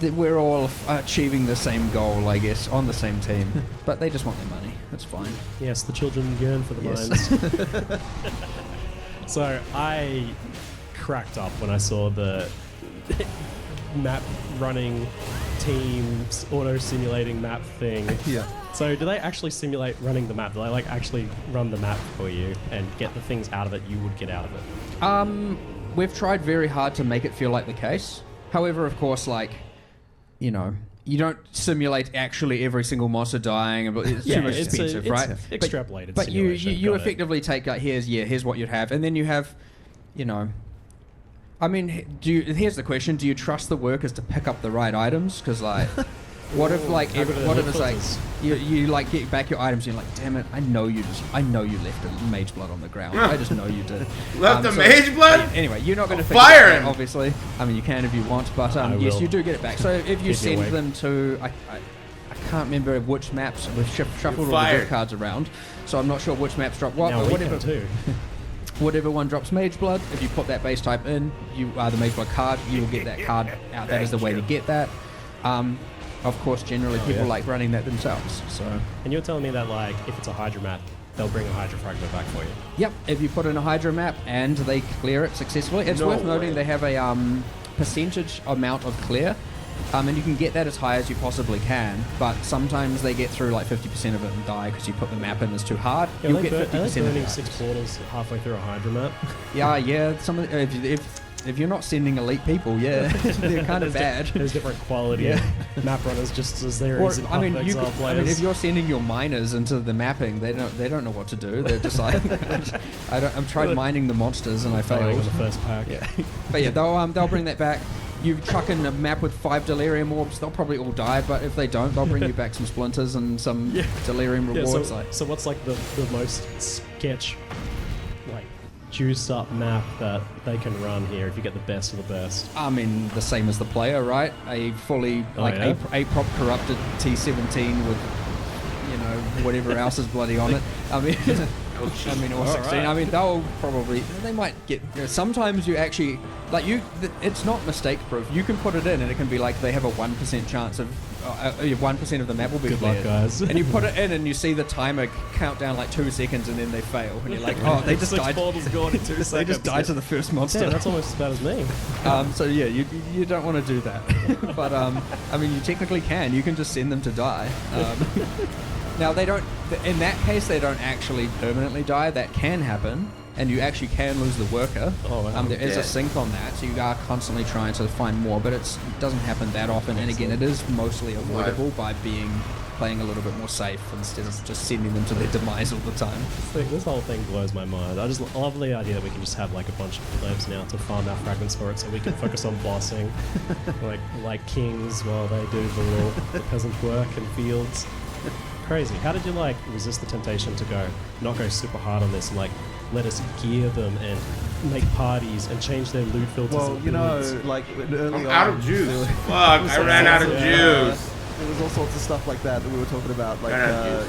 We're all achieving the same goal, I guess, on the same team, but they just want their money. That's fine. Yes, the children yearn for the mines. So I cracked up when I saw the map running teams auto-simulating map thing. Yeah. So do they actually simulate running the map? Do they like actually run the map for you and get the things out of it you would get out of it? We've tried very hard to make it feel like the case. However, of course, you don't simulate actually every single monster dying. It's too much expensive, right? Extrapolated. But you effectively take here's what you'd have, and then you have, I mean, here's the question: do you trust the workers to pick up the right items? Because what if it's you get back your items and you're like, damn it, I know you left a mage blood on the ground. I just know you did. Left a mage blood? Anyway, you're not going to fire that, obviously. I mean, you can if you want, but yes, you do get it back. So if you send them to, I can't remember which maps. We've shuffled all the gift cards around, so I'm not sure which maps drop what. But whatever. Whatever one drops mage blood, if you put that base type in, the mage blood card, you will get that card out. That is the way to get that. Of course, generally people like running that themselves. So. And you're telling me that if it's a Hydra map, they'll bring a Hydra fragment back for you? Yep. If you put in a Hydra map and they clear it successfully, it's worth noting they have a percentage amount of clear. And you can get that as high as you possibly can, but sometimes they get through 50% of it and die because you put the map in as too hard. Yeah, You'll get 50% burning of 6 portals halfway through a Hydra map. Yeah. If you're not sending elite people, they're kind of bad. There's different quality map runners, just as there is in Exile players. if you're sending your miners into the mapping, they don't know what to do. They're just like, I've tried mining the monsters and I failed. In the first pack. Yeah. But yeah, they'll bring that back. You chuck in a map with 5 delirium orbs, they'll probably all die, but if they don't, they'll bring you back some splinters and some delirium rewards. So what's the most sketch, juiced up map that they can run here if you get the best of the best? I mean, the same as the player, right? A fully A-prop corrupted T17 with whatever else is bloody on it. I mean, or 16. Right. I mean, they might get. Sometimes you actually it's not mistake proof. You can put it in, and it can be they have a 1% chance of 1% of the map will be Good luck, cleared. guys. And you put it in, and you see the timer count down like 2 seconds, and then they fail, and you're like, oh, they just died. Portals gone in 2 seconds. They just died to the first monster. Yeah, that's almost as bad as me. So yeah, you don't want to do that. But I mean, you technically can. You can just send them to die. Now they don't. In that case, they don't actually permanently die. That can happen, and you actually can lose the worker. Oh, wow. There is a sync on that, so you are constantly trying to find more, but it doesn't happen that often. And again, it is mostly avoidable by playing a little bit more safe instead of just sending them to their demise all the time. This whole thing blows my mind. I just love the idea that we can just have like a bunch of plebs now to farm our fragments for it, so we can focus on bossing, like kings, while they do the peasant work in fields. Crazy. How did you like resist the temptation to not go super hard on this and like let us gear them and make parties and change their loot filters? Well, you know, like early on, out of juice. Fuck, I ran out of juice. There was all sorts of stuff like that we were talking about, like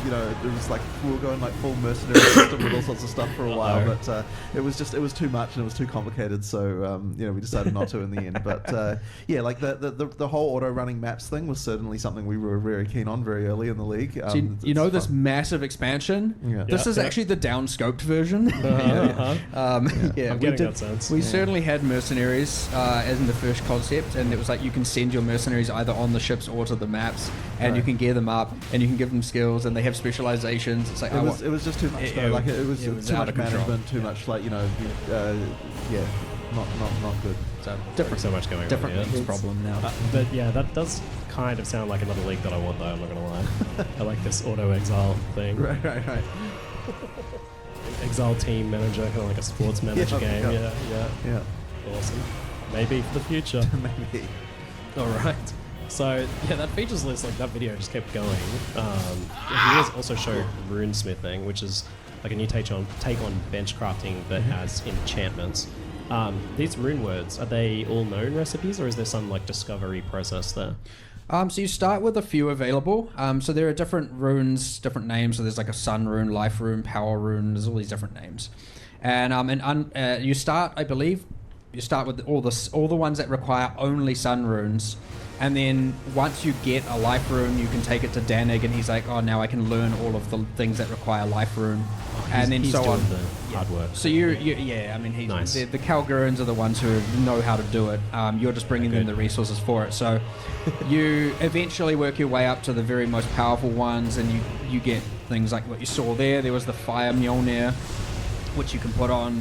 you know, it was like we were going like full mercenary system with all sorts of stuff for a while, but it was too much and it was too complicated, so you know, we decided not to in the end. But yeah, like the whole auto running maps thing was certainly something we were very keen on very early in the league. So you know, this massive expansion. Yeah. This is actually the downscoped version. Yeah, I'm getting that sense. We certainly had mercenaries as in the first concept, and it was like you can send your mercenaries either on the ships or to the maps, and you can gear them up, and you can give them skills, and they have specializations. It's like it was just too much. Like it was too much management, too much like, you know, yeah, not good. So different, so much going on. Different problem now. But yeah, that does kind of sound like another league that I want, though. I'm not gonna lie. I like this auto exile thing. Right. Exile team manager, kind of like a sports manager game. Yeah. Awesome. Maybe for the future. Maybe. All right. So yeah, that features list, like that video just kept going. Videos also show runesmithing, which is like a new take on bench crafting that has enchantments. These rune words, are they all known recipes, or is there some like discovery process there? So you start with a few available. So there are different runes, different names. So there's like a sun rune, life rune, power rune. There's all these different names, and you start, I believe, with all the ones that require only sun runes. And then once you get a life rune, you can take it to Danig, and he's like, oh, now I can learn all of the things that require life rune. And then he's so doing on. The hard work. So yeah, I mean, Nice. the Kalgurans are the ones who know how to do it. You're just bringing them the resources for it. So you eventually work your way up to the very most powerful ones, and you get things like what you saw there. There was the Fire Mjolnir, which you can put on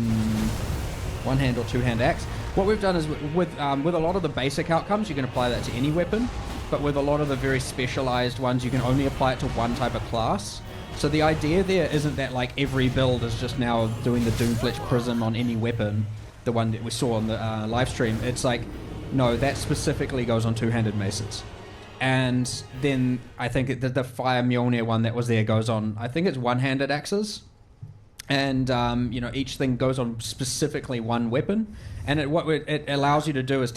one-hand or two-hand axe. What we've done is with a lot of the basic outcomes, you can apply that to any weapon, but with a lot of the very specialized ones, you can only apply it to one type of class. So the idea there isn't that like every build is just now doing the Doomfletch Prism on any weapon, the one that we saw on the live stream. It's like, no, that specifically goes on two-handed maces. And then I think the Fire Mjolnir one that was there goes on, I think it's one-handed axes. And you know, each thing goes on specifically one weapon, and what it allows you to do is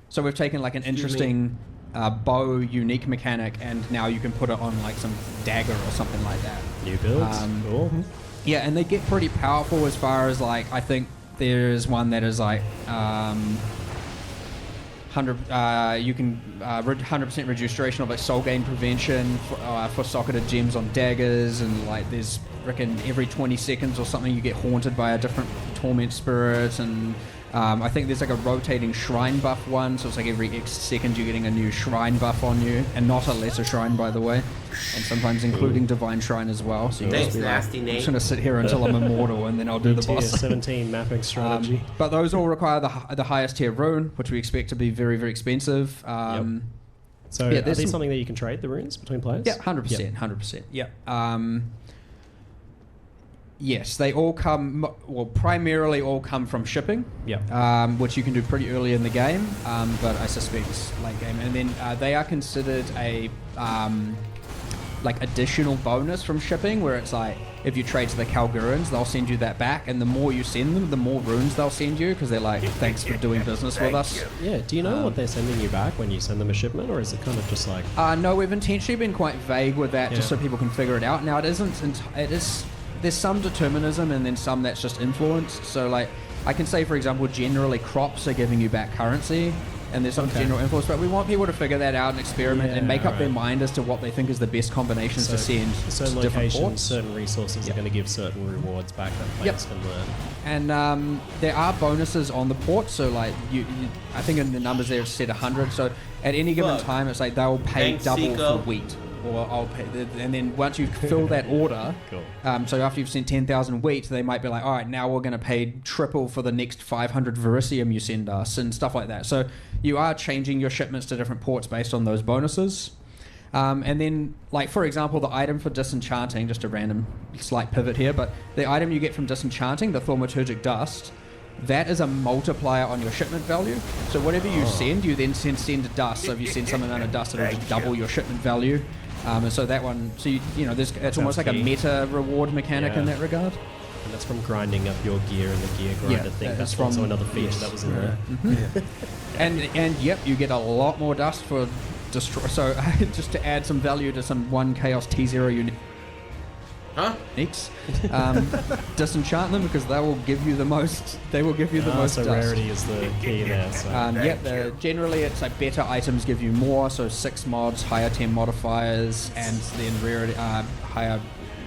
so we've taken like an interesting bow unique mechanic, and now you can put it on like some dagger or something like that. New builds. Cool. Yeah, and they get pretty powerful as far as like, I think there's one that is like 100. You can 100% reduce duration of like soul gain prevention for socketed gems on daggers, and like there's reckon every 20 seconds or something you get haunted by a different torment spirit, and I think there's like a rotating shrine buff one, so it's like every X second you're getting a new shrine buff on you, and not a lesser shrine, by the way, and sometimes including divine shrine as well. So you Thanks, just be nasty like, I'm Nate. just gonna sit here until I'm immortal, and then I'll do the Tier boss. 17 mapping strategy. But those all require the highest tier rune, which we expect to be very, very expensive. So yeah, are there's these some- something that you can trade the runes between players? Yeah, 100%, 100%. Yeah. Yes, they all come, well, primarily all come from shipping, which you can do pretty early in the game, but I suspect it's late game. And then they are considered a like additional bonus from shipping, where it's like if you trade to the Kalgurans, they'll send you that back, and the more you send them, the more runes they'll send you, because they're like, thanks for doing business with us. Yeah, do you know what they're sending you back when you send them a shipment, or is it kind of just like... No, we've intentionally been quite vague with that, just so people can figure it out. Now, it isn't, there's some determinism, and then some that's just influenced. So like, I can say, for example, generally crops are giving you back currency, and there's some general influence, but we want people to figure that out and experiment and make up their mind as to what they think is the best combinations to send certain to different locations, ports. certain resources are going to give certain rewards back that players can learn. And there are bonuses on the port, so like you I think in the numbers there it's said 100. So at any given time, it's like they'll pay Thanks, double Seiko. for wheat, or I'll pay. And then once you fill that order, so after you've sent 10,000 wheat, they might be like, all right, now we're going to pay triple for the next 500 vericium you send us, and stuff like that. So you are changing your shipments to different ports based on those bonuses. And then, like, for example, the item for disenchanting, just a random slight pivot here, but the item you get from disenchanting, the thaumaturgic dust, that is a multiplier on your shipment value. So whatever you send, you then send dust. So if you send some amount of dust, it'll just double your shipment value. And so that one, so you know, it's almost like a meta reward mechanic in that regard. And that's from grinding up your gear and the gear grinder thing. That's from also another feature that was in there. And yep, you get a lot more dust for destroy. So just to add some value to some 1 Chaos T0 unit. Uniques. Disenchant them because they will give you the most. They will give you the most. So dust. rarity is the key there. So. Generally it's like better items give you more. So 6 mods, higher 10 modifiers, and then rarity higher.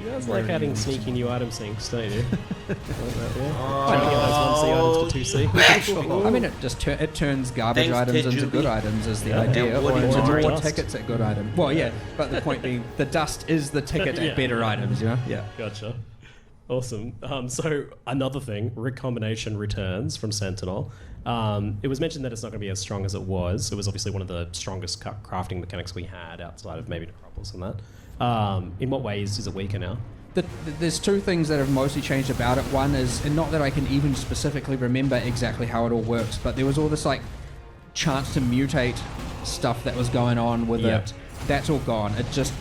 You guys like adding sneaky new item sinks, don't you? Trying to get those 1C items to 2C. I mean, it just it turns garbage items into good items is the idea, or into more tickets at good items. Well, yeah, but the point being, the dust is the ticket at better items, you know? Yeah. Gotcha. Awesome. So another thing, rig combination returns from Sentinel. It was mentioned that it's not going to be as strong as it was. It was obviously one of the strongest crafting mechanics we had outside of maybe Necropolis and that. In what ways is it weaker now? There's 2 things that have mostly changed about it. One is, and not that I can even specifically remember exactly how it all works, but there was all this like chance to mutate stuff that was going on with it. That's all gone. It just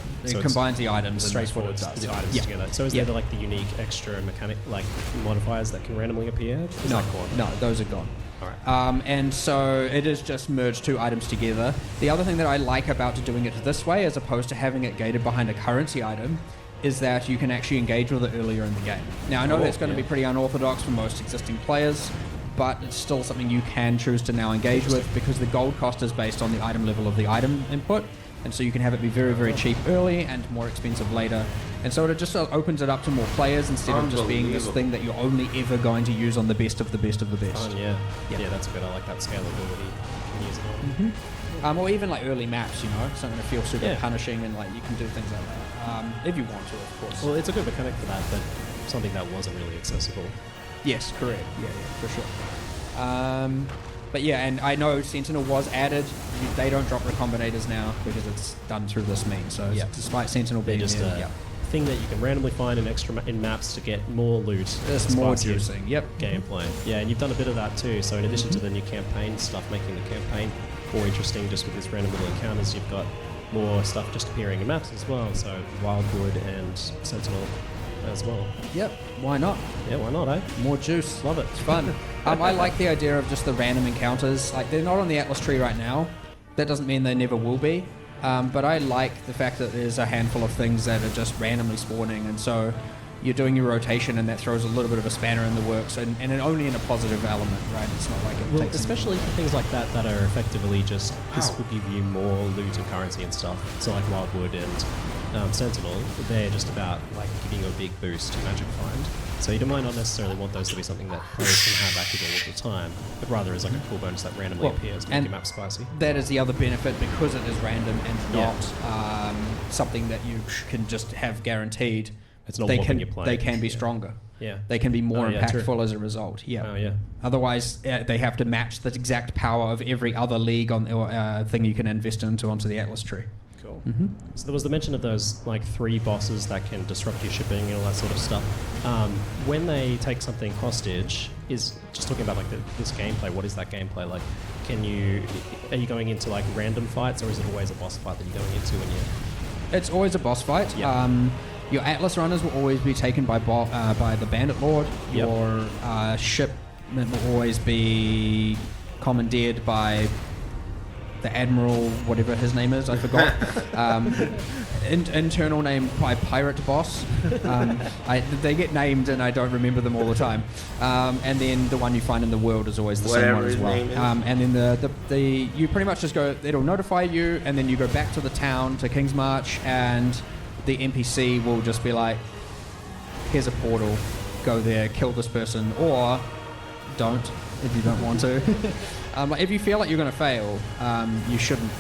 combines the items and that's what it does. The items together. So is there like the unique extra mechanic like modifiers that can randomly appear? No, those are gone. Alright. And so it is just merged 2 items together. The other thing that I like about doing it this way, as opposed to having it gated behind a currency item, is that you can actually engage with it earlier in the game. Now, I know that's going to be pretty unorthodox for most existing players, but it's still something you can choose to now engage with because the gold cost is based on the item level of the item input. And so you can have it be very, very cheap early and more expensive later. And so it just opens it up to more players instead of just being this thing that you're only ever going to use on the best of the best of the best. Yeah, that's good. I like that scalability. You can use it on. Or even like early maps, you know, something to feel super punishing and like you can do things like that. If you want to, of course. Well, it's a good mechanic for that, but something that wasn't really accessible. Yes, correct. Yeah, for sure. But yeah, and I know Sentinel was added. They don't drop recombinators now because it's done through this means. So despite Sentinel being just there, thing that you can randomly find in extra in maps to get more loot. There's more juicing. Gameplay. Yeah, and you've done a bit of that too. So in addition to the new campaign stuff, making the campaign more interesting, just with these random little encounters, you've got more stuff just appearing in maps as well. So Wildwood and Sentinel as well. Yep. Why not? Yeah, why not, eh? More juice. Love it. It's fun. I like the idea of just the random encounters. Like, they're not on the Atlas tree right now. That doesn't mean they never will be. But I like the fact that there's a handful of things that are just randomly spawning. And so you're doing your rotation and that throws a little bit of a spanner in the works. And only in a positive element, right? It's not like it takes... Especially for things like that are effectively just... This will give you more loot and currency and stuff. So like Wildwood and... Sentinel, they're just about like giving you a big boost to magic find. So you might not necessarily want those to be something that players can have active all the time, but rather as like a cool bonus that randomly appears to make your map spicy. That is the other benefit because it is random and not something that you can just have guaranteed. It's not what you're playing. They can be stronger. Yeah. They can be more impactful as a result. Oh, yeah. Otherwise, they have to match the exact power of every other league or thing you can invest into onto the Atlas tree. Cool. So there was the mention of those like 3 bosses that can disrupt your shipping and all that sort of stuff. When they take something hostage, is just talking about like this gameplay. What is that gameplay like? Are you going into like random fights, or is it always a boss fight that you're going into when you? It's always a boss fight. Yep. Your Atlas runners will always be taken by the Bandit Lord. Yep. Your ship will always be commandeered by the Admiral, whatever his name is, I forgot. Internal name by Pirate Boss. They get named and I don't remember them all the time. And then the one you find in the world is always the same one as well. And then the you pretty much just go, it'll notify you, and then you go back to the town, to King's March, and the NPC will just be like, here's a portal, go there, kill this person, or don't if you don't want to. If you feel like you're going to fail, you shouldn't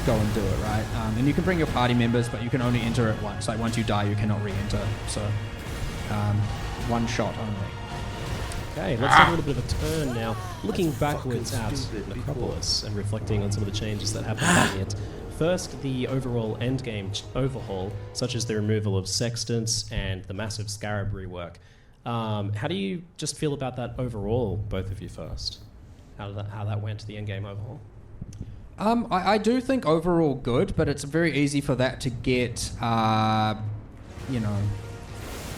go and do it, right? And you can bring your party members, but you can only enter it once. Like once you die, you cannot re-enter. So one shot only. Okay, let's have a little bit of a turn now. Looking backwards at Necropolis and reflecting on some of the changes that happened in it. First, the overall endgame overhaul, such as the removal of sextants and the massive scarab rework. How do you just feel about that overall, both of you first? How that went, the endgame overhaul? I do think overall good, but it's very easy for that to get,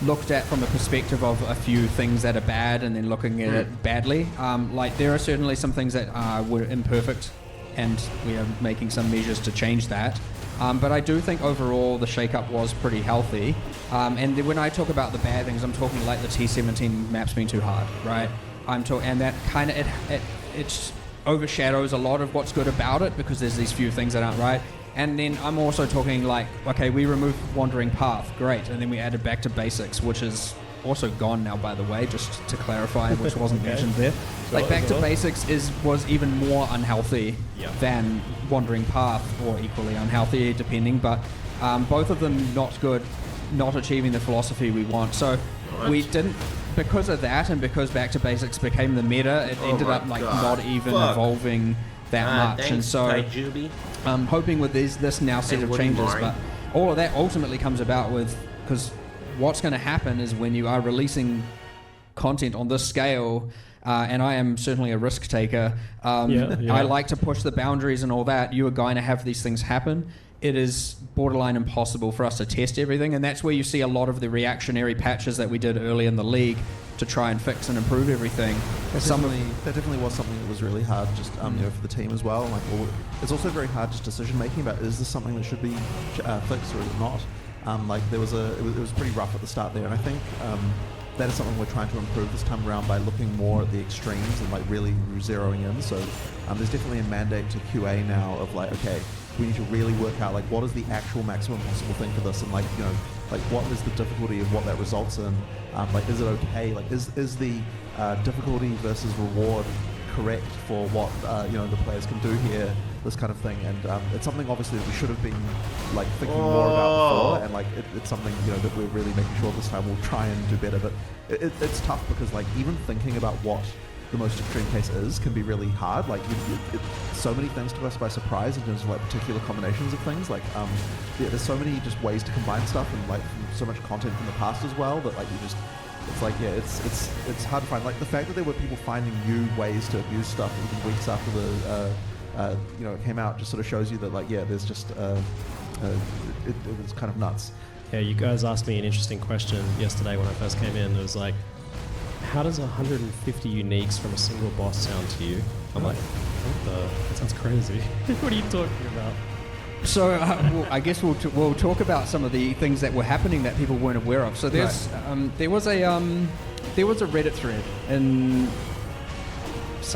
looked at from a perspective of a few things that are bad and then looking at it badly. Like there are certainly some things that were imperfect, and we are making some measures to change that. But I do think overall the shake-up was pretty healthy. And when I talk about the bad things, I'm talking like the T17 maps being too hard, right? And that kind of it overshadows a lot of what's good about it because there's these few things that aren't right. And then I'm also talking like, okay, we removed Wandering Path, great, and then we added Back to Basics, which is also gone now, by the way, just to clarify, which wasn't mentioned there. Like Back to Basics was even more unhealthy than Wandering Path, or equally unhealthy, depending. But both of them not good, not achieving the philosophy we want. So we didn't, because of that, and because Back to Basics became the meta, it ended up like not even evolving that much. And so I'm hoping with this now set of changes, but all of that ultimately comes about with, because what's going to happen is when you are releasing content on this scale, and I am certainly a risk taker, I like to push the boundaries and all that, you are going to have these things happen. It is borderline impossible for us to test everything, and that's where you see a lot of the reactionary patches that we did early in the league to try and fix and improve everything. That definitely was something that was really hard, just for the team as well. Like, it's also very hard just decision making about, is this something that should be fixed or is it not? It was pretty rough at the start there, and I think that is something we're trying to improve this time around by looking more at the extremes and like really zeroing in. So there's definitely a mandate to QA now of like, okay, we need to really work out like what is the actual maximum possible thing for this, and like what is the difficulty of what that results in. Is it okay? Like is the difficulty versus reward correct for what the players can do here, this kind of thing. And it's something obviously that we should have been like thinking more about before, and like it's something that we're really making sure this time we'll try and do better. But it's tough because like even thinking about what the most extreme case is can be really hard. Like so many things took us by surprise in terms of like particular combinations of things. Like there's so many just ways to combine stuff, and like so much content from the past as well that like it's like it's hard to find. Like the fact that there were people finding new ways to abuse stuff even weeks after the it came out just sort of shows you that like there's just it was kind of nuts. Yeah, you guys asked me an interesting question yesterday when I first came in. It was like, how does 150 uniques from a single boss sound to you? I'm like, that sounds crazy. What are you talking about? So I guess we'll talk about some of the things that were happening that people weren't aware of. So there was a Reddit thread, and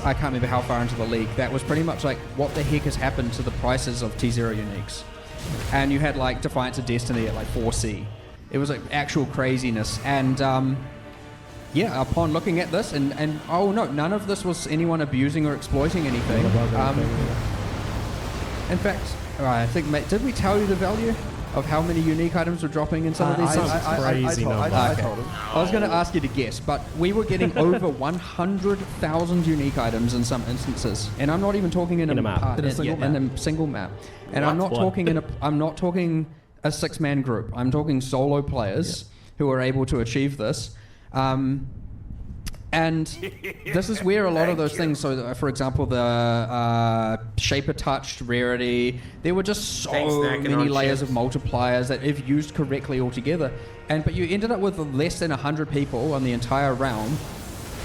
I can't remember how far into the league, that was pretty much like, what the heck has happened to the prices of T0 uniques? And you had like Defiance of Destiny at like 4C. It was like actual craziness. And upon looking at this, and oh no, none of this was anyone abusing or exploiting anything. In fact, I think, mate, did we tell you the value of how many unique items were dropping in some of these things? I told him. I was going to ask you to guess, but we were getting over 100,000 unique items in some instances, and I'm not even talking in a map. In a single map. And I'm not talking a 6-man group. I'm talking solo players who are able to achieve this. And this is where a lot of those things, so for example, the Shaper Touched rarity, there were just so many layers of multipliers that if used correctly altogether, but you ended up with less than 100 people on the entire realm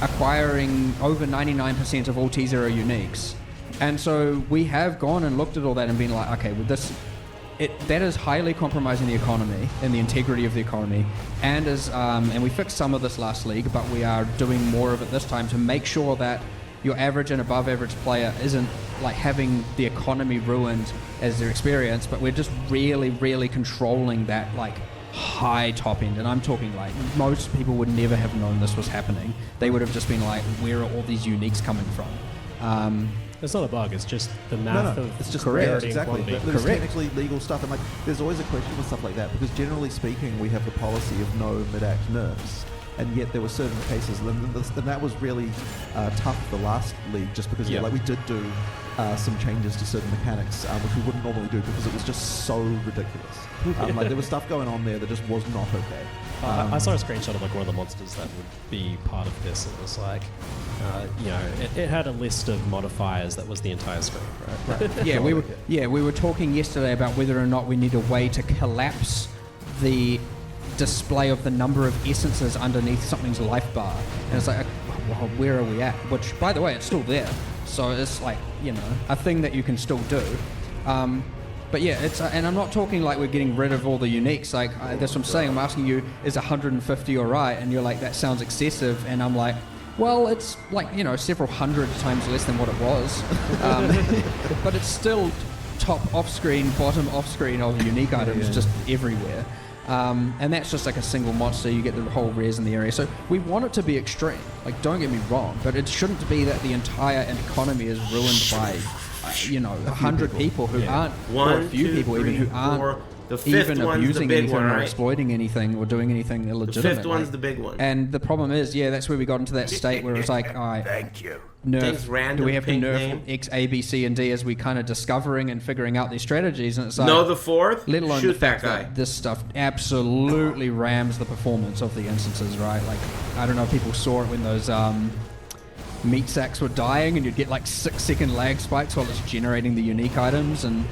acquiring over 99% of all T0 uniques And so we have gone and looked at all that and been like, okay, with this, that is highly compromising the economy and the integrity of the economy, and and we fixed some of this last league, but we are doing more of it this time to make sure that your average and above average player isn't like having the economy ruined as their experience, but we're just really, really controlling that like high top end. And I'm talking like most people would never have known this was happening. They would have just been like, where are all these uniques coming from? It's not a bug, it's just the math of it's just correct. Exactly. There's technically legal stuff, and like there's always a question with stuff like that, because generally speaking we have the policy of no mid-act nerfs, and yet there were certain cases, and that was really tough the last league, just because like we did do some changes to certain mechanics, which we wouldn't normally do because it was just so ridiculous. Like there was stuff going on there that just was not okay. I saw a screenshot of like one of the monsters that would be part of this. It was like, it had a list of modifiers that was the entire screen, right? we were talking yesterday about whether or not we need a way to collapse the display of the number of essences underneath something's life bar, and it's like, well, where are we at? Which, by the way, it's still there, so it's like a thing that you can still do. But yeah, it's and I'm not talking like we're getting rid of all the uniques. Like that's what I'm saying. I'm asking you, is 150 all right? And you're like, that sounds excessive. And I'm like, well, it's like several hundred times less than what it was, but it's still top off screen, bottom off screen of unique items just everywhere. And that's just like a single monster. You get the whole res in the area. So we want it to be extreme. Like, don't get me wrong, but it shouldn't be that the entire economy is ruined by 100 people who aren't, or a few people even who aren't even abusing anything or exploiting anything or doing anything illegitimate. The fifth one's the big one. And the problem is, that's where we got into that state where it was like, all right, Thank you. Nerf. Do we have to nerf X, A, B, C, and D as we kind of discovering and figuring out these strategies? And it's like, the fourth. Let alone shoot the fact that guy. that this stuff absolutely rams the performance of the instances, right? Like, I don't know if people saw it when those meat sacks were dying, and you'd get like 6-second lag spikes while it's generating the unique items. And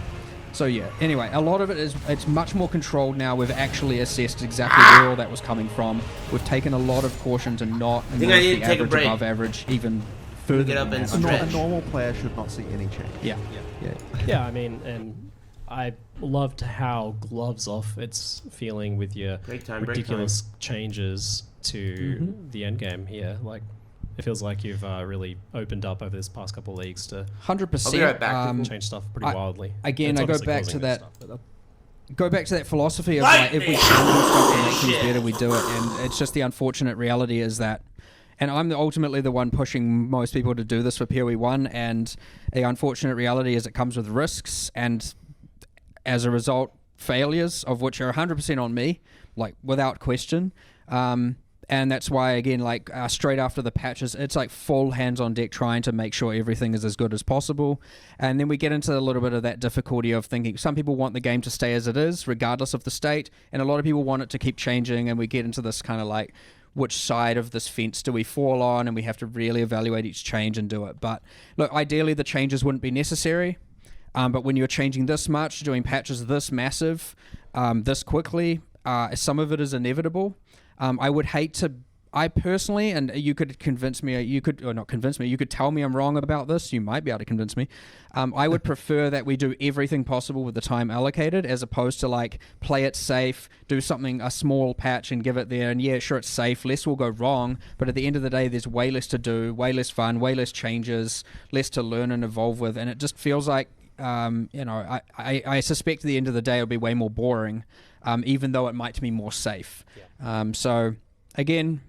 so anyway, a lot of it's much more controlled now. We've actually assessed exactly where all that was coming from. We've taken a lot of caution to not nerf the average above average even further Get up than and that. A normal player should not see any change. Yeah, I mean, and I loved how gloves off it's feeling with your ridiculous changes to the end game here. Like, it feels like you've really opened up over this past couple of leagues to 100%. I'll be right back. Change stuff pretty wildly. Again, It's I go obviously back causing to this that. stuff, but, Go back to that philosophy of like, if we can do stuff to make things better, we do it. And it's just the unfortunate reality is that, and I'm ultimately the one pushing most people to do this for PoE 1, and the unfortunate reality is it comes with risks, and as a result, failures, of which are 100% on me, like without question. And that's why, again, like straight after the patches, it's like full hands on deck trying to make sure everything is as good as possible. And then we get into a little bit of that difficulty of thinking some people want the game to stay as it is, regardless of the state. And a lot of people want it to keep changing. And we get into this kind of like, which side of this fence do we fall on? And we have to really evaluate each change and do it. But look, ideally the changes wouldn't be necessary. But when you're changing this much, doing patches this massive, this quickly, some of it is inevitable. I would hate to, I personally, and you could convince me, you could tell me I'm wrong about this, you might be able to convince me. I would prefer that we do everything possible with the time allocated, as opposed to like, play it safe, do a small patch and give it there, and sure, it's safe, less will go wrong, but at the end of the day, there's way less to do, way less fun, way less changes, less to learn and evolve with, and it just feels like, I suspect at the end of the day it'll be way more boring, even though it might be more safe. So again,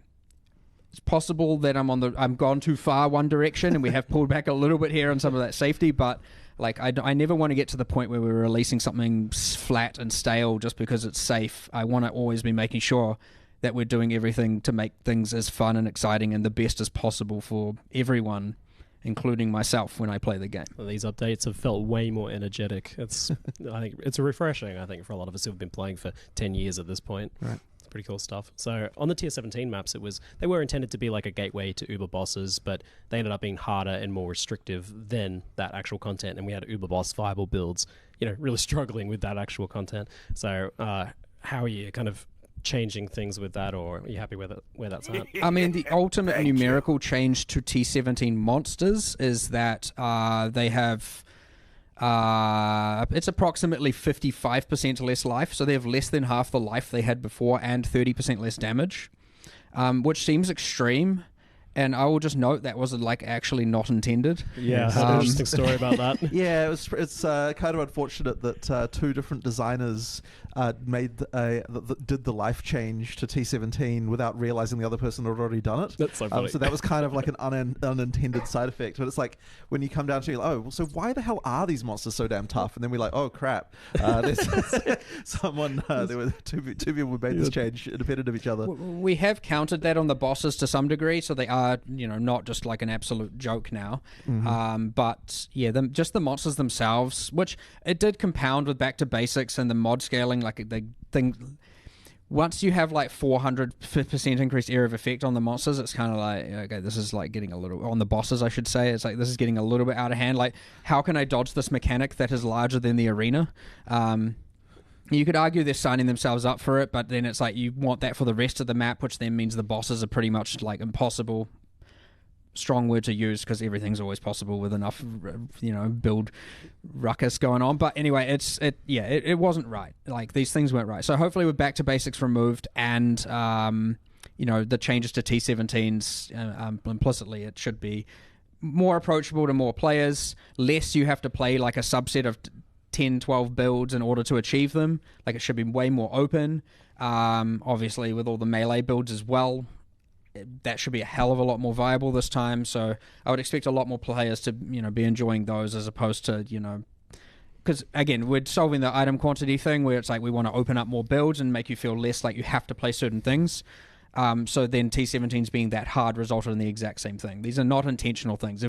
it's possible that I'm gone too far one direction, and we have pulled back a little bit here on some of that safety, but like I never want to get to the point where we're releasing something flat and stale just because it's safe. I want to always be making sure that we're doing everything to make things as fun and exciting and the best as possible for everyone, including myself, when I play the game. Well, these updates have felt way more energetic. I think it's refreshing, I think, for a lot of us who've been playing for 10 years at this point. Right. It's pretty cool stuff. So on the tier 17 maps, they were intended to be like a gateway to Uber bosses, but they ended up being harder and more restrictive than that actual content. And we had Uber boss viable builds, really struggling with that actual content. So how are you kind of changing things with that, or are you happy with it where that's at? I mean, the ultimate numerical change to T17 monsters is that they have it's approximately 55% less life, so they have less than half the life they had before and 30% less damage, which seems extreme. And I will just note that was like actually not intended. Yeah, I had an interesting story about that. Yeah, it's kind of unfortunate that two different designers did the life change to T17 without realizing the other person had already done it. That's so funny. So that was kind of like an unintended side effect. But it's like when you come down to, oh, so why the hell are these monsters so damn tough? And then we're like, oh crap, there's someone. There were two people who made this change independent of each other. We have counted that on the bosses to some degree, so they are, not just like an absolute joke now. But yeah, just the monsters themselves, which it did compound with back to basics and the mod scaling, like the thing. Once you have like 400% increased area of effect on the monsters, it's kind of like, okay, this is like getting a little, on the bosses I should say, it's like this is getting a little bit out of hand. Like, how can I dodge this mechanic that is larger than the arena? You could argue they're signing themselves up for it, but then it's like you want that for the rest of the map, which then means the bosses are pretty much like impossible. Strong word to use because everything's always possible with enough, build ruckus going on. But anyway, it wasn't right. Like, these things weren't right. So hopefully with back to basics removed and the changes to T17s, implicitly it should be more approachable to more players. Less you have to play like a subset of 10, 12 builds in order to achieve them. Like, it should be way more open. Obviously with all the melee builds as well, that should be a hell of a lot more viable this time. So I would expect a lot more players to be enjoying those as opposed to because again, we're solving the item quantity thing where it's like we want to open up more builds and make you feel less like you have to play certain things. So then T17's being that hard resulted in the exact same thing. These are not intentional things.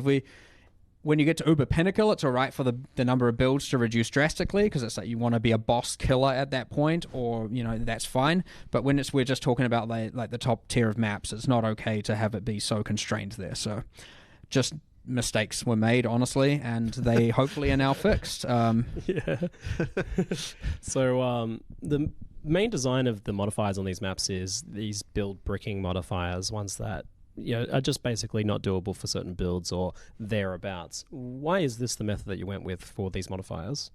When you get to Uber Pinnacle, it's all right for the number of builds to reduce drastically because it's like you want to be a boss killer at that point, or that's fine. But when we're just talking about like the top tier of maps, it's not okay to have it be so constrained there. So just mistakes were made, honestly, and they hopefully are now fixed. Yeah. So the main design of the modifiers on these maps is these build bricking modifiers, ones that are just basically not doable for certain builds or thereabouts. Why is this the method that you went with for these modifiers?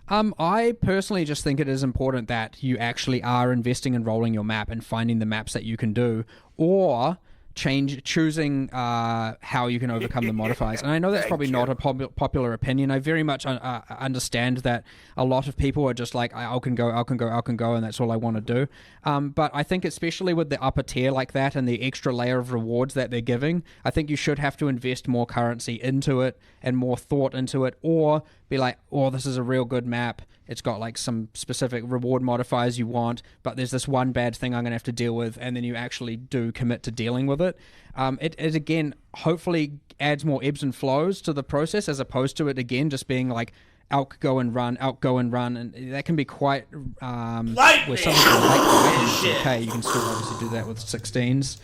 I personally just think it is important that you actually are investing in rolling your map and finding the maps that you can do, or choosing how you can overcome the modifiers. And I know that's probably not a popular opinion. I very much understand that a lot of people are just like, I can go, and that's all I want to do. But I think especially with the upper tier like that and the extra layer of rewards that they're giving, I think you should have to invest more currency into it and more thought into it, or be like, oh, this is a real good map. It's got like some specific reward modifiers you want, but there's this one bad thing I'm going to have to deal with, and then you actually do commit to dealing with it. It again, hopefully adds more ebbs and flows to the process as opposed to it, again, just being like, out, go and run, and that can be quite, with something like that, okay, you can still obviously do that with 16s.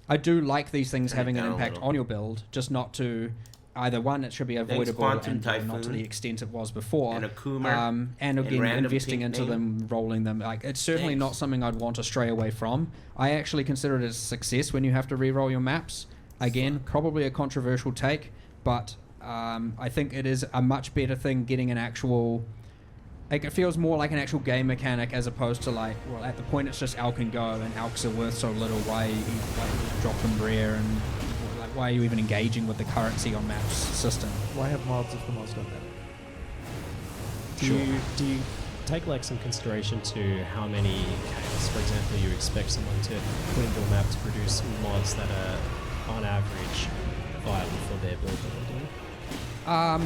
I do like these things having an impact on your build, just not to... Either one, it should be avoidable and not to the extent it was before. And again, investing into them, rolling them. Like, it's certainly not something I'd want to stray away from. I actually consider it a success when you have to re-roll your maps. Again, probably a controversial take, but I think it is a much better thing getting an actual... Like, it feels more like an actual game mechanic as opposed to like, well, at the point it's just Alk and go, and Alks are worth so little, why you drop them rare, and why are you even engaging with the currency on maps system? Why have mods if the mods don't matter? Do you take like some consideration to how many chaos, for example, you expect someone to put into a map to produce mods that are on average viable for their build?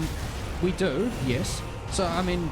We do, yes. So I mean,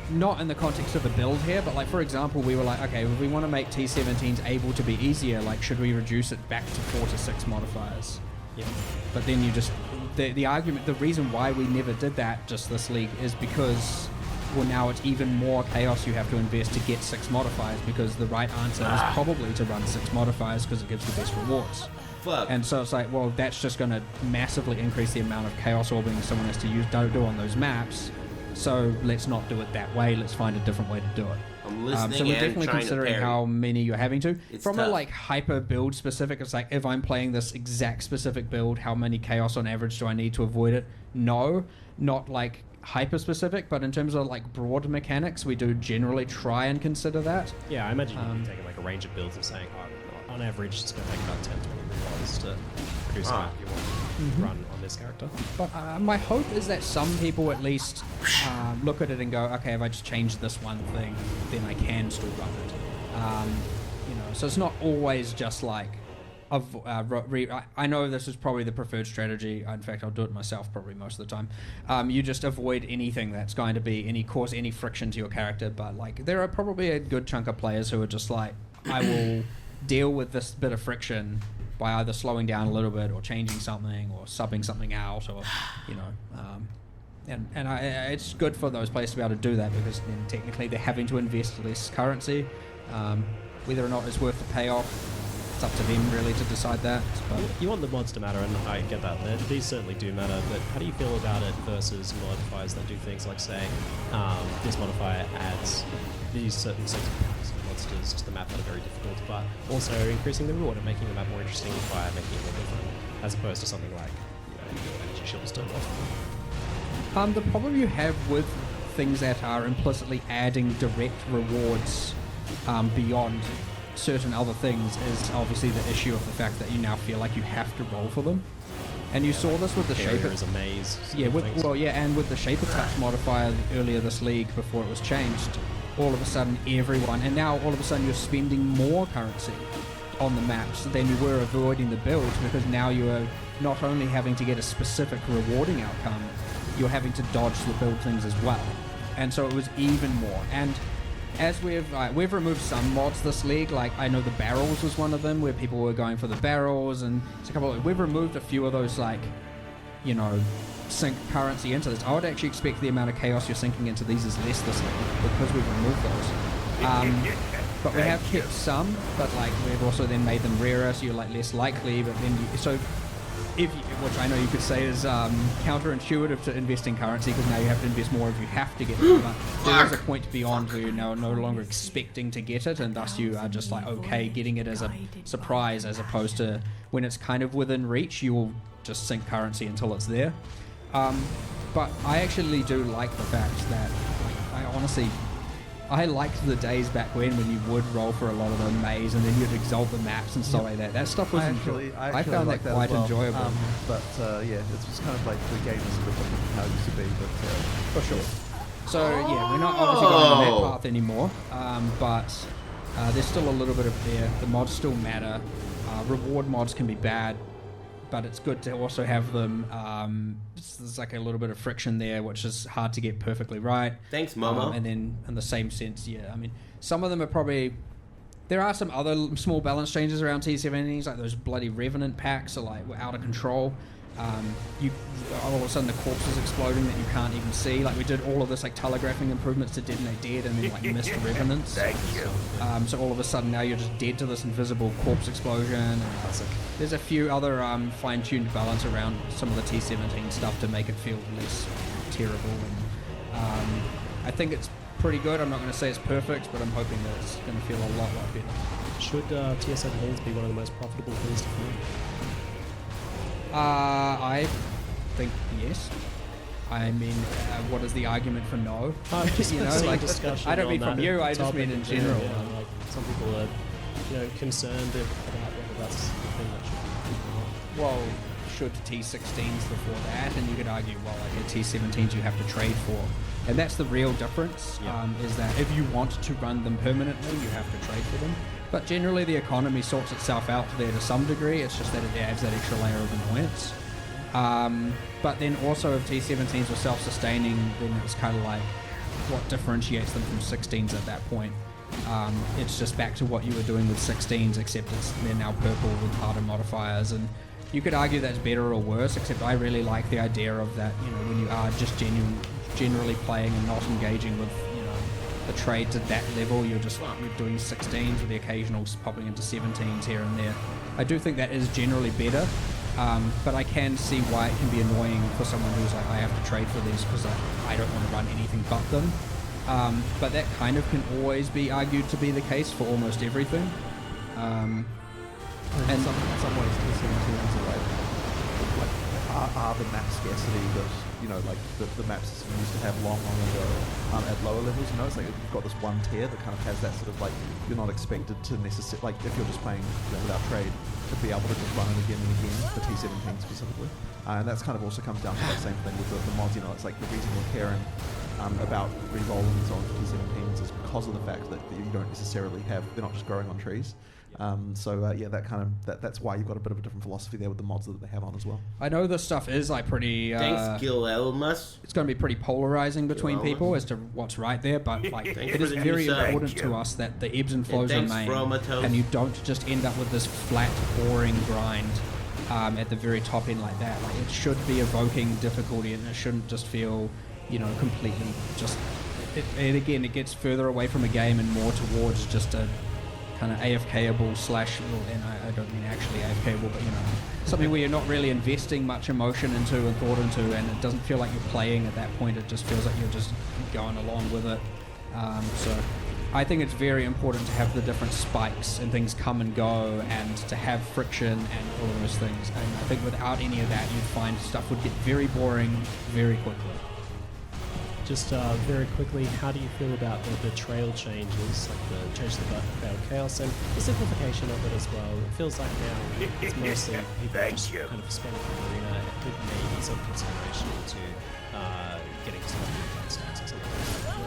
not in the context of the build here, but like, for example, we were like, okay, if we want to make T17s able to be easier, like, should we reduce it back to 4 to 6 modifiers? Yeah. But then you just, the argument, the reason why we never did that just this league is because, well, now it's even more chaos you have to invest to get 6 modifiers, because the right answer is probably to run 6 modifiers because it gives the best rewards. Fuck. And so it's like, well, that's just going to massively increase the amount of chaos orbiting someone has to do on those maps. So let's not do it that way. Let's find a different way to do it. listening so we're and definitely trying to considering parry. how many you're having to. It's From a tough. like hyper build specific, it's like if I'm playing this exact specific build, how many chaos on average do I need to avoid it? No, not like hyper specific, but in terms of like broad mechanics, we do generally try and consider that. Yeah, I imagine you'd be taking like a range of builds and saying, oh, on average, it's going to take about 10 20 rolls to produce a map you want to run on this character. But my hope is that some people at least look at it and go, okay, if I just change this one thing, then I can still run it. You know, so it's not always just like, I know this is probably the preferred strategy. In fact, I'll do it myself probably most of the time. You just avoid anything that's going to be cause any friction to your character. But like, there are probably a good chunk of players who are just like, I will deal with this bit of friction by either slowing down a little bit or changing something or subbing something out, or you know, it's good for those players to be able to do that, because then technically they're having to invest less currency. Whether or not it's worth the payoff, it's up to them really to decide that. But you want the mods to matter, and I get that. These certainly do matter, but how do you feel about it versus modifiers that do things like saying this modifier adds these certain sets of monsters to the map that are very difficult, but also increasing the reward and making the map more interesting by making it more different, as opposed to something like, you know, your energy shield is turned off? The problem you have with things that are implicitly adding direct rewards beyond certain other things is obviously the issue of the fact that you now feel like you have to roll for them. And you saw this with the shaper. Is a maze. Yeah, and with the shaper touch modifier earlier this league before it was changed, all of a sudden everyone, and now all of a sudden you're spending more currency on the maps than you were avoiding the build, because now you are not only having to get a specific rewarding outcome, you're having to dodge the build things as well. And so it was even more. And as we've removed some mods this league, like I know the barrels was one of them, where people were going for the barrels, and it's a couple we've removed a few of those, like, you know, sink currency into this. I would actually expect the amount of chaos you're sinking into these is less this league, because we've removed those. But we have kept some, but like we've also then made them rarer, so you're like less likely. But then which I know you could say is counterintuitive to investing currency, because now you have to invest more if you have to get it. But there is a point beyond where you're now no longer expecting to get it, and thus you are just like okay getting it as a surprise, as opposed to when it's kind of within reach, you will just sink currency until it's there. But I actually do like the fact that I liked the days back when you would roll for a lot of the maze and then you'd exalt the maps and stuff like that. That stuff was I found that quite enjoyable. But yeah, it's just kind of like the game is a bit different from how it used to be. But for sure. So yeah, we're not obviously going on that path anymore. But there's still a little bit of there. The mods still matter. Reward mods can be bad, but it's good to also have them. There's like a little bit of friction there, which is hard to get perfectly right. Thanks, Momo. And then in the same sense, yeah, I mean, some of them are probably... There are some other small balance changes around T17s, like those bloody Revenant packs are like out of control. All of a sudden the corpse is exploding that you can't even see. Like we did all of this like telegraphing improvements to Detonate Dead and then like missed Revenants. Thank you. So all of a sudden now you're just dead to this invisible corpse explosion. And there's a few other fine-tuned balance around some of the T17 stuff to make it feel less terrible. And I think it's pretty good. I'm not going to say it's perfect, but I'm hoping that it's going to feel a lot better. Should tier 17s be one of the most profitable things to find? I think yes. I mean, what is the argument for no? You know, like discussion. I don't mean from you. I just mean in general. Yeah, like some people are, you know, concerned about whether that's the thing that should be. Well, should T16s before that, and you could argue, well, like T17s you have to trade for, and that's the real difference. Yeah. Is that if you want to run them permanently, you have to trade for them. But generally, the economy sorts itself out there to some degree. It's just that it adds that extra layer of annoyance. But then also, if T17s were self-sustaining, then it's kind of like what differentiates them from 16s at that point. It's just back to what you were doing with 16s, except they're now purple with harder modifiers. And you could argue that's better or worse, except I really like the idea of that, you know, when you are just generally playing and not engaging with, you know, the trade to that level, you're doing 16s with the occasional popping into 17s here and there. I do think that is generally better, but I can see why it can be annoying for someone who's like, I have to trade for these because I don't want to run anything but them. But that kind of can always be argued to be the case for almost everything. And in some ways, the are the map scarcity that, you know, like the maps used to have long ago at lower levels, you know, it's like you've got this one tier that kind of has that sort of like, you're not expected to necessarily, like if you're just playing without trade, to be able to just run it again and again, the T17 specifically. And that's kind of also comes down to that same thing with the mods, you know, it's like the reason we're caring about re-rolling and so on for T17s is because of the fact that you don't necessarily have, they're not just growing on trees. Yeah, that kind of that's why you've got a bit of a different philosophy there with the mods that they have on as well. I know this stuff is like pretty. Thanks, Gil Elmas. It's going to be pretty polarizing between people as to what's right there, but like it is very important to us that the ebbs and flows remain, and you don't just end up with this flat, boring grind at the very top end like that. Like it should be evoking difficulty, and it shouldn't just feel, you know, completely just. And again, it gets further away from a game and more towards just a kind of AFKable slash, and I don't mean actually AFKable, but you know, something where you're not really investing much emotion into and thought into, and it doesn't feel like you're playing at that point. It just feels like you're just going along with it. So I think it's very important to have the different spikes and things come and go, and to have friction and all of those things. And I think without any of that, you'd find stuff would get very boring very quickly. Just very quickly, how do you feel about the trail changes, like the change to the Battle Chaos and the simplification of it as well? It feels like now it's mostly people just kind of spending the arena with maybe some consideration to getting some of the stats or something like that.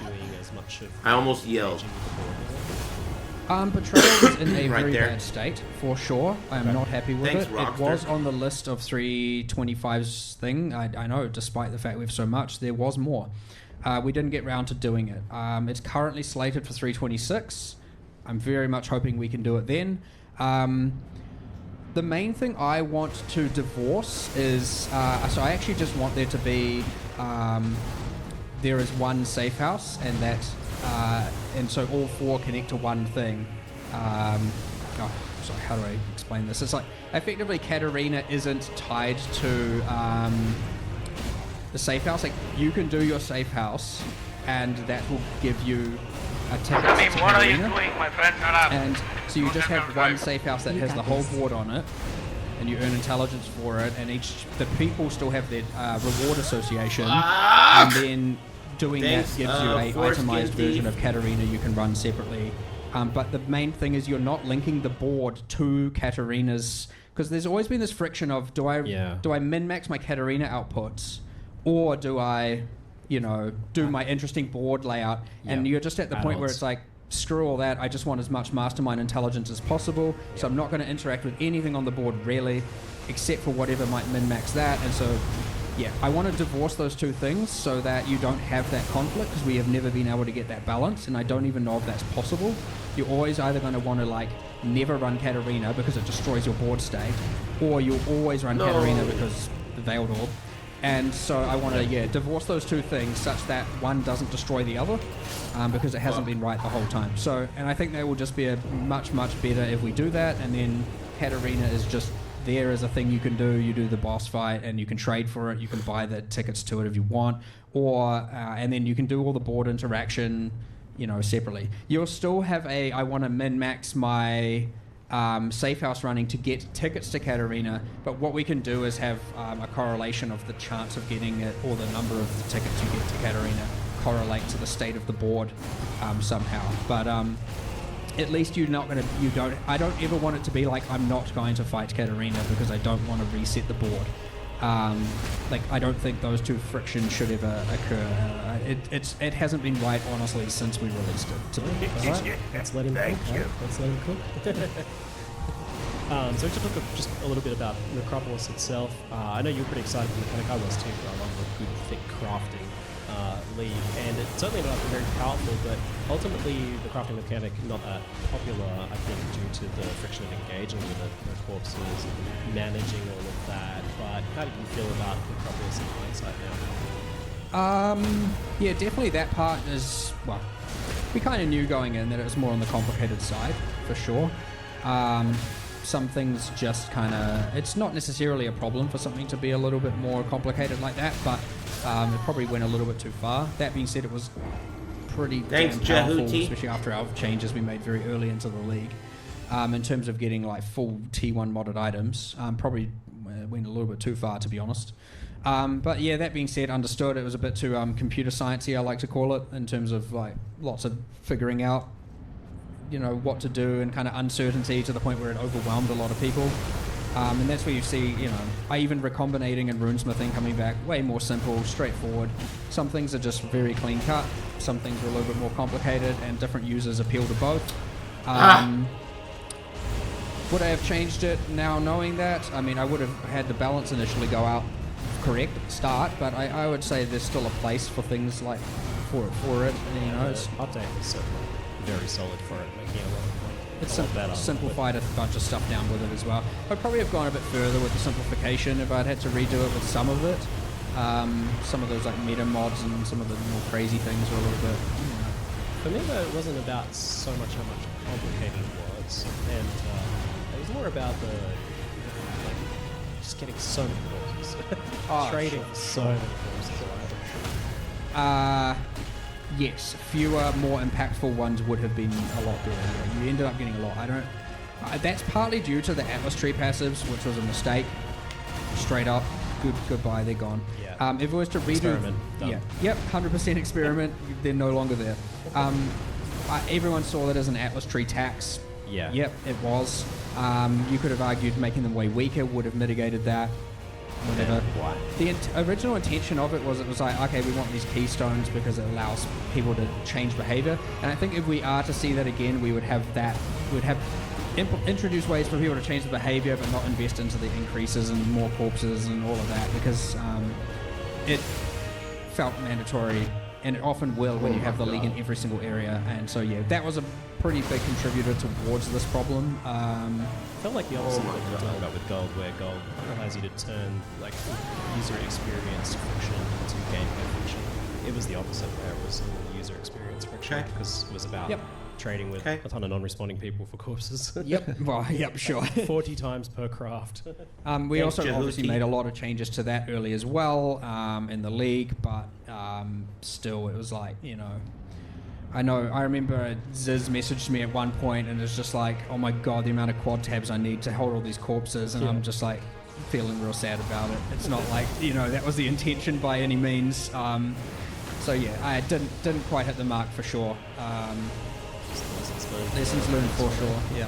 Not really doing as much of. I almost yelled. Betrayal is in a Right very there. bad state, for sure. I am not happy with Thanks, it. Rockstar. It was on the list of 325's thing. I know, despite the fact we have so much, there was more. We didn't get round to doing it. It's currently slated for 326. I'm very much hoping we can do it then. The main thing I want to divorce is... so I actually just want there to be... there is one safe house, and that... and so all four connect to one thing. Sorry, how do I explain this? It's like, effectively, Katarina isn't tied to the safe house. Like, you can do your safe house, and that will give you a ticket I mean, to what are you Katarina. doing, my friend? Shut up. And so you just have one safe house that You has got the whole this. board on it, and you earn intelligence for it, and the people still have their reward association, and then doing Thanks, that gives you a Foreskin itemized version Thief. of Katarina you can run separately. But the main thing is you're not linking the board to Katarina's, because there's always been this friction of do I min-max my Katarina outputs, or do I, you know, do my interesting board layout? And you're just at the point where it's like, screw all that, I just want as much mastermind intelligence as possible, so I'm not going to interact with anything on the board really, except for whatever might min-max that. And so yeah, I want to divorce those two things so that you don't have that conflict, because we have never been able to get that balance, and I don't even know if that's possible. You're always either going to want to like never run Katarina because it destroys your board state, or you'll always run Katarina because the Veiled Orb. And so I want to divorce those two things such that one doesn't destroy the other, because it hasn't been right the whole time. So, and I think that will just be a much better if we do that, and then Katarina is just there as a thing you can do. You do the boss fight and you can trade for it, you can buy the tickets to it if you want, or and then you can do all the board interaction, you know, separately. You'll still have I want to min-max my safe house running to get tickets to Katarina, but what we can do is have a correlation of the chance of getting it, or the number of the tickets you get to Katarina correlate to the state of the board somehow. But at least I don't ever want it to be like I'm not going to fight Katarina because I don't want to reset the board. Like, I don't think those two frictions should ever occur. It hasn't been right, honestly, since we released it. To me. Alright, let's let him cook. Right? Let's let him cook. So to talk just a little bit about Necropolis itself. I know you were pretty excited for the mechanic. I was too, for a lot of good, thick crafting lead, and it's certainly not very powerful, but ultimately the crafting mechanic not that popular, I think, due to the friction of engaging with the corpses and managing all of that. But how do you feel about Necropolis in hindsight now? Yeah, definitely that part is, well, we kind of knew going in that it was more on the complicated side, for sure. Some things just kind of, it's not necessarily a problem for something to be a little bit more complicated like that, but it probably went a little bit too far. That being said, it was pretty Thanks, damn powerful, Jehuti. especially after our changes we made very early into the league. In terms of getting like full T1 modded items, probably went a little bit too far, to be honest. But yeah, that being said, understood. It was a bit too computer sciencey, I like to call it, in terms of like lots of figuring out, you know, what to do and kind of uncertainty to the point where it overwhelmed a lot of people. And that's where you see, you know, even recombinating and runesmithing coming back way more simple, straightforward. Some things are just very clean cut. Some things are a little bit more complicated, and different users appeal to both. Would I have changed it now knowing that? I mean, I would have had the balance initially go out correct at the start, but I would say there's still a place for things like for it. And, you know, it's update was certainly very solid for it, making it a lot it's better. simplified a bunch of stuff down with it as well. I'd probably have gone a bit further with the simplification if I'd had to redo it with some of it. Some of those like meta mods and some of the more crazy things were a little bit. You know. For me, though, it wasn't about so much how much complicated it was, and it was more about the like just getting so many courses, trading so many courses. Yes, fewer, more impactful ones would have been a lot better. Yeah, you ended up getting a lot. That's partly due to the Atlas Tree passives, which was a mistake. Straight up, goodbye, they're gone. Yeah. If it was to redo, Experiment, done. yeah, yep, 100% experiment. They're no longer there. Everyone saw that as an Atlas Tree tax. Yeah. Yep, it was. You could have argued making them way weaker would have mitigated that. Whatever. Why? The original intention of it was like, okay, we want these keystones because it allows people to change behavior. And I think if we are to see that again, we would have that. We'd have introduce ways for people to change the behavior, but not invest into the increases and more corpses and all of that, because it felt mandatory, and it often will when you have the league in every single area. And so yeah, that was a pretty big contributor towards this problem. Felt like the opposite of what you were talking about with Gold, where Gold allows you to turn like user experience friction into gameplay friction. It was the opposite, where it was all user experience friction, because it was about trading with a ton of non-responding people for corpses. Yep. Well, yep, sure. 40 times per craft. We also obviously made a lot of changes to that early as well in the league, but still, it was like, you know, I remember Ziz messaged me at one point and it's just like, oh my god, the amount of quad tabs I need to hold all these corpses, and I'm just like feeling real sad about it. It's not like, you know, that was the intention by any means. So yeah, I didn't quite hit the mark for sure. Lessons learned for sure, yeah.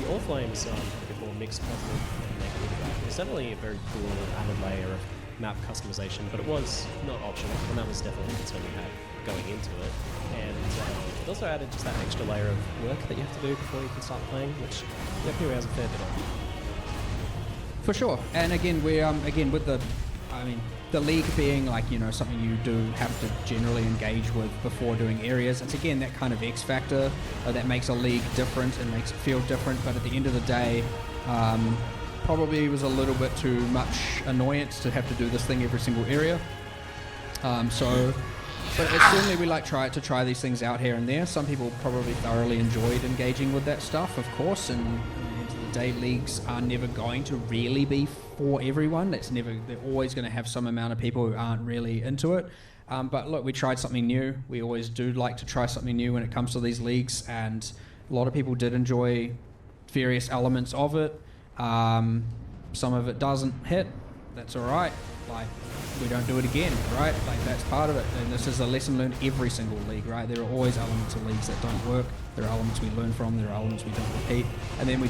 The All Flames before mixed positive and negative. It's definitely a very cool added layer of map customization, but it was not optional, and that was definitely the concern we had going into it. And it also added just that extra layer of work that you have to do before you can start playing, which definitely has a fair bit of. For sure, and again, we're with the league being like, you know, something you do have to generally engage with before doing areas. It's again that kind of X factor that makes a league different and makes it feel different. But at the end of the day, probably was a little bit too much annoyance to have to do this thing every single area. But it's certainly we like to try these things out here and there. Some people probably thoroughly enjoyed engaging with that stuff, of course, and at the end of the day, leagues are never going to really be for everyone. They're always going to have some amount of people who aren't really into it. But look, we tried something new. We always do like to try something new when it comes to these leagues, and a lot of people did enjoy various elements of it. Some of it doesn't hit. That's all right. Like, we don't do it again, right? Like, that's part of it. And this is a lesson learned every single league, right? There are always elements of leagues that don't work. There are elements we learn from. There are elements we don't repeat. And then we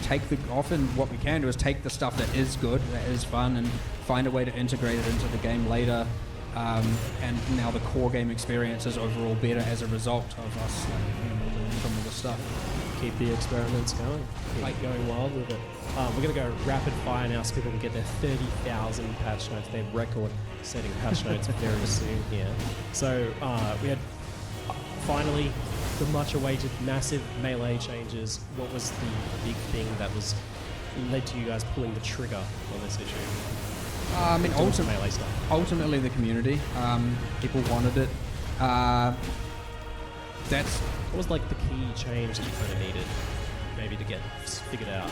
often what we can do is take the stuff that is good, that is fun, and find a way to integrate it into the game later. And now the core game experience is overall better as a result of us learning from all this stuff. Keep the experiments going. Keep going wild with it. We're going to go rapid fire now so people can get their 30,000 patch notes, their record-setting patch notes very soon here. So we had finally the much-awaited massive melee changes. What was the big thing that was led to you guys pulling the trigger on this issue? I mean, melee stuff. Ultimately the community. People wanted it. What was like the key change that you kind of needed, maybe to get figured out?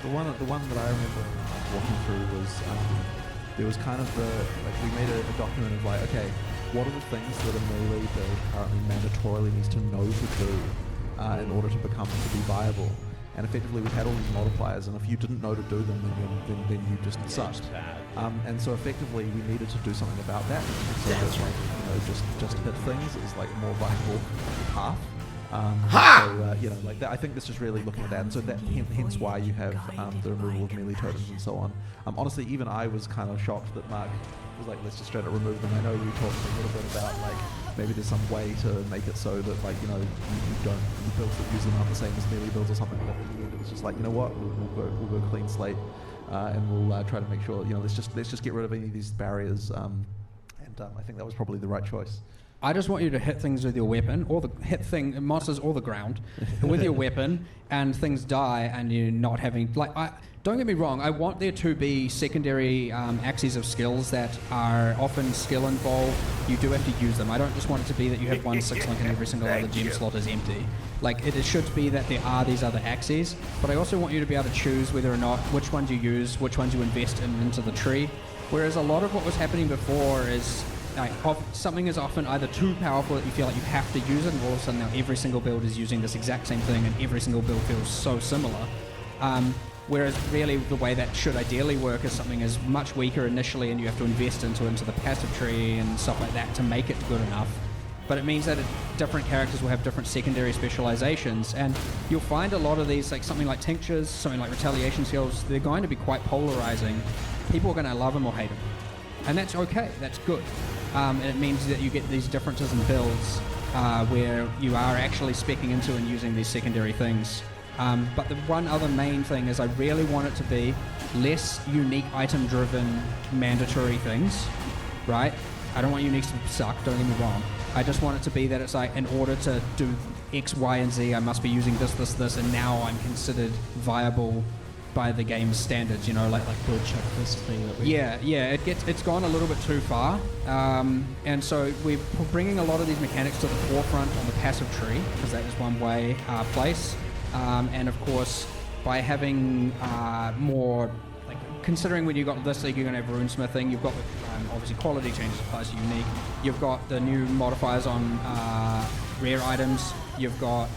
The one that I remember walking through was there was kind of we made a document of like, okay, what are the things that a melee build currently mandatorily needs to know to do in order to be viable. And effectively, we had all these multipliers, and if you didn't know to do them, then you just sucked. And so effectively, we needed to do something about that. So that, like, just hit things is like a more viable path. I think this is really looking at that, and so that hence why you have the removal of melee totems and so on. Honestly, even I was kind of shocked that Mark was like, let's just straight up remove them. I know we talked a little bit about like maybe there's some way to make it so that like you builds that use them aren't the same as melee builds or something. But in the end, it was just like, you know what, we'll go clean slate, and we'll try to make sure let's just get rid of any of these barriers. I think that was probably the right choice. I just want you to hit things with your weapon, or monsters or the ground, with your weapon, and things die, and you're not having don't get me wrong. I want there to be secondary axes of skills that are often skill involved. You do have to use them. I don't just want it to be that you have 1 6-link and every single other gem slot is empty. Like it should be that there are these other axes, but I also want you to be able to choose whether or not which ones you use, which ones you invest into the tree. Whereas a lot of what was happening before is something is often either too powerful that you feel like you have to use it, and all of a sudden now every single build is using this exact same thing, and every single build feels so similar. Whereas really the way that should ideally work is something is much weaker initially, and you have to invest into the passive tree and stuff like that to make it good enough. But it means that different characters will have different secondary specializations, and you'll find a lot of these, like something like tinctures, something like retaliation skills, they're going to be quite polarizing. People are going to love them or hate them. And that's okay, that's good. And it means that you get these differences in builds where you are actually speccing into and using these secondary things. But the one other main thing is I really want it to be less unique item-driven mandatory things, right? I don't want uniques to suck, don't get me wrong. I just want it to be that it's like, in order to do X, Y, and Z, I must be using this, and now I'm considered viable by the game's standards, like build checklist thing that we... Yeah, it's gone a little bit too far, and so we're bringing a lot of these mechanics to the forefront on the passive tree, because that is one way place, and of course by having more, like considering when you got this league, you're going to have runesmithing, you've got obviously quality changes applies to unique, you've got the new modifiers on rare items, you've got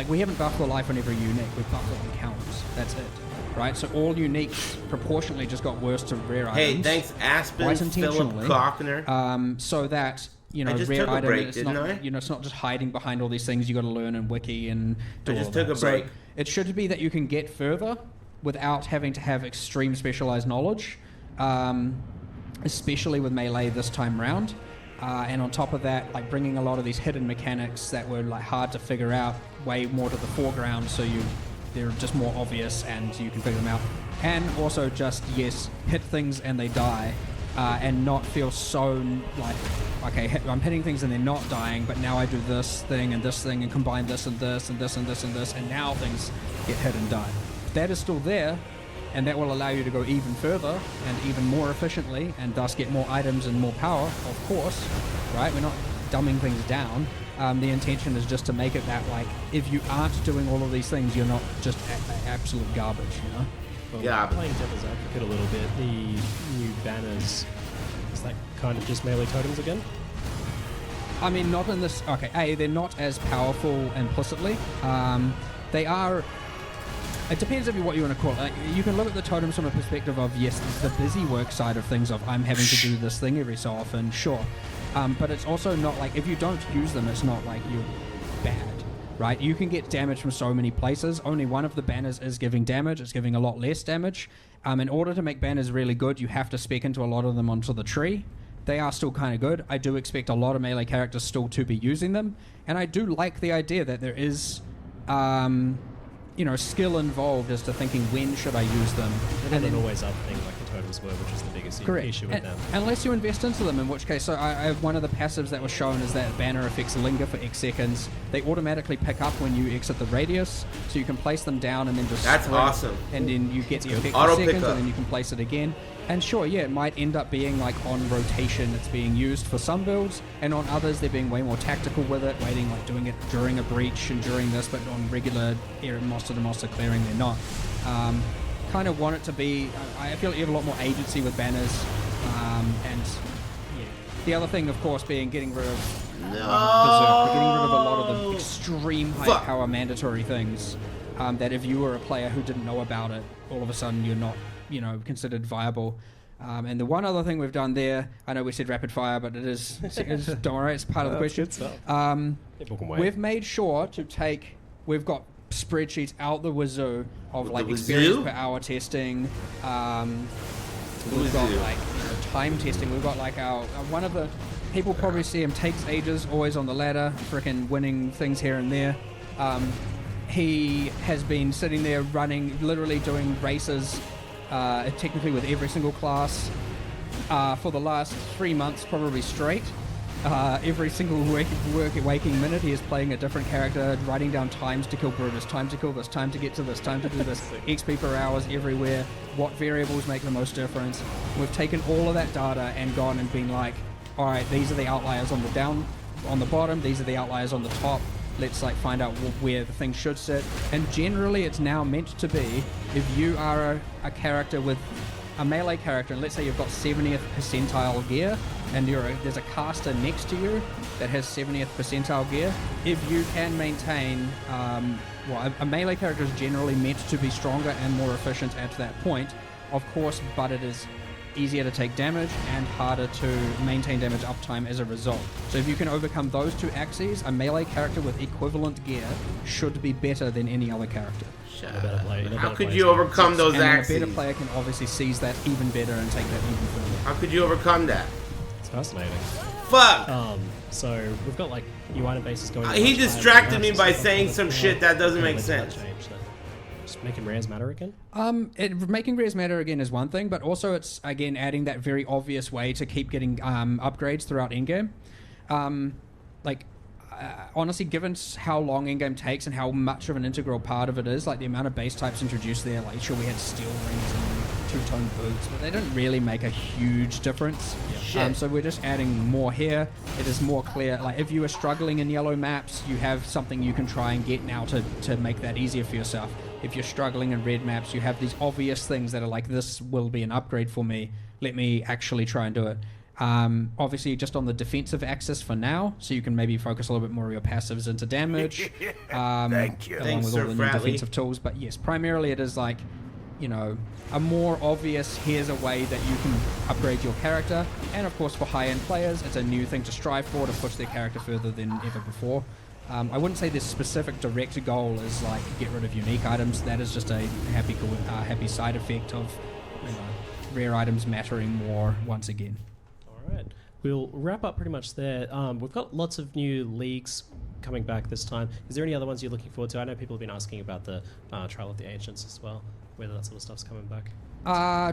we haven't buffed the life on every unique, we've buffed it on counters. That's it. Right? So all uniques proportionally just got worse to rare items. Hey, thanks Aspen, Philip Cockner. So that, I just rare took a item, break, it's didn't not, I? it's not just hiding behind all these things you got to learn and wiki and do I all just that. took a break. So it should be that you can get further without having to have extreme specialized knowledge, especially with melee this time round. And on top of that, like bringing a lot of these hidden mechanics that were like hard to figure out way more to the foreground, so they're just more obvious and you can figure them out. And also just, hit things and they die, and not feel so like, okay, I'm hitting things and they're not dying, but now I do this thing and combine this and this and this and this and this, and now things get hit and die. That is still there, and that will allow you to go even further and even more efficiently, and thus get more items and more power, of course, right? We're not dumbing things down. The intention is just to make it that, like, if you aren't doing all of these things, you're not just absolute garbage, Well, Yeah. Playing devil's advocate a little bit, the new banners, is that kind of just melee totems again? I mean, not in this... Okay, they're not as powerful implicitly. They are... It depends on what you want to call it. Like, you can look at the totems from a perspective of, yes, the busy work side of things of I'm having to do this thing every so often, sure. But it's also not like, if you don't use them, it's not like you're bad, right? You can get damage from so many places. Only one of the banners is giving damage. It's giving a lot less damage. In order to make banners really good, you have to spec into a lot of them onto the tree. They are still kind of good. I do expect a lot of melee characters still to be using them. And I do like the idea that there is... skill involved as to thinking when should I use them. And then always up thing like the totems were, which is the biggest issue with them. Unless you invest into them, in which case, so I have one of the passives that was shown is that banner effects linger for X seconds. They automatically pick up when you exit the radius, so you can place them down and then just... That's awesome. And then you get the effect Auto for seconds, pickup. and then you can place it again. And sure, it might end up being like on rotation it's being used for some builds, and on others they're being way more tactical with it, doing it during a breach and during this, but on regular monster to monster clearing they're not. Kind of want it to be, I feel like you have a lot more agency with banners, and The other thing, of course, being getting rid of No. Berserk. We're getting rid of a lot of the extreme high Fuck. power mandatory things that if you were a player who didn't know about it, all of a sudden you're not, considered viable. And the one other thing we've done there, I know we said rapid fire, but it's don't worry, it's part of the question. People can wait. We've made sure to we've got spreadsheets out the wazoo of The like wazoo? experience per hour testing. We've got like time testing. We've got like our one of the people probably see him takes ages, always on the ladder, freaking winning things here and there. He has been sitting there running, literally doing races, technically with every single class for the last 3 months, probably straight. Every single waking minute, he is playing a different character, writing down times to kill Brutus, time to kill this, time to get to this, time to do this, XP per hours everywhere, what variables make the most difference. We've taken all of that data and gone and been like, all right, these are the outliers on the bottom, these are the outliers on the top. Let's like find out where the thing should sit. And generally, it's now meant to be if you are a character with a melee character, and let's say you've got 70th percentile gear, and there's a caster next to you that has 70th percentile gear, if you can maintain, a melee character is generally meant to be stronger and more efficient at that point, of course, but it is easier to take damage and harder to maintain damage uptime as a result. So if you can overcome those two axes, a melee character with equivalent gear should be better than any other character. How could you overcome those and axes? a better player can obviously seize that even better and take that even further. How could you overcome that? It's fascinating. Fuck! So we've got like new item bases going. He distracted me by saying some shit that doesn't make sense. Just making rares matter again? Making rares matter again is one thing, but also it's, again, adding that very obvious way to keep getting upgrades throughout in-game. Honestly, given how long in-game takes and how much of an integral part of it is, like the amount of base types introduced there, like sure we had steel rings and two-tone boots, but they don't really make a huge difference. So we're just adding more here. It is more clear, like if you are struggling in yellow maps, you have something you can try and get now to make that easier for yourself. If you're struggling in red maps, you have these obvious things that are like, this will be an upgrade for me. Let me actually try and do it. Obviously, just on the defensive axis for now, so you can maybe focus a little bit more of your passives into damage. Thank you. Along Thanks, with Sir all the new Bradley. defensive tools. But yes, primarily it is like, a more obvious, here's a way that you can upgrade your character. And of course, for high-end players, it's a new thing to strive for to push their character further than ever before. I wouldn't say this specific direct goal is like get rid of unique items. That is just a happy side effect of rare items mattering more once again. All right, we'll wrap up pretty much there. We've got lots of new leagues coming back this time. Is there any other ones you're looking forward to? I know people have been asking about the Trial of the Ancients as well, whether that sort of stuff's coming back.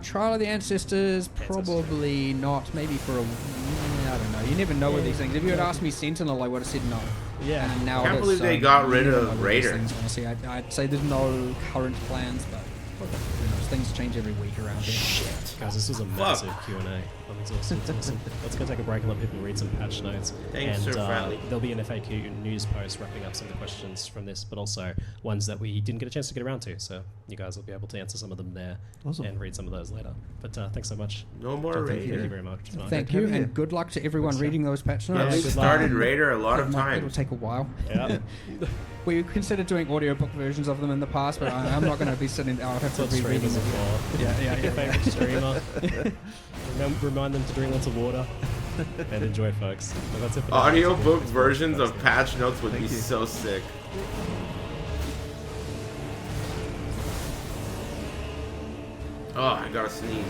Trial of the Ancestors, probably not. Maybe for I don't know. You never know with these things. If you had asked me Sentinel, I would have said no. Yeah. And now I can't it is, believe they got rid you never know of with these Raider. things, honestly, I'd say there's no current plans, but who knows, things change every week around here. Guys, this was a massive Q&A. I'm exhausted. It's awesome. Let's go take a break and let people read some patch notes. Thanks, and Sir Bradley. there'll be an FAQ news post wrapping up some of the questions from this, but also ones that we didn't get a chance to get around to. So you guys will be able to answer some of them there and read some of those later. But thanks so much. No more Jonathan, Raider. Thank you very much. Thank you, and good luck to everyone reading those patch notes. Yeah, we started Raider a lot of It'll times. take a while. Yeah. We considered doing audiobook versions of them in the past, but I'm not going to be sitting there. I'll have to That's what be reading streamers them. are for. Yeah. Pick your favourite streamer. Remind them to drink lots of water. And enjoy, folks. But that's it for now. Audiobook versions of patch notes would be so sick. Oh, I gotta sneeze.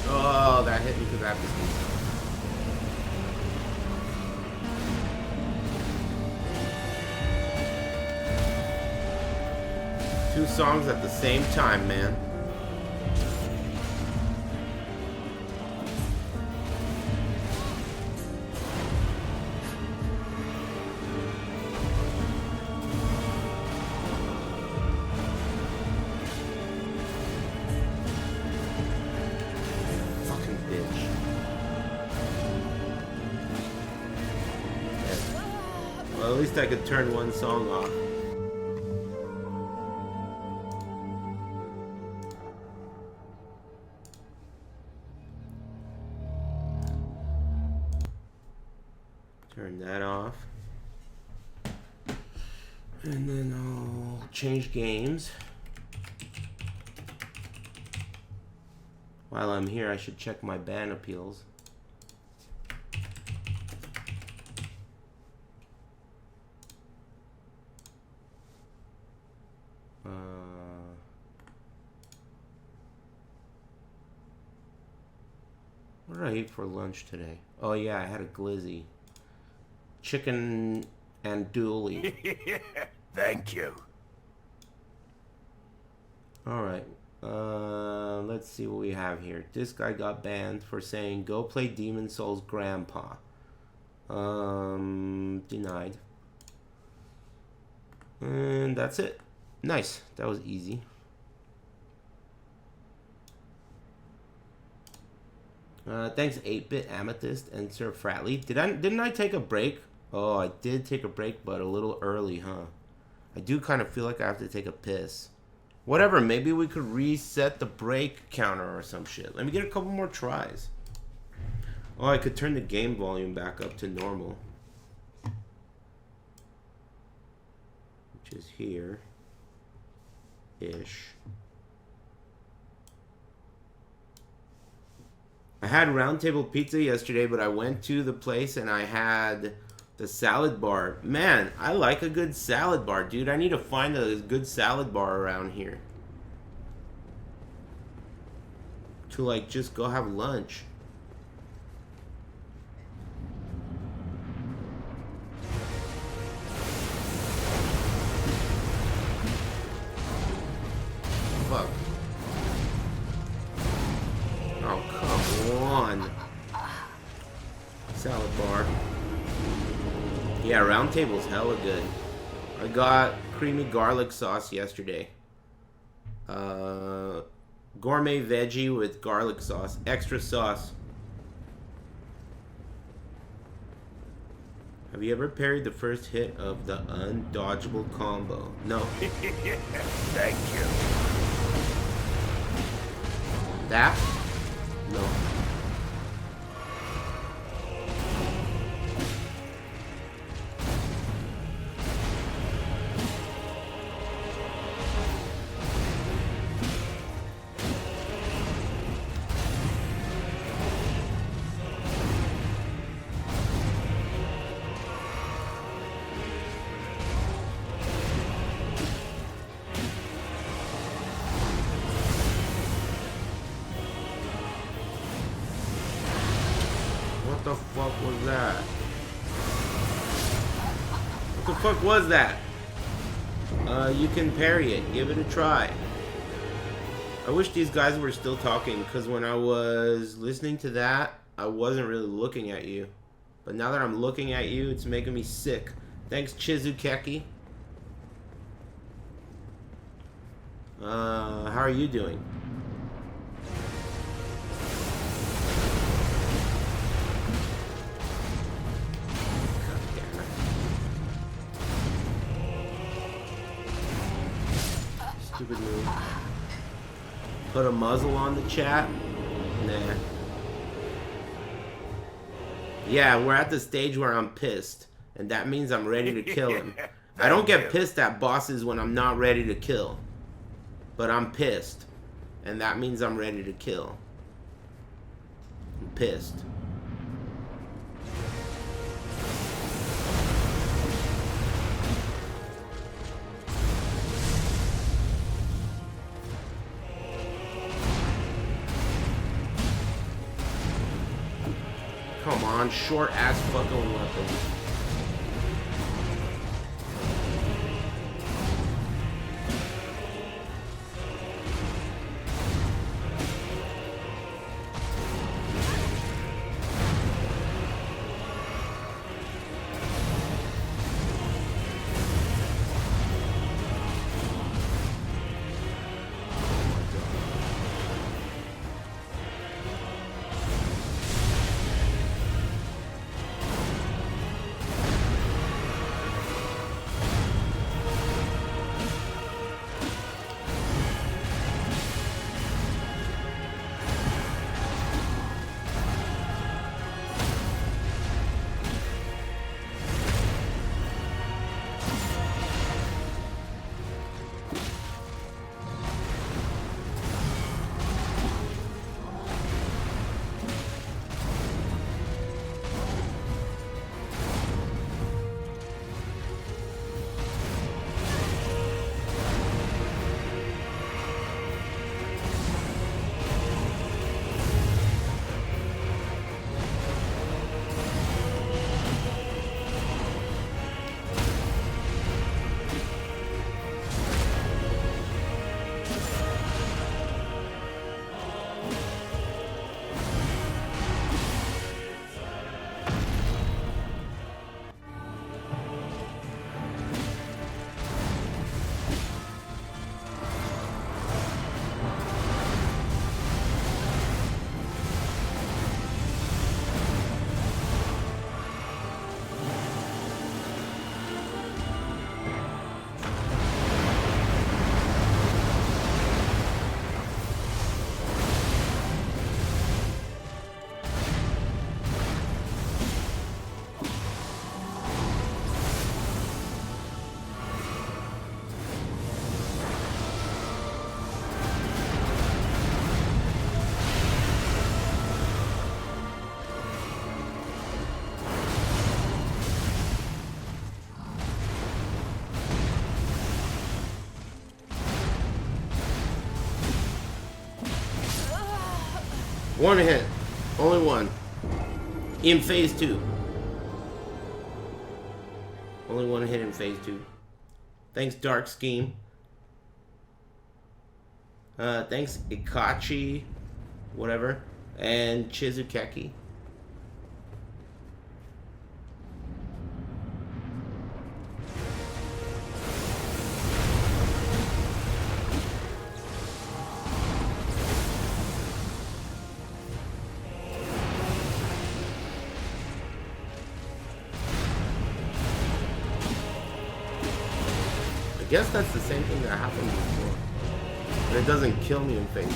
Oh, that hit me because I have to sneeze. Two songs at the same time, man. Fucking bitch. Yeah. Well, at least I could turn one song off. And then I'll change games. While I'm here, I should check my ban appeals. What did I eat for lunch today? Oh yeah, I had a glizzy. Chicken andouille. Thank you. Alright. Let's see what we have here. This guy got banned for saying, go play Demon Souls Grandpa. Denied. And that's it. Nice. That was easy. Thanks 8-Bit Amethyst and Sir Fratley. Didn't I take a break? Oh, I did take a break, but a little early, huh? I do kind of feel like I have to take a piss. Whatever, maybe we could reset the break counter or some shit. Let me get a couple more tries. Oh, I could turn the game volume back up to normal. Which is here-ish. I had Round Table Pizza yesterday, but I went to the place and I had the salad bar. Man, I like a good salad bar, dude. I need to find a good salad bar around here. To, like, just go have lunch. Fuck. Oh, come on. Salad bar. Yeah, Round Table's hella good. I got creamy garlic sauce yesterday. Gourmet veggie with garlic sauce. Extra sauce. Have you ever parried the first hit of the undodgeable combo? No. Thank you. That? No. What was that? You can parry it. Give it a try. I wish these guys were still talking, because when I was listening to that, I wasn't really looking at you. But now that I'm looking at you, it's making me sick. Thanks, Chizukeki. How are you doing? Stupid move. Put a muzzle on the chat? Nah. Yeah, we're at the stage where I'm pissed. And that means I'm ready to kill him. I don't get pissed at bosses when I'm not ready to kill. But I'm pissed. And that means I'm ready to kill. I'm pissed. Come on, short ass fucking weapon. One hit. Only one. In phase 2. Only one hit in phase 2. Thanks, Dark Scheme. Thanks, Ikachi. Whatever. And Chizukeki. I guess that's the same thing that happened before. But it doesn't kill me in phase 2.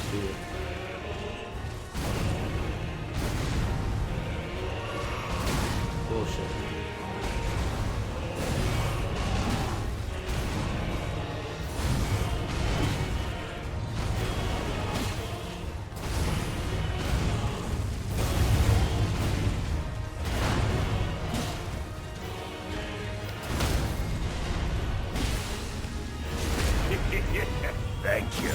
Bullshit. Thank you.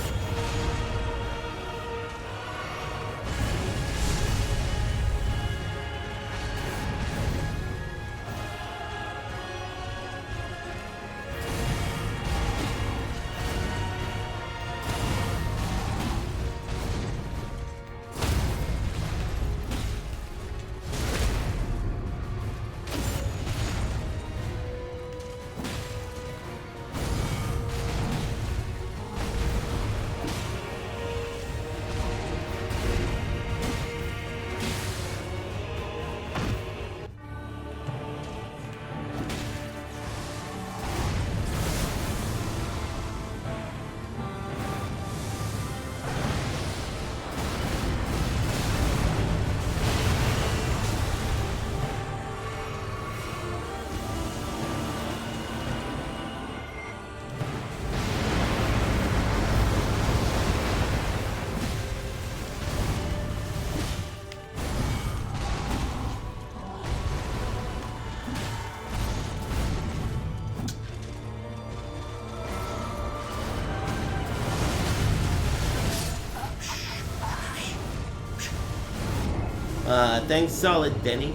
Thanks, Solid Denny.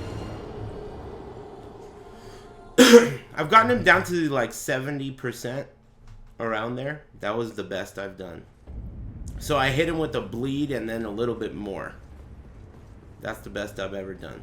I've gotten him down to like 70%, around there. That was the best I've done. So I hit him with a bleed and then a little bit more. That's the best I've ever done.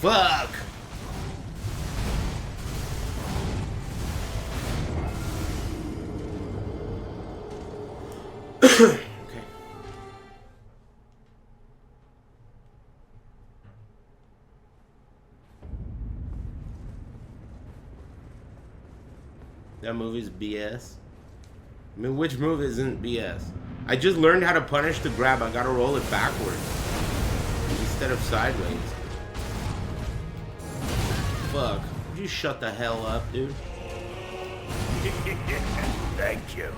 Fuck! Okay. That movie's BS. I mean, which move isn't BS? I just learned how to punish the grab. I gotta roll it backwards instead of sideways. Fuck. Would you shut the hell up, dude? Thank you.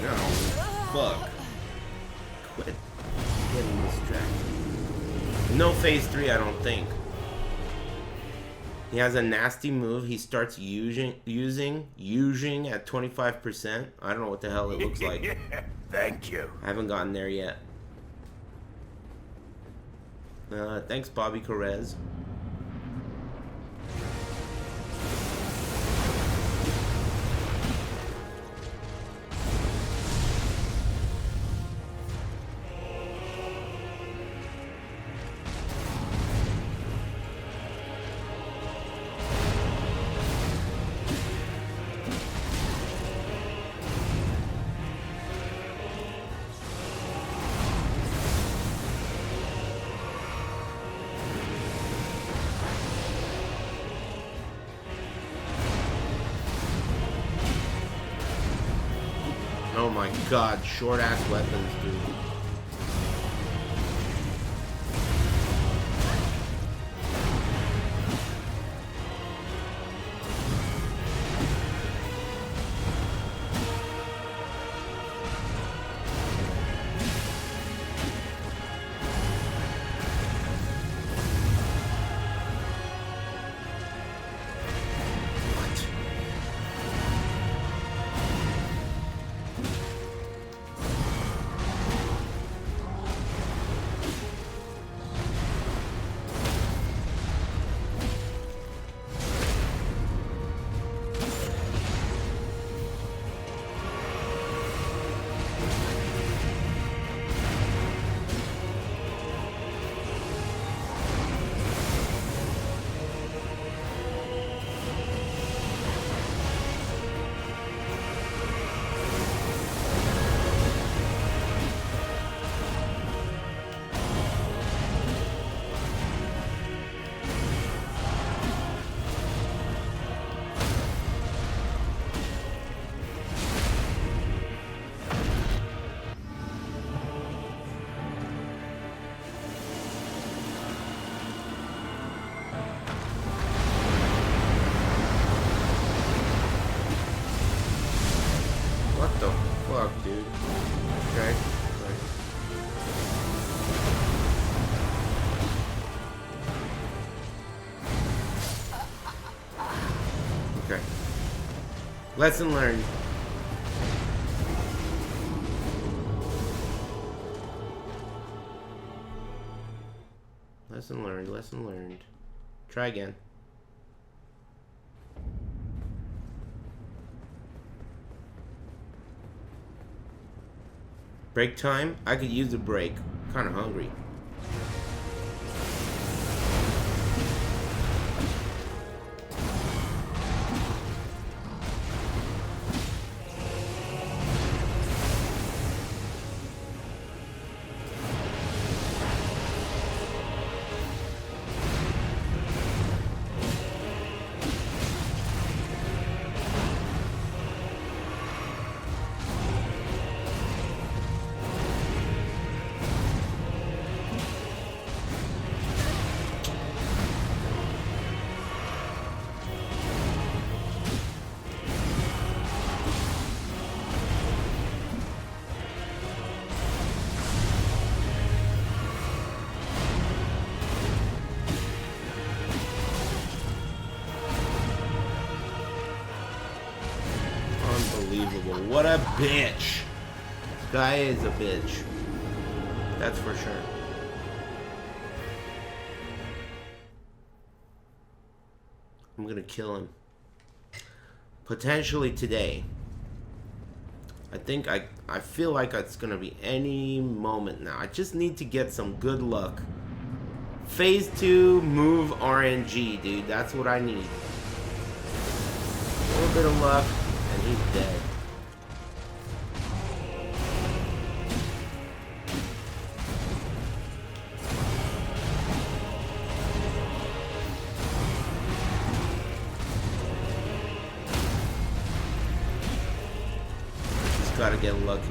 No. Fuck. Quit getting distracted. No phase 3, I don't think. He has a nasty move. He starts using at 25%. I don't know what the hell it looks like. Thank you. I haven't gotten there yet. Thanks, Bobby Perez. Oh my god, short ass weapons, dude. What the fuck, dude? Okay. Okay. Lesson learned. Lesson learned, lesson learned. Try again. Break time? I could use a break. Kinda hungry. Unbelievable. What a bitch. This guy is a bitch. That's for sure. I'm gonna kill him. potentially today. I feel like it's gonna be any moment now. I just need to get some good luck. Phase 2 move RNG, dude. That's what I need. A little bit of luck, and he's dead. Just gotta get lucky.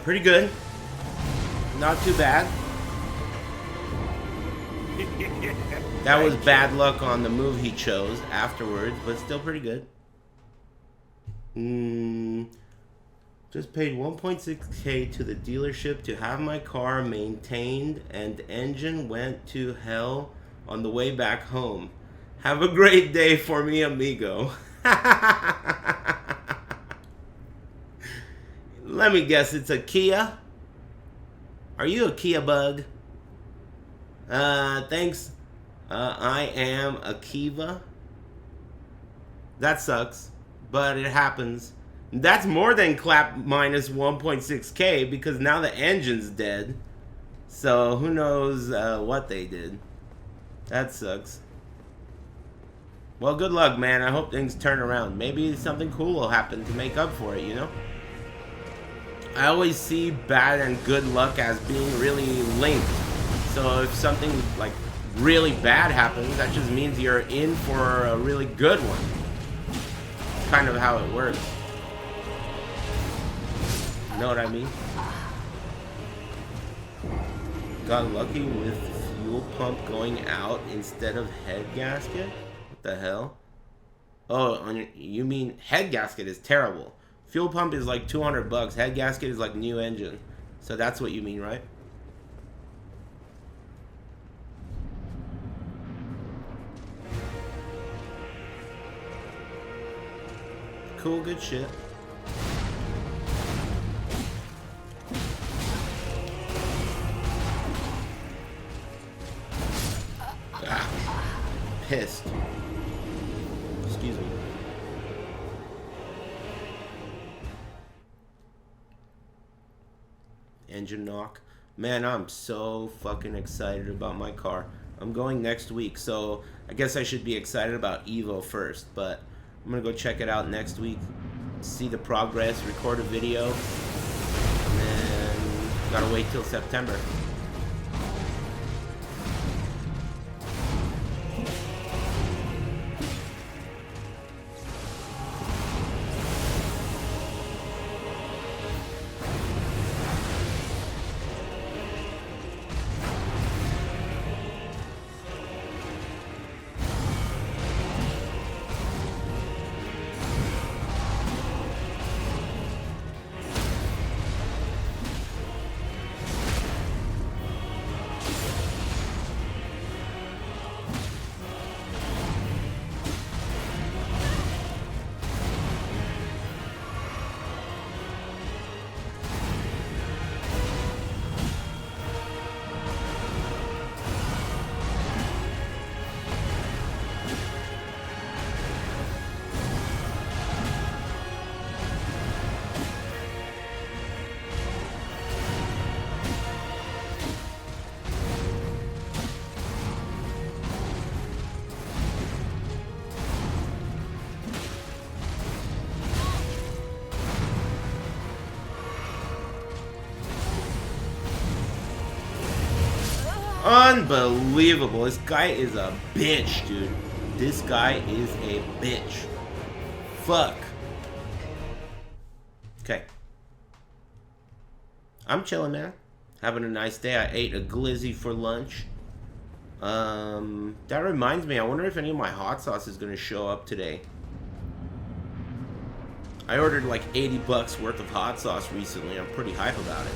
Pretty good. Not too bad. That was bad luck on the move he chose afterwards, but still pretty good. Just paid 1.6K to the dealership to have my car maintained, and engine went to hell on the way back home. Have a great day for me, amigo. Let me guess, it's a Kia? Are you a Kia bug? Thanks. I am a Kiva. That sucks, but it happens. That's more than clap minus 1.6K because now the engine's dead. So who knows what they did. That sucks. Well, good luck, man. I hope things turn around. Maybe something cool will happen to make up for it, you know? I always see bad and good luck as being really linked. So if something like really bad happens, that just means you're in for a really good one. Kind of how it works. You know what I mean? Got lucky with fuel pump going out instead of head gasket? What the hell? Oh, you mean head gasket is terrible. Fuel pump is like 200 bucks. Head gasket is like new engine. So that's what you mean, right? Cool, good shit. Ah, pissed. Excuse me. Engine knock. Man, I'm so fucking excited about my car. I'm going next week, so I guess I should be excited about Evo first, but I'm gonna go check it out next week, see the progress, record a video, and then gotta wait till September. Unbelievable. This guy is a bitch, dude. This guy is a bitch. Fuck. Okay. I'm chilling, man. Having a nice day. I ate a glizzy for lunch. That reminds me, I wonder if any of my hot sauce is gonna show up today. I ordered like 80 bucks worth of hot sauce recently. I'm pretty hype about it.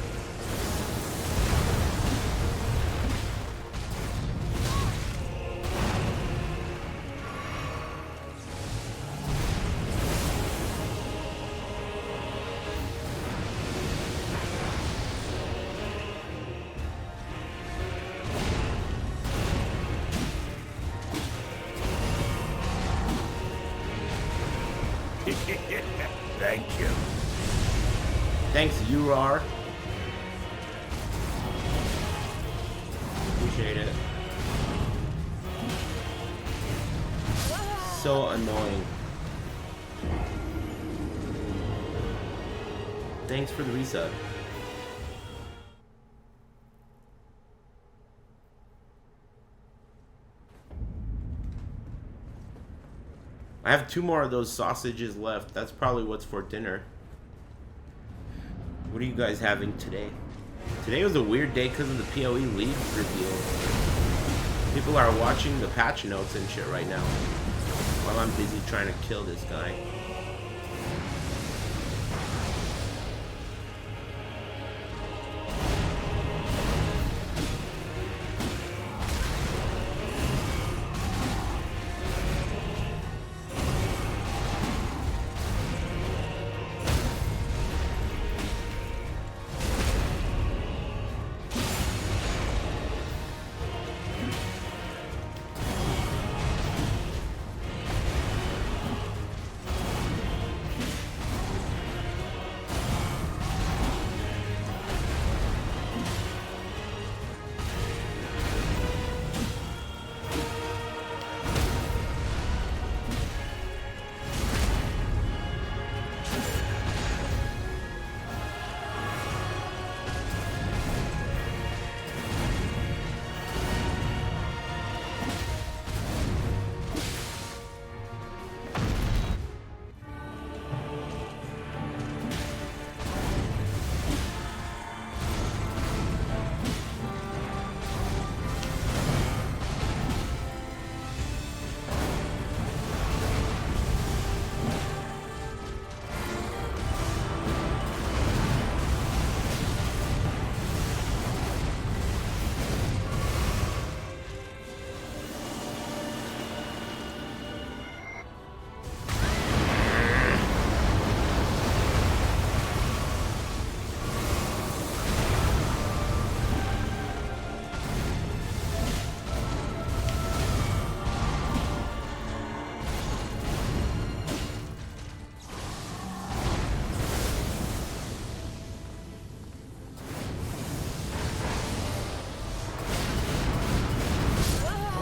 Thank you. Thanks, UR. Appreciate it. So annoying. Thanks for the resub. I have 2 more of those sausages left. That's probably what's for dinner. What are you guys having today? Today was a weird day because of the PoE League reveal. People are watching the patch notes and shit right now while I'm busy trying to kill this guy.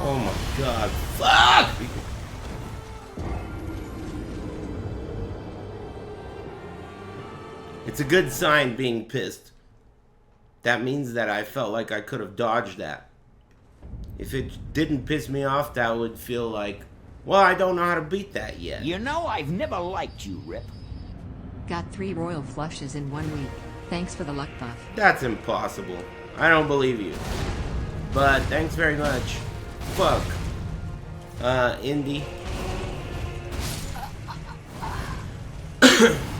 Oh my god, fuck! It's a good sign being pissed. That means that I felt like I could have dodged that. If it didn't piss me off, that would feel like, well, I don't know how to beat that yet. You know, I've never liked you, Rip. Got 3 royal flushes in 1 week. Thanks for the luck buff. That's impossible. I don't believe you. But thanks very much. Fuck. Indy.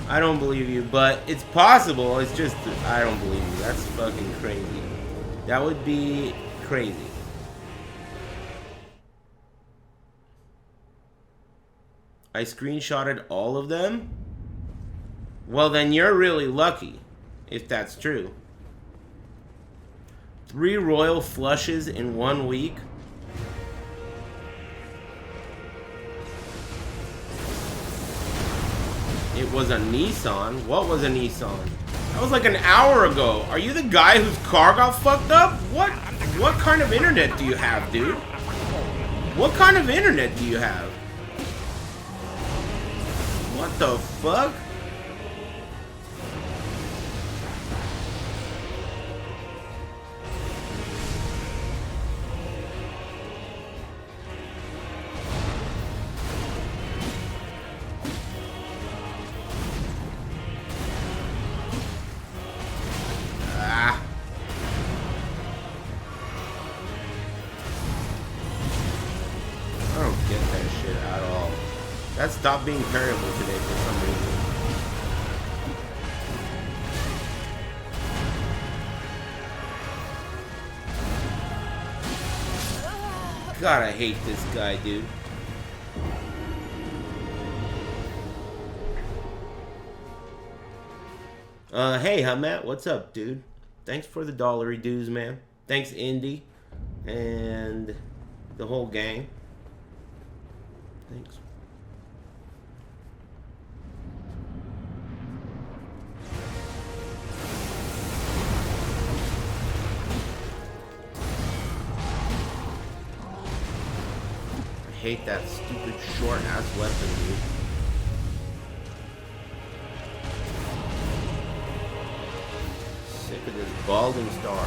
I don't believe you, but it's possible. It's just, I don't believe you. That's fucking crazy. That would be crazy. I screenshotted all of them? Well, then you're really lucky, if that's true. 3 royal flushes in 1 week? It was a Nissan? What was a Nissan? That was like an hour ago. Are you the guy whose car got fucked up? What kind of internet do you have, dude? What kind of internet do you have? What the fuck? stopped being variable today for some reason. God, I hate this guy, dude. Hey, Matt, what's up, dude? Thanks for the dollary dues, man. Thanks, Indy, and the whole gang. Thanks. I hate that stupid short-ass weapon, dude. Sick of this balding star.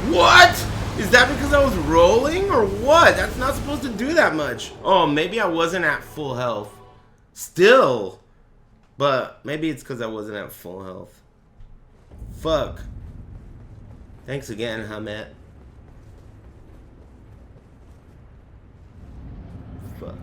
What? Is that because I was rolling or what? That's not supposed to do that much. Oh, maybe I wasn't at full health. Still. But maybe it's because I wasn't at full health. Fuck. Thanks again, Hamet. Fuck.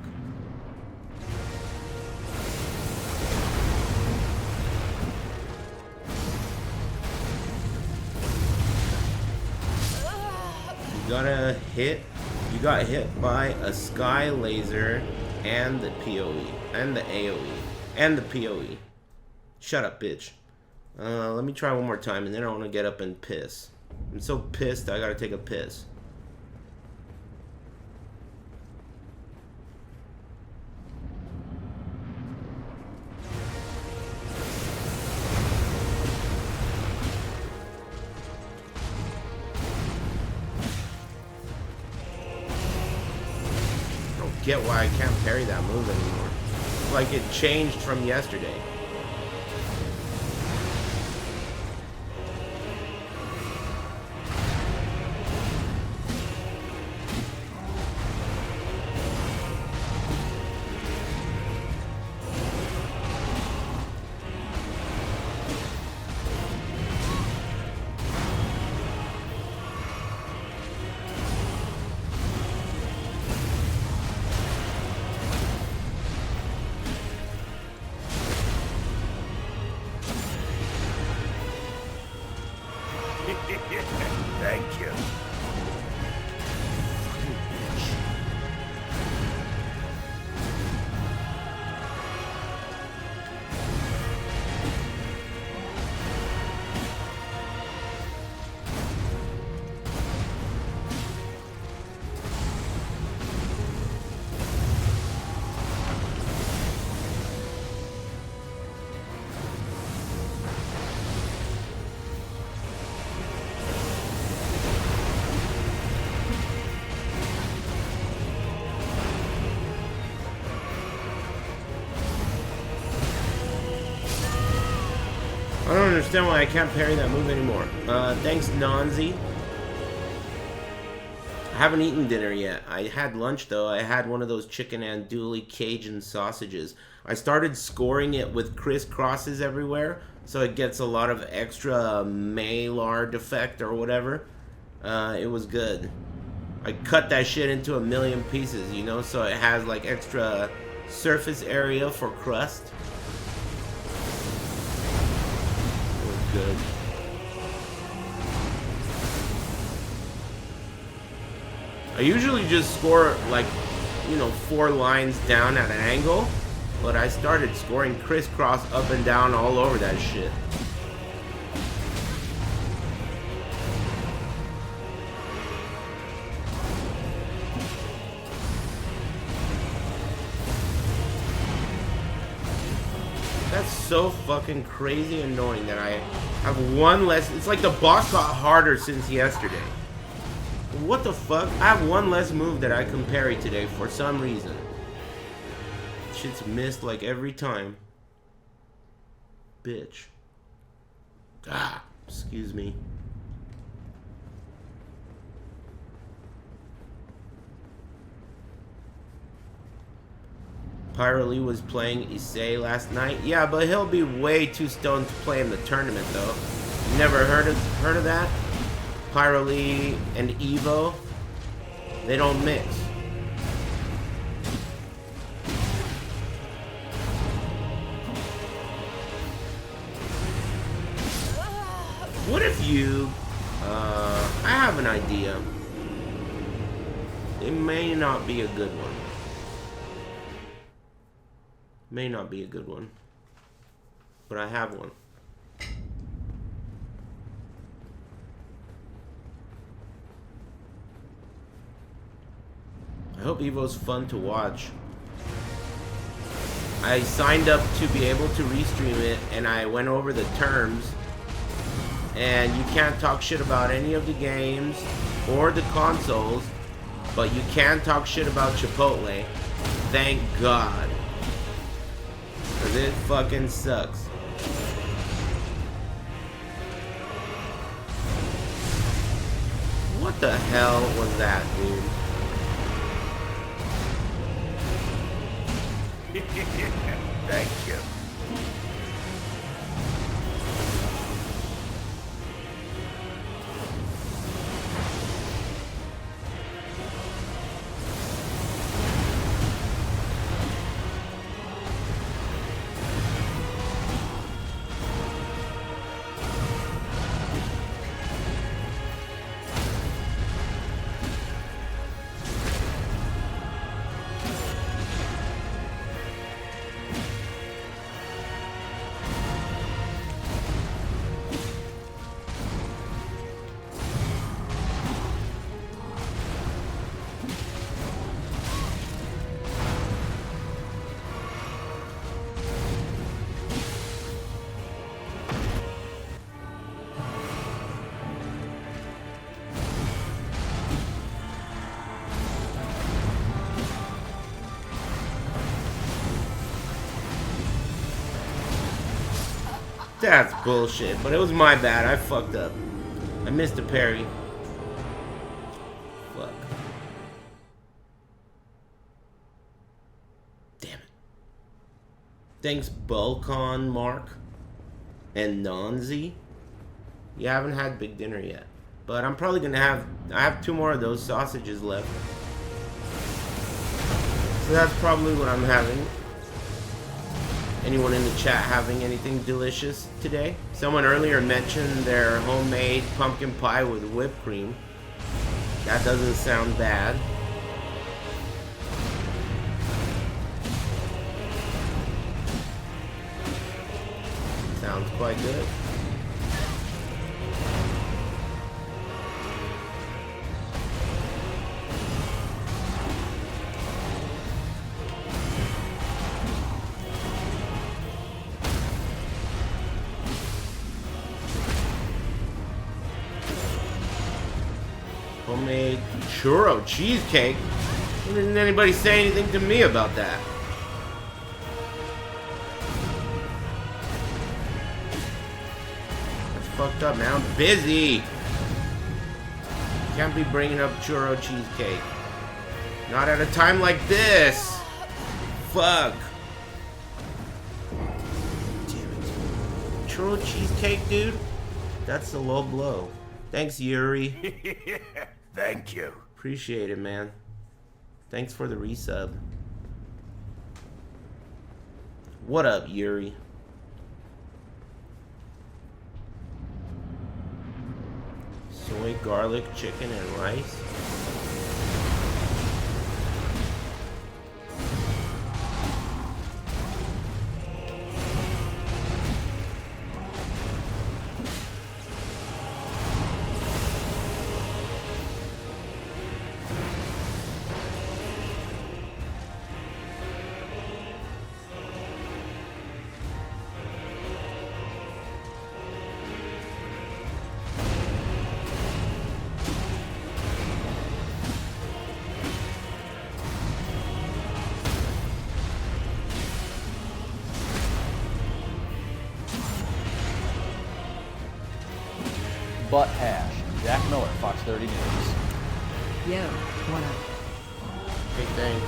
You got hit by a sky laser and the PoE and the AoE and the PoE. Shut up, bitch. Let me try one more time and then I want to get up and piss. I'm so pissed I gotta take a piss. Get why I can't parry that move anymore. It's like it changed from yesterday. understand why I can't parry that move anymore. Thanks, Nonzi. I haven't eaten dinner yet. I had lunch, though. I had one of those chicken andouille Cajun sausages. I started scoring it with crisscrosses everywhere, so it gets a lot of extra Maillard effect or whatever. It was good. I cut that shit into a million pieces, you know, so it has like extra surface area for crust. It was good. I usually just score like, you know, 4 lines down at an angle, but I started scoring crisscross up and down all over that shit. That's so fucking crazy annoying that I have one less. It's like the boss got harder since yesterday. What the fuck? I have one less move that I can parry today for some reason. Shit's missed like every time. Bitch. Ah, excuse me. Pyrolee was playing Issei last night. Yeah, but he'll be way too stoned to play in the tournament, though. Never heard of that? Pyrolee and Evo, they don't mix. What if you, I have an idea. It may not be a good one. May not be a good one. But I have one. I hope Evo's fun to watch. I signed up to be able to restream it, and I went over the terms, and you can't talk shit about any of the games or the consoles, but you can talk shit about Chipotle. Thank God. Because it fucking sucks. What the hell was that, dude? Thank you. That's bullshit, but it was my bad. I fucked up. I missed a parry. Fuck. Damn it. Thanks, Bulcon Mark and Nonzi. You haven't had big dinner yet, but I'm probably gonna have. I have 2 more of those sausages left, so that's probably what I'm having. Anyone in the chat having anything delicious today? Someone earlier mentioned their homemade pumpkin pie with whipped cream. That doesn't sound bad. Sounds quite good. Homemade churro cheesecake? Why didn't anybody say anything to me about that? fucked up, man. I'm busy. Can't be bringing up churro cheesecake. Not at a time like this. Fuck. Damn it. Churro cheesecake, dude? That's the low blow. Thanks, Yuri. Thank you. Appreciate it, man. Thanks for the resub. What up, Yuri? Soy, garlic, chicken, and rice. Butt hash. Jack Miller, Fox 30 News. Yo, what up? Big thanks.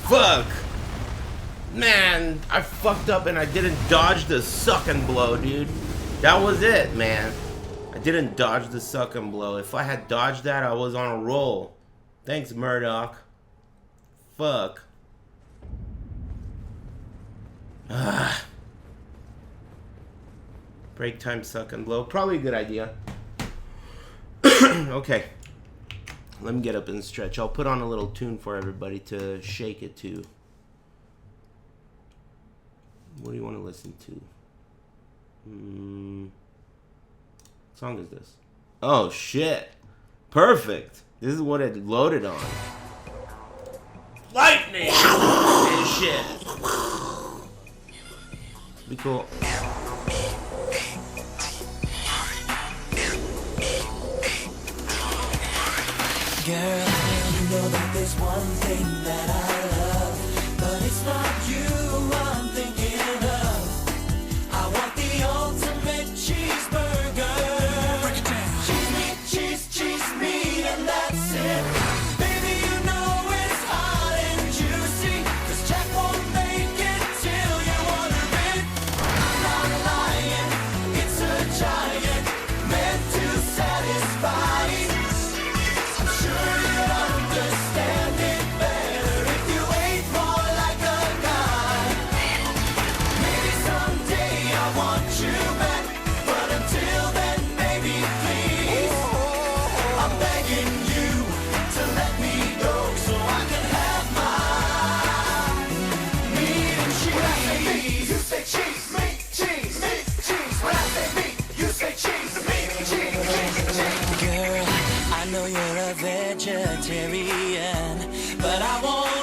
Fuck! Man, I fucked up and I didn't dodge the suck and blow, dude. That was it, man. I didn't dodge the suck and blow. If I had dodged that, I was on a roll. Thanks, Murdoch. Fuck. Break time, suck and blow. Probably a good idea. Okay. Let me get up and stretch. I'll put on a little tune for everybody to shake it to. What do you want to listen to? What song is this? Oh, shit. Perfect. This is what it loaded on. Lightning! And shit. Be cool. Girl, you know that there's one thing that I love, but it's not you I'm thinking of. I want the ultimate cheeseburger. Break it down. Cheese meat, and that's it. Baby, you know it's hot and juicy, 'cause Jack won't make it till you order it. I'm not lying, it's a giant, meant to satisfy. Vegetarian, but I want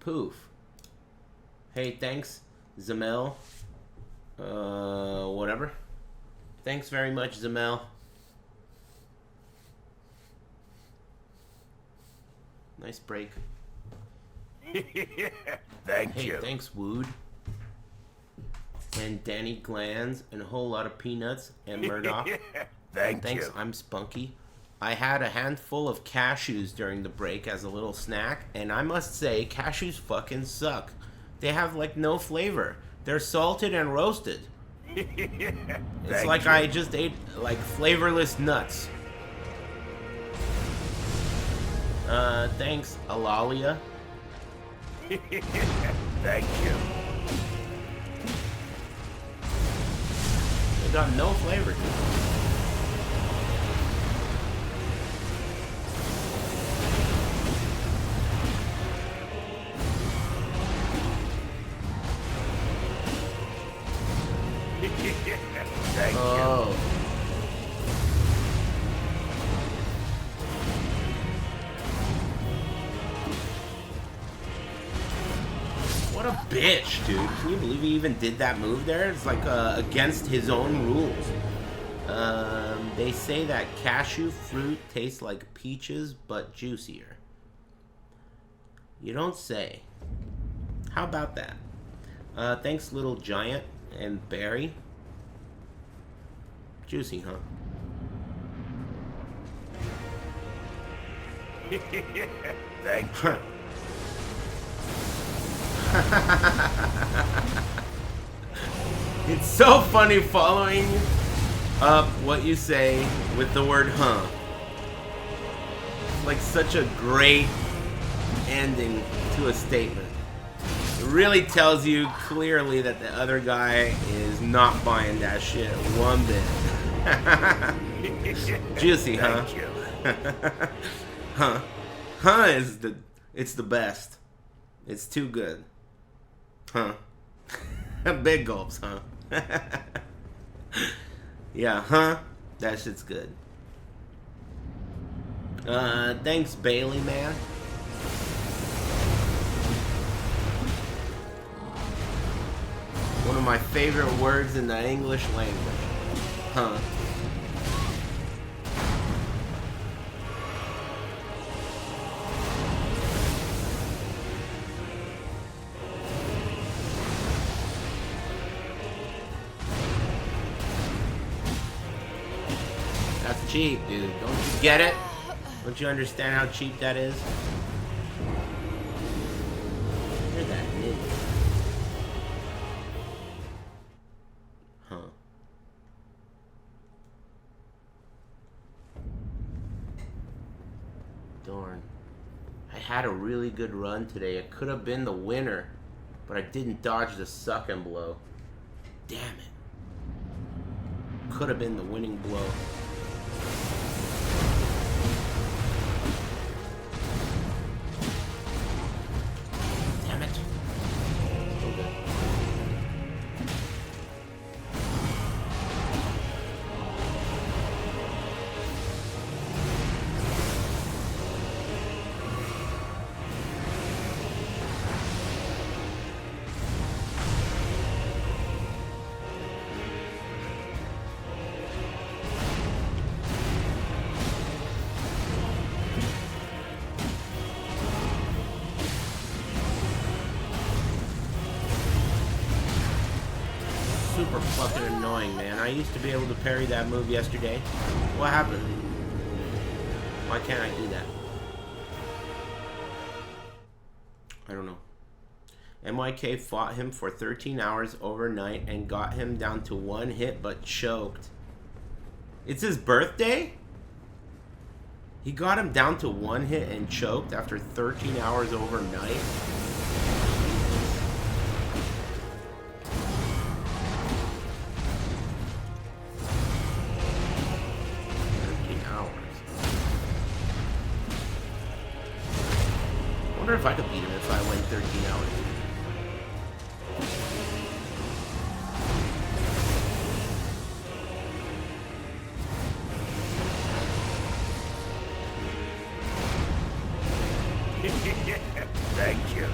Poof. Hey, thanks, Zamel. Whatever. Thanks very much, Zamel. Nice break. Thank hey, you. Thanks, Wood. And Danny Glands, and a whole lot of peanuts, and Murdoch. Thanks, you. I'm Spunky. I had a handful of cashews during the break as a little snack, and I must say, cashews fucking suck. They have, like, no flavor. They're salted and roasted. It's like I just ate, like, flavorless nuts. Thanks, Alalia. Thank you. They got no flavor. Thank you. What a bitch, dude. Can you believe he even did that move there? It's like against his own rules. They say that cashew fruit tastes like peaches, but juicier. You don't say. How about that? Thanks, Little Giant and Barry. Juicy, huh? Thank you. It's so funny following up what you say with the word huh. It's like such a great ending to a statement. It really tells you clearly that the other guy is not buying that shit one bit. Juicy, huh? Thank you. Huh. Huh is it's the best. It's too good. Huh. Big gulps, huh? Yeah, huh? That shit's good. Thanks, Bailey, man. One of my favorite words in the English language. Huh. That's cheap, dude. Don't you get it? Don't you understand how cheap that is? You're that nigga. Huh. Darn. I had a really good run today. It could have been the winner, but I didn't dodge the suck and blow. Damn it. Could have been the winning blow. Damn it. Okay. Super fucking annoying, man. I used to be able to parry that move yesterday. What happened? Why can't I do that? I don't know. MYK fought him for 13 hours overnight and got him down to one hit but choked. It's his birthday? He got him down to one hit and choked after 13 hours overnight? 13 hours. I wonder if I could beat him if I went 13 hours. Thank you.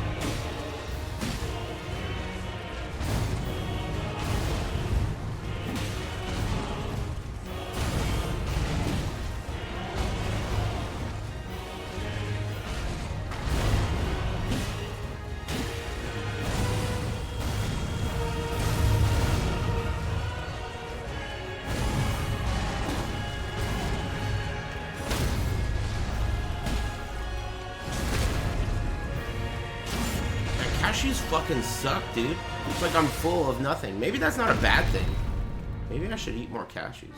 Cashews fucking suck, dude. It's like I'm full of nothing. Maybe that's not a bad thing. Maybe I should eat more cashews.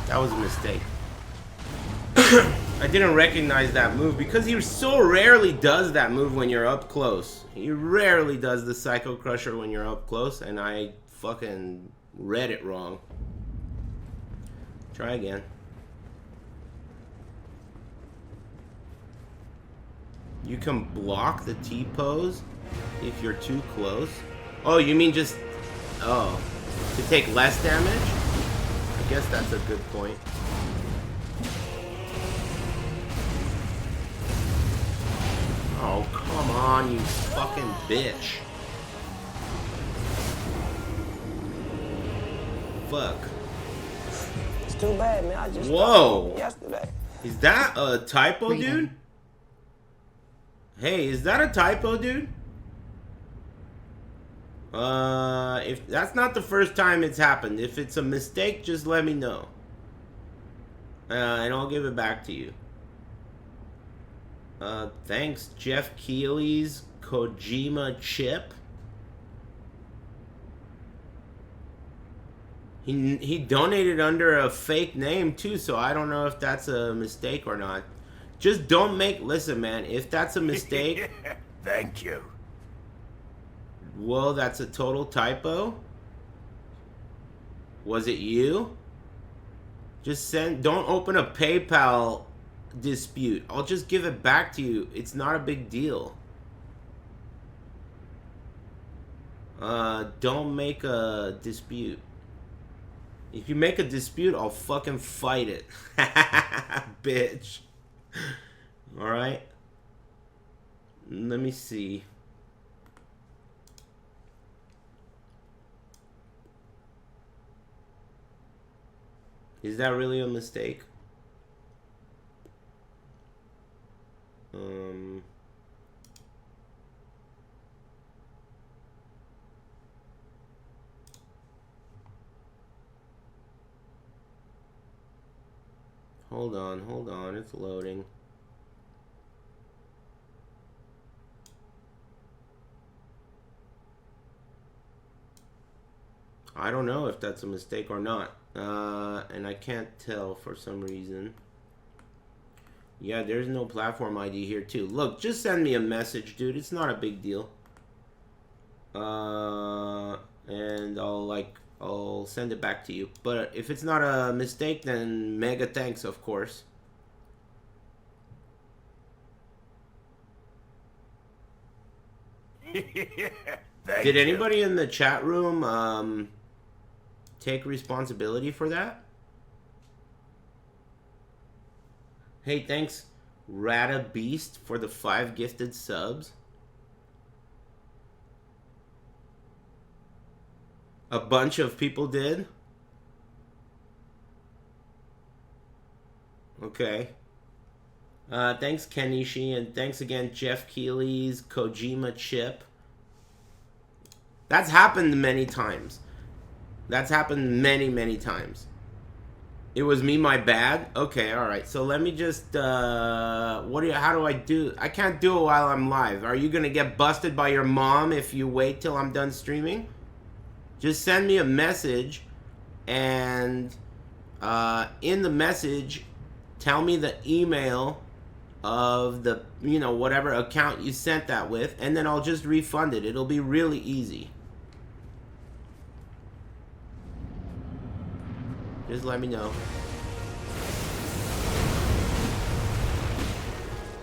That was a mistake. I didn't recognize that move because he so rarely does that move when you're up close. He rarely does the Psycho Crusher when you're up close, and I fucking read it wrong. Try again. You can block the T-pose if you're too close. Oh, you mean just... Oh. To take less damage? I guess that's a good point. Oh, come on, you fucking bitch. Fuck. It's too bad, man. I just Whoa. yesterday. Is that a typo, dude? Hey, is that a typo, dude? If that's not the first time it's happened, if it's a mistake, just let me know. And I'll give it back to you. Thanks, Jeff Keeley's Kojima Chip. He donated under a fake name too, so I don't know if that's a mistake or not. Just don't make... Listen, man, if that's a mistake... Thank you. Whoa, that's a total typo? Was it you? Just send... Don't open a PayPal dispute. I'll just give it back to you. It's not a big deal. Don't make a dispute. If you make a dispute, I'll fucking fight it. Bitch. Alright. Let me see. Is that really a mistake? Hold on, it's loading. I don't know if that's a mistake or not. And I can't tell for some reason. Yeah, there's no platform ID here too. Look, just send me a message, dude. It's not a big deal. And I'll send it back to you. But if it's not a mistake, then mega thanks, of course. Did anybody in the chat room take responsibility for that? Hey, thanks Radahn Beast for the 5 gifted subs. A bunch of people did? Okay. Thanks Kenishi, and thanks again Jeff Keeley's Kojima Chip. That's happened many times. That's happened many, many times. It was me, my bad? Okay, alright. So let me just, how do I do? I can't do it while I'm live. Are you gonna get busted by your mom if you wait till I'm done streaming? Just send me a message, and in the message, tell me the email of the, you know, whatever account you sent that with, and then I'll just refund it. It'll be really easy. Just let me know.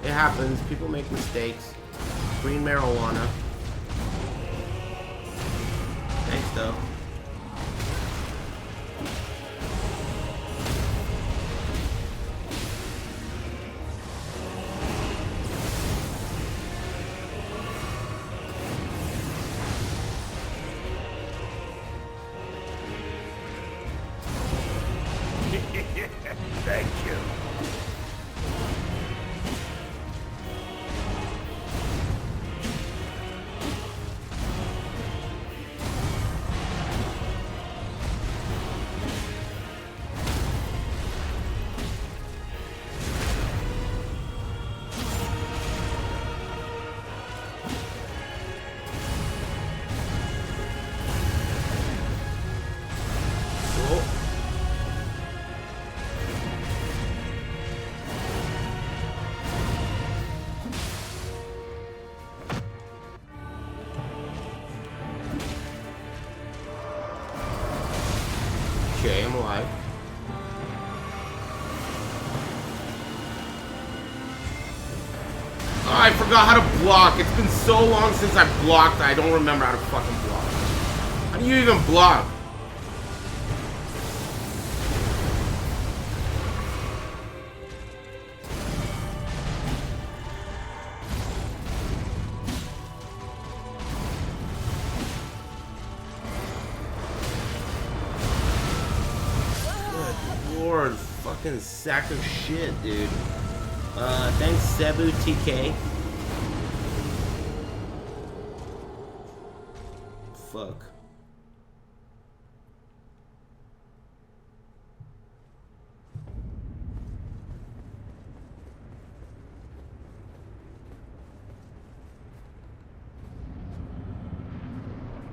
It happens. People make mistakes. Green marijuana. Thanks, though. Thank you. Okay, I'm alive. Oh, I forgot how to block. It's been so long since I blocked, I don't remember how to fucking block. How do you even block? Lord, fucking sack of shit, dude. Thanks, Cebu TK. Fuck.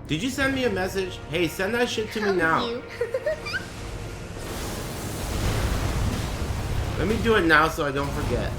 Did you send me a message? Hey, send that shit to me now. Let me do it now so I don't forget.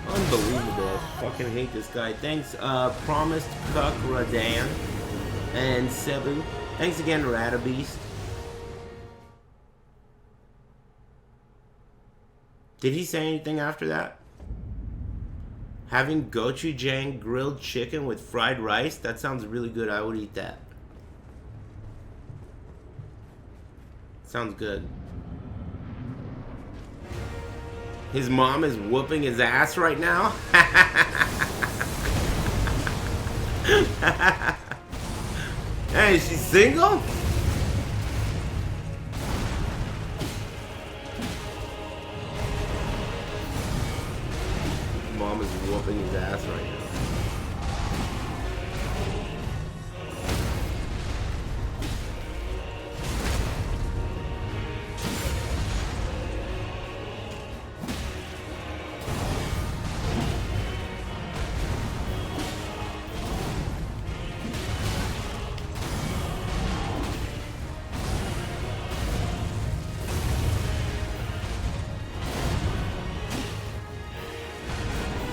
Unbelievable. I fucking hate this guy. Thanks, Promised Cuck Radahn and Cebu. Thanks again, Radabeast. Did he say anything after that? Having gochujang grilled chicken with fried rice? That sounds really good. I would eat that. Sounds good. His mom is whooping his ass right now? Hey, is she single? Mom is whooping his ass right now.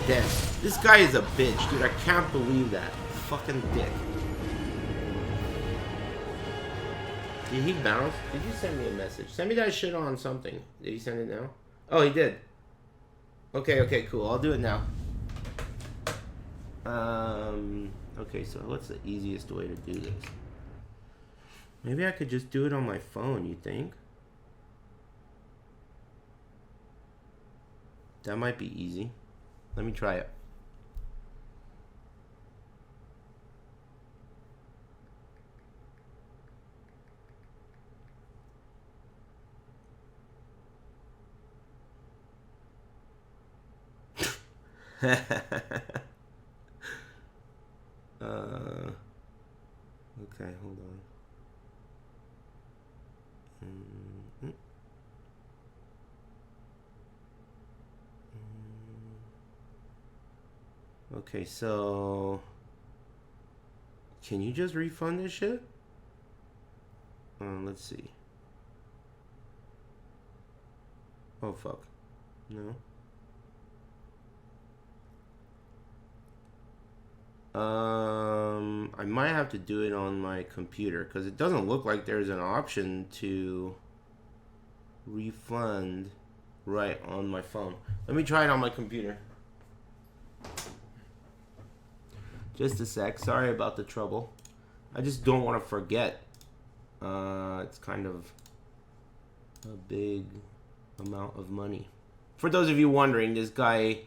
Dead. This guy is a bitch, dude. I can't believe that. Fucking dick. Did he bounce? Did you send me a message? Send me that shit on something. Did he send it now? Oh, he did. Okay, cool. I'll do it now. Okay, so what's the easiest way to do this? Maybe I could just do it on my phone, you think? That might be easy. Let me try it. Okay, hold on. Okay, so can you just refund this shit? Let's see. Oh fuck. No. I might have to do it on my computer because it doesn't look like there's an option to refund right on my phone. Let me try it on my computer. Just a sec. Sorry about the trouble. I just don't want to forget. It's kind of a big amount of money. For those of you wondering, this guy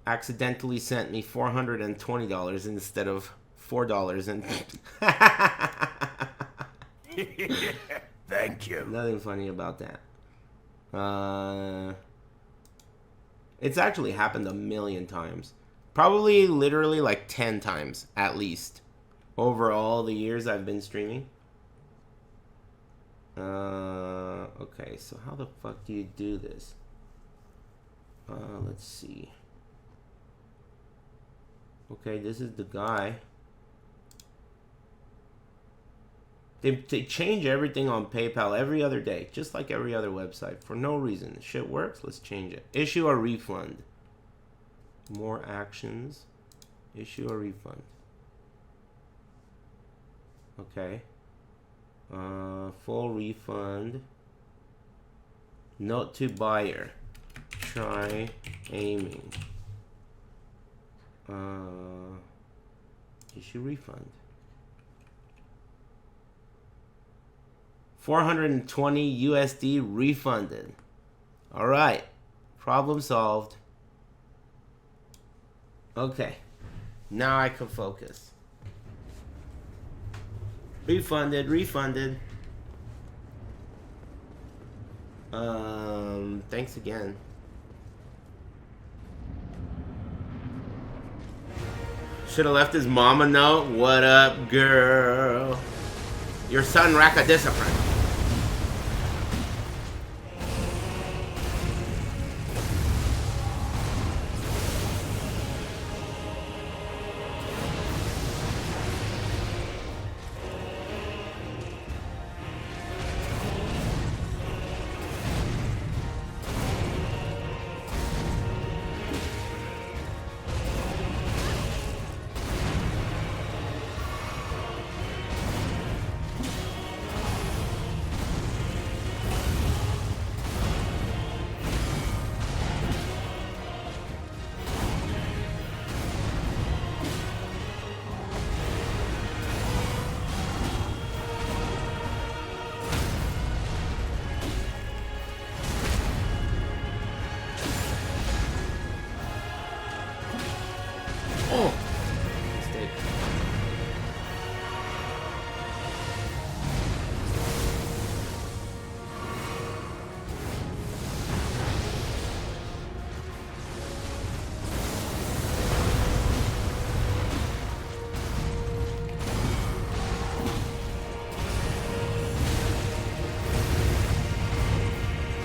accidentally sent me $420 instead of $4 and Thank you. Nothing funny about that. It's actually happened a million times. Probably literally like 10 times at least over all the years I've been streaming. Okay, so how the fuck do you do this? Let's see. Okay, this is the guy. They change everything on PayPal every other day, just like every other website, for no reason. Shit works, let's change it. Issue a refund. More actions. Issue a refund. Okay. Full refund. Note to buyer. Try aiming. Issue refund. 420 USD refunded. All right, problem solved. Okay, now I can focus. Refunded. Thanks again. Should have left his mom a note. What up, girl? Your son lack of discipline.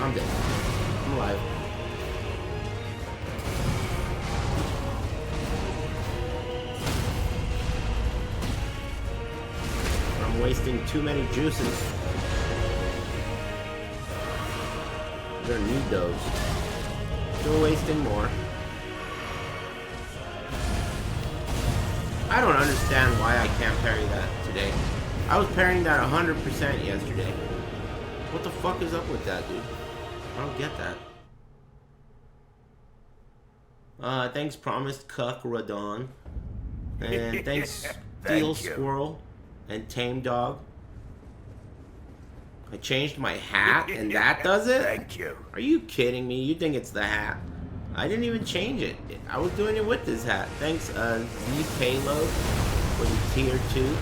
I'm dead. I'm alive. I'm wasting too many juices. I'm gonna need those. Still wasting more. I don't understand why I can't parry that today. I was parrying that 100% yesterday. What the fuck is up with that, dude? I don't get that. Thanks, Promised Cuck Radahn. And thanks, Steel Squirrel and Tame Dog. I changed my hat and that does it? Thank you. Are you kidding me? You think it's the hat? I didn't even change it. I was doing it with this hat. Thanks, Z Payload for the tier 2.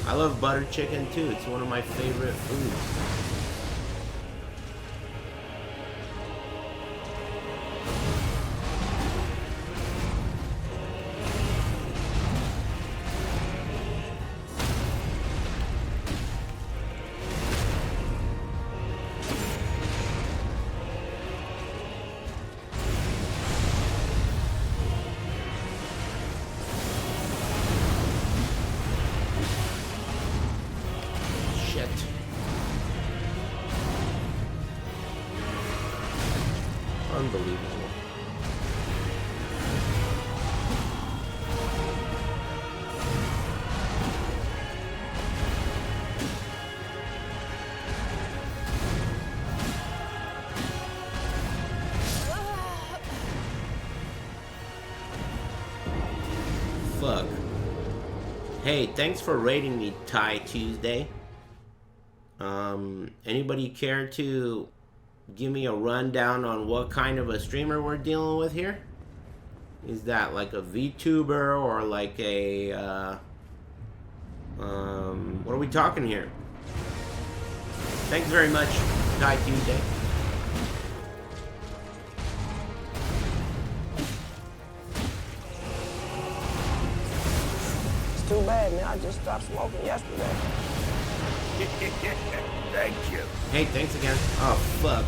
I love butter chicken too. It's one of my favorite foods. Unbelievable. Fuck. Hey, thanks for rating me, Ty Tuesday. Anybody care to give me a rundown on what kind of a streamer we're dealing with here? Is that like a VTuber or like a, what are we talking here? Thanks very much, Ty Tuesday. It's too bad, man. I just stopped smoking yesterday. Thank you. Hey, thanks again. Oh, fuck.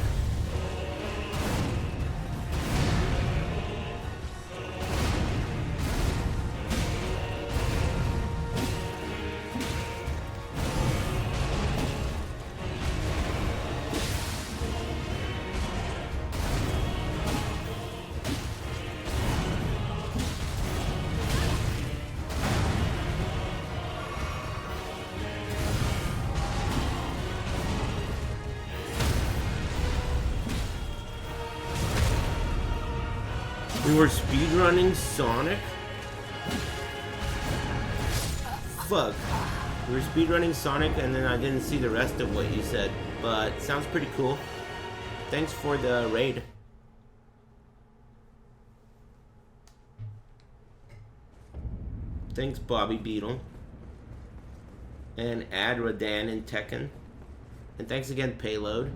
We were speedrunning Sonic? Fuck. We were speedrunning Sonic and then I didn't see the rest of what you said. But sounds pretty cool. Thanks for the raid. Thanks, Bobby Beetle. And add Radahn and Tekken. And thanks again, Payload.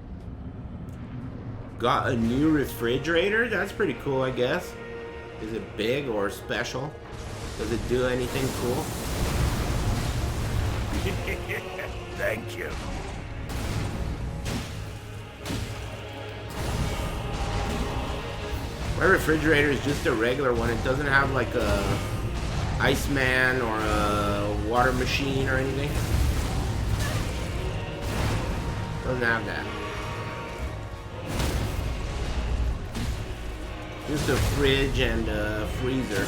Got a new refrigerator? That's pretty cool, I guess. Is it big or special? Does it do anything cool? Thank you. My refrigerator is just a regular one. It doesn't have like a Iceman or a water machine or anything. Doesn't have that. Just a fridge and a freezer.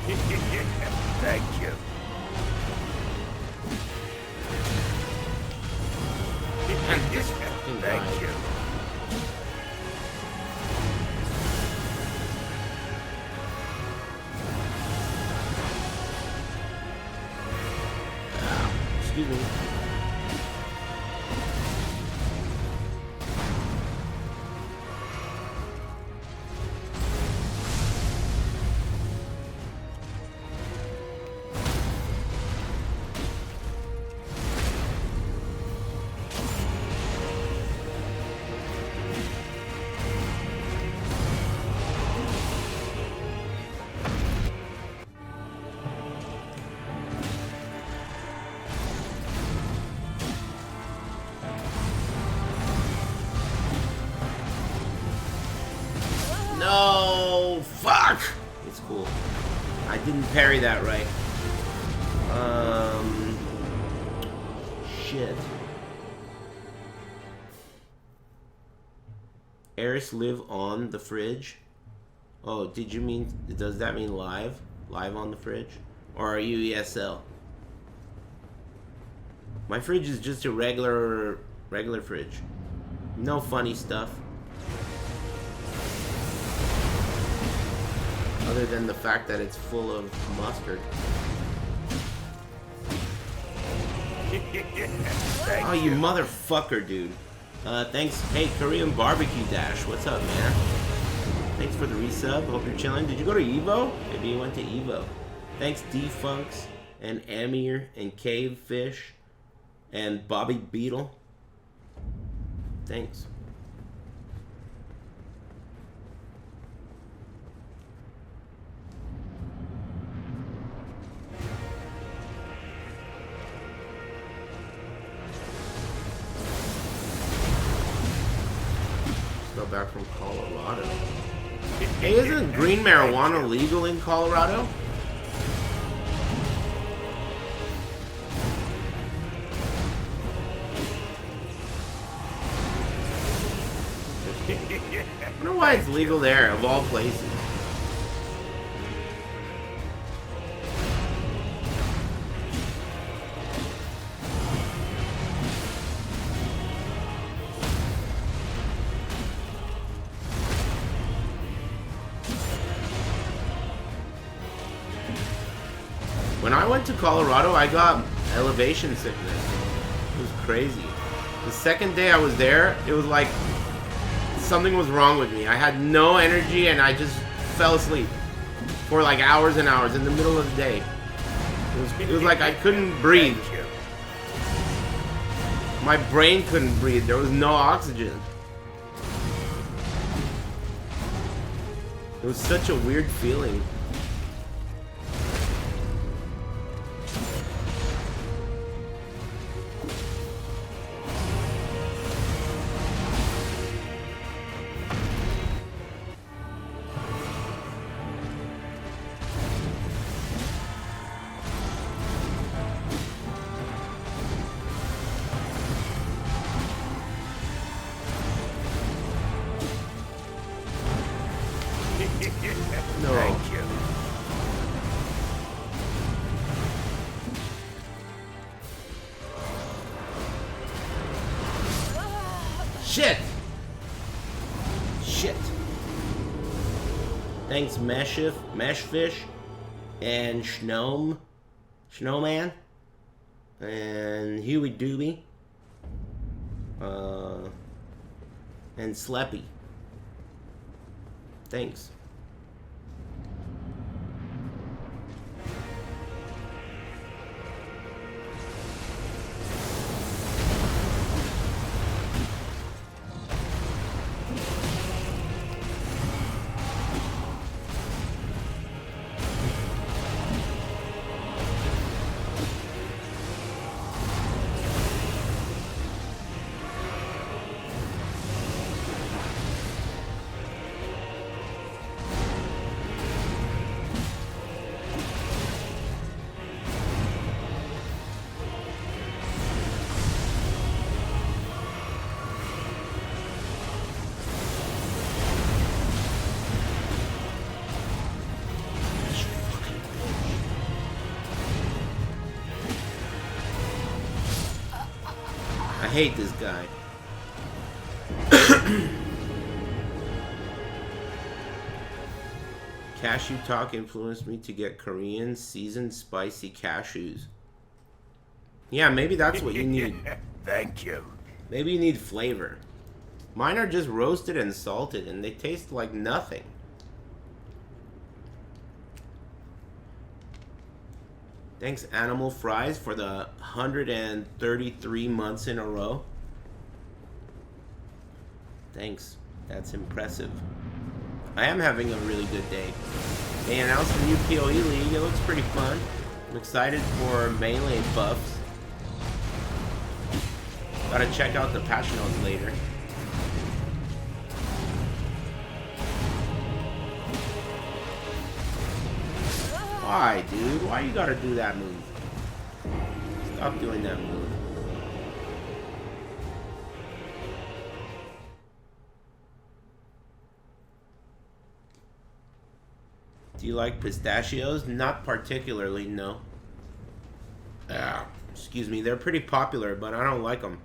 Thank you. Thank you. Excuse me. No, fuck. It's cool. I didn't parry that right. Shit. Aris live on the fridge? Oh, did you mean, does that mean live? Live on the fridge? Or are you ESL? My fridge is just a regular fridge. No funny stuff. Other than the fact that it's full of mustard. Oh, you motherfucker, dude. Thanks. Hey, Korean Barbecue Dash. What's up, man? Thanks for the resub. Hope you're chilling. Did you go to Evo? Maybe you went to Evo. Thanks, D-Funks and Amir and Cavefish and Bobby Beetle. Thanks. Just got back from Colorado. Hey, isn't green marijuana legal in Colorado? I wonder why it's legal there, of all places. When I went to Colorado, I got elevation sickness. It was crazy. The second day I was there, it was like something was wrong with me. I had no energy and I just fell asleep for like hours and hours in the middle of the day. It was like I couldn't breathe. My brain couldn't breathe. There was no oxygen. It was such a weird feeling. Thanks, Meshfish, and Snowman, and Huey Dooby, and Sleppy. Thanks. I hate this guy. Cashew talk influenced me to get Korean seasoned spicy cashews. Yeah, maybe that's what you need. Thank you. Maybe you need flavor. Mine are just roasted and salted and they taste like nothing. Thanks, Animal Fries, for the 133 months in a row. Thanks. That's impressive. I am having a really good day. They announced a new PoE league. It looks pretty fun. I'm excited for melee buffs. Gotta check out the patch notes later. Why, dude? Why you gotta do that move? Stop doing that move. Do you like pistachios? Not particularly, no. Excuse me, they're pretty popular, but I don't like them.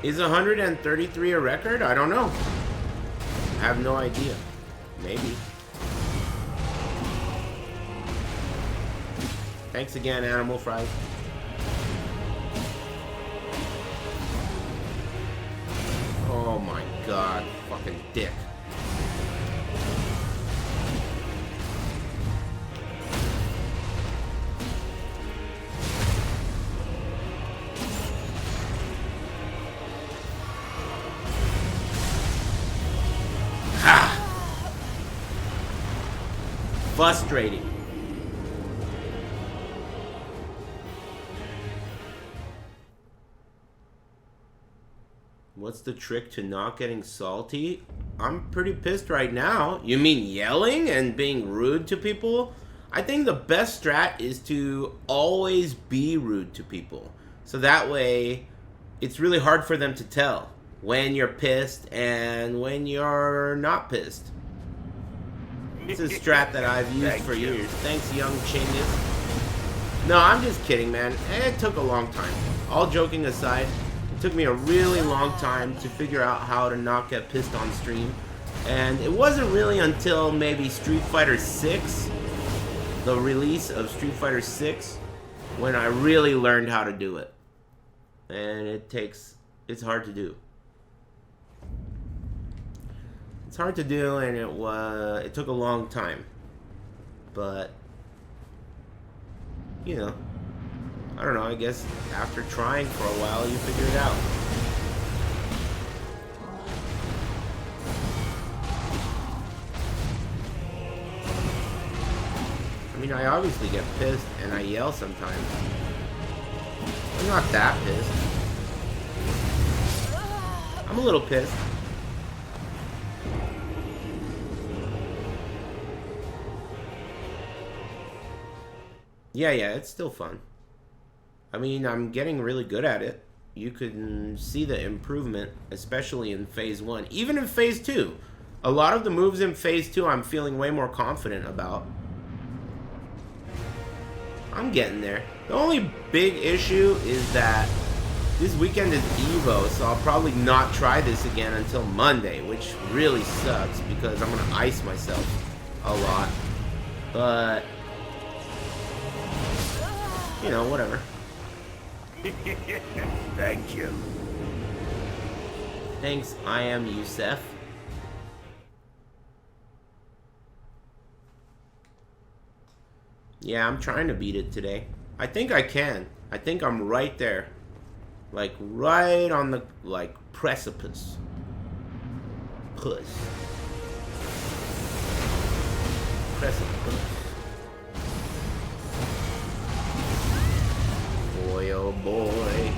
Is 133 a record? I don't know. I have no idea. Maybe. Thanks again, Animal Fries. Oh my god, fucking dick. Frustrating. What's the trick to not getting salty? I'm pretty pissed right now. You mean yelling and being rude to people? I think the best strat is to always be rude to people. So that way, it's really hard for them to tell when you're pissed and when you're not pissed. It's a strat that I've used for years. Thanks, young Chingus. No, I'm just kidding, man. It took a long time. All joking aside, it took me a really long time to figure out how to not get pissed on stream. And it wasn't really until maybe Street Fighter 6, the release of Street Fighter 6, when I really learned how to do it. And it's hard to do. It's hard to do, and it took a long time. But, you know, I don't know, I guess after trying for a while, you figure it out. I mean, I obviously get pissed, and I yell sometimes. I'm not that pissed. I'm a little pissed. Yeah, it's still fun. I mean, I'm getting really good at it. You can see the improvement, especially in Phase 1. Even in Phase 2. A lot of the moves in Phase 2 I'm feeling way more confident about. I'm getting there. The only big issue is that this weekend is Evo, so I'll probably not try this again until Monday, which really sucks because I'm going to ice myself a lot. But, you know, whatever. Thank you. Thanks, I am Youssef. Yeah, I'm trying to beat it today. I think I can. I think I'm right there. Like, right on the, like, precipice. Puss. Precipice. Boy, oh boy.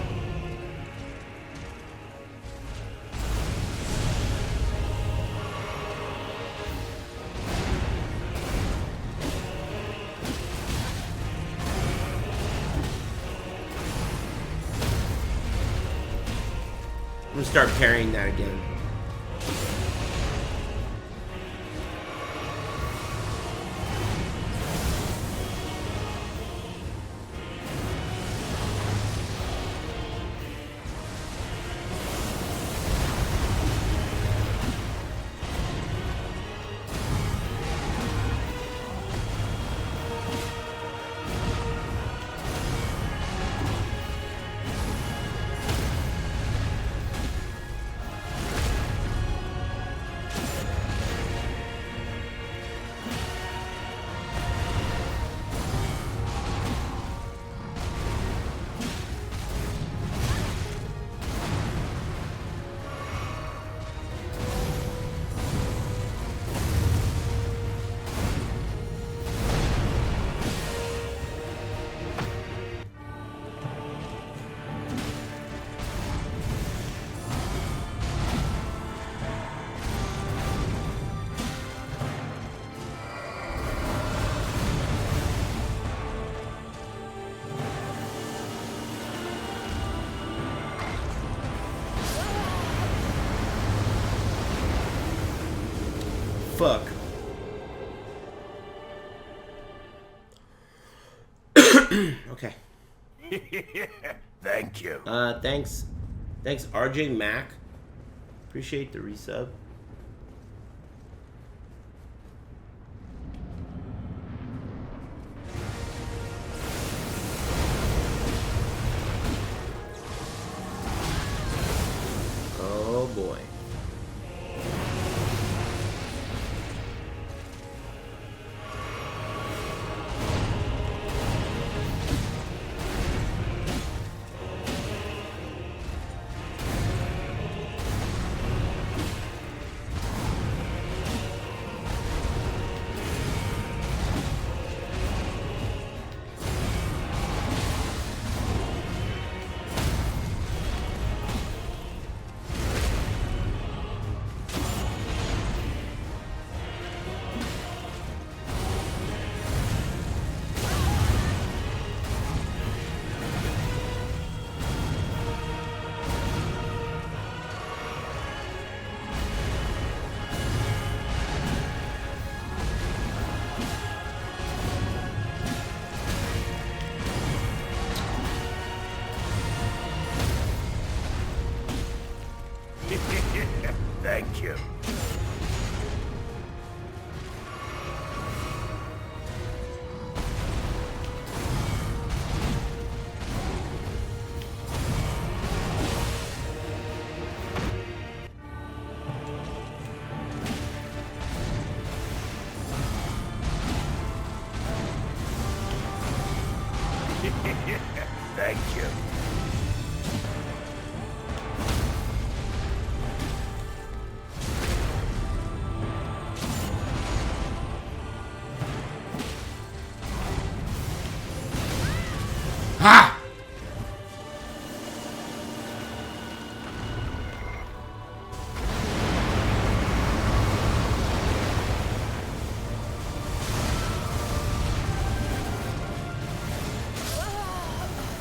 I'm gonna start parrying that again. fuck. Okay. Thank you. Thanks, RJ Mac. Appreciate the resub. Oh boy. Thank you. Thank you. Ha!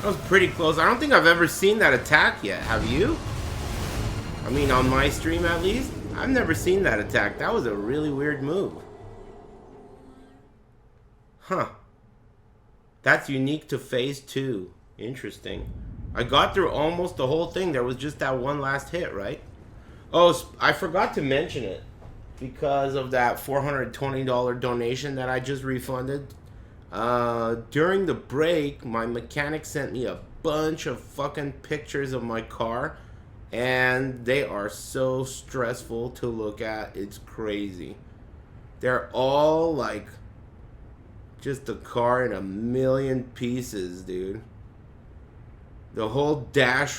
That was pretty close. I don't think I've ever seen that attack yet. Have you? I mean, on my stream at least. I've never seen that attack. That was a really weird move. Huh. That's unique to phase 2. Interesting. I got through almost the whole thing. There was just that one last hit, right? Oh, I forgot to mention it. Because of that $420 donation that I just refunded. During the break, my mechanic sent me a bunch of fucking pictures of my car. And they are so stressful to look at. It's crazy. They're all like just the car in a million pieces, dude. The whole dashboard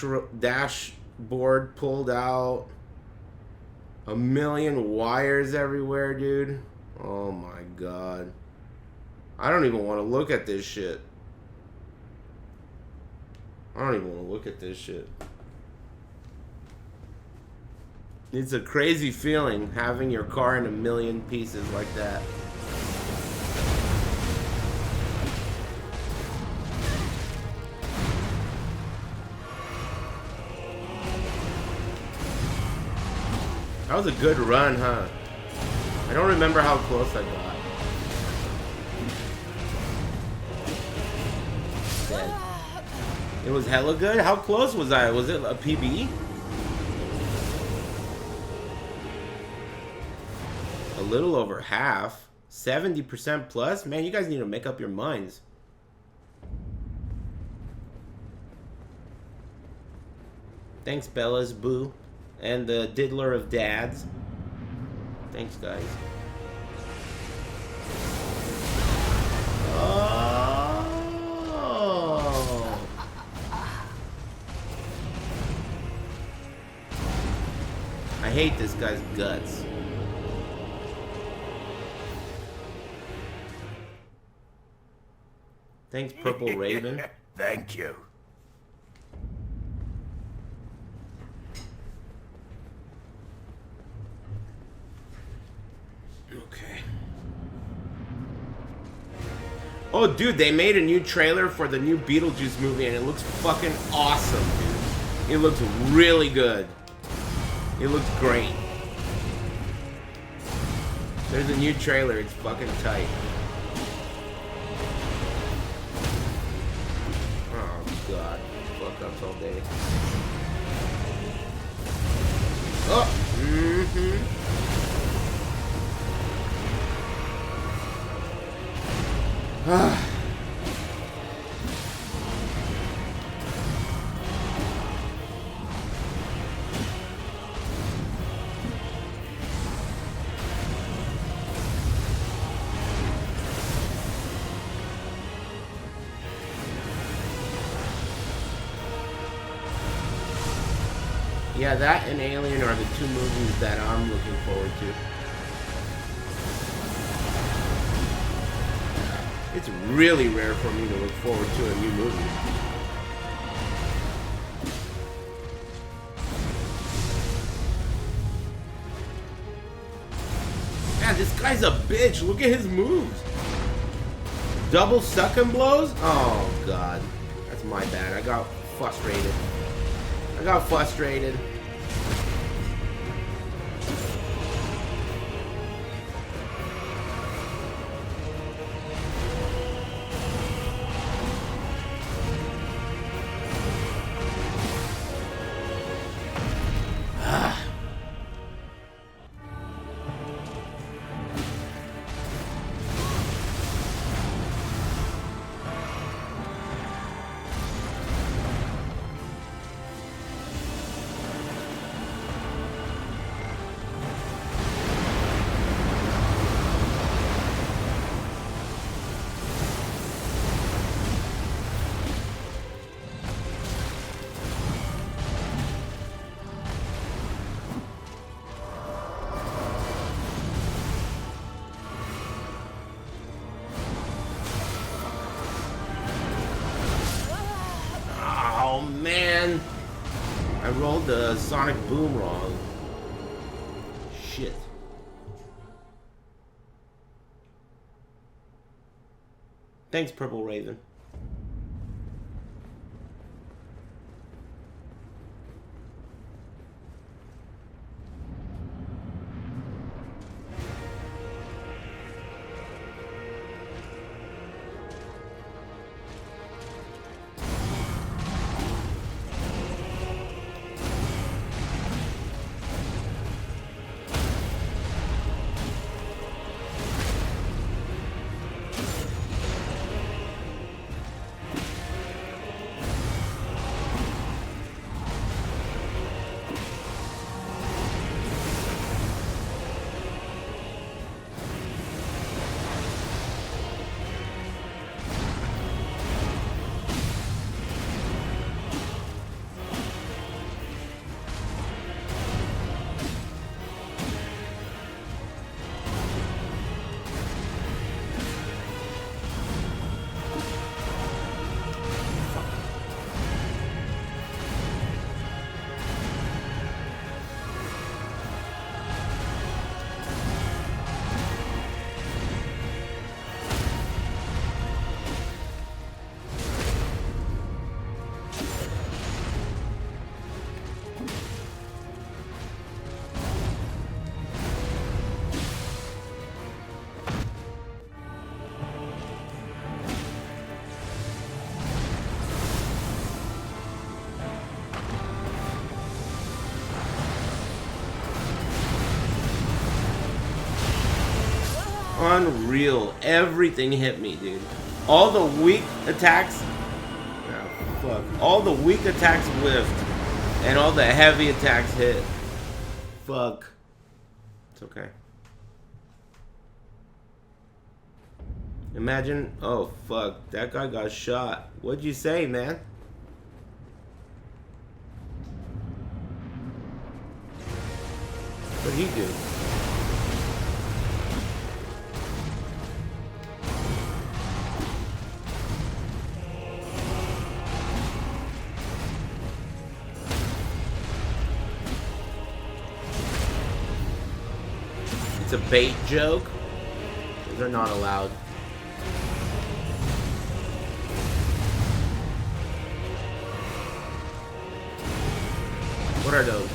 pulled out. A million wires everywhere, dude. Oh my god. I don't even want to look at this shit. I don't even want to look at this shit. It's a crazy feeling having your car in a million pieces like that. That was a good run, huh? I don't remember how close I got. Dead. It was hella good? How close was I? Was it a PB? A little over half. 70% plus? Man, you guys need to make up your minds. Thanks, Bella's Boo. And the Diddler of Dads. Thanks, guys. Oh. I hate this guy's guts. Thanks, Purple Raven. Thank you. Okay. Oh, dude, they made a new trailer for the new Beetlejuice movie, and it looks fucking awesome, dude. It looks really good. It looks great. There's a new trailer. It's fucking tight. Oh god. Fuck ups all day. Oh! Ah. Yeah, that and Alien are the two movies that I'm looking forward to. It's really rare for me to look forward to a new movie. Man, this guy's a bitch. Look at his moves. Double suck and blows? Oh, God. That's my bad. I got frustrated. Oh, man. I rolled the sonic boom wrong. Shit. Thanks, Purple Raven. Unreal. Everything hit me, dude. All the weak attacks. Oh, fuck. All the weak attacks whiffed. And all the heavy attacks hit. Fuck. It's okay. Imagine. Oh, fuck. That guy got shot. What'd you say, man? What'd he do? It's a bait joke. Those are not allowed. What are those?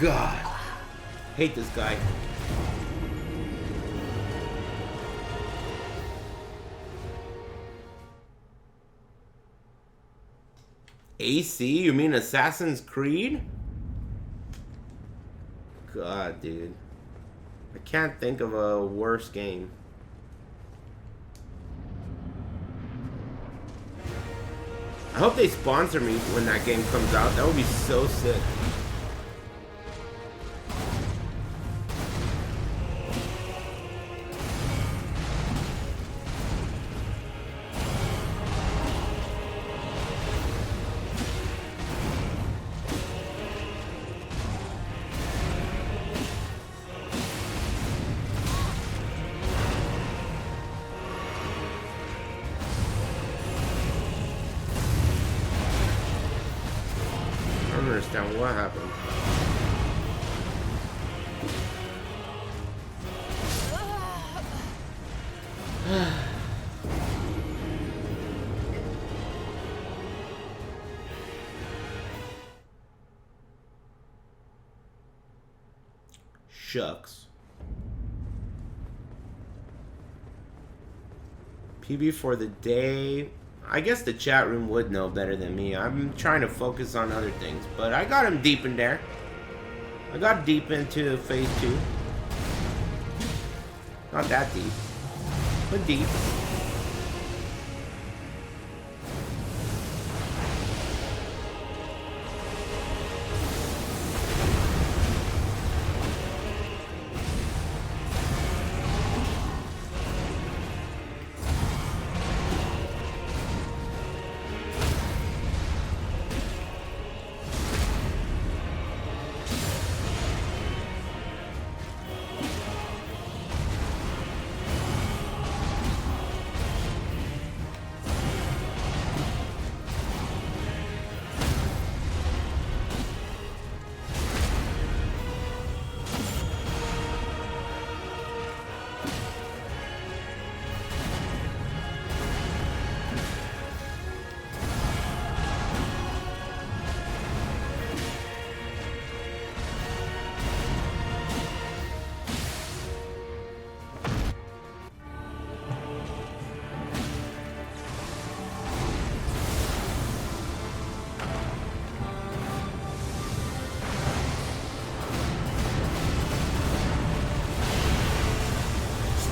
God. Hate this guy. AC? You mean Assassin's Creed? God, dude. I can't think of a worse game. I hope they sponsor me when that game comes out. That would be so sick. What happened? Shucks. PB for the day. I guess the chat room would know better than me. I'm trying to focus on other things, but I got him deep in there. I got deep into phase 2. Not that deep, but deep.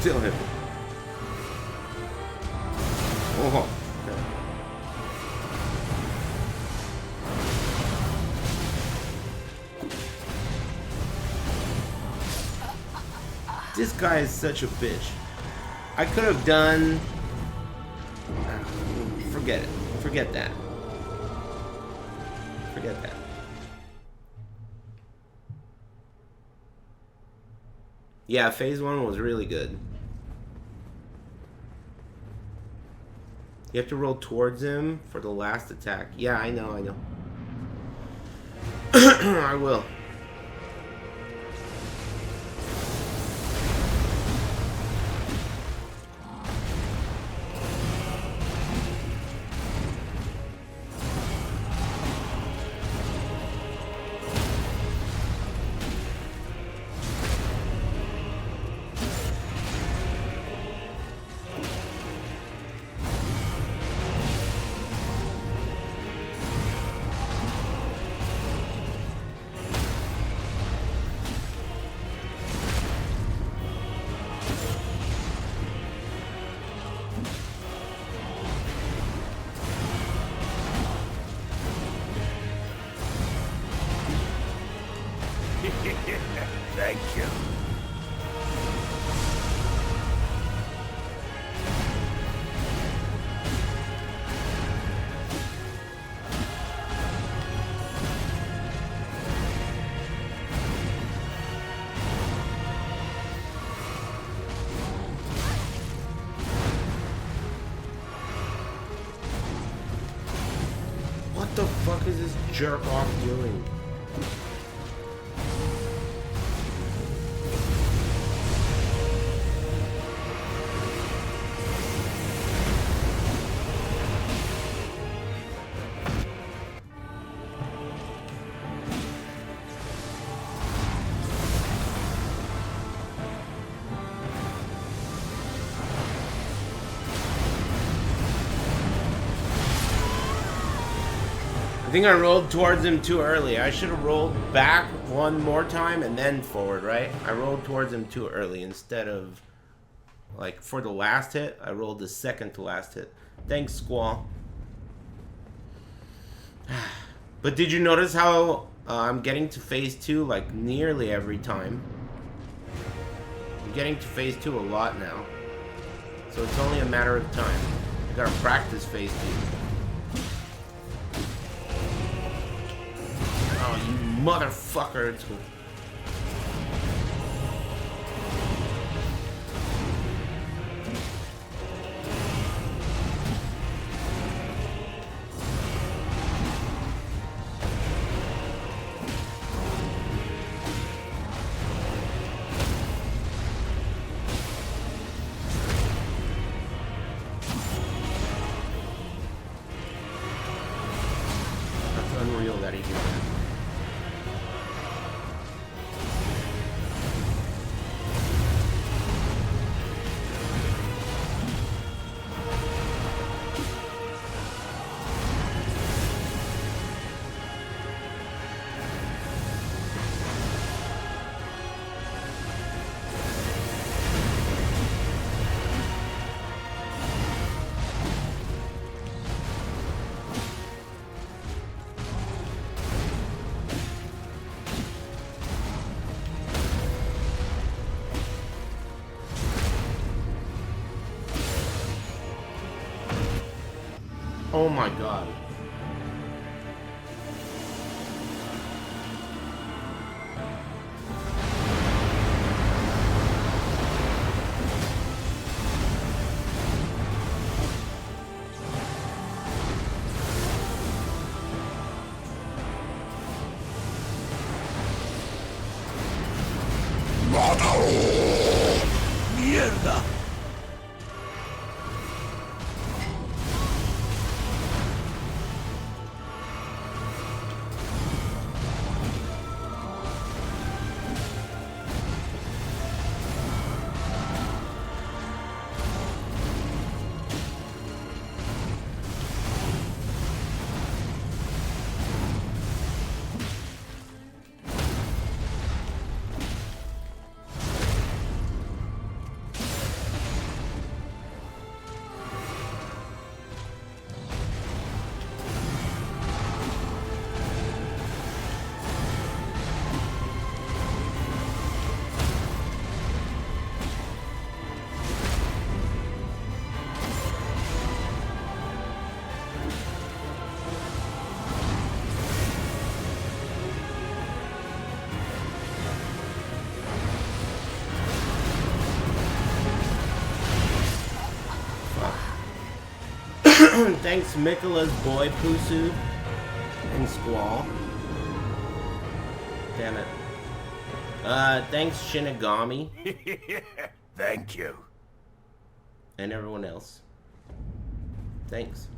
Still hit me. Oh. This guy is such a bitch. I could have done... Forget it. Forget that. Forget that. Yeah, phase 1 was really good. You have to roll towards him for the last attack. Yeah, I know, I know. I will. Thank you. What the fuck is this jerk off doing? I think I rolled towards him too early. I should have rolled back one more time and then forward, right? I rolled towards him too early instead of, like, for the last hit, I rolled the second to last hit. Thanks, Squall. But did you notice how I'm getting to phase 2, like, nearly every time? I'm getting to phase 2 a lot now. So it's only a matter of time. I gotta practice phase 2. Oh, you motherfucker. It's cool. That's unreal that he did that. Oh my god. ¡Mierda! Thanks, Mikola's boy, Pusu, and Squall. Damn it. Thanks, Shinigami. Thank you. And everyone else. Thanks.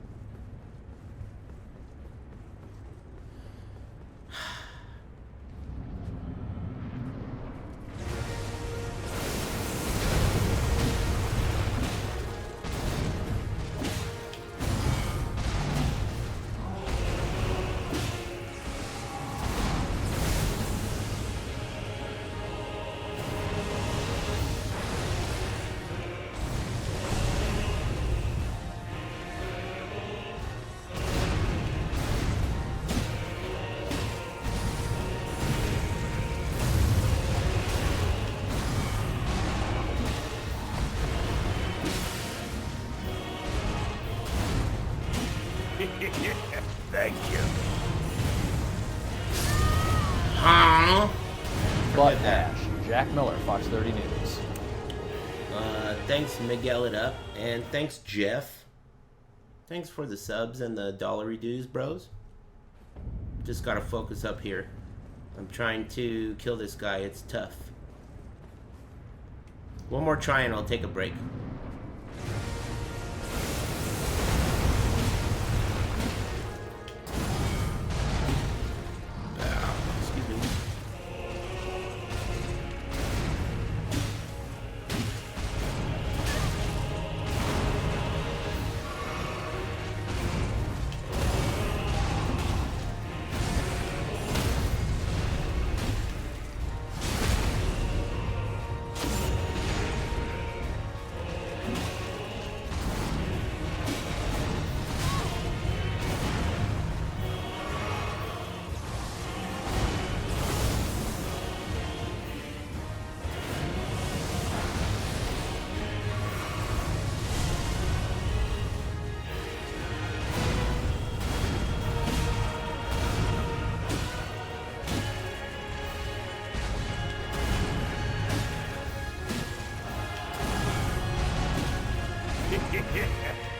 Thank you. Butt Ash, Jack Miller, Fox 30 News. Thanks, Miguel It Up, and thanks, Jeff. Thanks for the subs and the dollary dues, bros. Just gotta focus up here. I'm trying to kill this guy. It's tough. One more try and I'll take a break. Excuse me.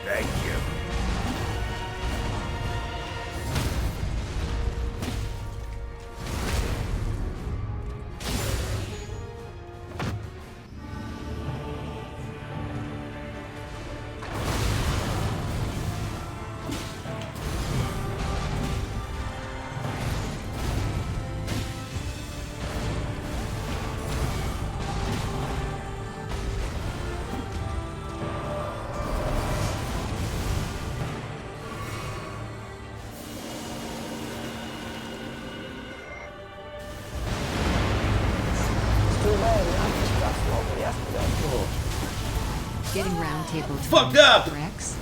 Thank you. Getting round table Fucked up! Rex.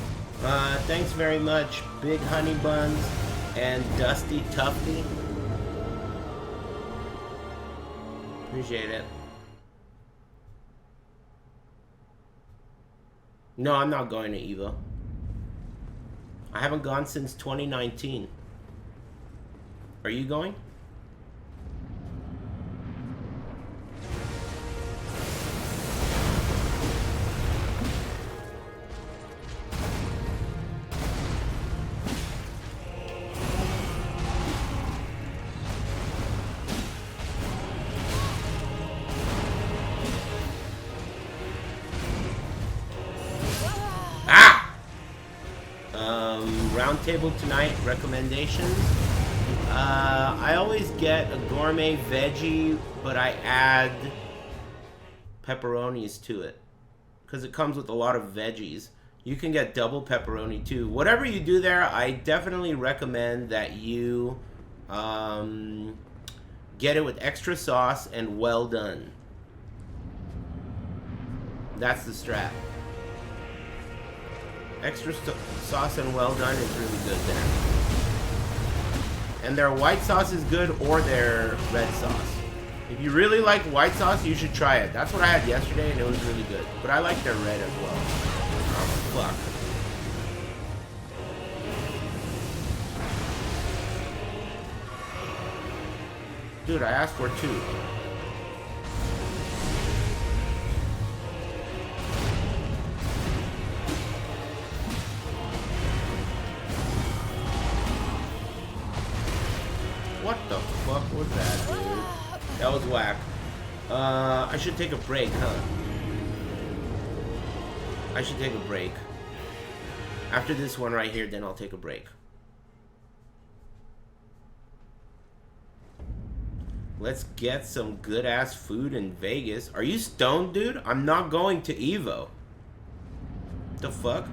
Thanks very much, Big Honey Buns and Dusty Tufty. Appreciate it. No, I'm not going to Evo. I haven't gone since 2019. Are you going? Roundtable tonight recommendations. I always get a gourmet veggie, but I add pepperonis to it because it comes with a lot of veggies. You can get double pepperoni too. Whatever you do there, I definitely recommend that you get it with extra sauce and well done. That's the strat. Extra sauce and well done is really good there. And their white sauce is good, or their red sauce. If you really like white sauce, you should try it. That's what I had yesterday, and it was really good. But I like their red as well. Oh, fuck. Dude, I asked for 2. What the fuck was that, dude? That was whack. I should take a break, huh? I should take a break. After this one right here, then I'll take a break. Let's get some good-ass food in Vegas. Are you stoned, dude? I'm not going to Evo. The fuck?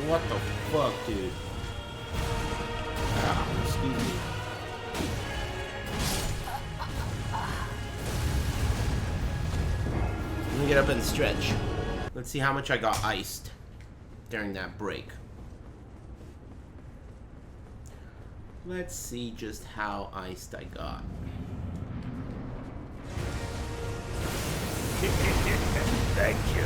What the fuck, dude? Ah, excuse me. Let me get up and stretch. Let's see how much I got iced during that break. Let's see just how iced I got. Thank you.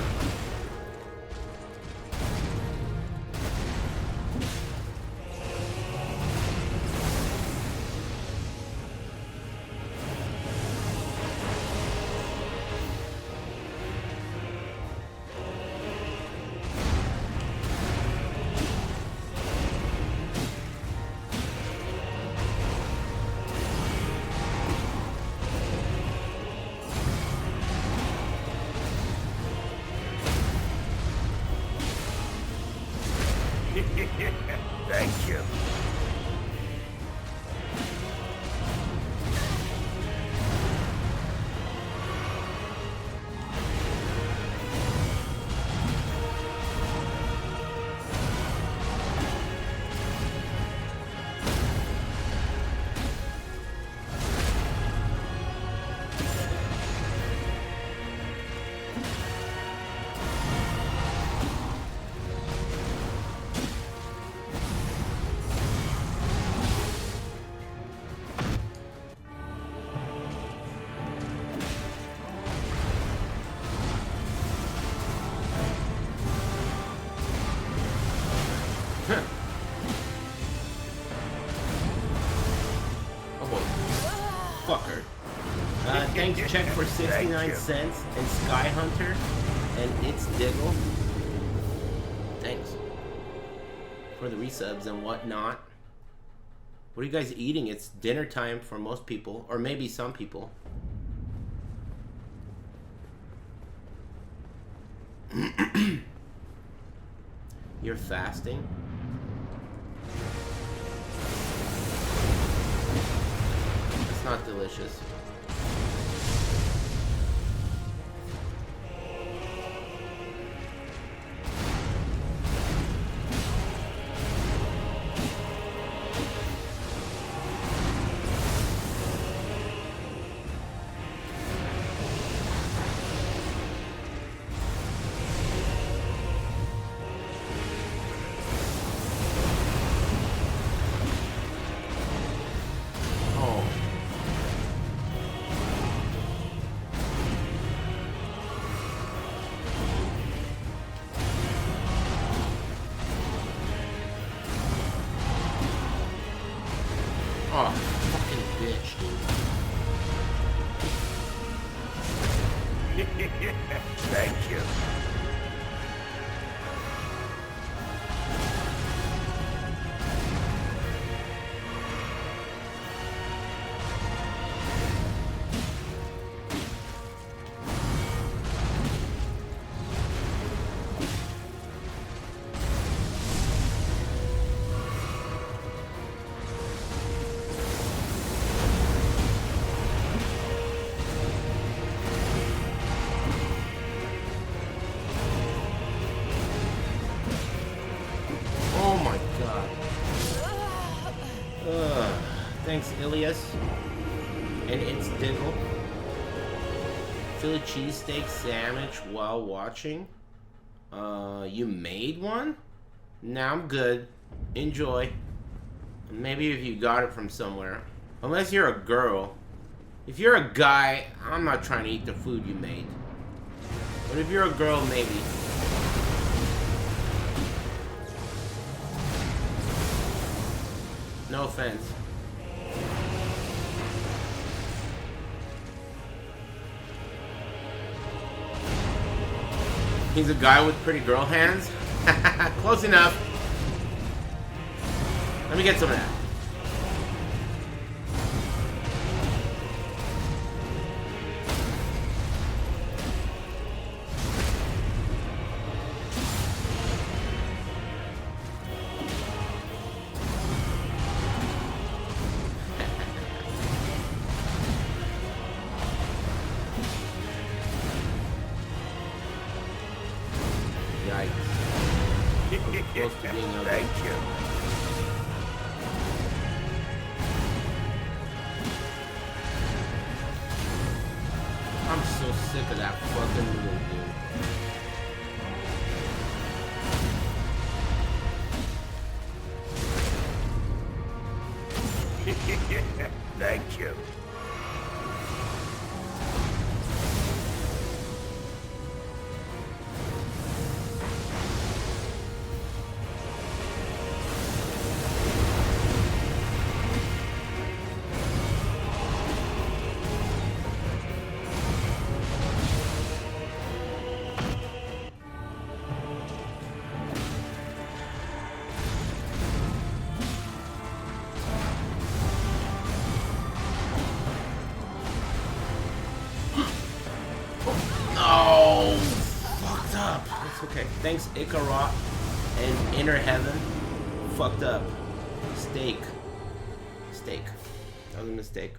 Thank you. Fucker. Thanks, check for 69 cents and Sky Hunter and It's Diggle. Thanks for the resubs and whatnot. What are you guys eating? It's dinner time for most people, or maybe some people. You're fasting? It's not delicious. Oh, fucking bitch, dude. Thank you. Thanks, Ilias. And It's Diggle. Philly cheesesteak sandwich while watching. You made one? Nah, I'm good. Enjoy. Maybe if you got it from somewhere. Unless you're a girl. If you're a guy, I'm not trying to eat the food you made. But if you're a girl, maybe. No offense. He's a guy with pretty girl hands? Close enough. Let me get some of that. Close to being ugly. Thank you. I'm so sick of that fucking move, dude. Thank you. Okay, thanks Ikarot and Inner Heaven fucked up. Mistake. That was a mistake.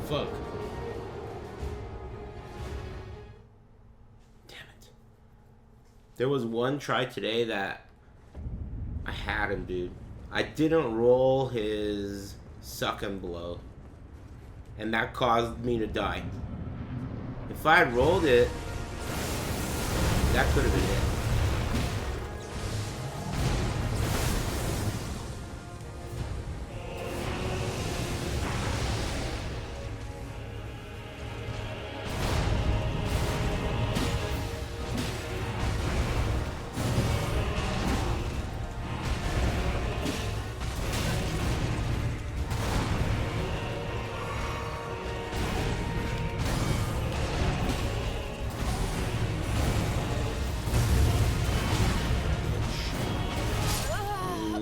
Fuck. Damn it. There was one try today that I had him, dude. I didn't roll his suck and blow. And that caused me to die. If I had rolled it, that could have been it.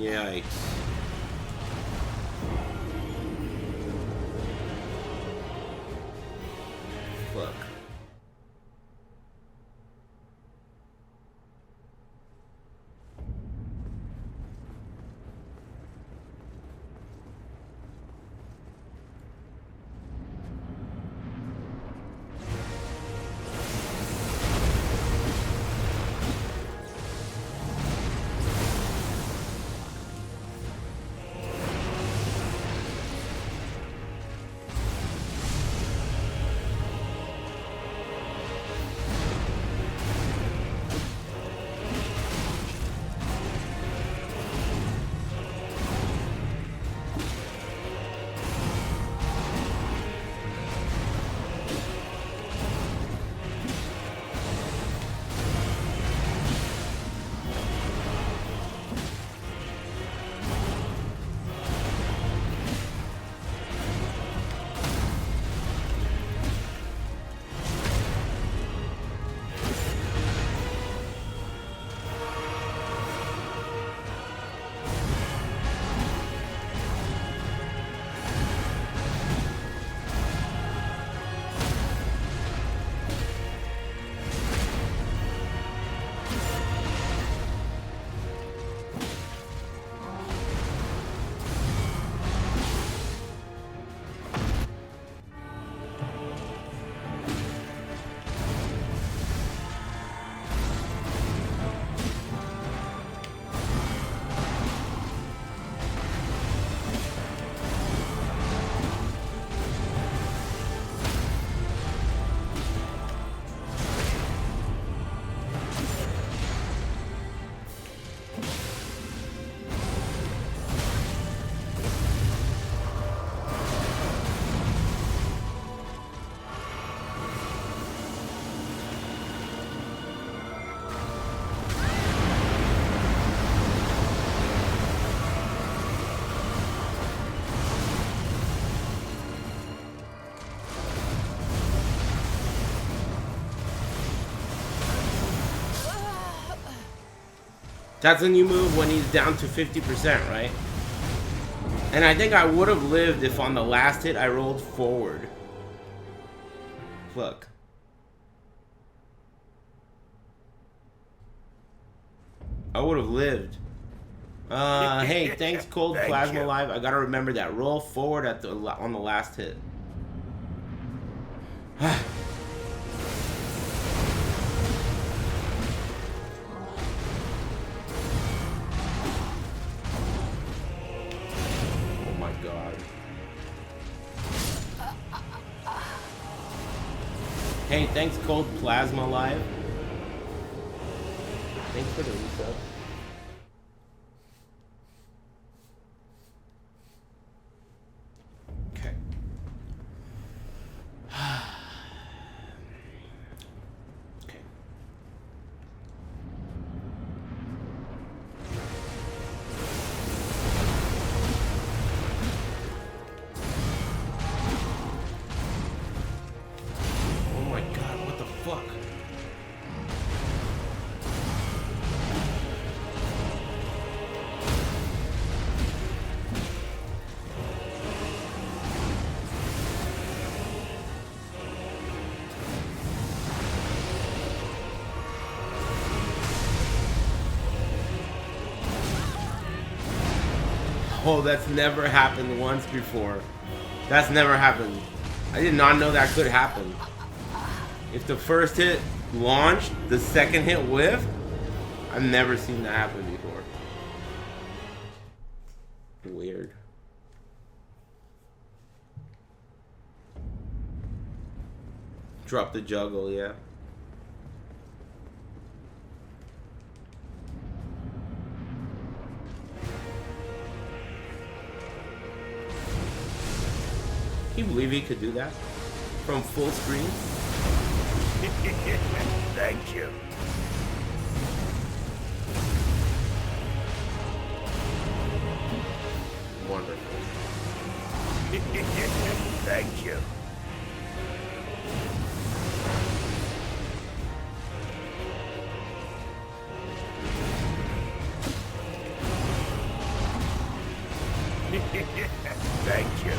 Yikes. Fuck. That's a new move when he's down to 50%, right? And I think I would have lived if on the last hit I rolled forward. Fuck. I would have lived. Hey, thanks, Cold Thank Plasma you. Live. I gotta remember that. Roll forward at on the last hit. Oh my god. Hey, thanks, Cold Plasma Live. Thanks for the resub. Okay. Okay. Oh my god, what the fuck? Oh, that's never happened once before. That's never happened. I did not know that could happen. If the first hit launched, the second hit whiffed, I've never seen that happen before. Weird. Drop the juggle, yeah. Can you believe he could do that? From full screen? Thank you. Wonderful. Thank you. Thank you.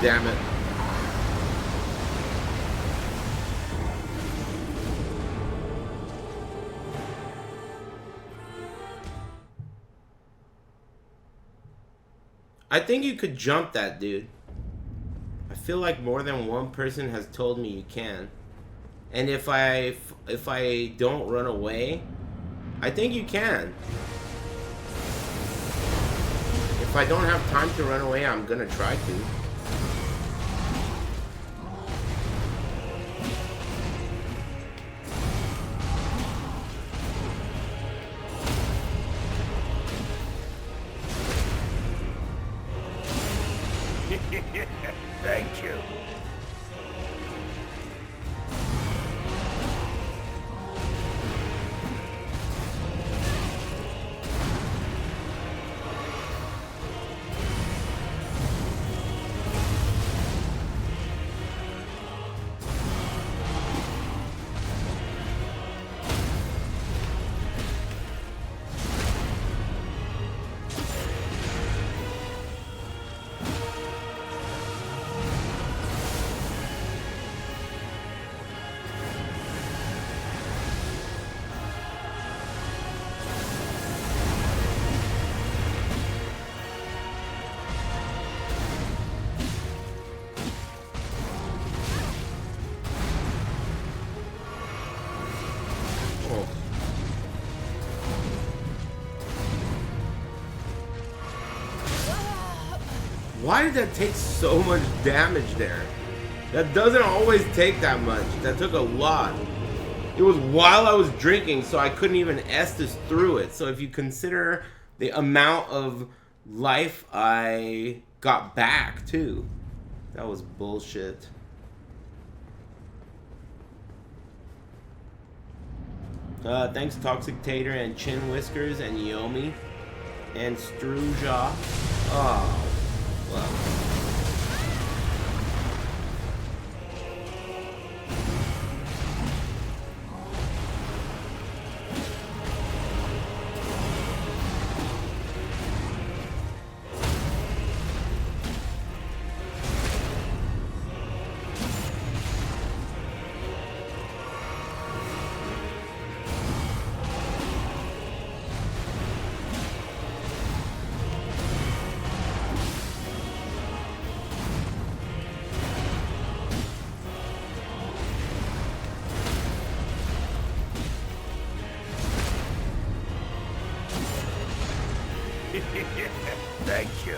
Damn it. I think you could jump that, dude. I feel like more than one person has told me you can. And if I don't run away, I think you can. If I don't have time to run away, I'm gonna try to. Thank you. Why did that take so much damage there? That doesn't always take that much. That took a lot. It was while I was drinking, so I couldn't even Estus through it. So if you consider the amount of life I got back, too. That was bullshit. Thanks Toxic Tater and Chin Whiskers and Yomi and Struja. Oh, well. Thank you.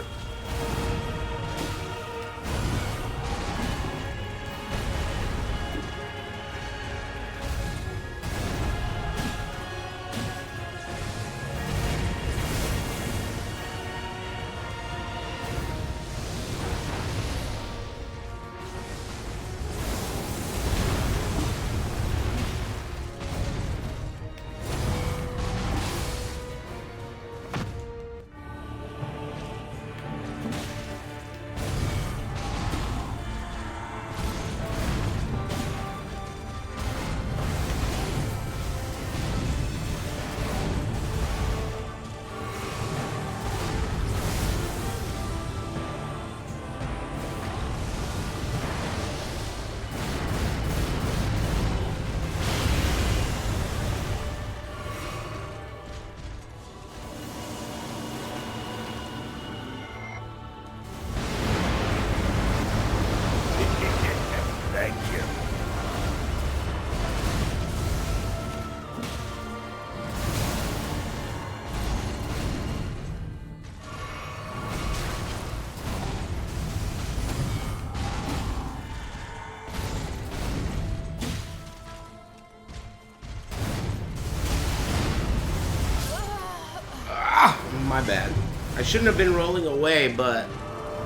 My bad. I shouldn't have been rolling away, but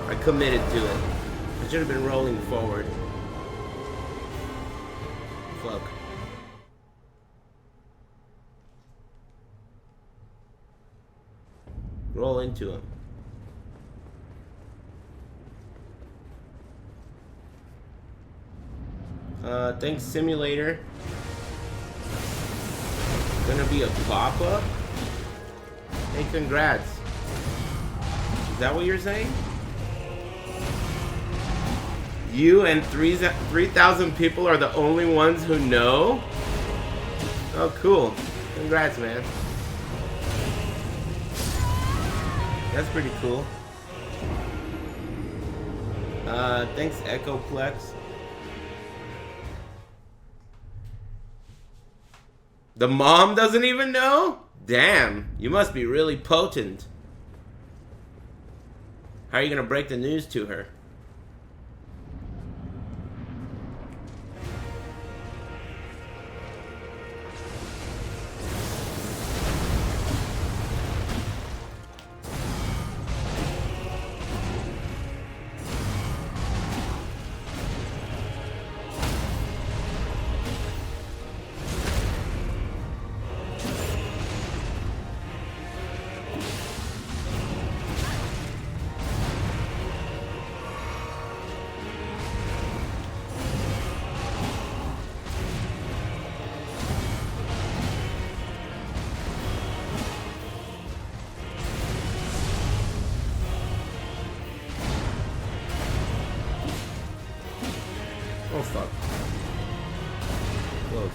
I committed to it. I should have been rolling forward. Fuck. Roll into him. Thanks, Simulator. Gonna be a pop-up? Hey, congrats. Is that what you're saying? You and 3,000 people are the only ones who know? Oh, cool. Congrats, man. That's pretty cool. Thanks, Echoplex. The mom doesn't even know? Damn, you must be really potent. How are you gonna break the news to her? Oh fuck. Close.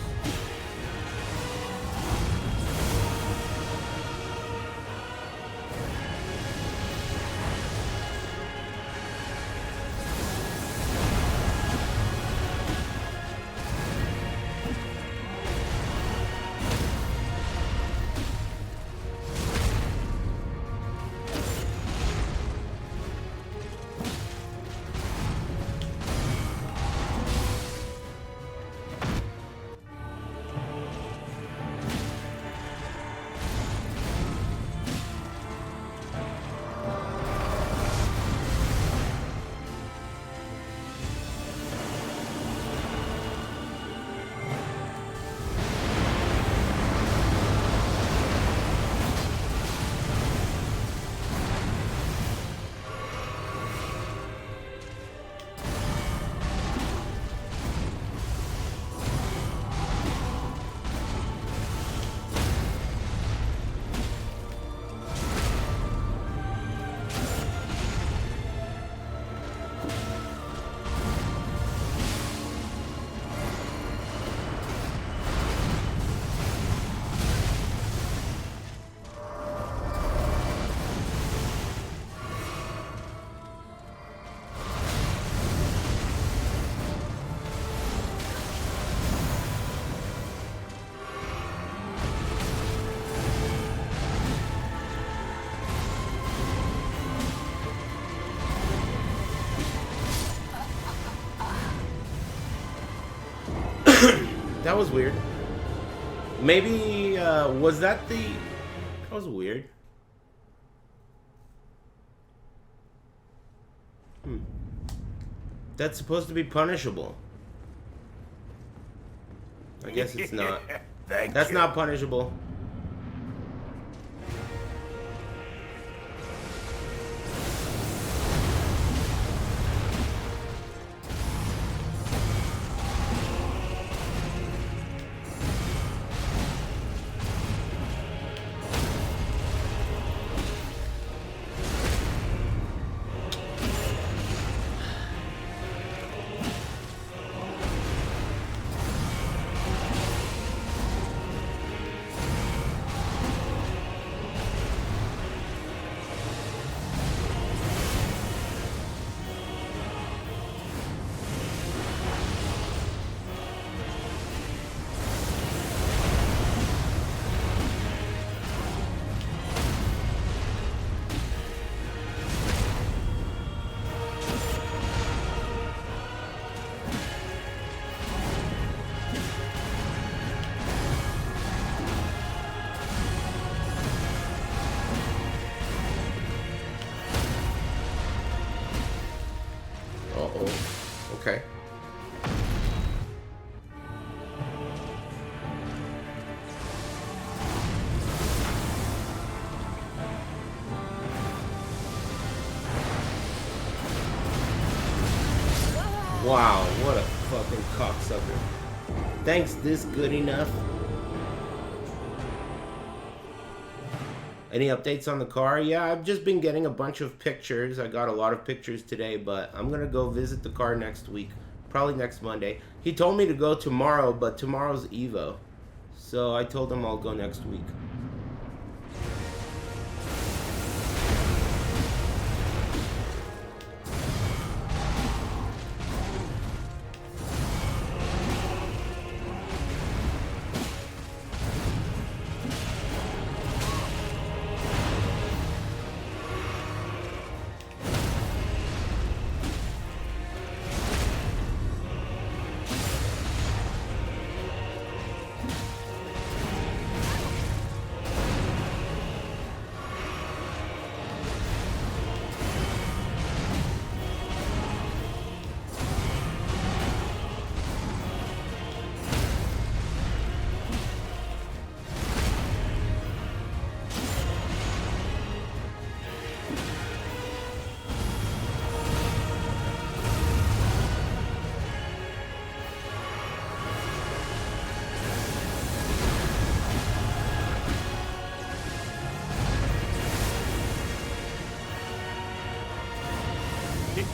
That was weird. Maybe, was that the... That was weird. That's supposed to be punishable. I guess it's not. That's not punishable. Okay. Wow, what a fucking cocksucker. Thanks, this good enough? Any updates on the car? Yeah, I've just been getting a bunch of pictures. I got a lot of pictures today, but I'm gonna go visit the car next week. Probably next Monday. He told me to go tomorrow, but tomorrow's Evo. So I told him I'll go next week.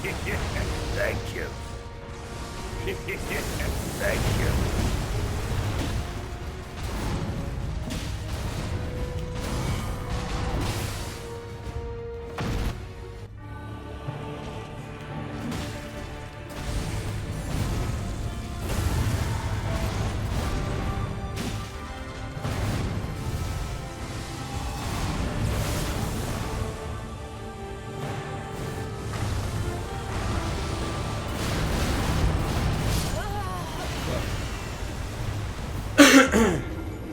Thank you. Thank you.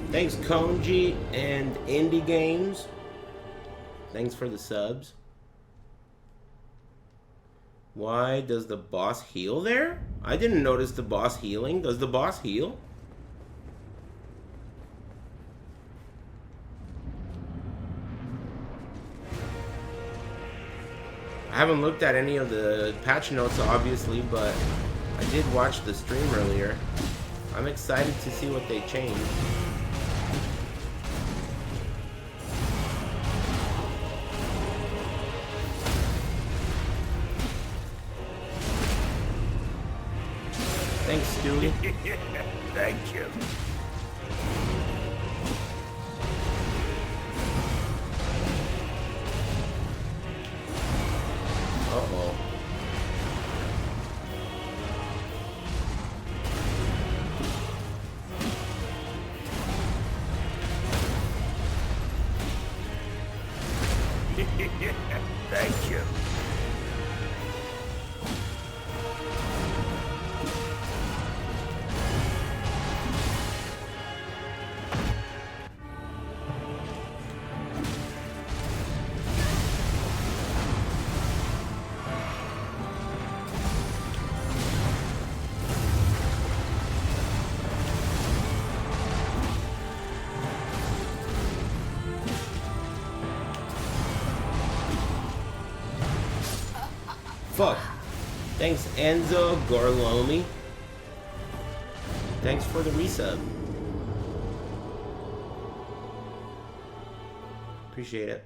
Thanks, Konji and Indie Games. Thanks for the subs. Why does the boss heal there? I didn't notice the boss healing. Does the boss heal? I haven't looked at any of the patch notes, obviously, but I did watch the stream earlier. I'm excited to see what they changed. Thanks, Stewie. Thank you. Uh-oh. Thank you. fuck. Thanks, Enzo Gorlomi. Thanks for the resub. Appreciate it.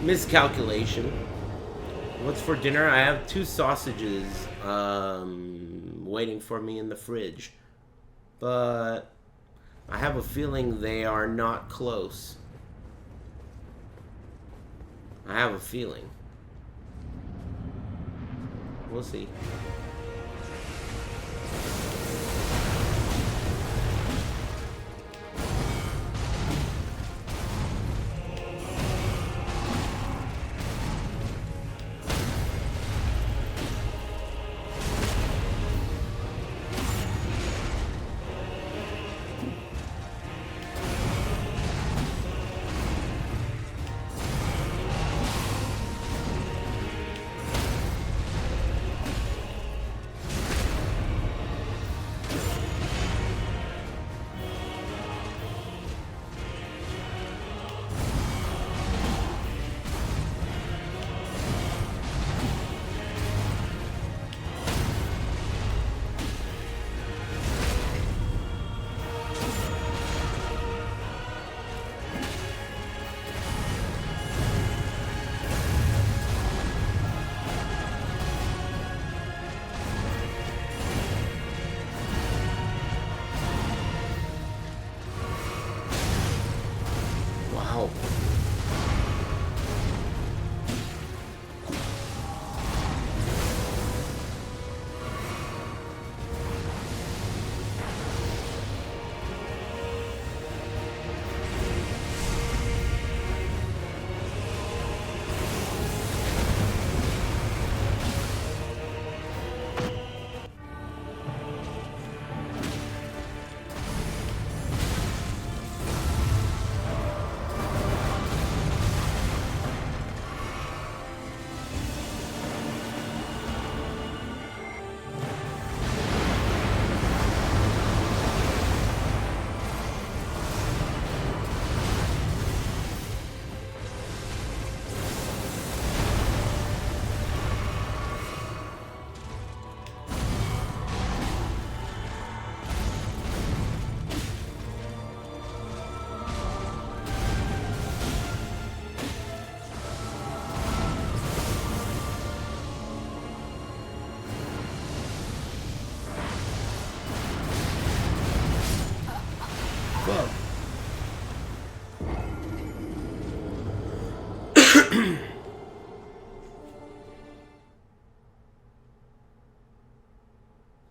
Miscalculation. What's for dinner? I have 2 sausages waiting for me in the fridge. But I have a feeling they are not close. I have a feeling. We'll see.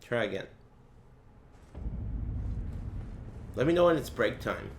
Try again. Let me know when it's break time.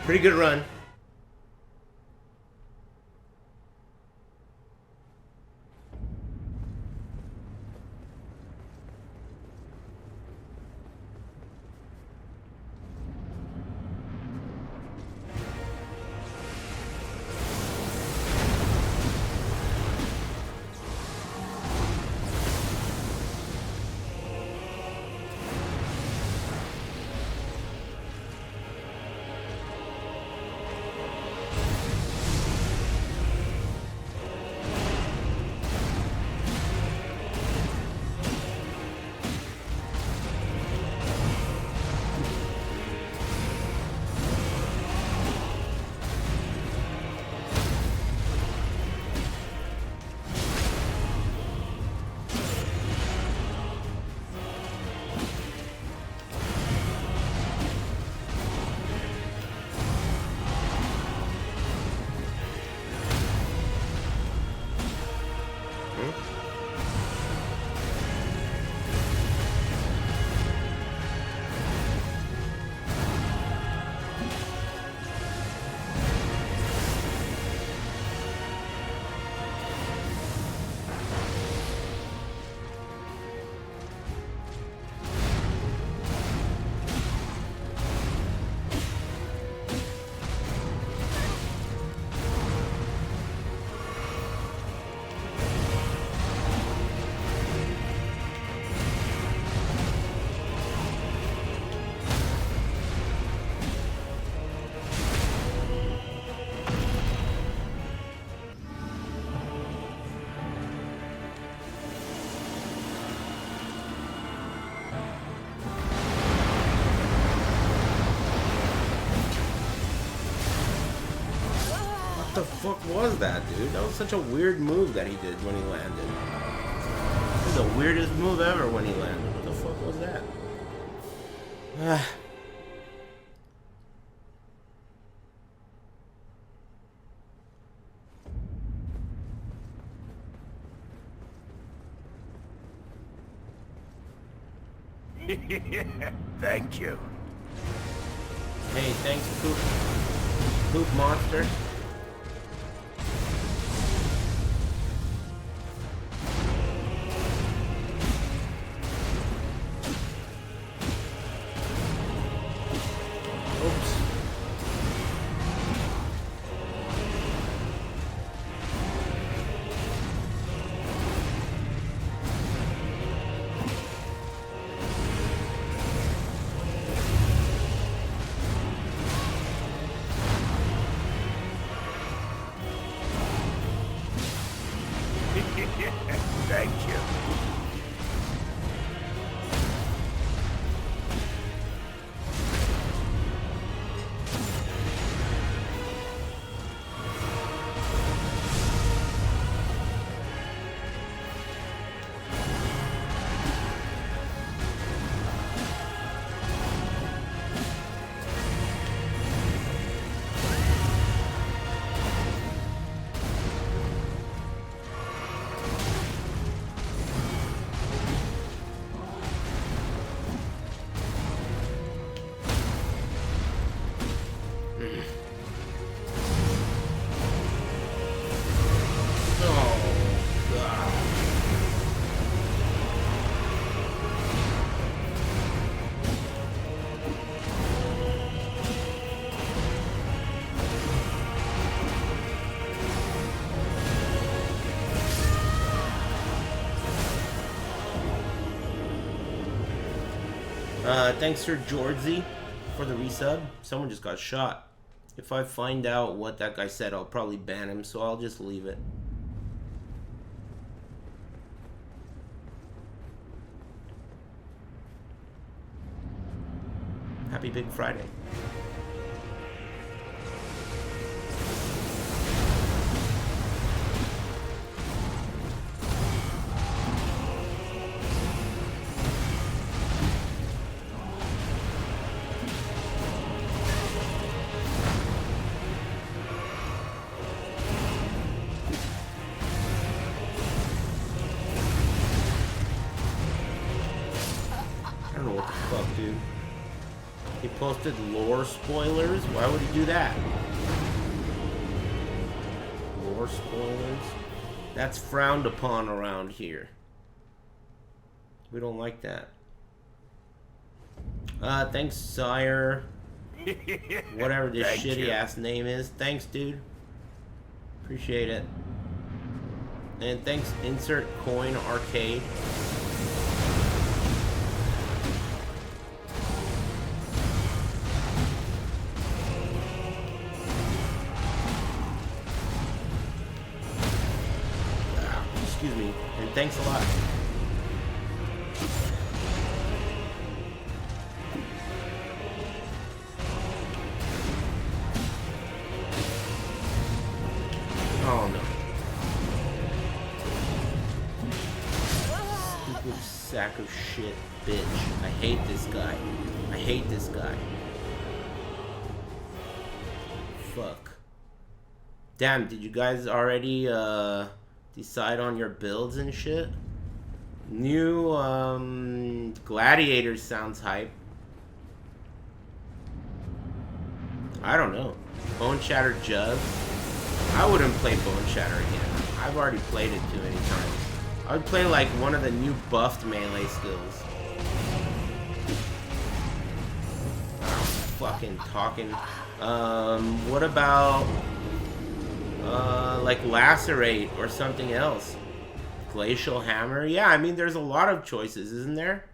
Pretty good run. What the fuck was that, dude? That was such a weird move that he did when he landed. It was the weirdest move ever when he landed. What the fuck was that? Thank you. Hey, thanks, Poop. Poop Monster. Thank you. Thanks for Georgie for the resub. Someone just got shot. If I find out what that guy said, I'll probably ban him, so I'll just leave it. Happy Big Friday. He posted lore spoilers. Why would he do that? Lore spoilers? That's frowned upon around here. We don't like that. Thanks, Sire. Whatever this shitty ass name is. Thanks, dude. Appreciate it. And thanks, Insert Coin Arcade. Excuse me. And thanks a lot. Oh no. Stupid sack of shit, bitch. I hate this guy. I hate this guy. Fuck. Damn, did you guys already decide on your builds and shit? New Gladiators sounds hype. I don't know. Bone Shatter Jugs. I wouldn't play Bone Shatter again. I've already played it too many times. I would play like one of the new buffed melee skills. Fucking talking. What about like Lacerate or something else? Glacial Hammer? Yeah, I mean there's a lot of choices, isn't there?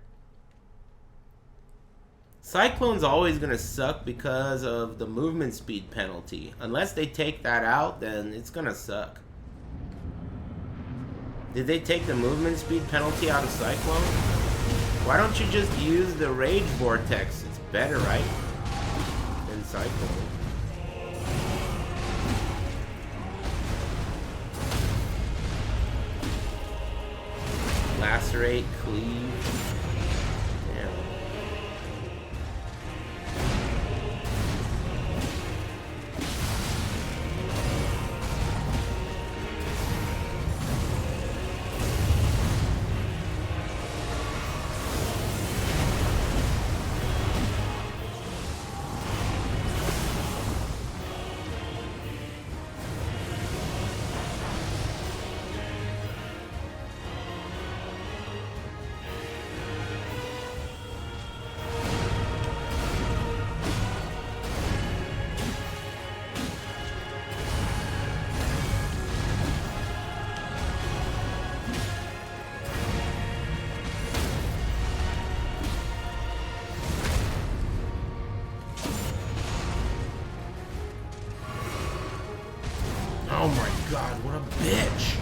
Cyclone's always gonna suck because of the movement speed penalty. Unless they take that out, then it's gonna suck. Did they take the movement speed penalty out of Cyclone? Why don't you just use the Rage Vortex? It's better, right? Than Cyclone. Lacerate, Cleave. Damn. Oh my god, what a bitch!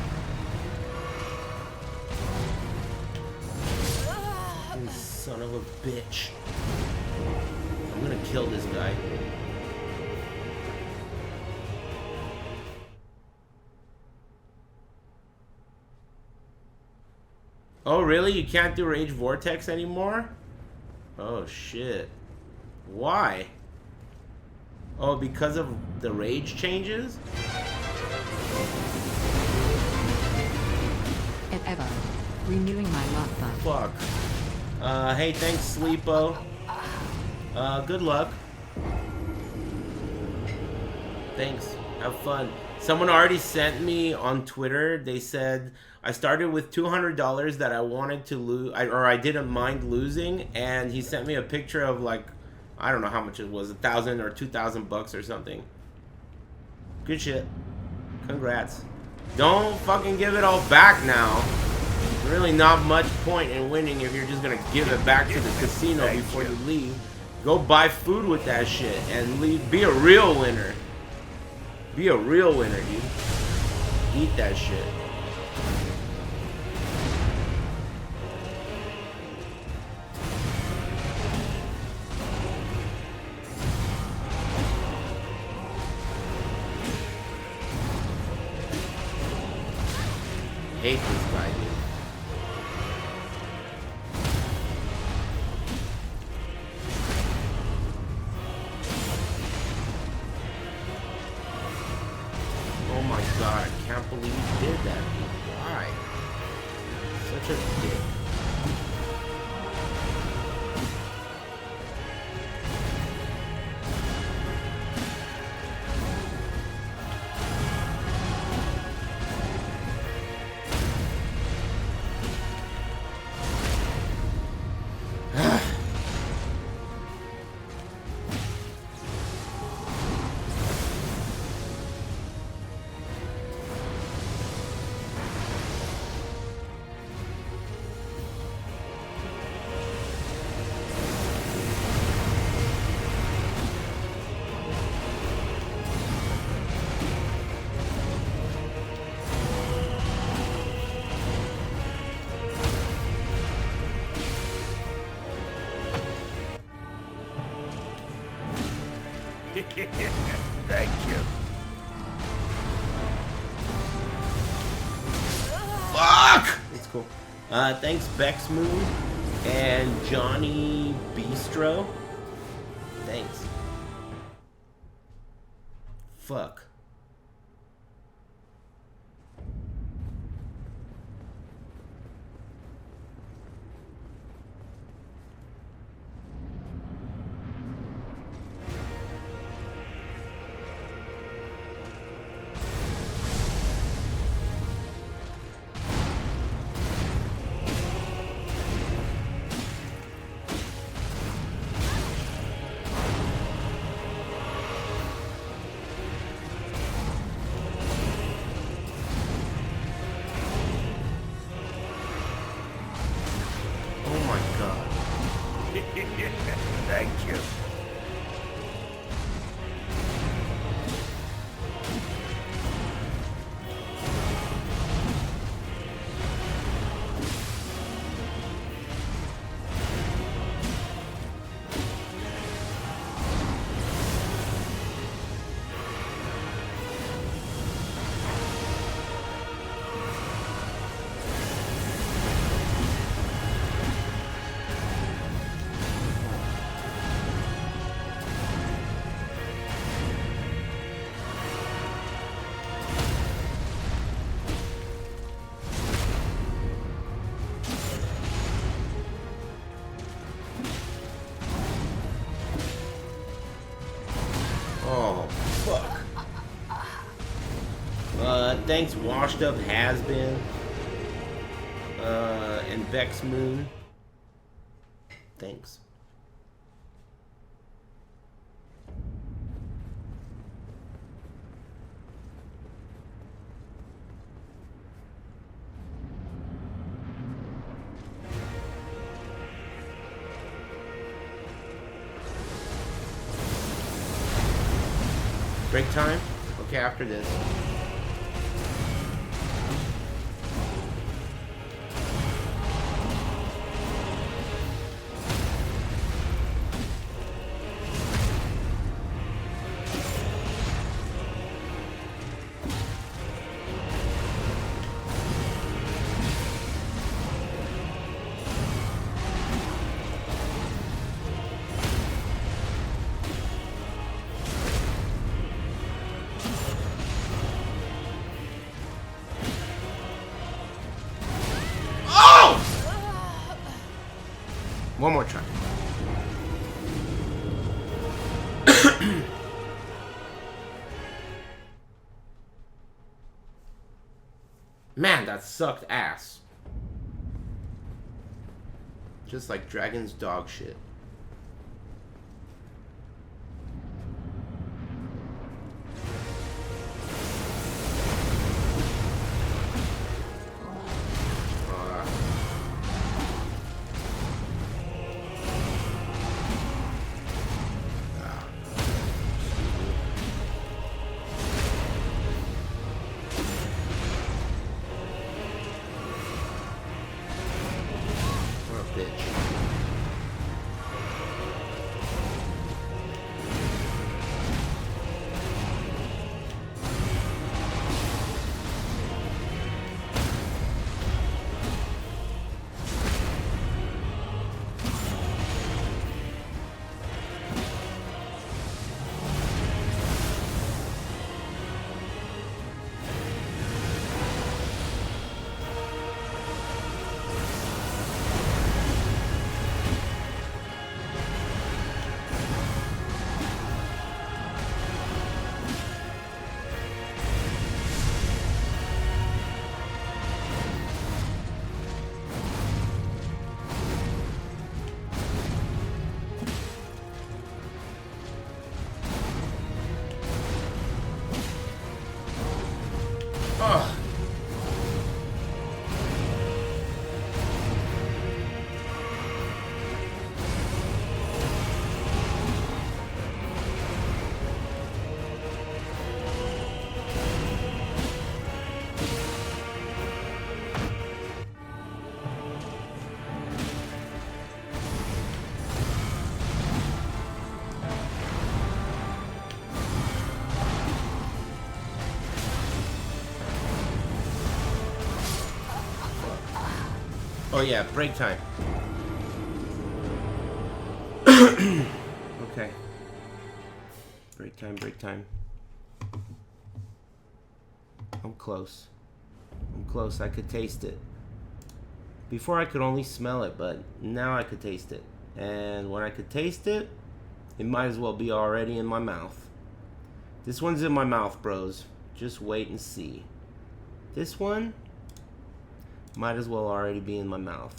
You son of a bitch. I'm gonna kill this guy. Oh really? You can't do Rage Vortex anymore? Oh shit. Why? Oh, because of the rage changes? And Eva, renewing my love bug. Fuck. Hey, thanks, Sleepo. Good luck. Thanks. Have fun. Someone already sent me on Twitter. They said I started with $200 that I wanted to lose, or I didn't mind losing, and he sent me a picture of like, I don't know how much it was, 1,000 or 2,000 bucks or something. Good shit. Congrats. Don't fucking give it all back now. There's really not much point in winning if you're just gonna give it back to the casino before you leave. Go buy food with that shit and leave. Be a real winner. Be a real winner, dude. Eat that shit. Hate this guy, dude. Oh my god, I can't believe he did that, dude. Why? Thank you. Fuck! It's cool. Thanks Bex Moon and Johnny Bistro. Thanks. Fuck. Thank you. Oh, fuck. Thanks Washed Up Has Been. And Vex Moon. Thanks. Break time? Okay, after this. One more try. Man, that sucked ass. Just like Dragon's dog shit. Oh yeah, break time. Okay. Break time, break time. I'm close. I'm close. I could taste it. Before I could only smell it, but now I could taste it. And when I could taste it, it might as well be already in my mouth. This one's in my mouth, bros. Just wait and see. This one might as well already be in my mouth.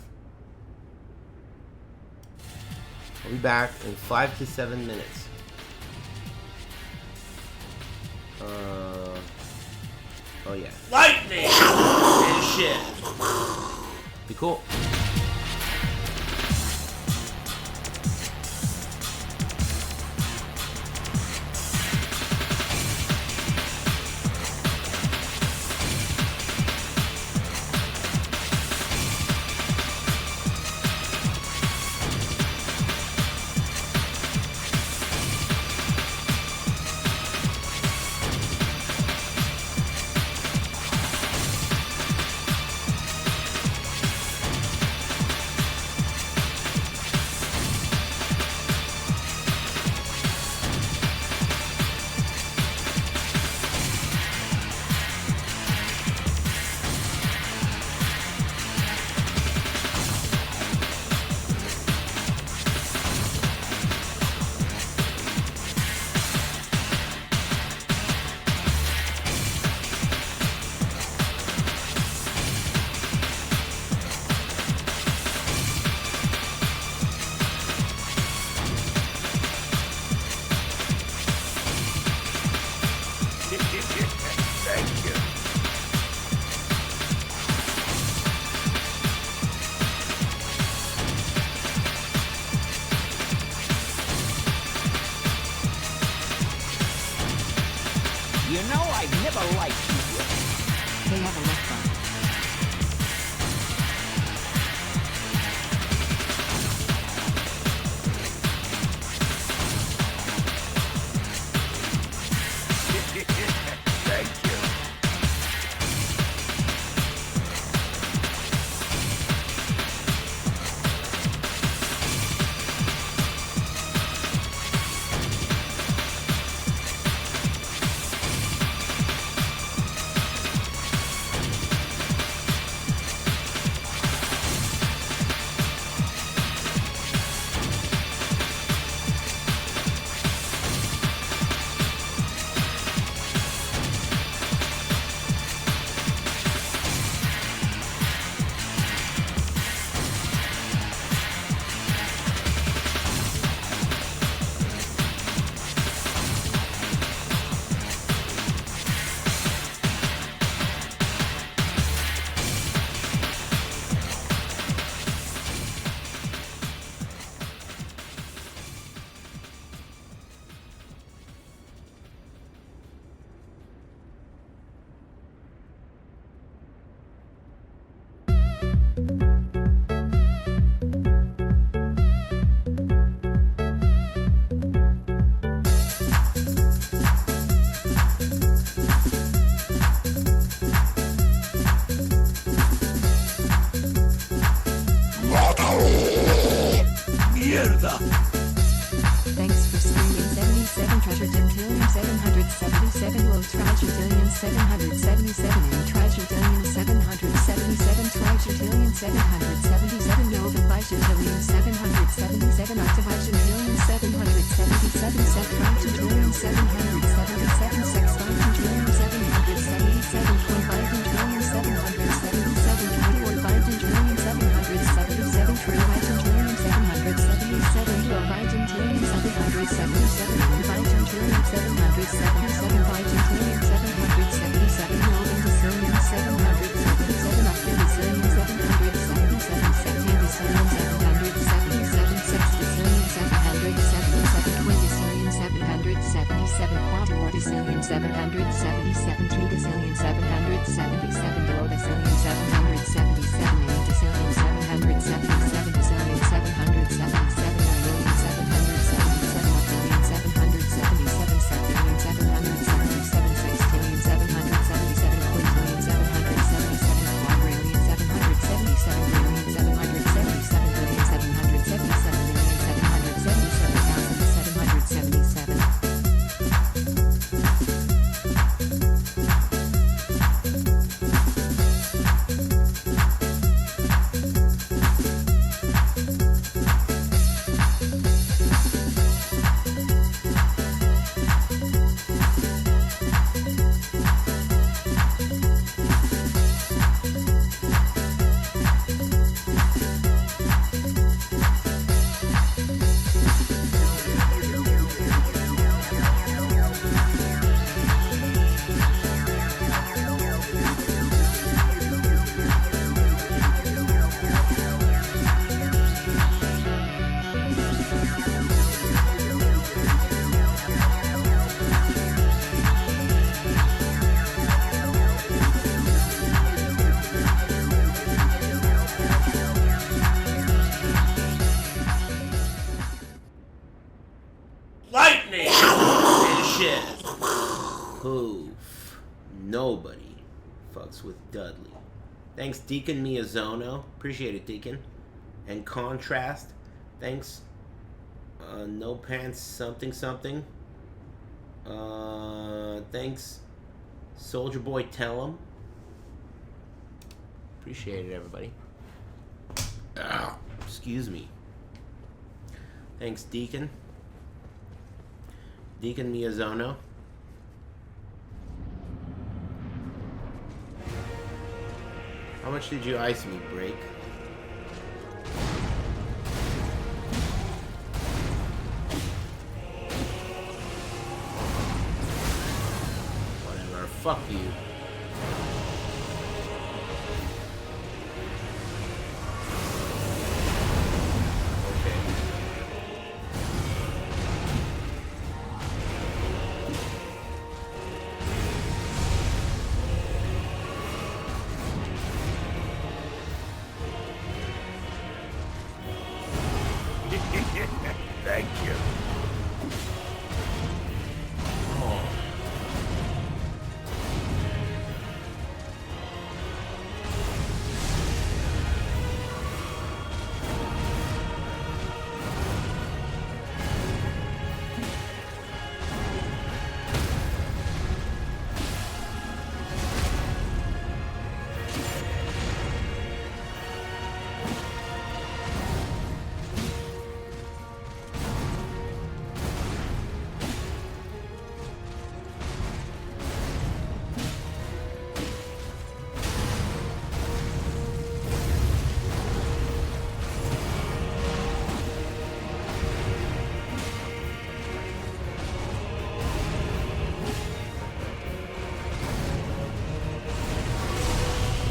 I'll be back in 5 to 7 minutes. Oh yeah. Lightning and shit. Be cool. Thanks for streaming 77 treasure dintillion 777 low trigillion 777 and trigillion 777 trigillion 777 nova bigillion 777 octavigillion 777 set trigillion 777 sextillion 777 point bigillion 777 24 bigillion 777 trillion 777 dual bigillion 777 bigillion 777 bigillion 777 golden decillion 777 octavicillion 777 septandicillion 777 sextillion 777 quindecillion 777 quadrillion 777 tridecillion 777 duodecillion 777 antecillion 777 decillion 777 million 777 octillion 777 septillion 777 sextillion 777 quintillion 777 quadrillion 777 billion 777 Poof. Nobody fucks with Dudley. Thanks, Deacon Miyazono. Appreciate it, Deacon. And Contrast. Thanks. No Pants something something. Thanks, Soldier Boy Tell 'em. Appreciate it, everybody. Ow, excuse me. Thanks, Deacon. Deacon Miyazono. How much did you ice me, Break? Whatever, fuck you. Thank you.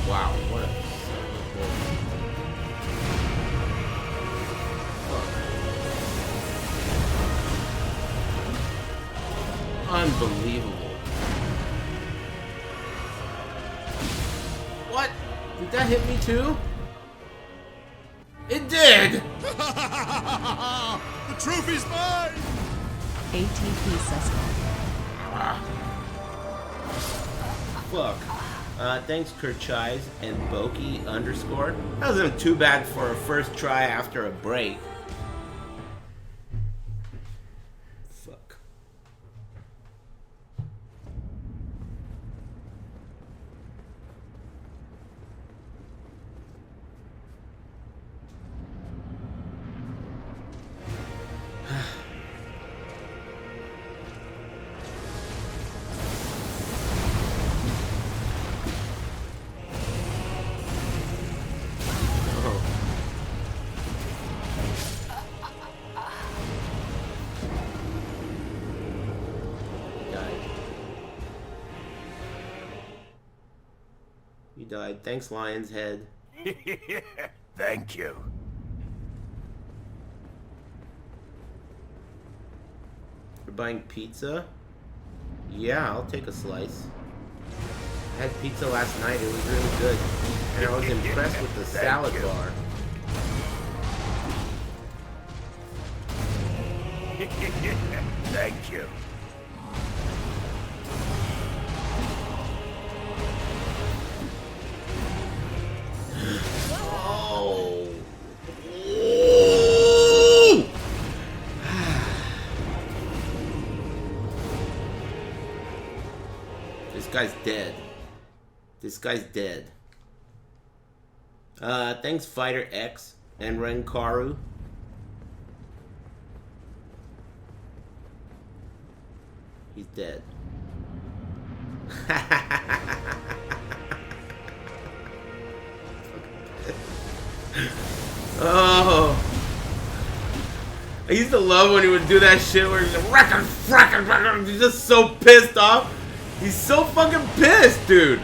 Wow, what a son of a bitch. Unbelievable. What? Did that hit me too? It did! The trophy's mine! ATP suspect. Fuck. Thanks, Kirchise and Boki _ That wasn't too bad for a first try after a break. Fuck. You died. Thanks, Lion's Head. Thank you. You're buying pizza? Yeah, I'll take a slice. I had pizza last night. It was really good. And I was impressed with the salad bar. Thank you. Oh. This guy's dead. This guy's dead. Thanks, Fighter X and Renkaru. He's dead. Oh, I used to love when he would do that shit where he's like, he's just so pissed off. He's so fucking pissed, dude.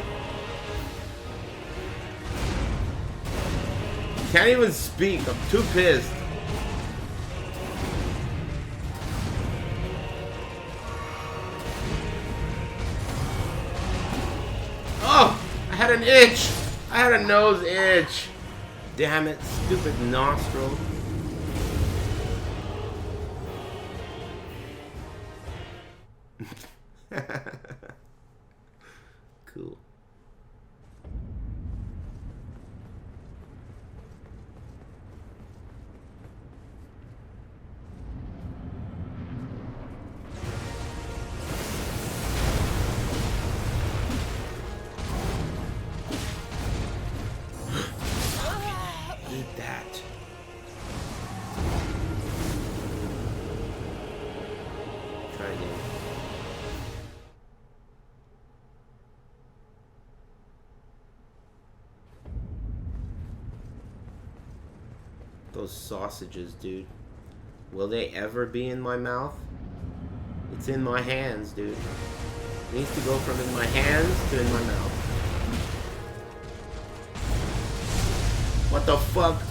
Can't even speak. I'm too pissed. Oh, I had an itch. I had a nose itch. Damn it, stupid nostril. those sausages, dude. Will they ever be in my mouth? It's in my hands, dude. It needs to go from in my hands to in my mouth. What the fuck?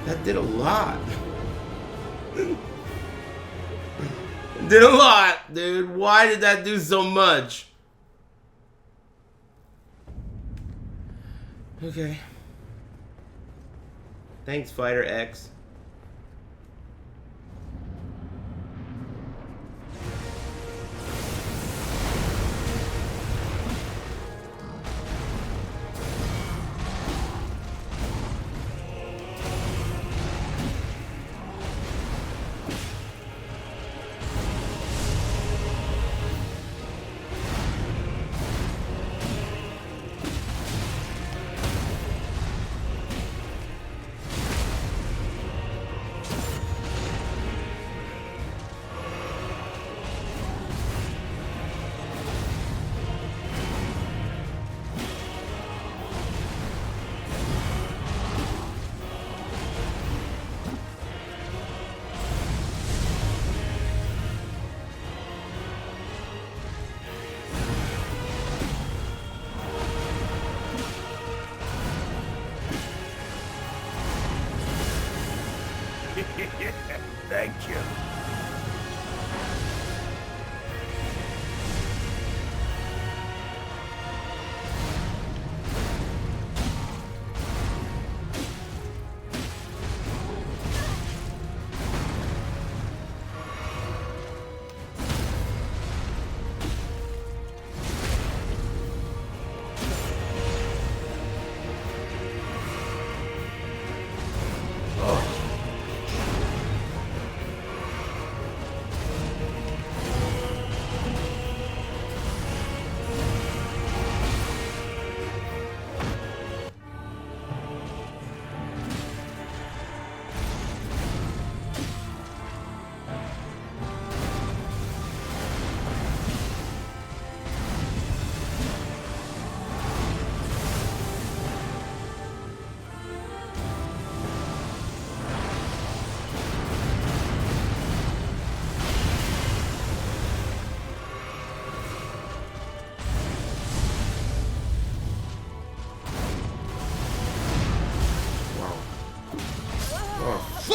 That did a lot. Did a lot, dude. Why did that do so much? Okay. Thanks, Fighter X. Thank you.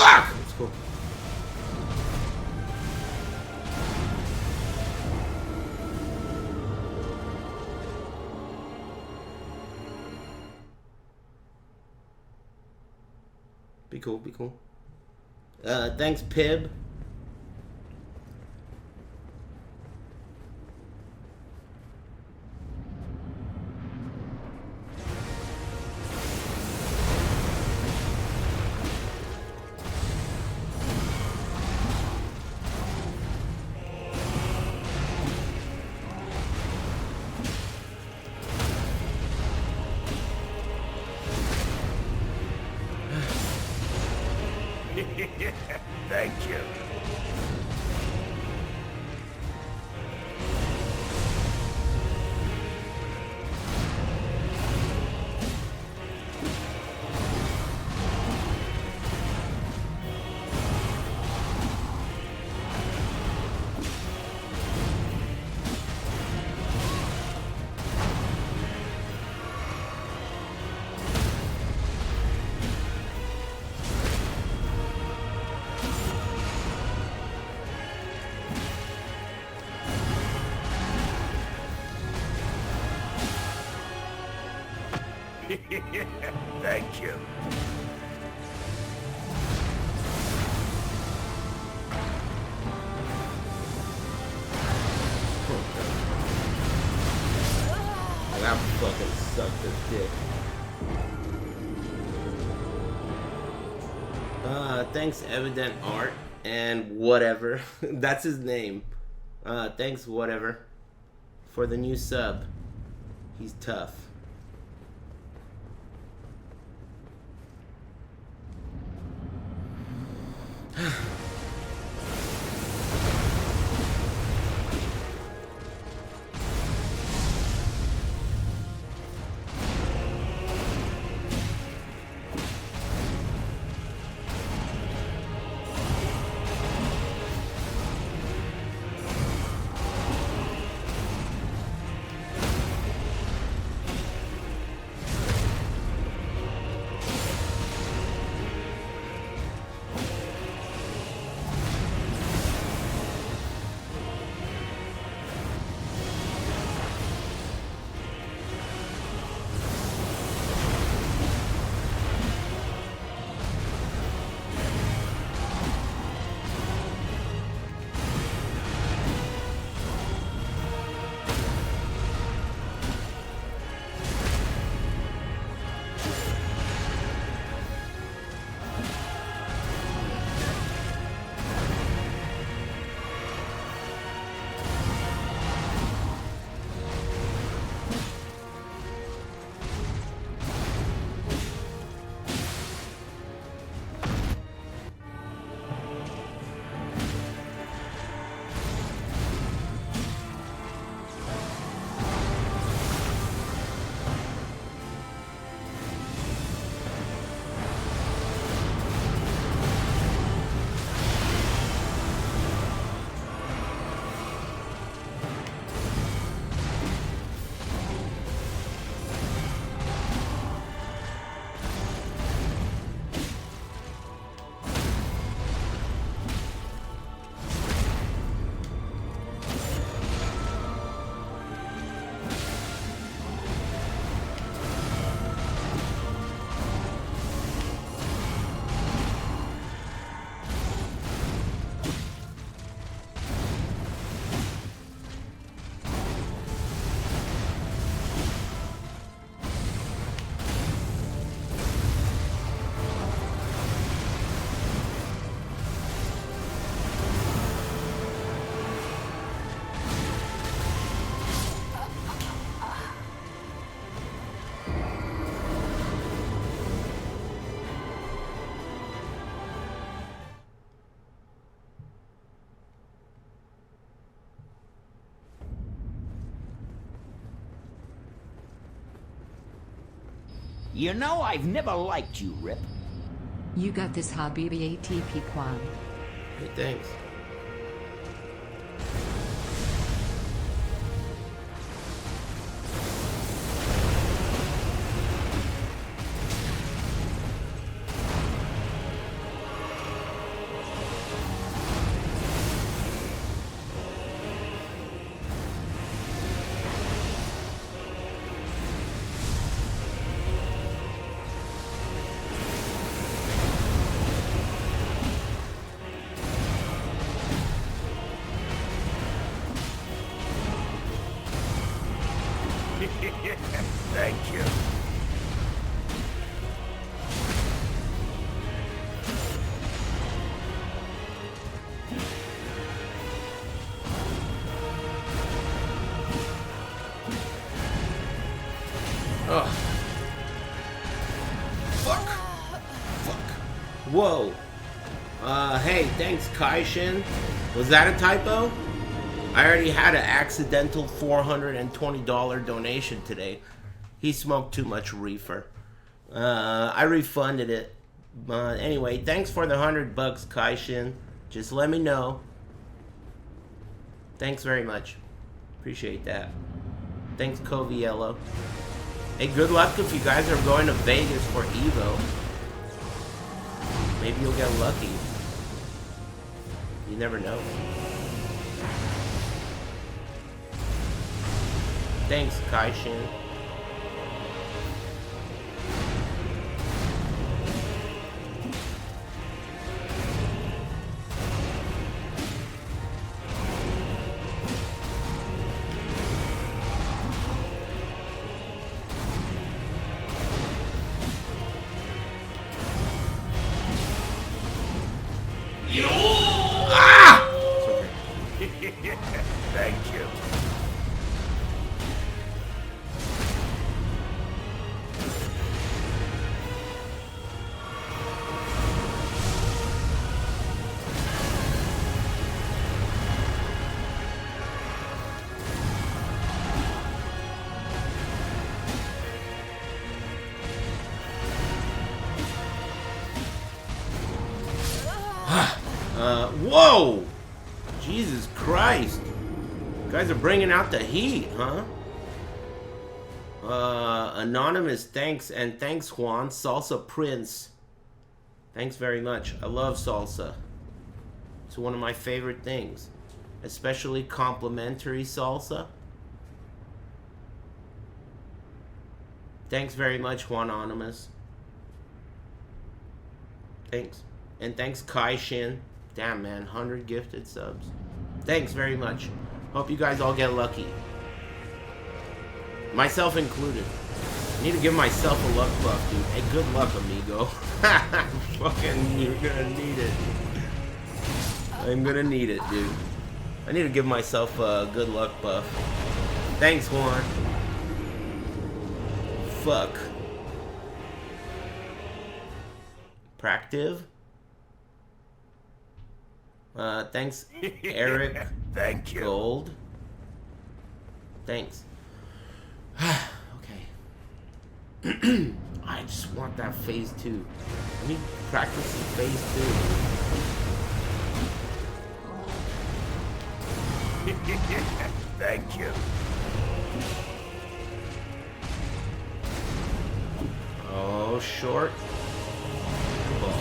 fuck! It's cool. Be cool, be cool. Thanks, Pib. Thank you. Thank you. That fucking sucked his dick. Thanks, Evident Art and whatever. That's his name. Thanks, whatever, for the new sub. He's tough. You know, I've never liked you, Rip. You got this, Habibi ATP Quan. Hey, thanks. Thank you. Ugh. Fuck. Whoa. Hey, thanks, Kaishin. Was that a typo? I already had an accidental $420 donation today. He smoked too much reefer. I refunded it. But anyway, thanks for the $100, Kaishin. Just let me know. Thanks very much. Appreciate that. Thanks, Coviello. Hey, good luck if you guys are going to Vegas for Evo. Maybe you'll get lucky. You never know. Thanks, Kaishin. Thank you. Whoa! Jesus Christ. You guys are bringing out the heat, huh? Anonymous, thanks. And thanks, Juan. Salsa Prince. Thanks very much. I love salsa. It's one of my favorite things. Especially complimentary salsa. Thanks very much, Juan Anonymous. Thanks. And thanks, Kai Shin. Damn, man. 100 gifted subs. Thanks very much. Hope you guys all get lucky. Myself included. I need to give myself a luck buff, dude. Hey, good luck, amigo. Fucking, you're gonna need it. I'm gonna need it, dude. I need to give myself a good luck buff. Thanks, Juan. Fuck. Practive. Thanks, Eric. Thank you. Gold. Thanks. Okay. I just want that phase 2. Let me practice the phase 2. Thank you. Oh, short. Ball.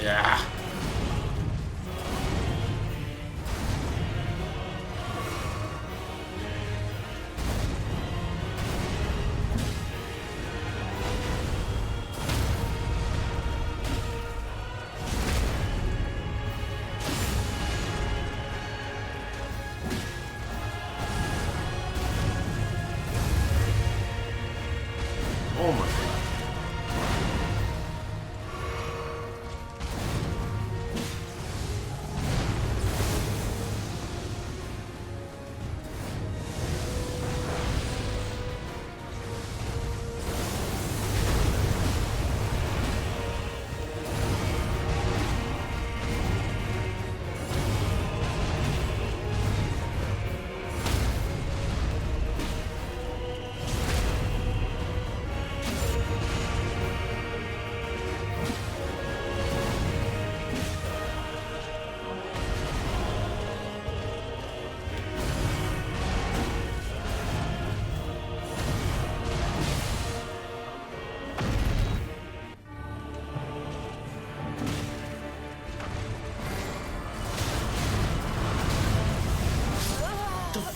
Yeah.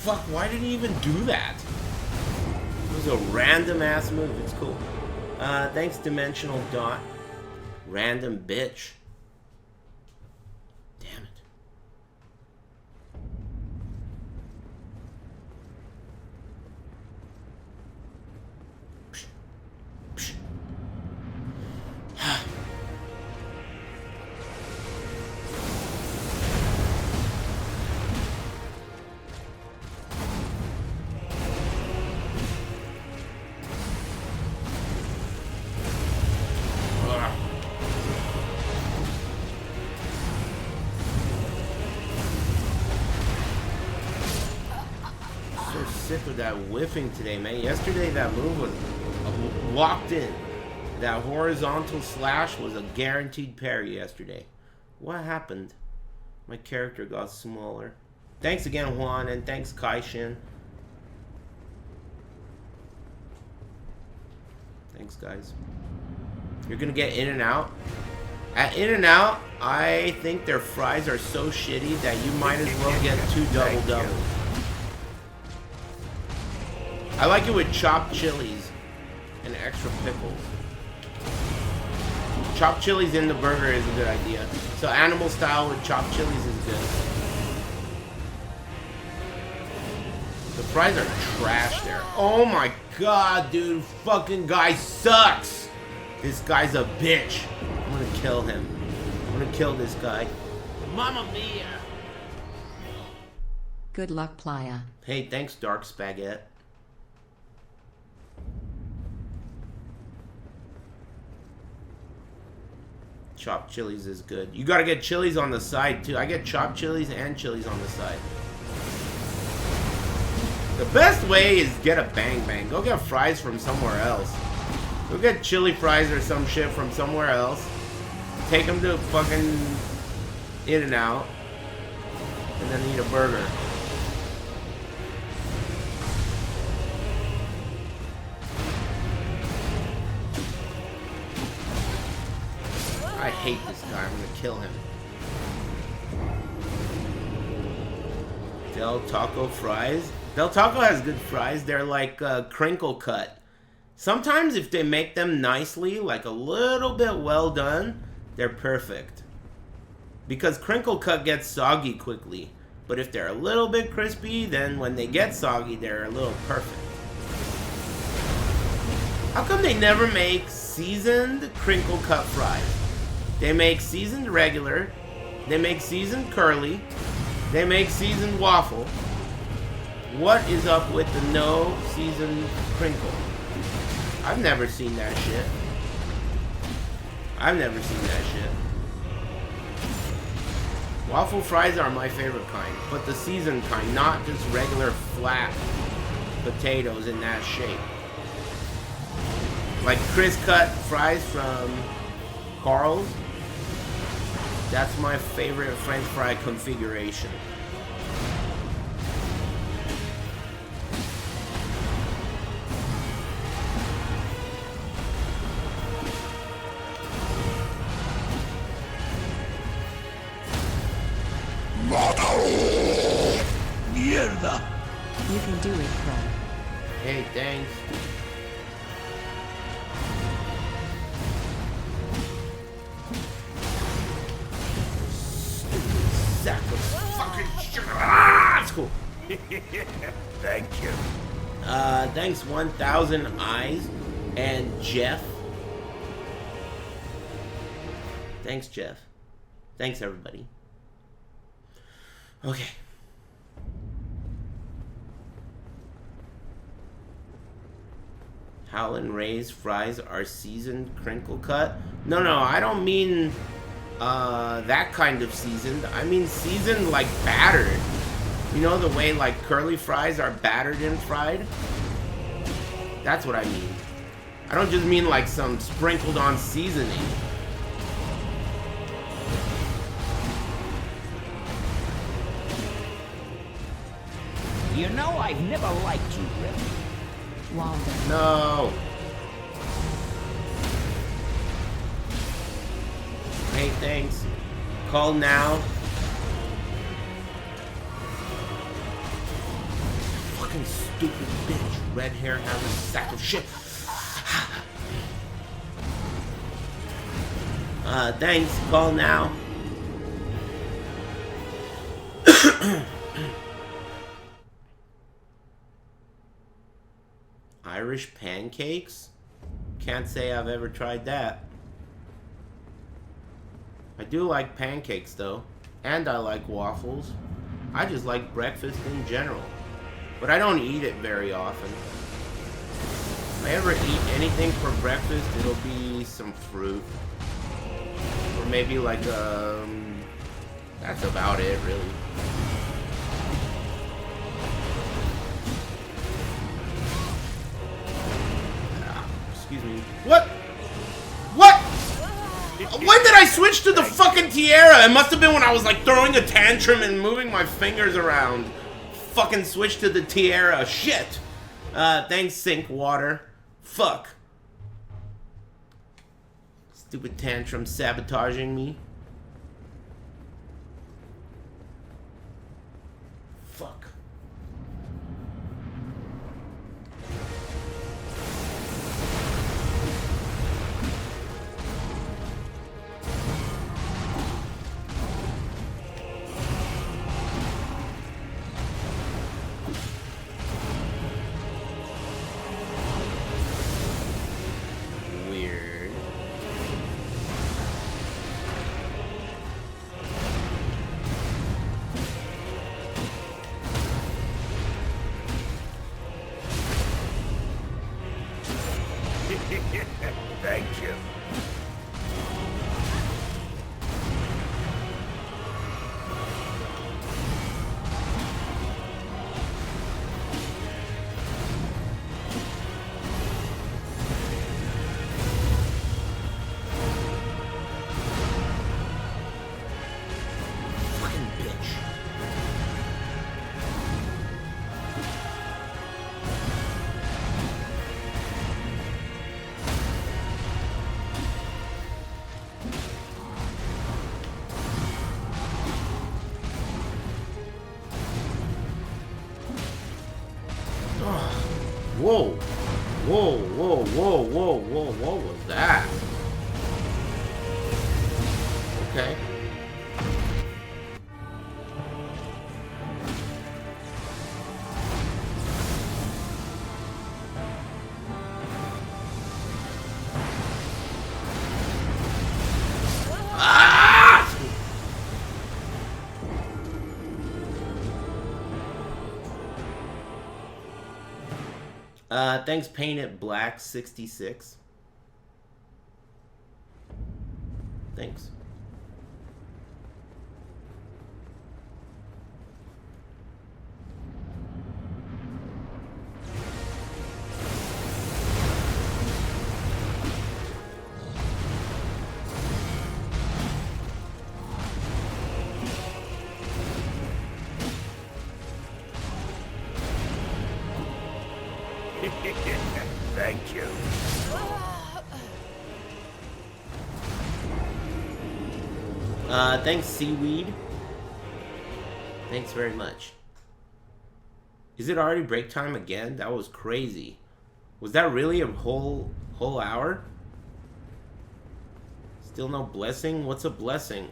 fuck? Why did he even do that? It was a random ass move. It's cool. Thanks, Dimensional Dot. Random bitch. Damn it. Sick of that whiffing today, man. Yesterday that move was locked in. That horizontal slash was a guaranteed parry yesterday. What happened? My character got smaller. Thanks again, Juan, and thanks, Kaishin. Thanks, guys. You're gonna get In and Out. At In and Out, I think their fries are so shitty that you might as well get 2 double-doubles. I like it with chopped chilies and extra pickles. Chopped chilies in the burger is a good idea. So animal style with chopped chilies is good. The fries are trash there. Oh my god, dude. Fucking guy sucks. This guy's a bitch. I'm gonna kill him. I'm gonna kill this guy. Mamma mia. Good luck, Playa. Hey, thanks, Dark Spaghetti. Chopped chilies is good. You gotta get chilies on the side too. I get chopped chilies and chilies on the side. The best way is get a bang bang. Go get fries from somewhere else. Go get chili fries or some shit from somewhere else. Take them to fucking In and Out. And then eat a burger. I hate this guy. I'm gonna kill him. Del Taco fries. Del Taco has good fries. They're like crinkle cut. Sometimes if they make them nicely, like a little bit well done, they're perfect. Because crinkle cut gets soggy quickly. But if they're a little bit crispy, then when they get soggy, they're a little perfect. How come they never make seasoned crinkle cut fries? They make seasoned regular, they make seasoned curly, they make seasoned waffle. What is up with the no seasoned crinkle? I've never seen that shit. I've never seen that shit. Waffle fries are my favorite kind, but the seasoned kind, not just regular flat potatoes in that shape. Like crisp cut fries from Carl's. That's my favorite French fry configuration. Mierda! You can do it, Crow. Hey, thanks. Sack of fucking shit. Ah, that's cool. Thank you. Thanks 1,000 Eyes and Jeff. Thanks, Jeff. Thanks, everybody. Okay. Howlin' Ray's fries are seasoned crinkle cut. No, I don't mean that kind of seasoned. I mean seasoned like battered. You know the way like curly fries are battered and fried? That's what I mean. I don't just mean like some sprinkled on seasoning. You know I've never liked you, Rip. Walden. No. Hey, thanks. Call now. Fucking stupid bitch. Red hair has a sack of shit. Thanks. Call now. Irish pancakes? Can't say I've ever tried that. I do like pancakes though. And I like waffles. I just like breakfast in general. But I don't eat it very often. If I ever eat anything for breakfast, it'll be some fruit. Or maybe like, that's about it, really. Excuse me. What? What? When did I switch to the fucking tiara? It must have been when I was like throwing a tantrum and moving my fingers around. Fucking switch to the tiara. Shit. Thanks, sink water. Fuck. Stupid tantrum sabotaging me. Fuck. Weird. Thank you. Fucking bitch. Whoa. Whoa, whoa, whoa, whoa, whoa, what was that? Okay. Ah! Thanks, Paint It Black 66. Thanks. Thank you. Thanks, Seaweed. Thanks very much. Is it already break time again? That was crazy. Was that really a whole hour? Still no blessing? What's a blessing?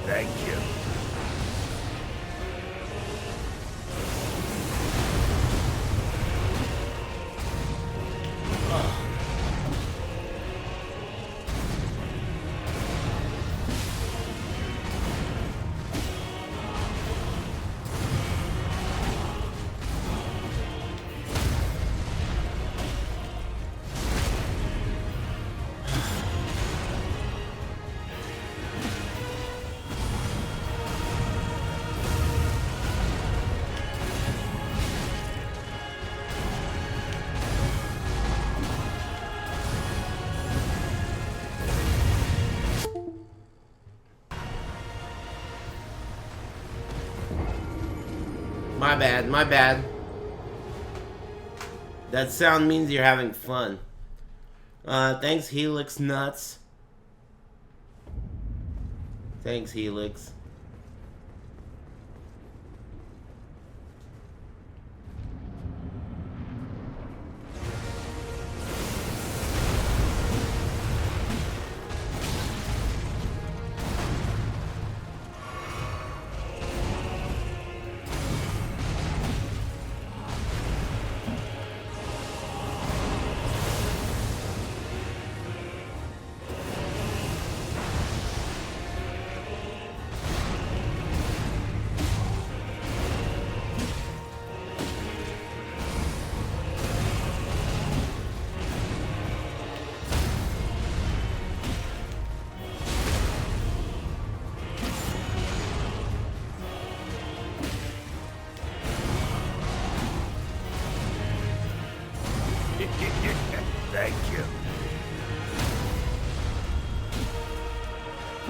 Thank you. bad, my bad. That sound means you're having fun. Thanks, Helix Nuts. Thanks, Helix. Thank you.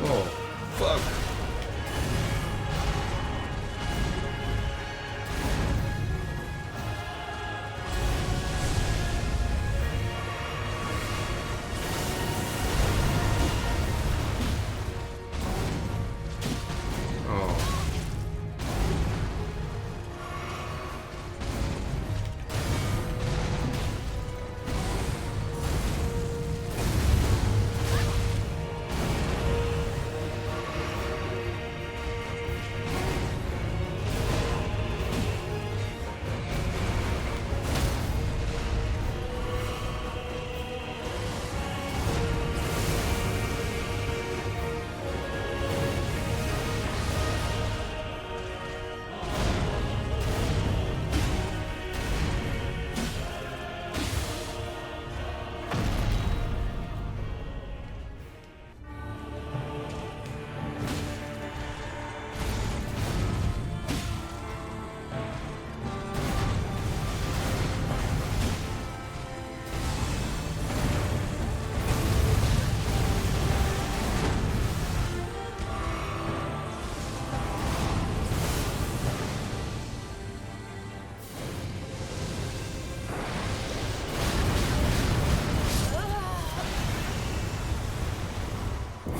Oh, fuck.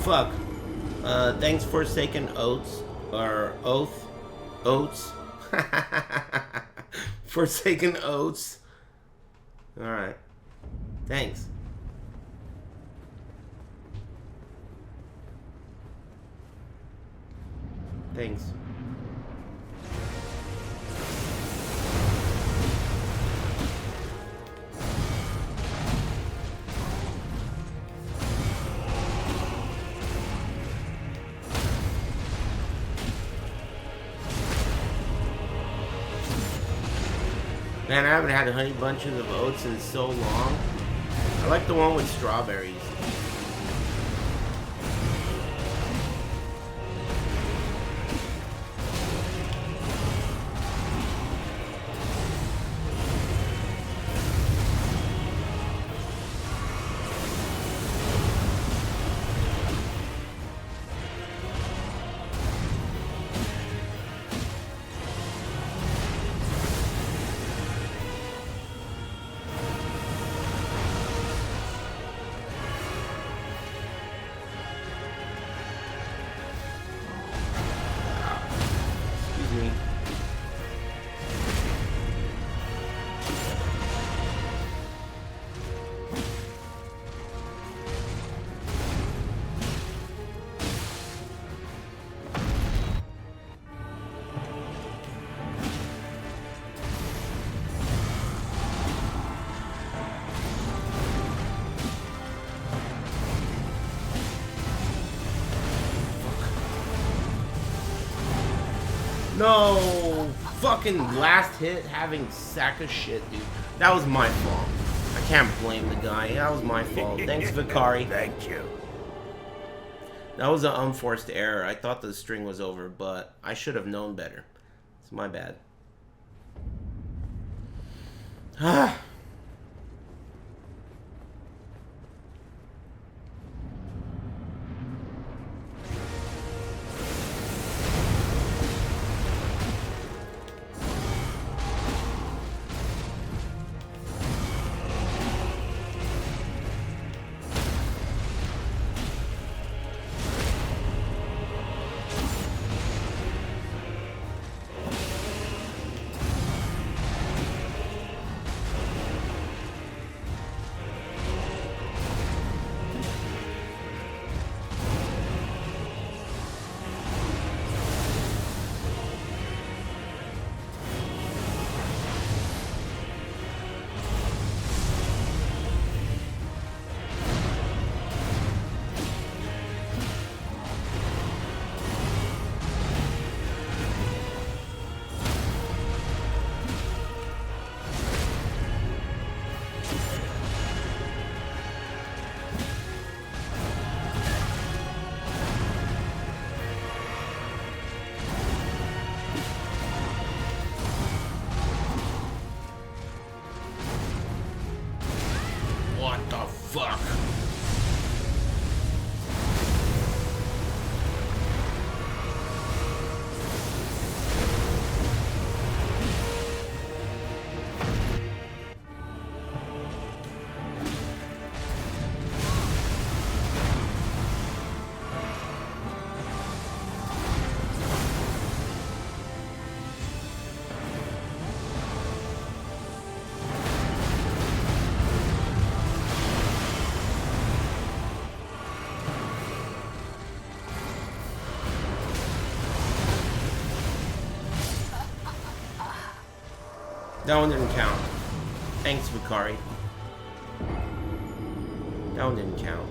Fuck. Thanks Forsaken Oats. Or Oath. Oats. Forsaken Oats. Alright. Thanks. Thanks. Man, I haven't had honey bunches of oats in so long. I like the one with strawberries. No! Fucking last hit having sack of shit, dude. That was my fault. I can't blame the guy. That was my fault. Thanks, Vicari. Thank you. That was an unforced error. I thought the string was over, but I should have known better. It's my bad. Ah. That one didn't count. Thanks, Vicari. That one didn't count.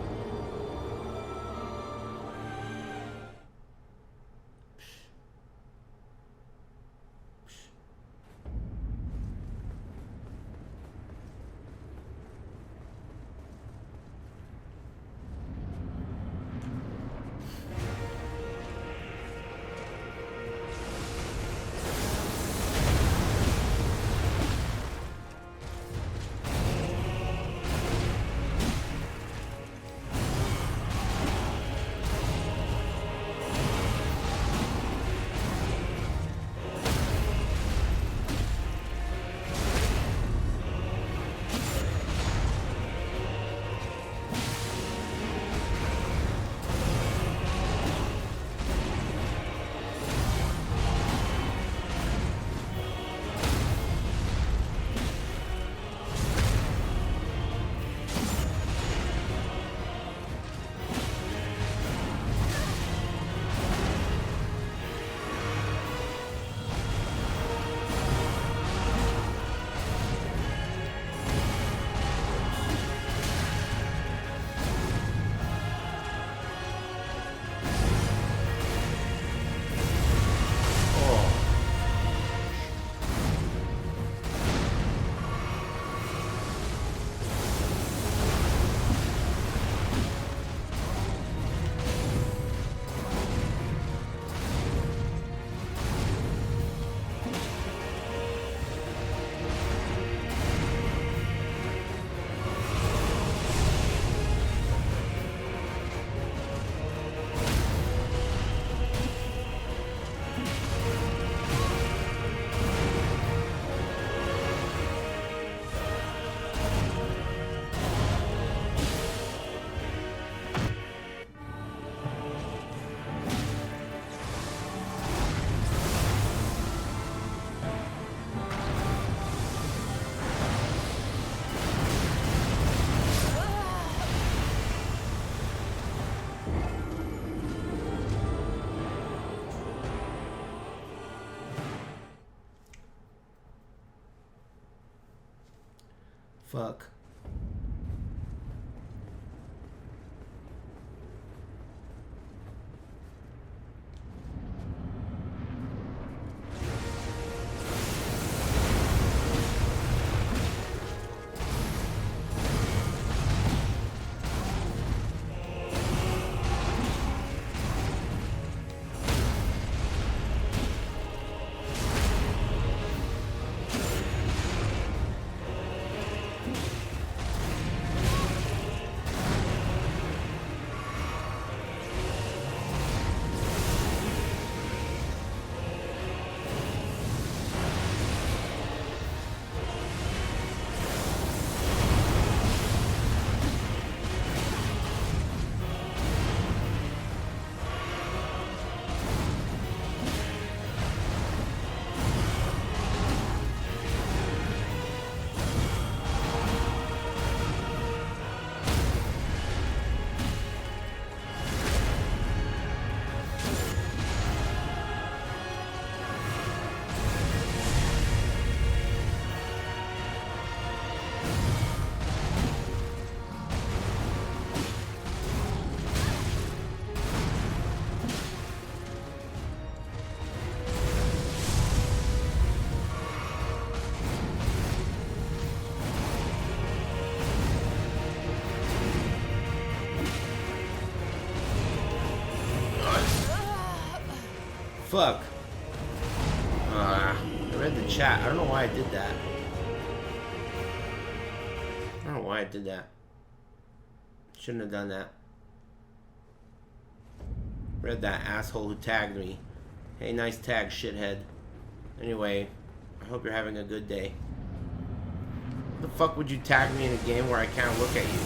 Fuck. Fuck. I read the chat. I don't know why I did that. I don't know why I did that. Shouldn't have done that. Read that asshole who tagged me. Hey, nice tag, shithead. Anyway, I hope you're having a good day. What the fuck would you tag me in a game where I can't look at you?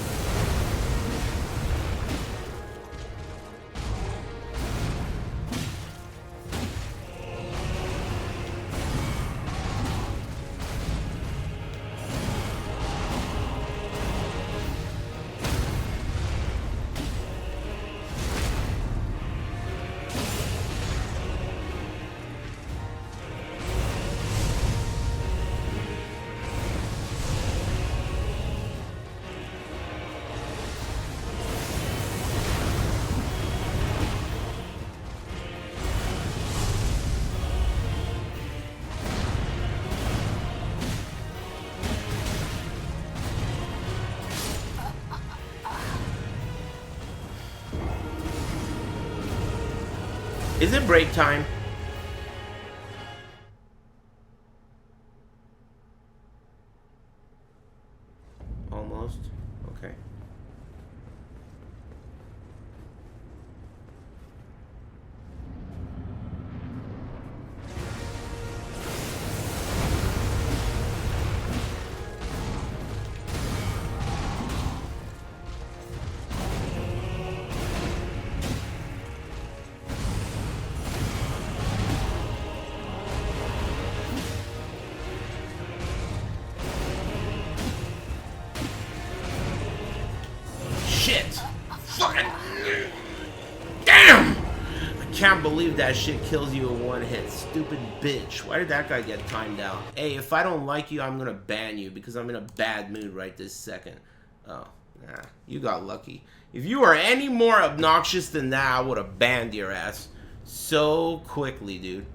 Is it break time? Almost. Okay. Can't believe that shit kills you in one hit. Stupid bitch. Why did that guy get timed out? Hey, if I don't like you, I'm gonna ban you because I'm in a bad mood right this second. Oh, nah, you got lucky. If you were any more obnoxious than that, I would have banned your ass so quickly, dude.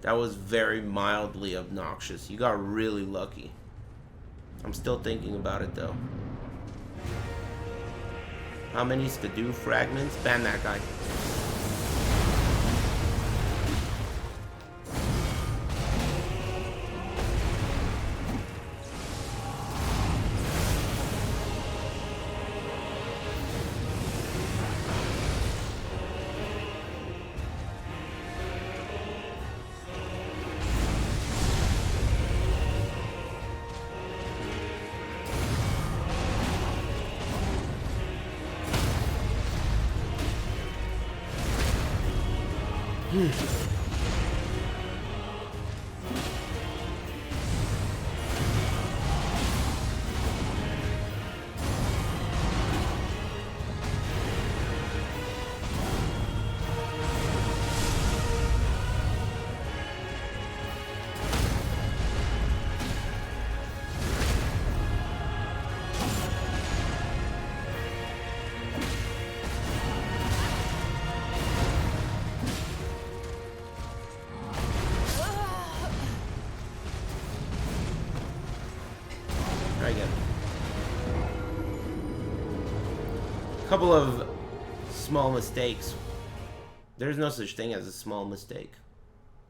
That was very mildly obnoxious. You got really lucky. I'm still thinking about it though. How many Skidoo fragments? Ban that guy. Couple of small mistakes. There's no such thing as a small mistake.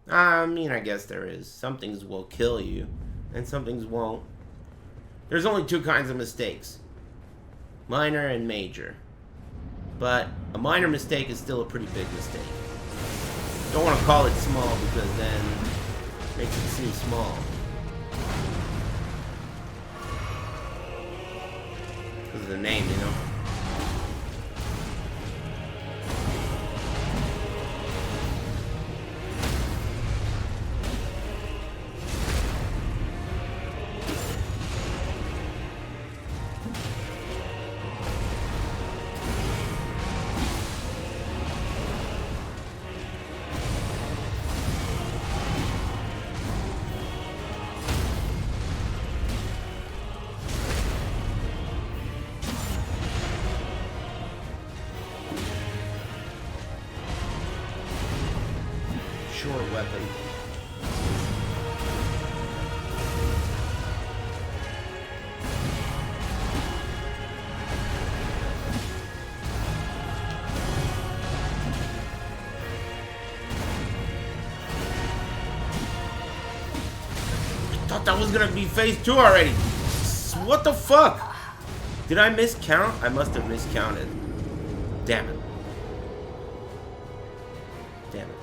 I mean, I guess there is. Some things will kill you, and some things won't. There's only two kinds of mistakes. Minor and major. But a minor mistake is still a pretty big mistake. Don't want to call it small because then it makes it seem small. Because of the name, you know? Short weapon. I thought that was gonna be phase 2 already. What the fuck? Did I miscount? I must have miscounted. Damn it. Damn it.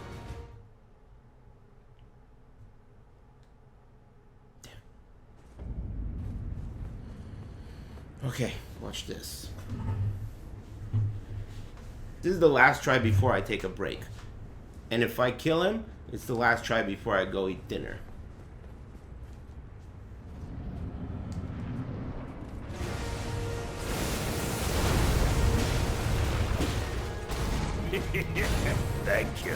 Okay, watch this. This is the last try before I take a break. And if I kill him, it's the last try before I go eat dinner. Thank you.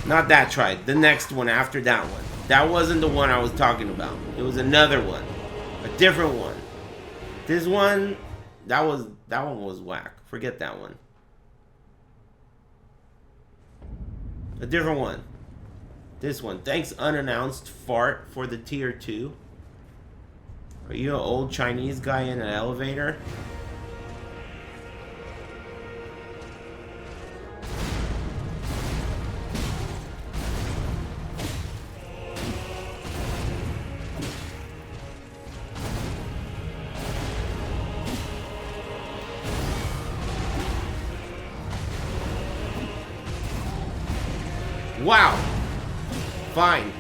Not that try, the next one after that one. That wasn't the one I was talking about. It was another one. A different one. This one, that one was whack. Forget that one. A different one. This one. Thanks, unannounced fart, for the tier 2. Are you an old Chinese guy in an elevator? Wow. Fine.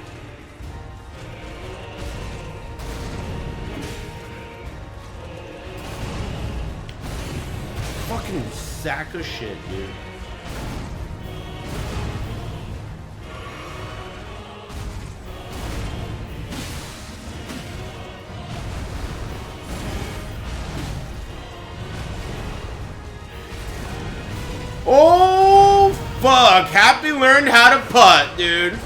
Fucking sack of shit, dude. Oh, fuck. Happy learned how to putt, dude.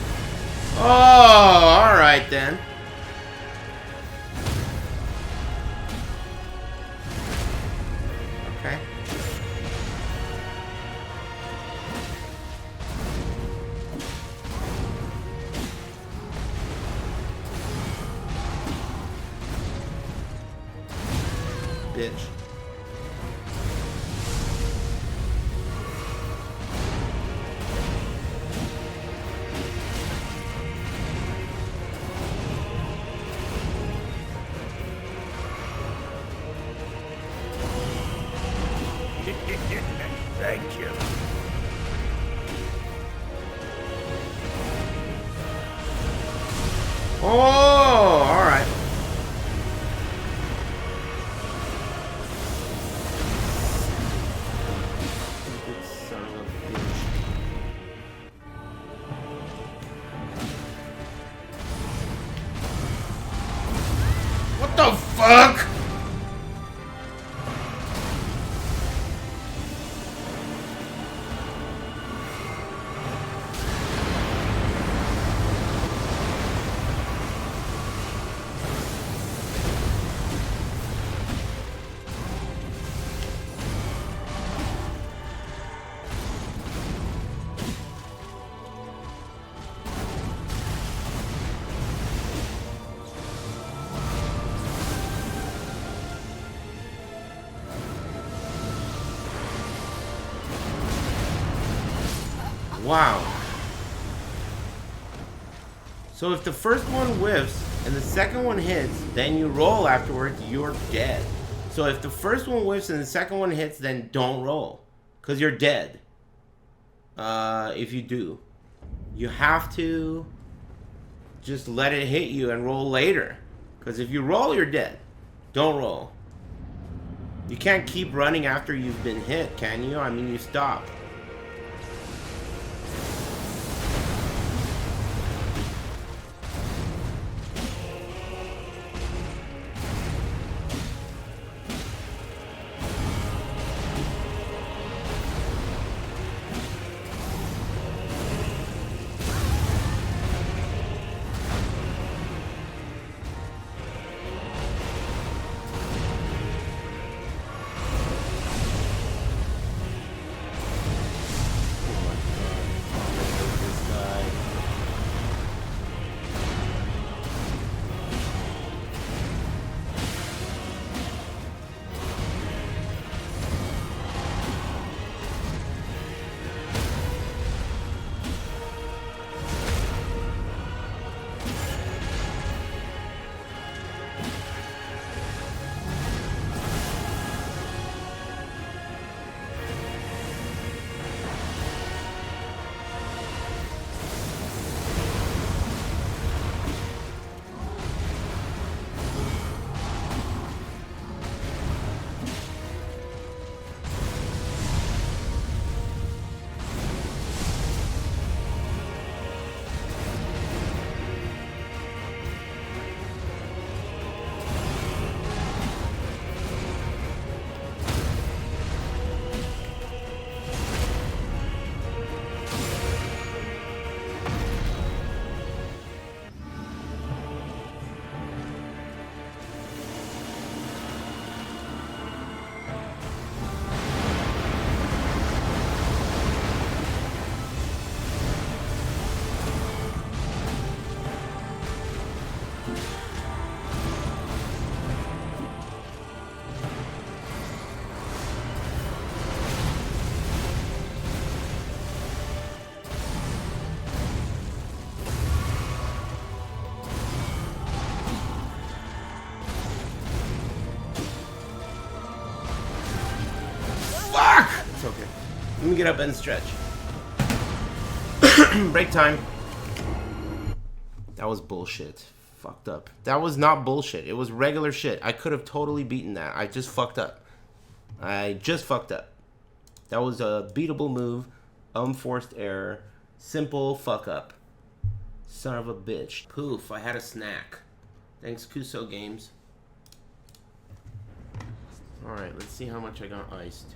Oh, alright then. Okay. Bitch. Thank you. Oh, all right. Stupid son of a bitch. What the fuck? Wow. So if the first one whiffs and the second one hits, then you roll afterwards, you're dead. So if the first one whiffs and the second one hits, then don't roll. Because you're dead. If you do. You have to just let it hit you and roll later. Because if you roll, you're dead. Don't roll. You can't keep running after you've been hit, can you? I mean, you stop. Fuck! It's okay. Let me get up and stretch. Break time. That was bullshit. Fucked up. That was not bullshit. It was regular shit. I could have totally beaten that. I just fucked up. I just fucked up. That was a beatable move. Unforced error. Simple fuck up. Son of a bitch. Poof, I had a snack. Thanks, Kuso Games. Alright, let's see how much I got iced.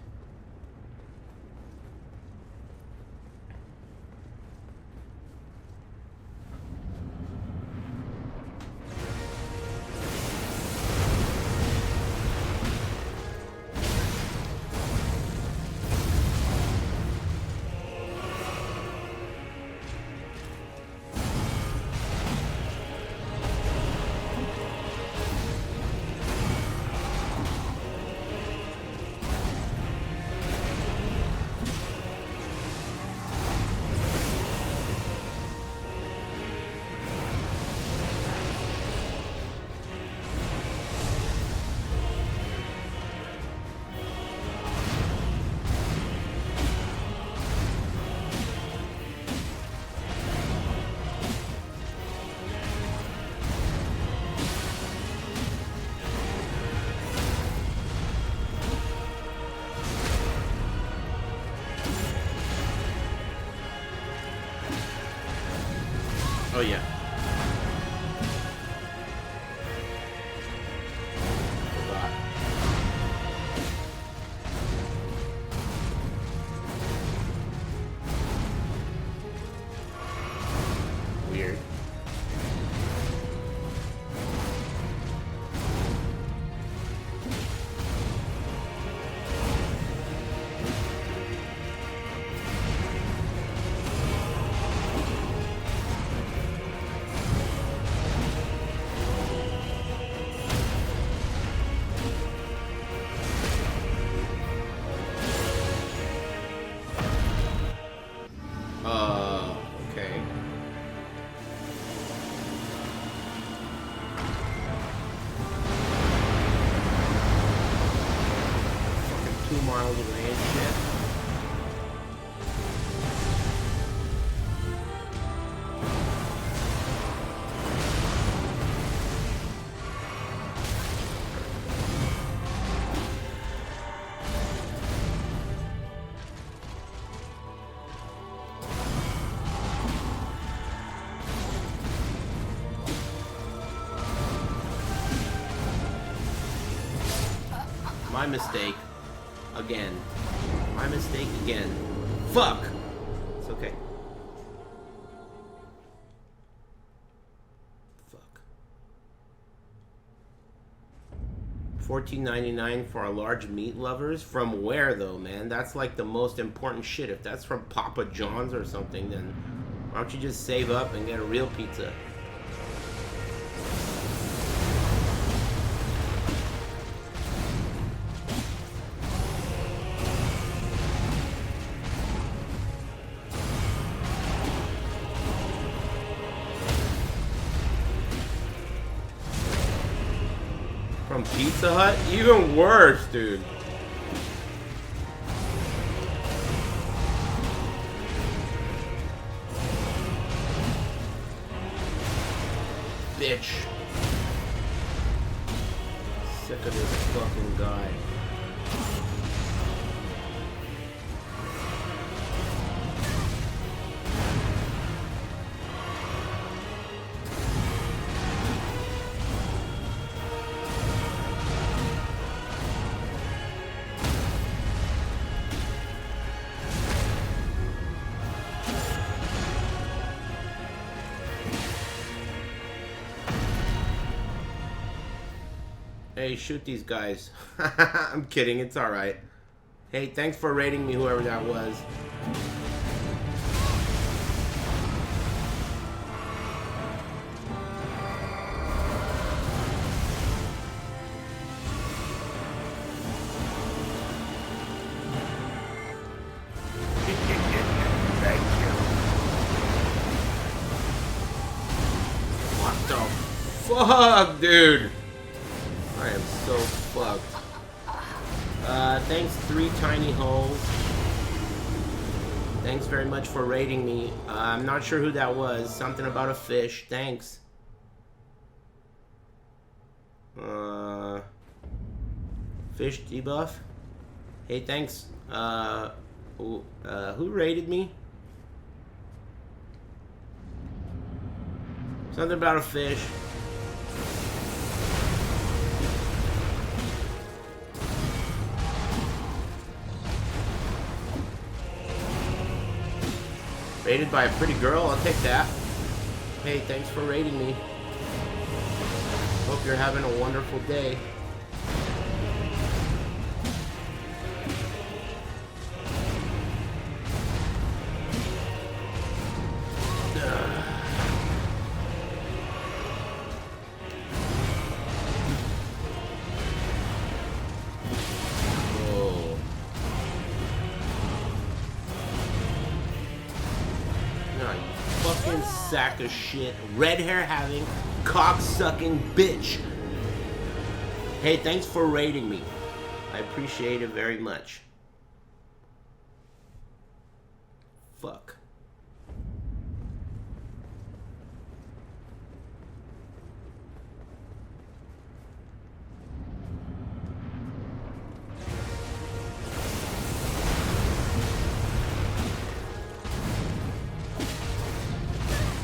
Oh yeah. Forgot. Weird. Okay. Fucking 2 miles away and shit. My mistake. Again. My mistake again. Fuck! It's okay. Fuck. $14.99 for our large meat lovers? From where though, man? That's like the most important shit. If that's from Papa John's or something, then why don't you just save up and get a real pizza? From Pizza Hut? Even worse, dude. Bitch. Sick of this fucking guy. Hey, shoot these guys. I'm kidding, it's alright. Hey, thanks for rating me, whoever that was. Thank you. What the fuck, dude? I am so fucked. Thanks, 3 tiny holes. Thanks very much for rating me. I'm not sure who that was. Something about a fish. Thanks. Fish debuff. Hey, thanks. Who rated me? Something about a fish. Rated by a pretty girl, I'll take that. Hey, thanks for rating me. Hope you're having a wonderful day. Sack of shit, red hair having, cock sucking bitch. Hey, thanks for rating me. I appreciate it very much. Fuck.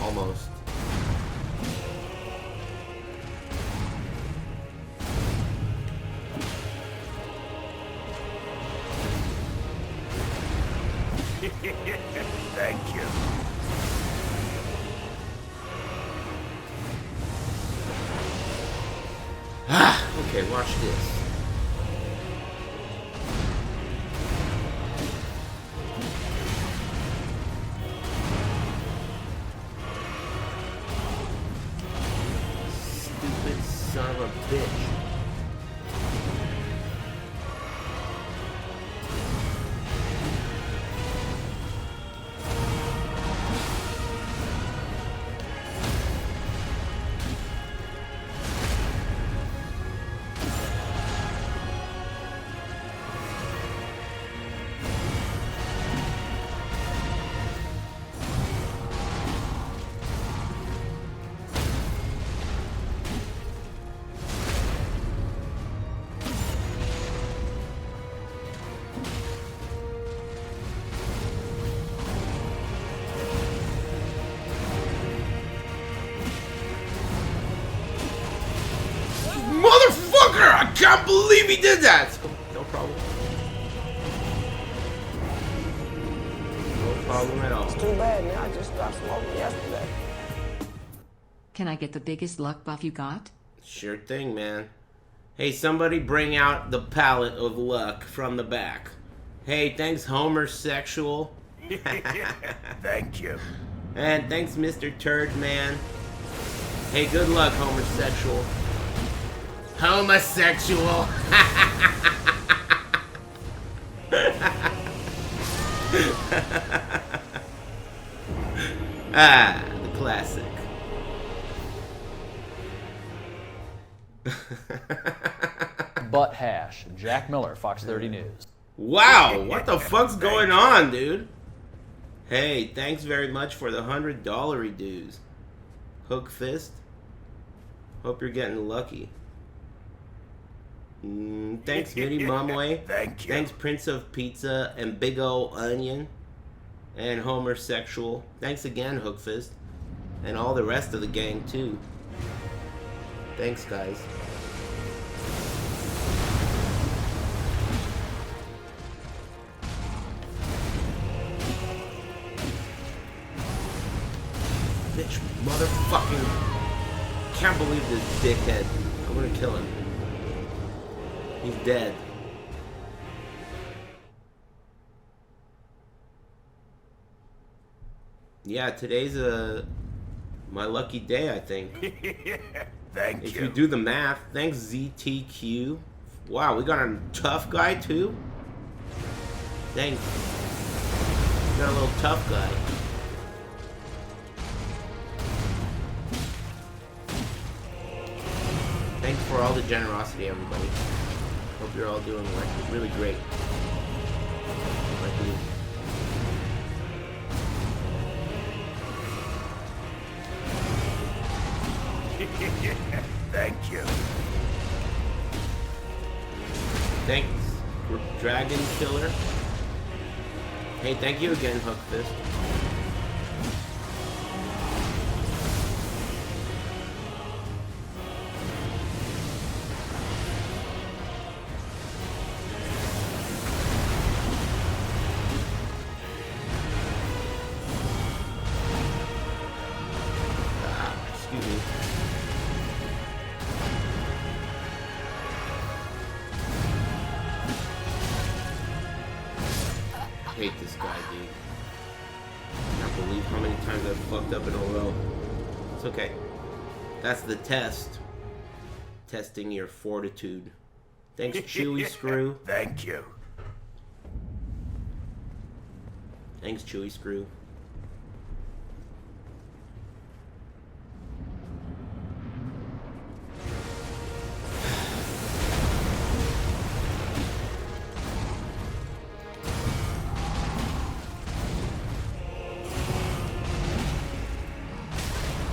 Almost. Thank you. Okay, watch this. Son of a bitch. Motherfucker! I can't believe he did that! No problem. No problem at all. It's too bad, man. I just stopped smoking yesterday. Can I get the biggest luck buff you got? Sure thing, man. Hey, somebody bring out the palette of luck from the back. Hey, thanks, Homer Sexual. Thank you. And thanks, Mr. Turd Man. Hey, good luck, Homer Sexual. Homosexual. Ah, the classic. Butt hash. Jack Miller, Fox 30 News. Wow, what the fuck's going on, dude? Hey, thanks very much for the $100 dues. Hook Fist. Hope you're getting lucky. Thanks, Mitty Mumway. Thank you. Thanks, Prince of Pizza and Big Ol' Onion and Homer Sexual. Thanks again, Hook Fist. And all the rest of the gang, too. Thanks, guys. Bitch, motherfucking... Can't believe this dickhead. I'm gonna kill him. He's dead. Yeah, today's my lucky day, I think. Thank if you. you do the math, thanks ZTQ. Wow, we got a tough guy too? Thanks. We got a little tough guy. Thanks for all the generosity, everybody. Hope you're all doing like really great. Like me. Thanks, Dragon Killer. Hey, thank you again, Hook Fist. Excuse me. I hate this guy, dude. I can't believe how many times I've fucked up in a row. It's okay. That's the test. Testing your fortitude. Thanks, Chewy Screw. Thank you. Thanks, Chewy Screw.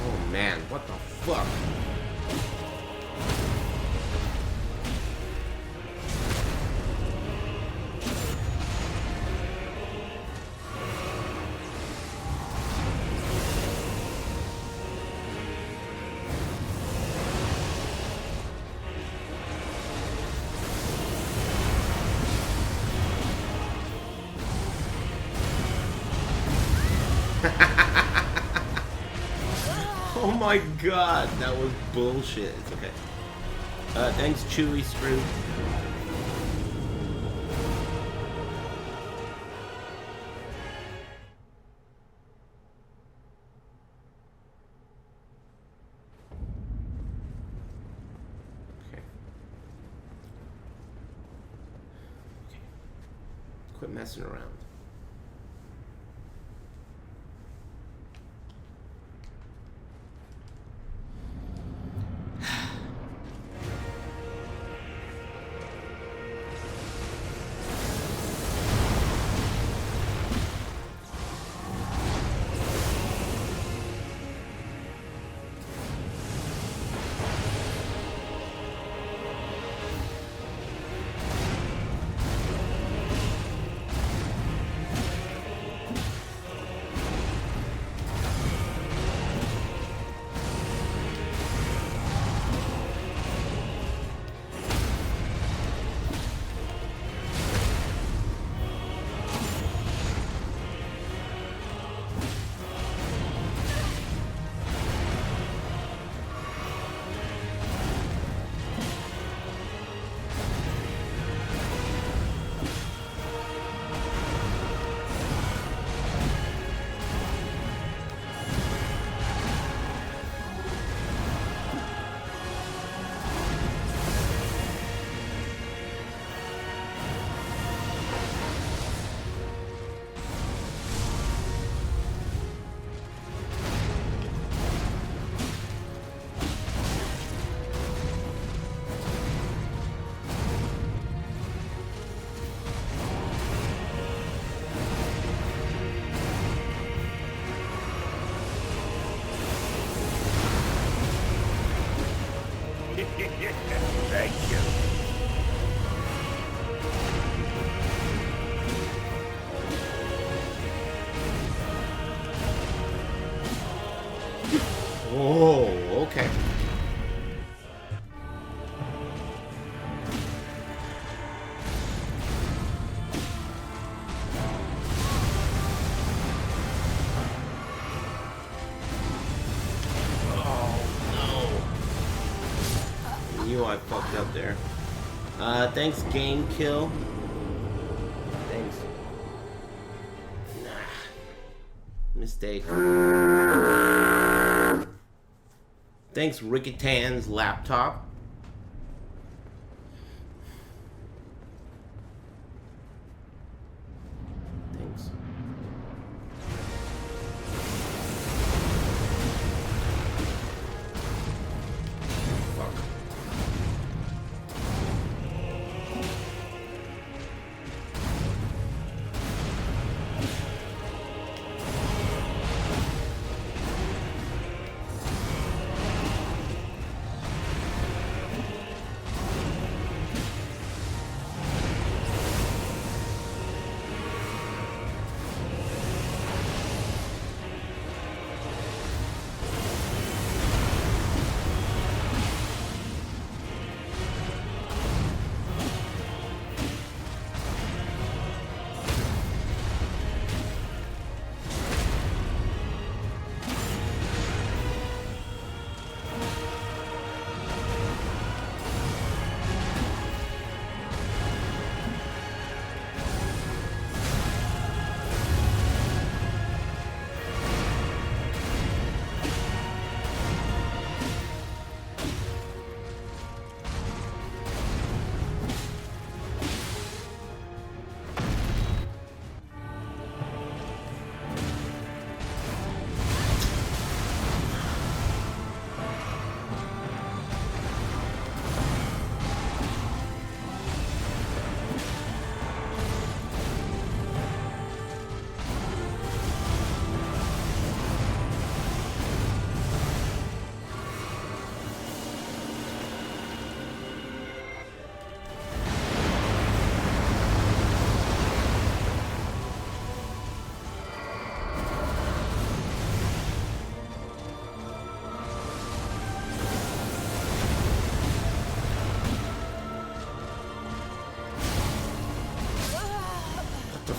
Oh man, what the fuck? Oh my god, that was bullshit. It's okay. Thanks, Chewy Screw. Okay. Okay. Quit messing around. Thank you. Oh, okay. I fucked up there. Thanks, Game Kill. Thanks. Nah. Mistake. Thanks, Ricketan's laptop. Thanks.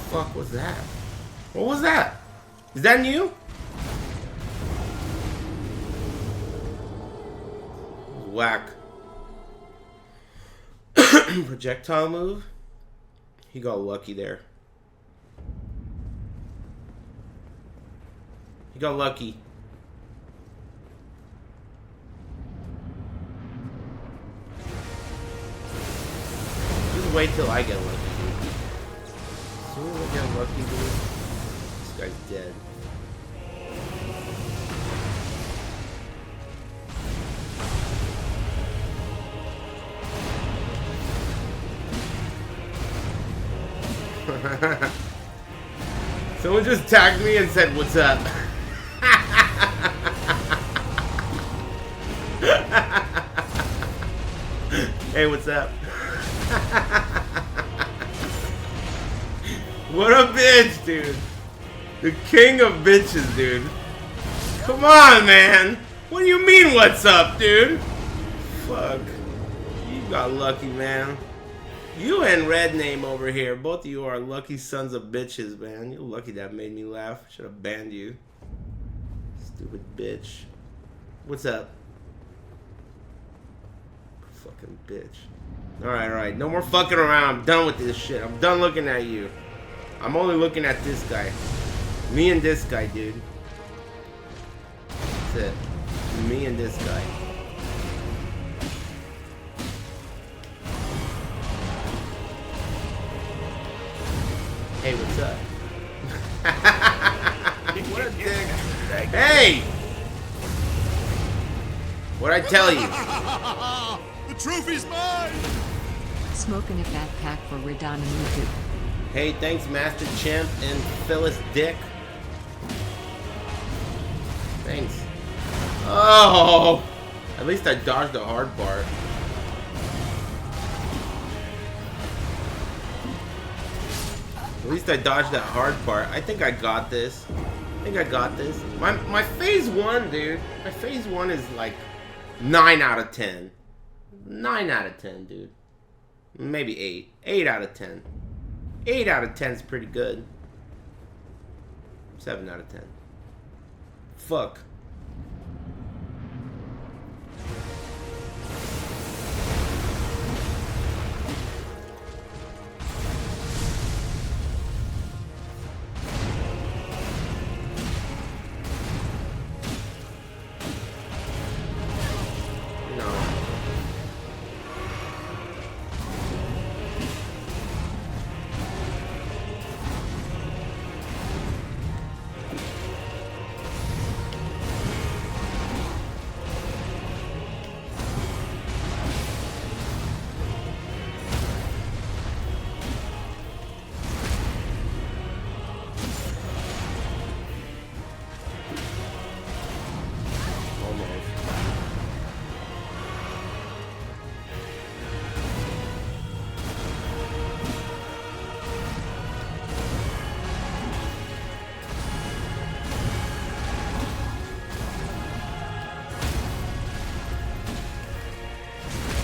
fuck was that? What was that? Is that new? Whack. Projectile move. He got lucky there. He got lucky. Just wait till I get lucky, dude. As soon as I get lucky, dude, this guy's dead. Someone just tagged me and said, "What's up?" Hey, what's up? What a bitch, dude. The king of bitches, dude. Come on, man. What do you mean, what's up, dude? Fuck. You got lucky, man. You and Red Name over here, both of you are lucky sons of bitches, man. You're lucky that made me laugh. Should have banned you. Stupid bitch. What's up? Fucking bitch. Alright, alright. No more fucking around. I'm done with this shit. I'm done looking at you. I'm only looking at this guy. Me and this guy, dude. That's it. Me and this guy. Hey, what's up? What a dick. Hey! What'd I tell you? The trophy's mine! Smoking a fat pack for Radahn and YouTube. Hey, thanks Master Chimp and Phyllis Dick. Thanks. Oh! At least I dodged the hard part. At least I dodged that hard part. I think I got this. I think I got this. My phase 1, dude. My phase 1 is like 9 out of 10. 9 out of 10, dude. Maybe 8. 8 out of 10. 8 out of 10 is pretty good. 7 out of 10. Fuck.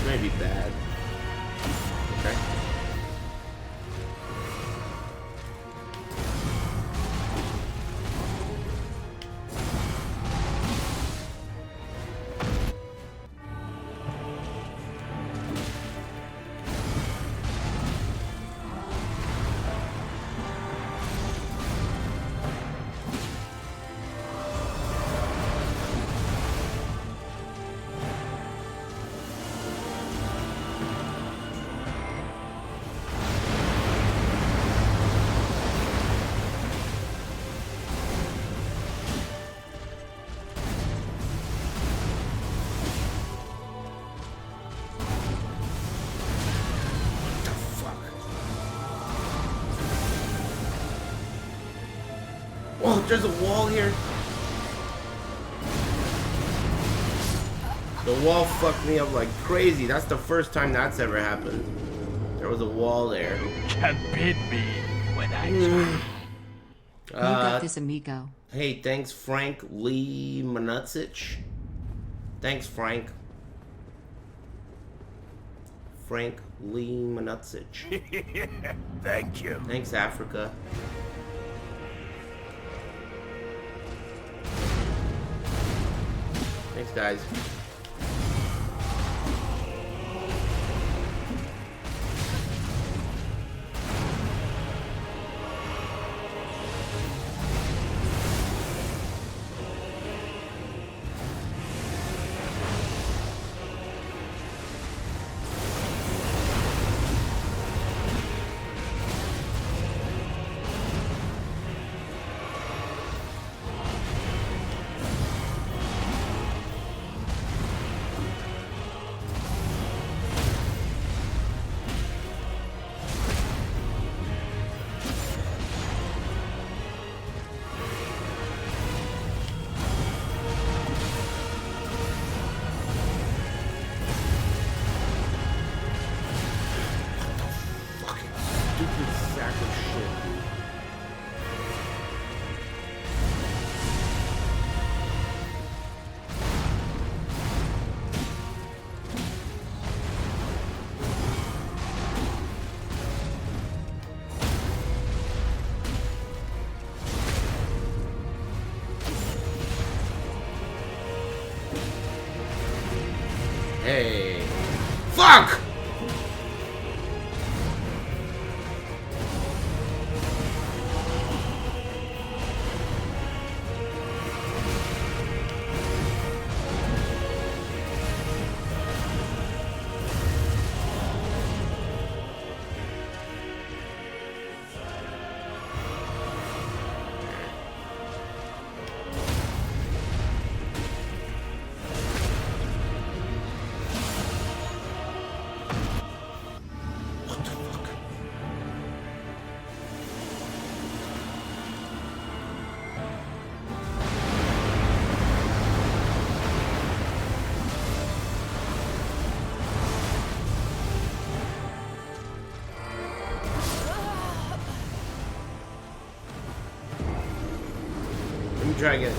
Maybe bad. Okay. Oh, there's a wall here. The wall fucked me up like crazy. That's the first time that's ever happened. There was a wall there. You can beat me when I try. You got this, amigo. Hey, thanks Frank Lee Manutsich. Thanks, Frank. Frank Limanutsic. Thank you. Thanks, Africa. Thanks, guys. Hey. Fuck! Try again.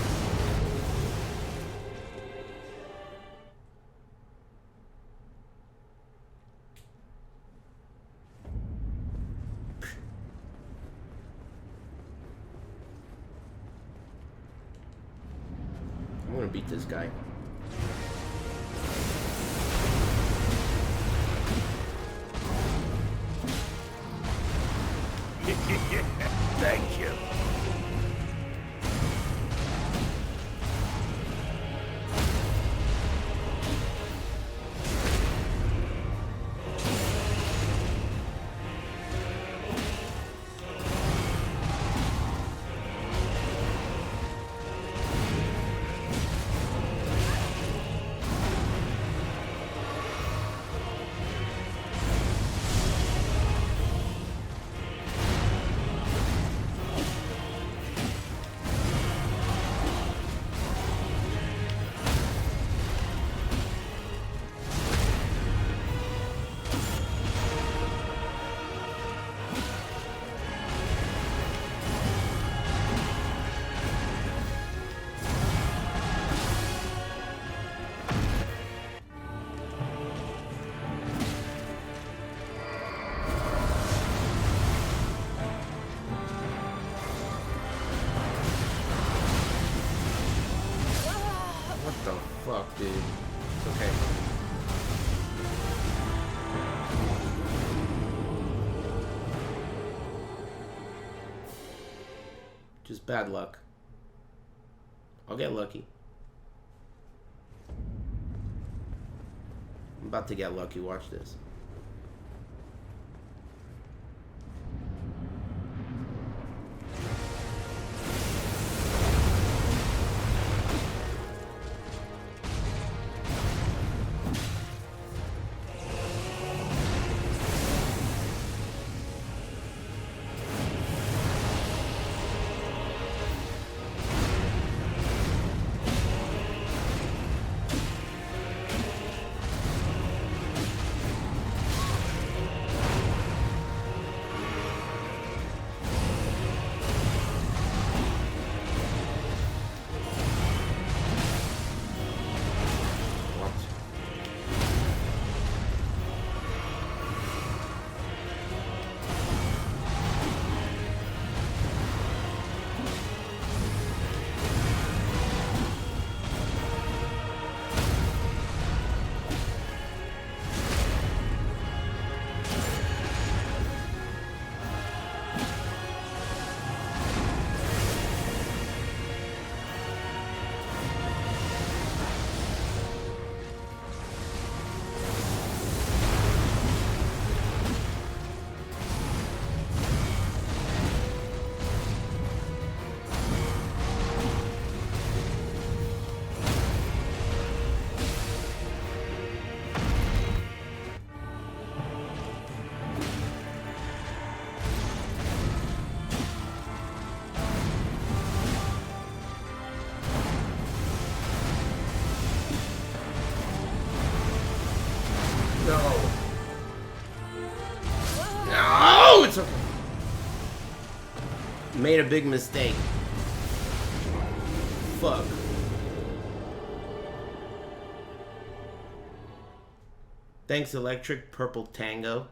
I'm gonna beat this guy. Thank you. Fuck, dude. Okay. Just bad luck. I'll get lucky. I'm about to get lucky. Watch this. Made a big mistake. Fuck. Thanks, Electric Purple Tango.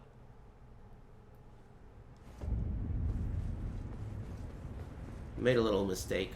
Made a little mistake.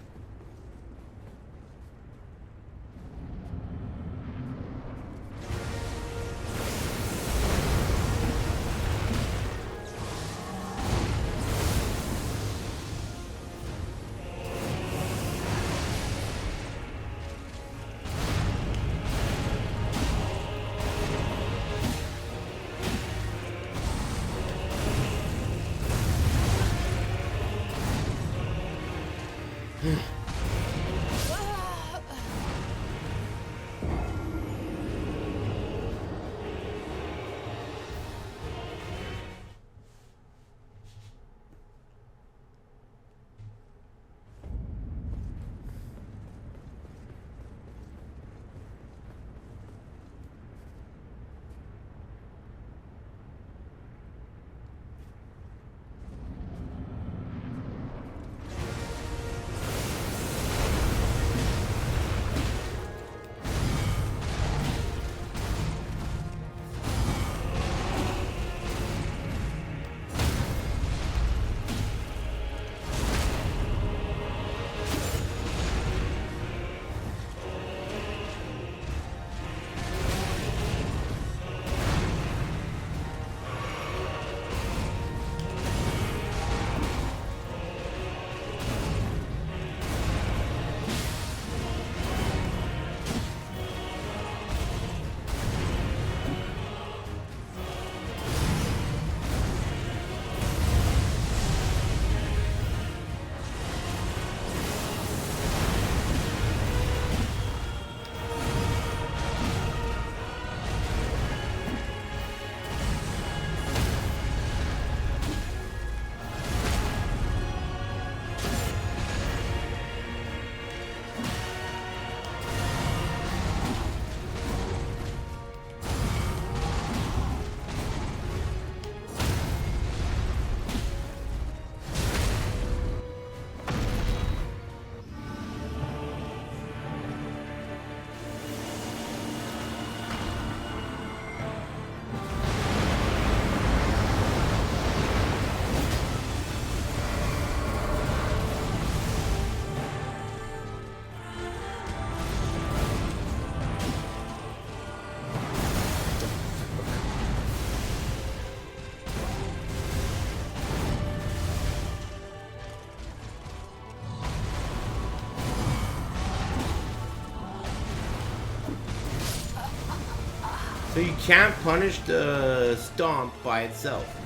So you can't punish the stomp by itself.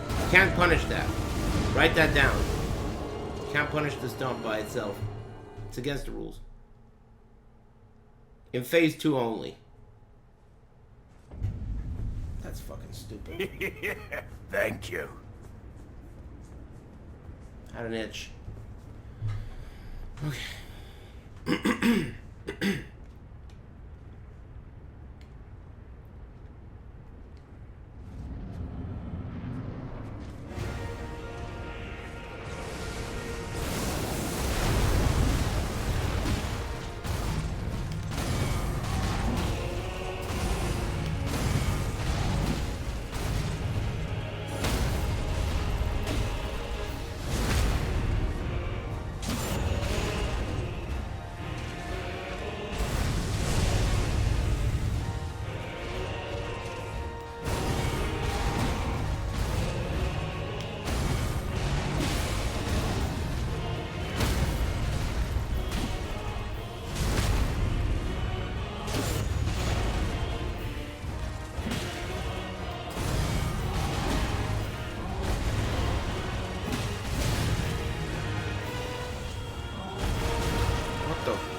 You can't punish that. Write that down. You can't punish the stomp by itself. It's against the rules. In phase 2 only. That's fucking stupid. Thank you. Had an itch. Okay.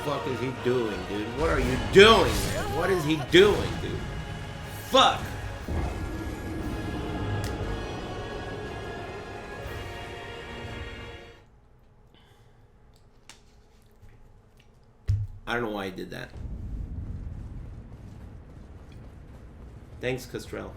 What is he doing, dude? What are you doing, man? What is he doing, dude? Fuck! I don't know why he did that. Thanks, Castrell.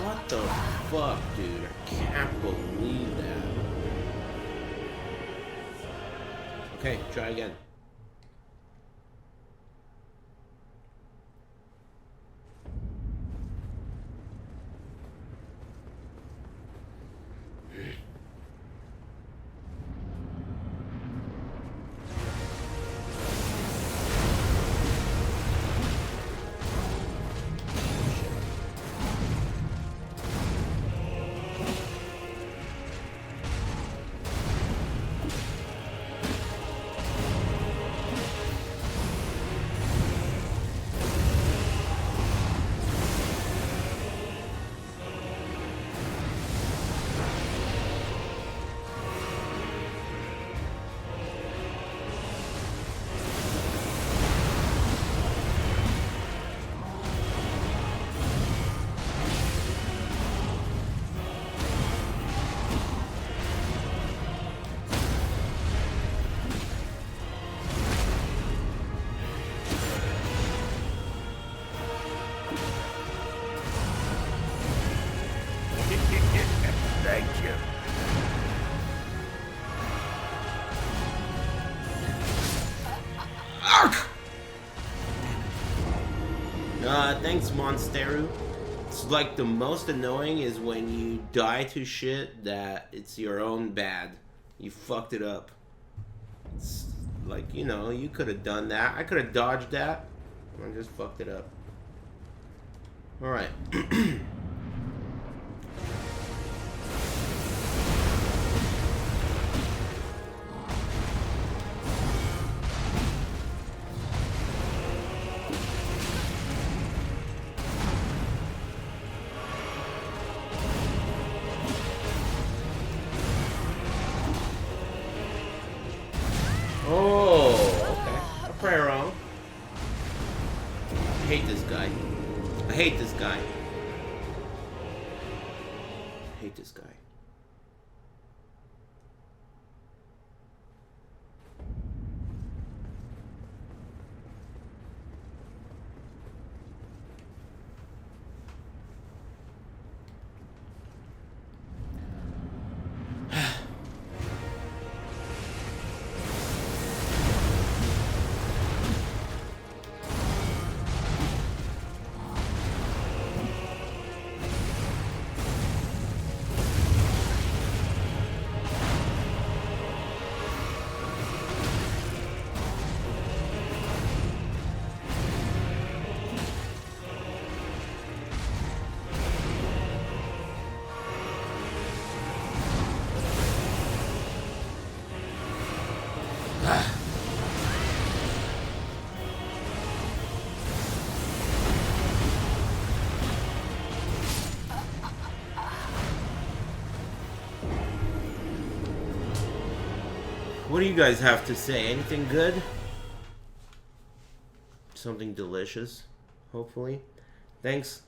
What the fuck, dude? I can't believe that. Okay, try again. Thank you. Thanks, Monsteru. It's like the most annoying is when you die to shit that it's your own bad. You fucked it up. It's like, you know, you could have done that. I could have dodged that. I just fucked it up. Alright. I hate this guy. I hate this guy. What do you guys have to say? Anything good? Something delicious, hopefully. Thanks.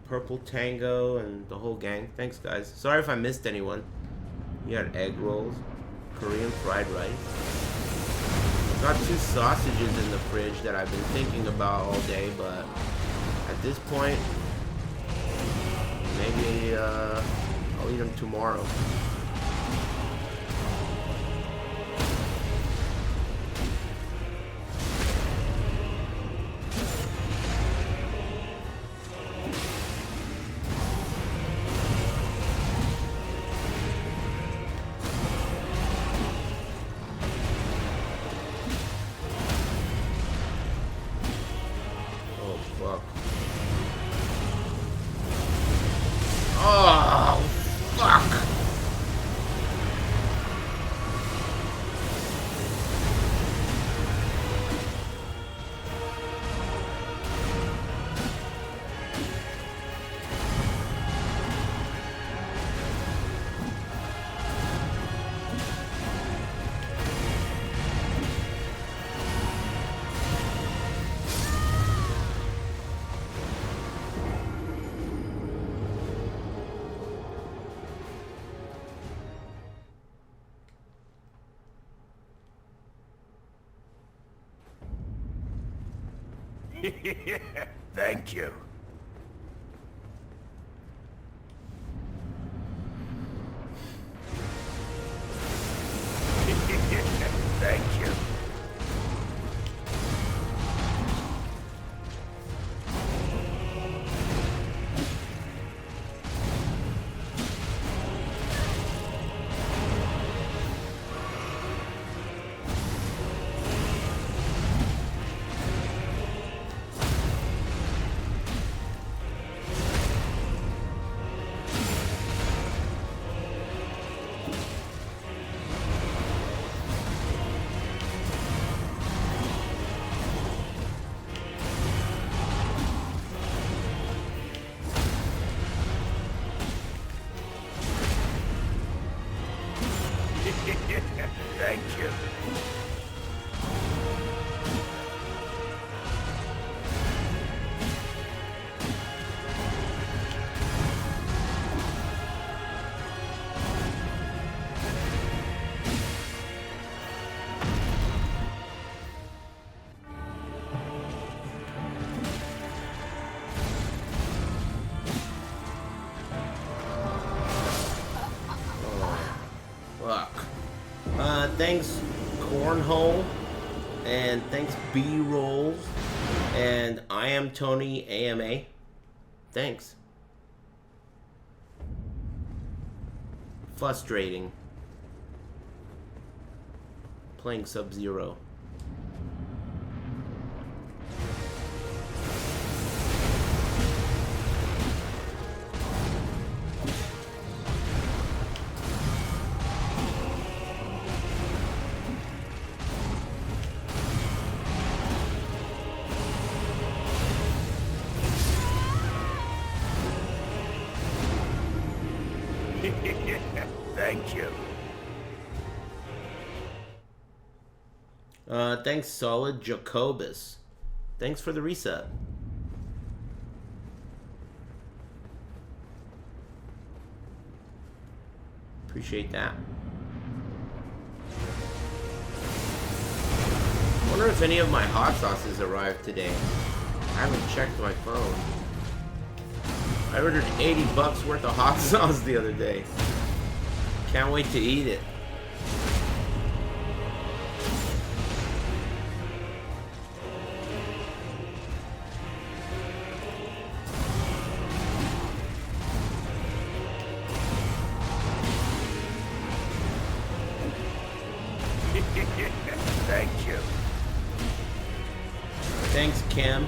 Purple Tango and the whole gang. Thanks, guys. Sorry if I missed anyone. You had egg rolls, Korean fried rice. Got 2 sausages in the fridge that I've been thinking about all day, but at this point, maybe I'll eat them tomorrow. Thank you. Thank you. Thank you. Thanks Cornhole, and thanks B-Rolls, and I am Tony AMA. Thanks. Frustrating. Playing Sub-Zero. Thank you. Thanks Solid Jacobus. Thanks for the reset. Appreciate that. Wonder if any of my hot sauces arrived today. I haven't checked my phone. I ordered $80 worth of hot sauce the other day. Can't wait to eat it. Thank you. Thanks, Kim.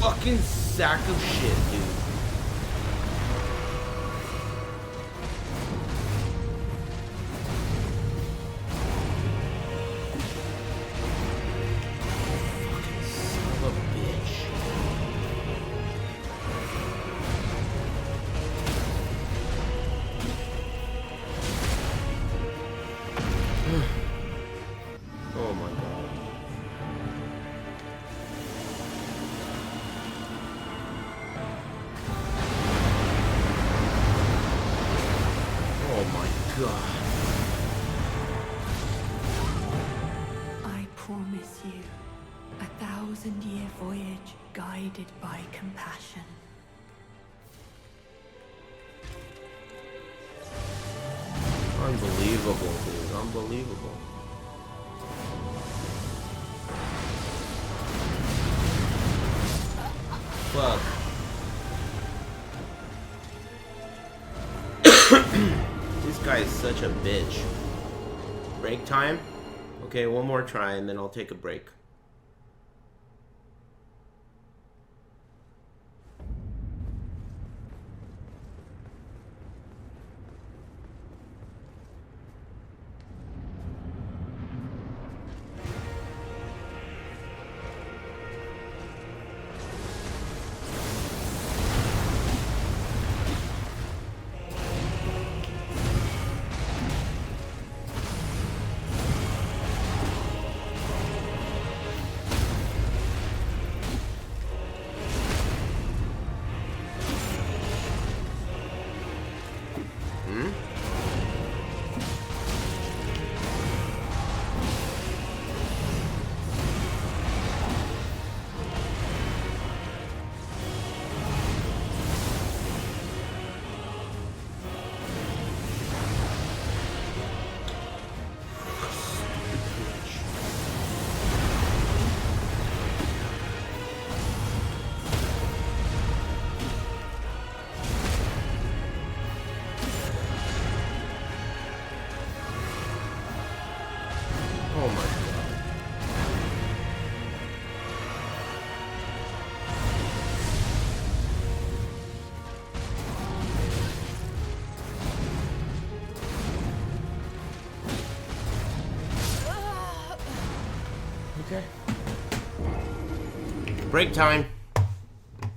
fucking sack of shit, dude. Fucking son of a bitch. Oh my god. Oh my god. I promise you, 1,000-year voyage guided by compassion. Unbelievable, dude. Unbelievable. Fuck. This guy is such a bitch. Break time? Okay, one more try and then I'll take a break. Oh my god. Okay. Break time.